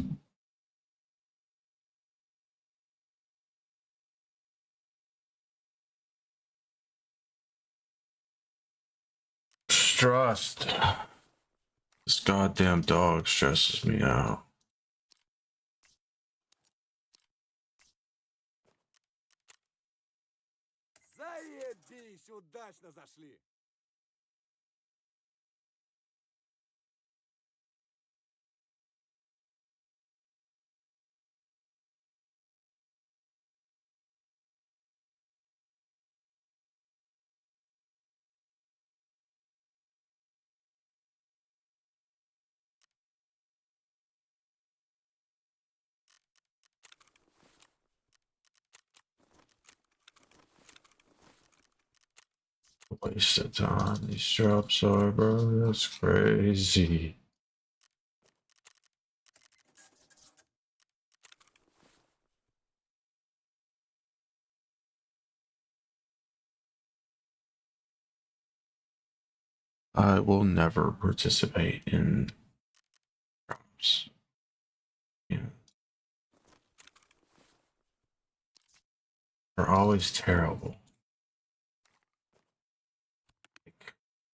Stressed. This goddamn dog stresses me out. Заебись, удачно зашли. Wasted time. These drops are, bro. That's crazy. I will never participate in drops. Yeah. They're always terrible.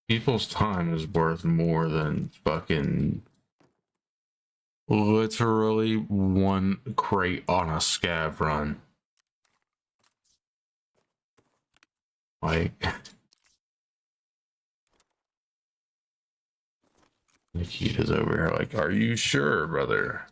People's time is worth more than fucking literally one crate on a scav run. Like, Nikita's over here like, are you sure, brother?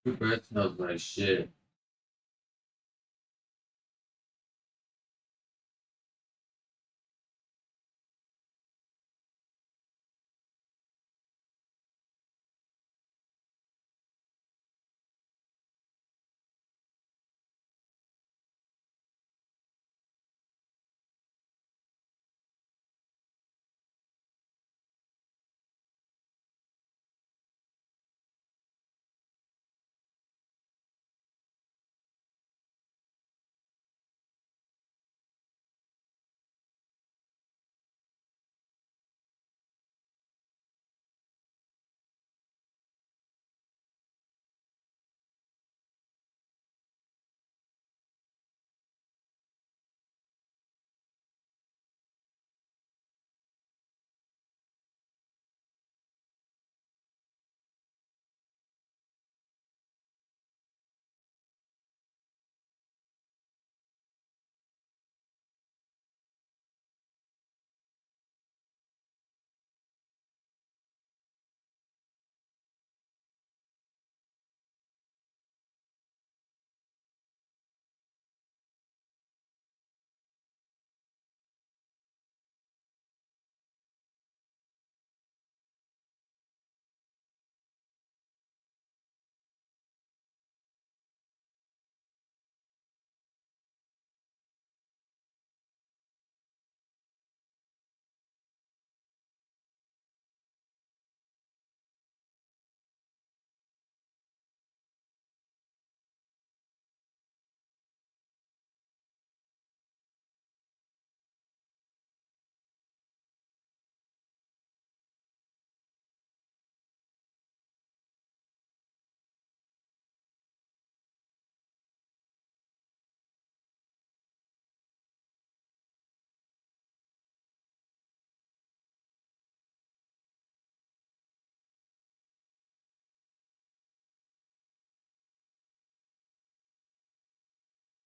Your breath smells like shit.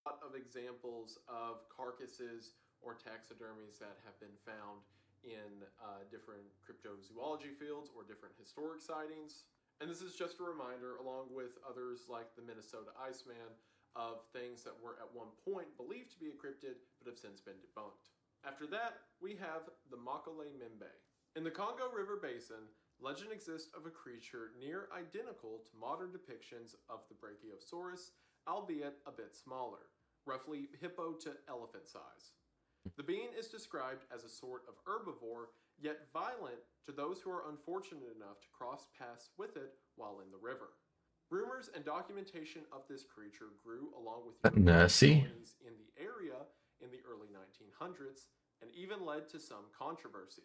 lot of examples of carcasses or taxidermies that have been found in different cryptozoology fields or different historic sightings. And this is just a reminder, along with others like the Minnesota Iceman, of things that were at one point believed to be a cryptid but have since been debunked. After that, we have the Makole Mimbe. In the Congo River Basin, legend exists of a creature near identical to modern depictions of the Brachiosaurus, albeit a bit smaller, roughly hippo to elephant size. The being is described as a sort of herbivore, yet violent to those who are unfortunate enough to cross paths with it while in the river. Rumors and documentation of this creature grew along with European Nessie? colonies in the area in the early 1900s and even led to some controversy.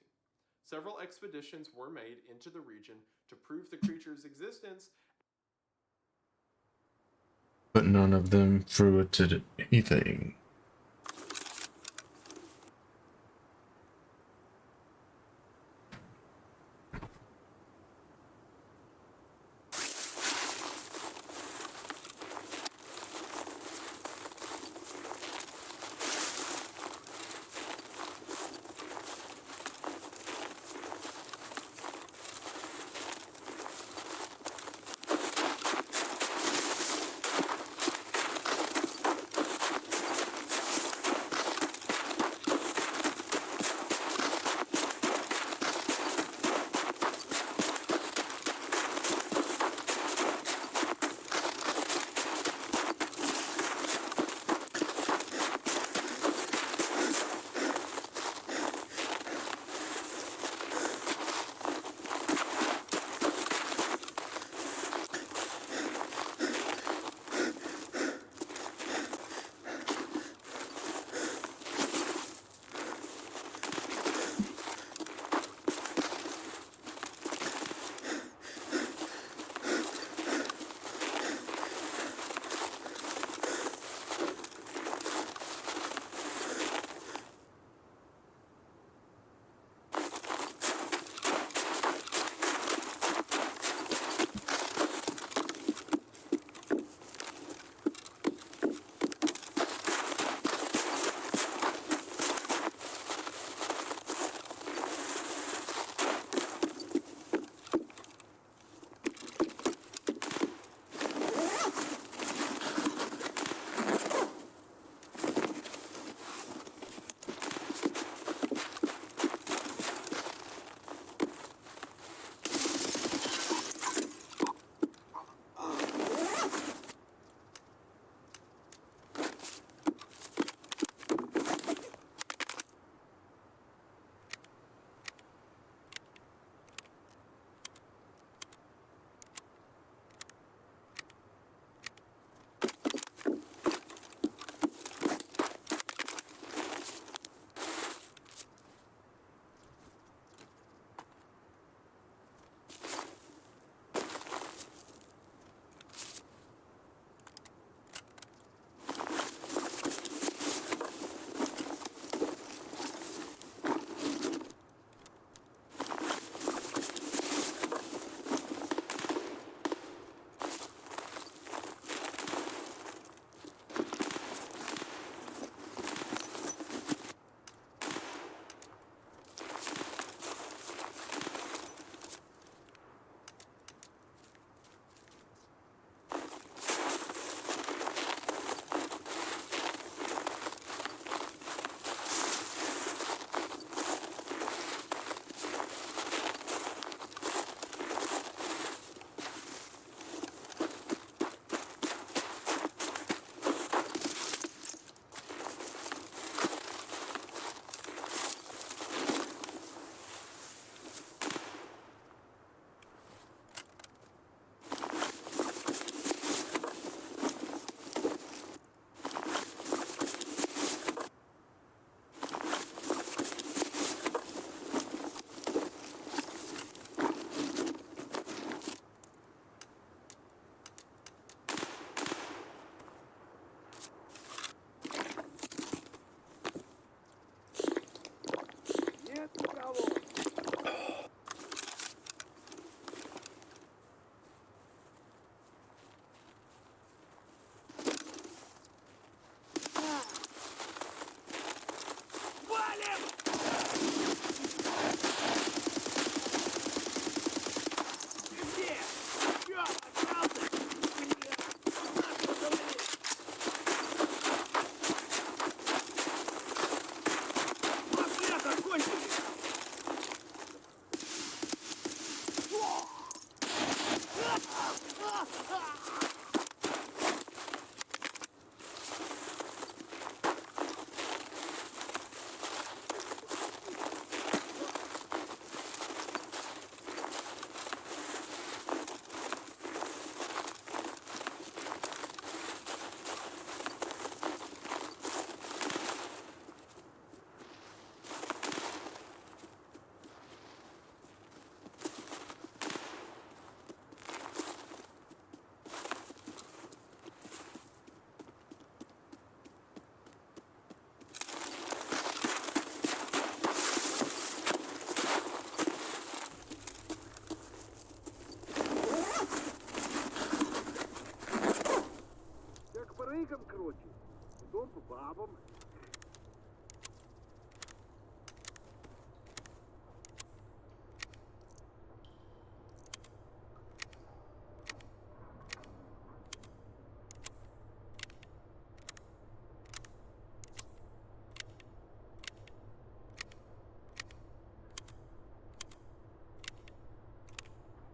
Several expeditions were made into the region to prove the creature's existence, But none of them fruited anything.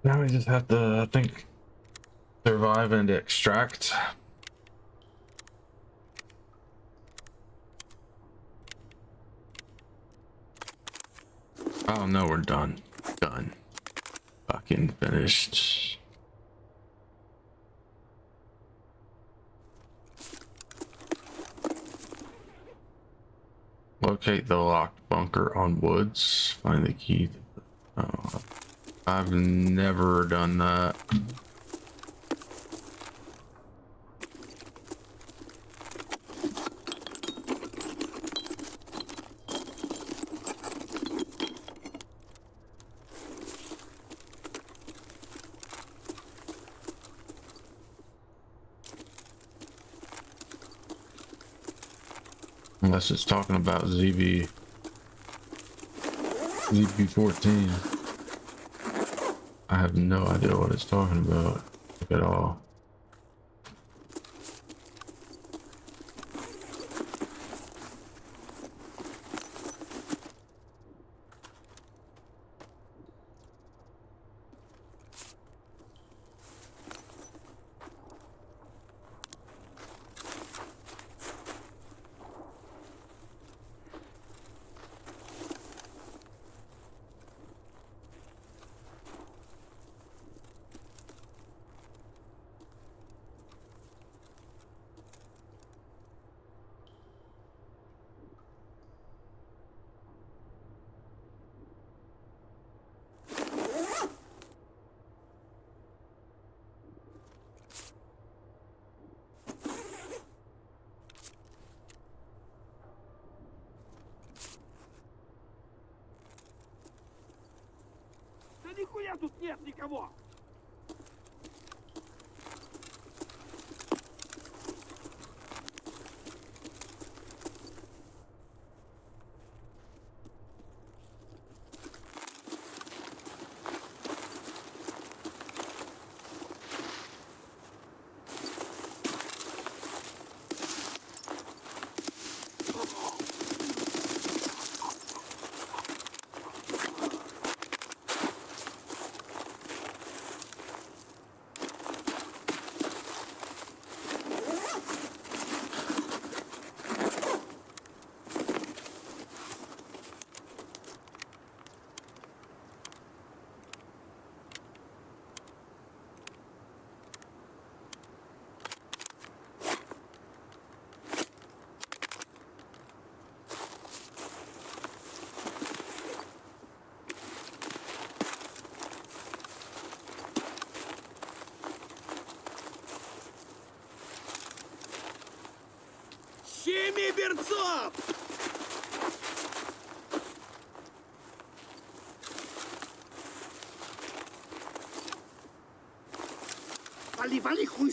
Now we just have to, I think, survive and extract. Oh no, we're done. Done. Fucking finished. Locate the locked bunker on woods. Find the key. Oh, I've never done that. Unless it's talking about ZB14. I have no idea what it's talking about at all. Да нихуя тут нет никого! Щеми берцов! Вали, вали, хуй!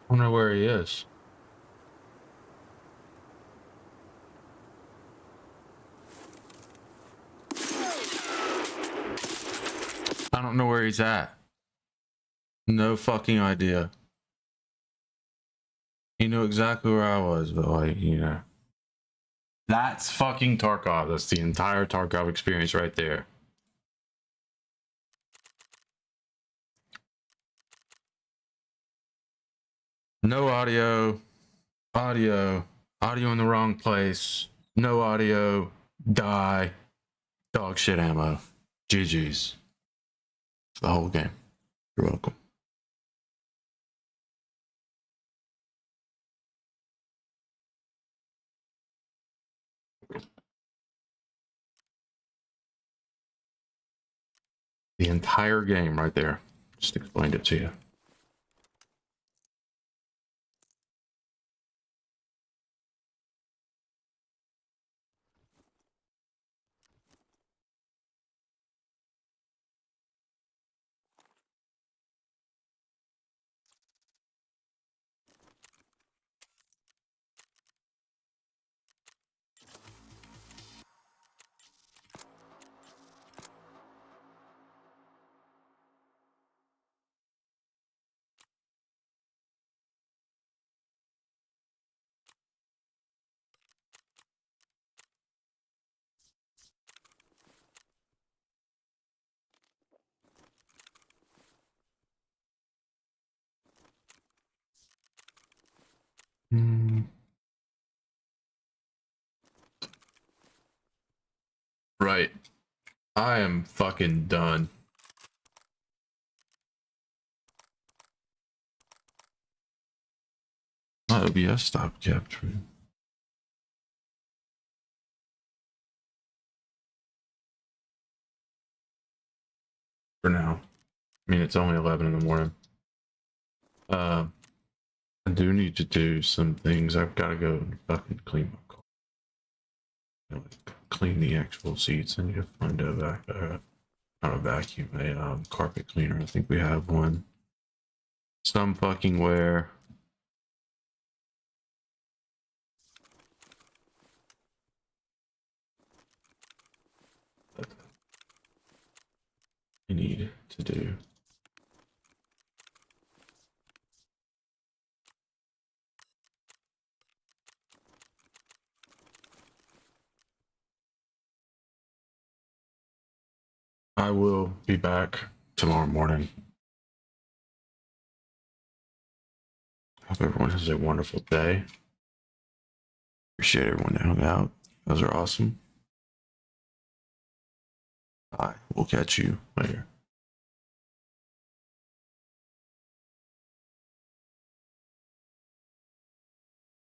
I wonder where he is. I don't know where he's at. No fucking idea. He knew exactly where I was, but like, you know. That's fucking Tarkov. That's the entire Tarkov experience right there. No audio. Audio in the wrong place. No audio. Die. Dog shit ammo. GG's. The whole game. You're welcome. The entire game right there. Just explained it to you. Right. I am fucking done. My OBS stopped capturing. For now. I mean, it's only 11 in the morning. I do need to do some things. I've got to go and fucking clean my car. Clean the actual seats. I need to find not a vacuum, a carpet cleaner. I think we have one. Some fucking where. I need to do. I will be back tomorrow morning. Hope everyone has a wonderful day. Appreciate everyone that hung out. Those are awesome. Bye. We'll catch you later.